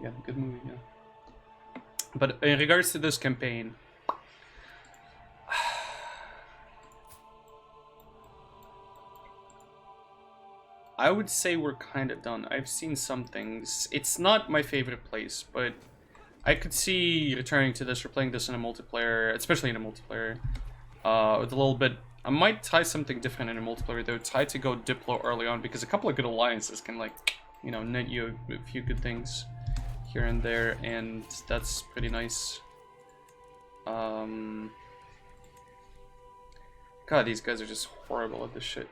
Yeah, good movie. Yeah. But in regards to this campaign, I would say we're kind of done. I've seen some things. It's not my favorite place, but I could see returning to this or playing this in a multiplayer, especially in a multiplayer, with a little bit. I might try something different in a multiplayer though. Try to go Diplo early on because a couple of good alliances can, like, you know, net you a few good things here and there, and that's pretty nice. God, these guys are just horrible at this shit.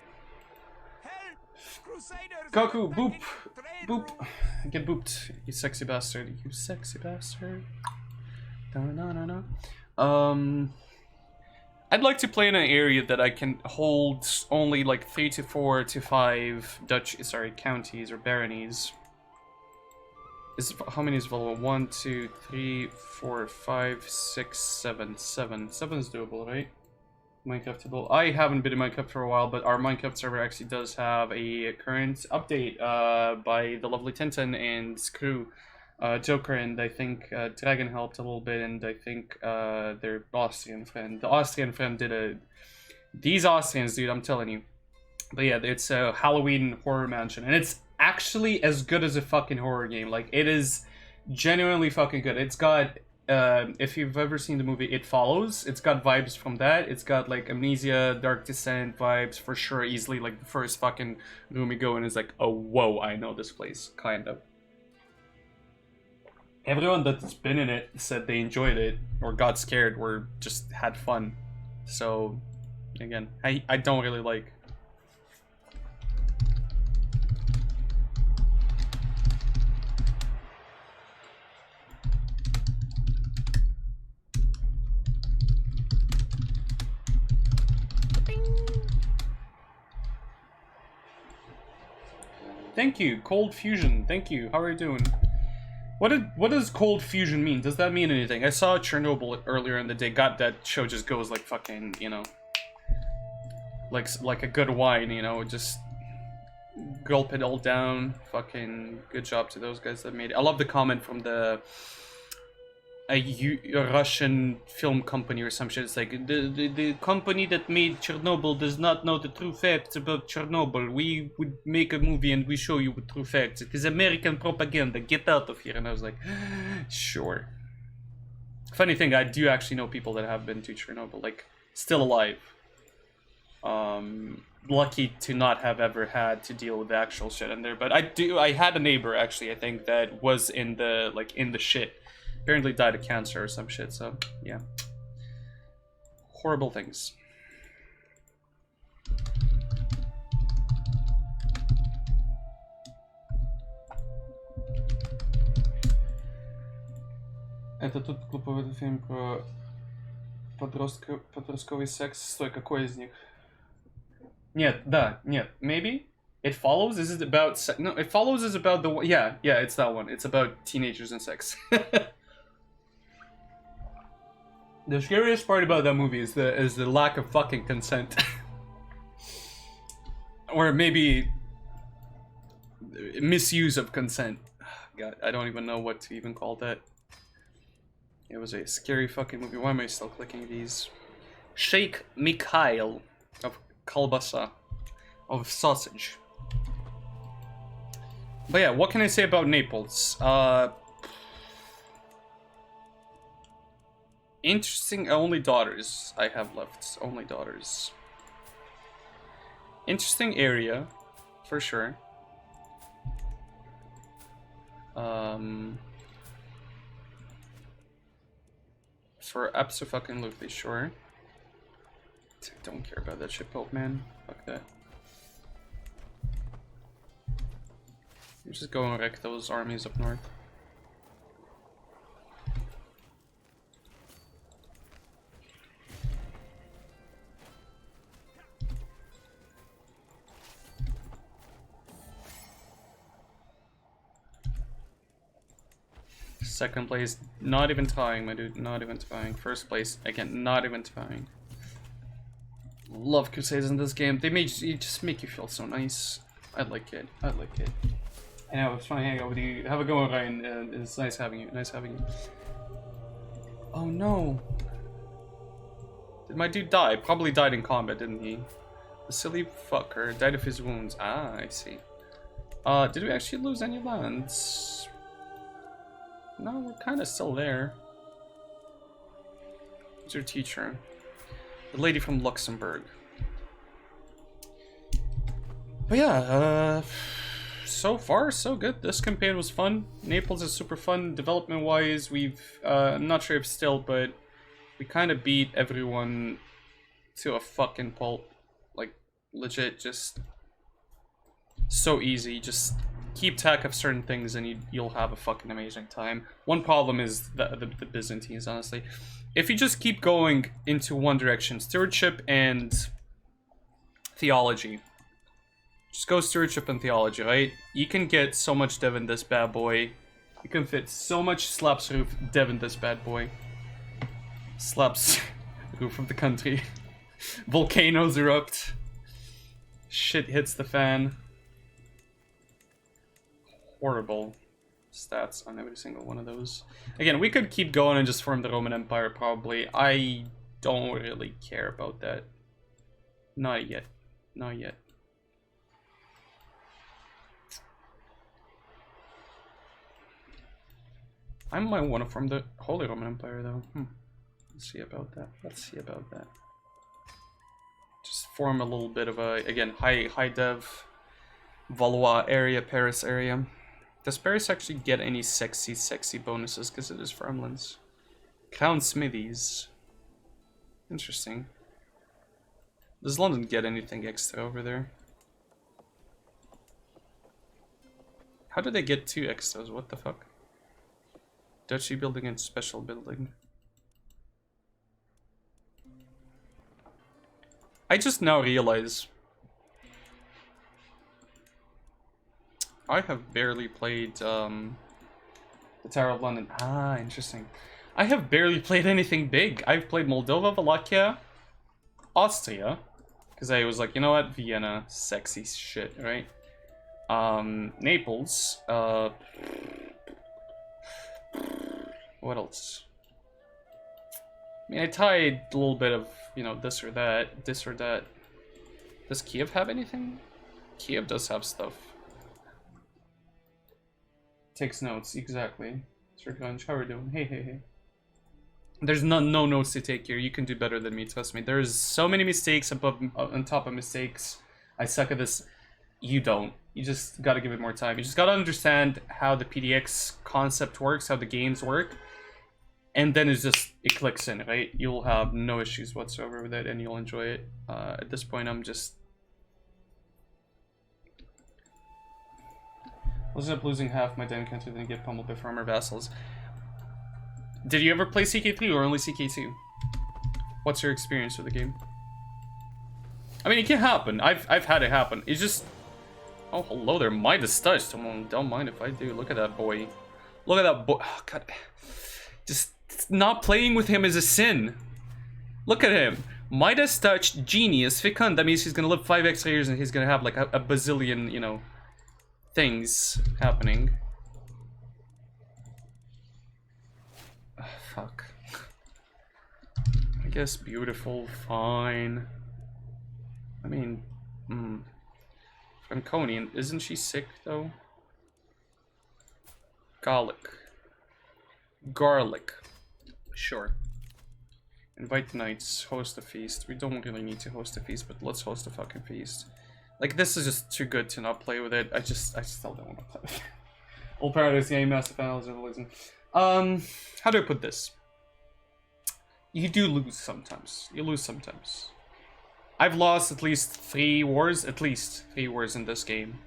Goku, boop! Boop! Get booped, you sexy bastard. You sexy bastard. I'd like to play in an area that I can hold only like 3 to 4 to 5 counties or baronies. How many is available? 1, 2, 3, 4, 5, 6, 7. 7 is doable, right? Minecraftable. I haven't been in Minecraft for a while, but our Minecraft server actually does have a current update by the lovely Tintin and crew, Joker, and I think Dragon helped a little bit, and I think their Austrian friend. The Austrian friend did these Austrians, dude, I'm telling you. But yeah, it's a Halloween horror mansion, and it's actually as good as a fucking horror game. Like, it is genuinely fucking good. It's got if you've ever seen the movie It Follows, it's got vibes from that. It's got like Amnesia, Dark Descent vibes for sure. Easily, like the first fucking room you go in is like, oh whoa, I know this place, kind of. Everyone that's been in it said they enjoyed it or got scared or just had fun. So again, I don't really like. Thank you, Cold Fusion. Thank you. How are you doing? What does Cold Fusion mean? Does that mean anything? I saw Chernobyl earlier in the day. God, that show just goes like fucking, you know, like a good wine, you know, just gulp it all down. Fucking good job to those guys that made it. I love the comment from a Russian film company or some shit. It's like, the company that made Chernobyl does not know the true facts about Chernobyl. We would make a movie and we show you the true facts. It is American propaganda. Get out of here. And I was like, sure. Funny thing, I do actually know people that have been to Chernobyl, like, still alive. Lucky to not have ever had to deal with the actual shit in there. But I had a neighbor, actually, I think, that was in the shit. Apparently died of cancer or some shit, so, yeah. Horrible things. Это тут глуповатый фильм про подростковый секс. Стой, какой из них? Нет, да, нет. Maybe? It Follows? Is it about sex? No, It Follows is about the... Yeah, it's that one. It's about teenagers and sex. The scariest part about that movie is the lack of fucking consent. Or maybe misuse of consent. God, I don't even know what to even call that. It was a scary fucking movie. Why am I still clicking these? Sheikh Mikhail of Kalbasa, of sausage. But yeah, what can I say about Naples? Interesting. Only daughters I have left. Only daughters. Interesting area, for sure. For abso-fucking-lutely sure. Don't care about that shipboat, man. Fuck that. Just go and wreck those armies up north. Second place, not even trying, my dude, not even trying. First place, again, not even trying. Love Crusaders in this game. They just make you feel so nice. I like it. I like it. I know, it's fun to hang out with you. Have a go, Ryan. It's nice having you. Nice having you. Oh no. Did my dude die? Probably died in combat, didn't he? The silly fucker died of his wounds. Ah, I see. Did we actually lose any lands? No, we're kind of still there. Who's your teacher? The lady from Luxembourg. But yeah, so far so good. This campaign was fun. Naples is super fun development-wise. We've, I'm not sure if still, but we kind of beat everyone to a fucking pulp. Like, legit, just so easy. Just keep track of certain things and you'll have a fucking amazing time. One problem is the Byzantines, honestly. If you just keep going into one direction, stewardship and theology. Just go stewardship and theology, right? You can get so much dev in this bad boy. You can fit so much slaps roof dev in this bad boy. Slaps roof of the country. Volcanoes erupt. Shit hits the fan. Horrible stats on every single one of those. Again, we could keep going and just form the Roman Empire, probably. I don't really care about that. Not yet. Not yet. I might want to form the Holy Roman Empire, though. Let's see about that. Let's see about that. Just form a little bit of a, again, high dev Valois area, Paris area. Does Paris actually get any sexy bonuses? Because it is farmlands. Crown Smithies. Interesting. Does London get anything extra over there? How do they get 2 extras? What the fuck? Duchy building and special building. I just now realize I have barely played the Tower of London. Ah, interesting. I have barely played anything big. I've played Moldova, Wallachia, Austria, because I was like, you know what, Vienna, sexy shit, right? Naples, what else? I mean, I tied a little bit of, you know, this or that. Does Kiev have anything? Kiev does have stuff. Takes notes, exactly. Sir Gunch, how are we doing? Hey. There's no notes to take here. You can do better than me, trust me. There's so many mistakes on top of mistakes. I suck at this. You don't. You just gotta give it more time. You just gotta understand how the PDX concept works, how the games work. And then it clicks in, right? You'll have no issues whatsoever with it, and you'll enjoy it. At this point, I'm just... I was up losing half my damn country, then get pummeled by farmer vassals. Did you ever play CK3 or only CK2? What's your experience with the game? I mean, it can happen. I've had it happen. It's just... Oh, hello there. Midas touch. Don't mind if I do. Look at that boy. Look at that boy. Oh, God. Just not playing with him is a sin. Look at him. Midas touch, genius, fecund. That means he's gonna live 5 extra years and he's gonna have like a bazillion, you know, things happening. Fuck. I guess beautiful, fine. I mean, Franconian, isn't she sick though? Garlic. Sure. Invite knights, host a feast. We don't really need to host a feast, but let's host a fucking feast. Like, this is just too good to not play with it. I still don't want to play with it. Old Paradise game, Master Finals, Revolution. How do I put this? You do lose sometimes. You lose sometimes. I've lost at least 3 wars. At least 3 wars in this game.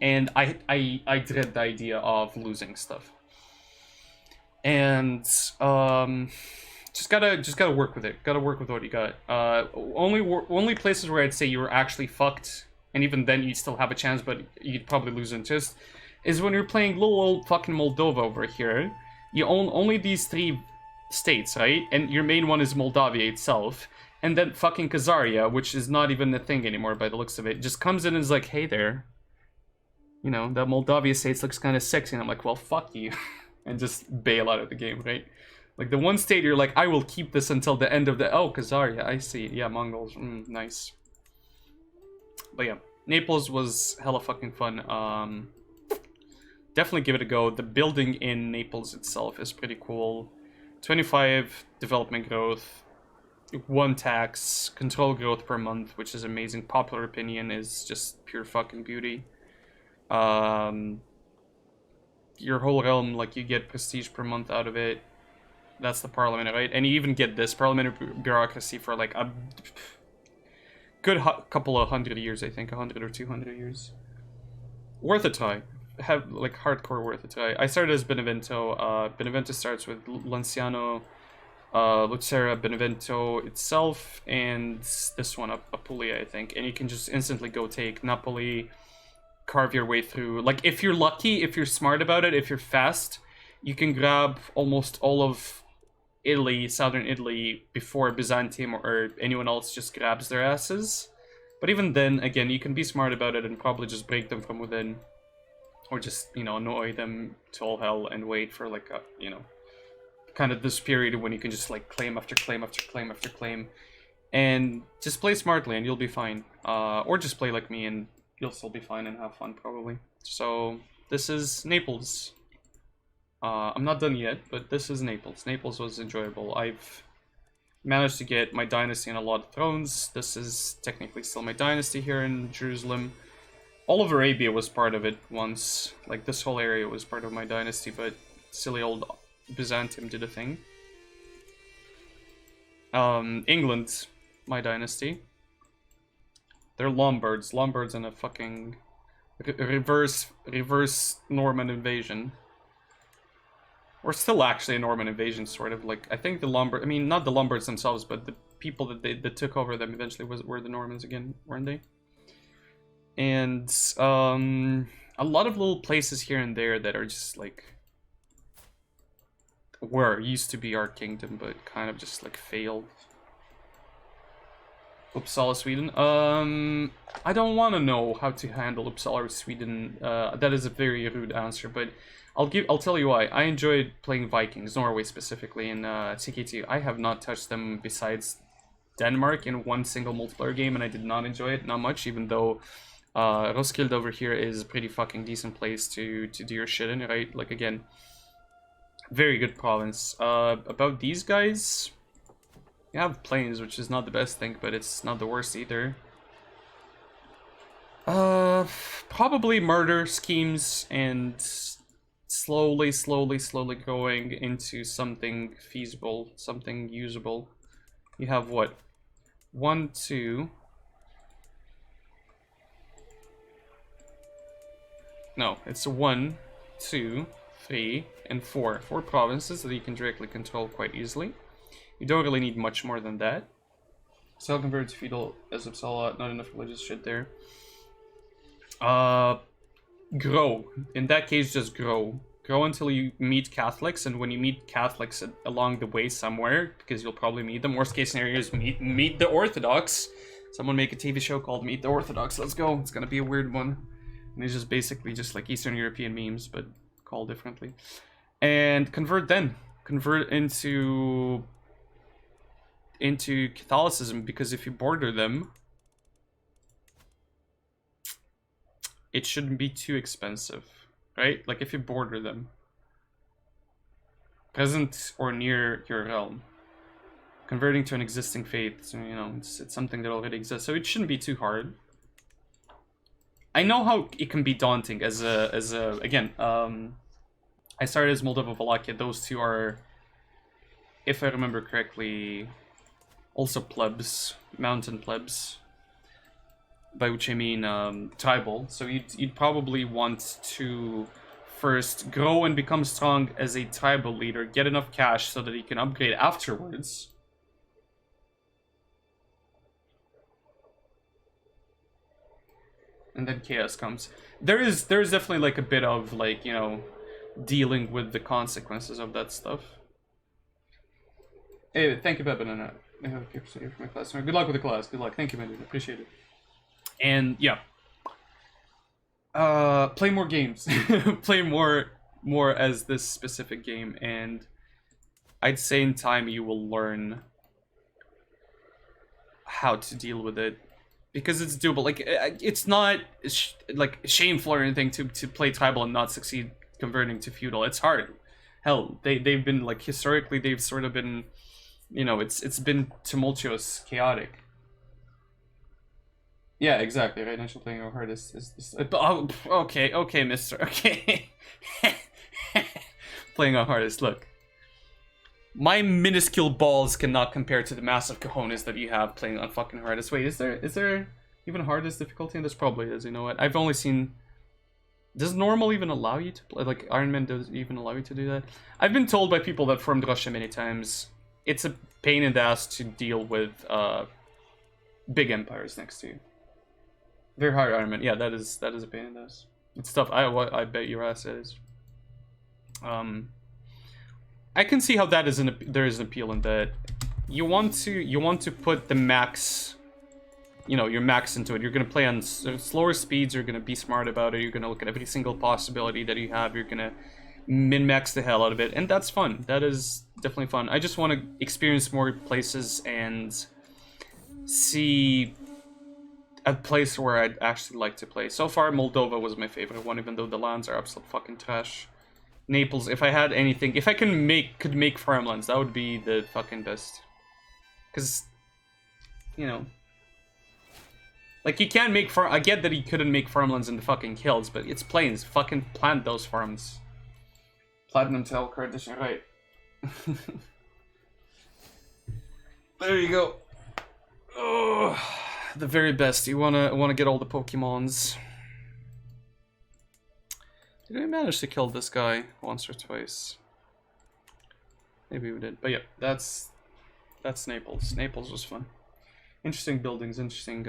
And I dread the idea of losing stuff. And, just gotta work with it. Gotta work with what you got. Only places where I'd say you were actually fucked, and even then you'd still have a chance, but you'd probably lose interest, is when you're playing little old fucking Moldova over here. You own only these 3 states, right? And your main one is Moldavia itself. And then fucking Khazaria, which is not even a thing anymore by the looks of it, just comes in and is like, hey there. You know, that Moldavia state looks kind of sexy. And I'm like, well, fuck you. And just bail out of the game, right? Like, the one state you're like, I will keep this until the end of the... Oh, Khazaria, I see. Yeah, Mongols. Nice. But yeah, Naples was hella fucking fun. Definitely give it a go. The building in Naples itself is pretty cool. 25 development growth, 1 tax, control growth per month, which is amazing. Popular opinion is just pure fucking beauty. Your whole realm, like, you get prestige per month out of it. That's the parliament, right? And you even get this parliamentary bureaucracy for like a good couple of 100 years, I think, 100 or 200 years. Worth a try. Have like hardcore worth a try. I started as Benevento. Benevento starts with Lanciano, Lucera, Benevento itself, and this one, Apulia, I think. And you can just instantly go take Napoli, carve your way through. Like, if you're lucky, if you're smart about it, if you're fast, you can grab almost all of Italy, southern Italy, before Byzantium or anyone else just grabs their asses. But even then, again, you can be smart about it and probably just break them from within. Or just, you know, annoy them to all hell and wait for, like, a, you know, kind of this period when you can just, like, claim after claim after claim after claim. And just play smartly and you'll be fine. Or just play like me and you'll still be fine and have fun, probably. So, this is Naples. I'm not done yet, but this is Naples. Naples was enjoyable. I've managed to get my dynasty on a lot of thrones. This is technically still my dynasty here in Jerusalem. All of Arabia was part of it once. Like, this whole area was part of my dynasty, but silly old Byzantium did a thing. England, my dynasty. They're Lombards. Lombards in a fucking reverse Norman invasion. Or still actually a Norman invasion, sort of. Like, I think the Lombard... I mean, not the Lombards themselves, but the people that took over them eventually were the Normans again, weren't they? And a lot of little places here and there that are just like used to be our kingdom, but kind of just like failed. Uppsala, Sweden. I don't want to know how to handle Uppsala or Sweden. That is a very rude answer, but I'll tell you why. I enjoyed playing Vikings, Norway specifically, in TK2. I have not touched them besides Denmark in one single multiplayer game, and I did not enjoy it, not much, even though Roskilde over here is a pretty fucking decent place to do your shit in, right? Like, again, very good province. About these guys, you have plains, which is not the best thing, but it's not the worst either. Probably murder schemes and slowly going into something feasible, something usable. You have what? 1, 2... No, it's 1, 2, 3, and 4. 4 provinces that you can directly control quite easily. You don't really need much more than that. Still converted to feudal as Uppsala, not enough religious shit there. Grow. In that case, just grow. Grow until you meet Catholics, and when you meet Catholics along the way somewhere, because you'll probably meet them, worst case scenario is meet the Orthodox. Someone make a TV show called Meet the Orthodox. Let's go. It's gonna be a weird one. And it's just basically just like Eastern European memes, but called differently. And convert then. Convert into Catholicism, because if you border them, it shouldn't be too expensive, right? Like, if you border them, present or near your realm, converting to an existing faith, so, you know, it's something that already exists, so it shouldn't be too hard. I know how it can be daunting as a again, I started as Moldova, Wallachia. Those two are, if I remember correctly, also plebs, mountain plebs, by which I mean tribal. So you'd probably want to first grow and become strong as a tribal leader, get enough cash so that you can upgrade afterwards. And then chaos comes. There is definitely like a bit of, like, you know, dealing with the consequences of that stuff. Hey, thank you, Banana. I have a gift for my class. Good luck with the class. Good luck. Thank you, man. Appreciate it. And yeah, play more games. Play more as this specific game, and I'd say in time you will learn how to deal with it, because it's doable. Like, it's not like shameful or anything to play tribal and not succeed converting to feudal. It's hard. Hell, they've been, like, historically they've sort of been, you know, it's been tumultuous, chaotic. Yeah, exactly. Right, initial playing over hard is oh, okay, mister. Okay. Playing on hardest. Look, my minuscule balls cannot compare to the massive cojones that you have playing on fucking hardest. Wait, is there even hardest difficulty? And this probably is. You know what? I've only seen. Does normal even allow you to play? Like, Iron Man does even allow you to do that? I've been told by people that formed Russia many times, it's a pain in the ass to deal with big empires next to you. Very hard, Iron Man. Yeah, that is a pain in the ass. It's tough. I bet your ass it is. I can see how that is there is an appeal in that. You want to put the max, you know, your max into it. You're gonna play on slower speeds. You're gonna be smart about it. You're gonna look at every single possibility that you have. You're gonna min-max the hell out of it, and that's fun. That is definitely fun. I just want to experience more places and see a place where I'd actually like to play. So far, Moldova was my favorite one, even though the lands are absolute fucking trash. Naples, if I had anything, if I could make farmlands, that would be the fucking best. Cause, you know, like, you can't make I get that he couldn't make farmlands in the fucking hills, but it's plains. Fucking plant those farms. Platinum Tail card edition, right? There you go. Oh, the very best. You wanna get all the Pokemons. Did we manage to kill this guy once or twice? Maybe we did. But yeah, that's Naples. Naples was fun. Interesting buildings, interesting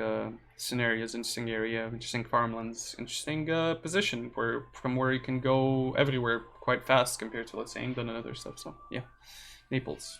scenarios, interesting area, interesting farmlands, interesting position from where you can go everywhere quite fast compared to, let's say, England and other stuff. So yeah, Naples.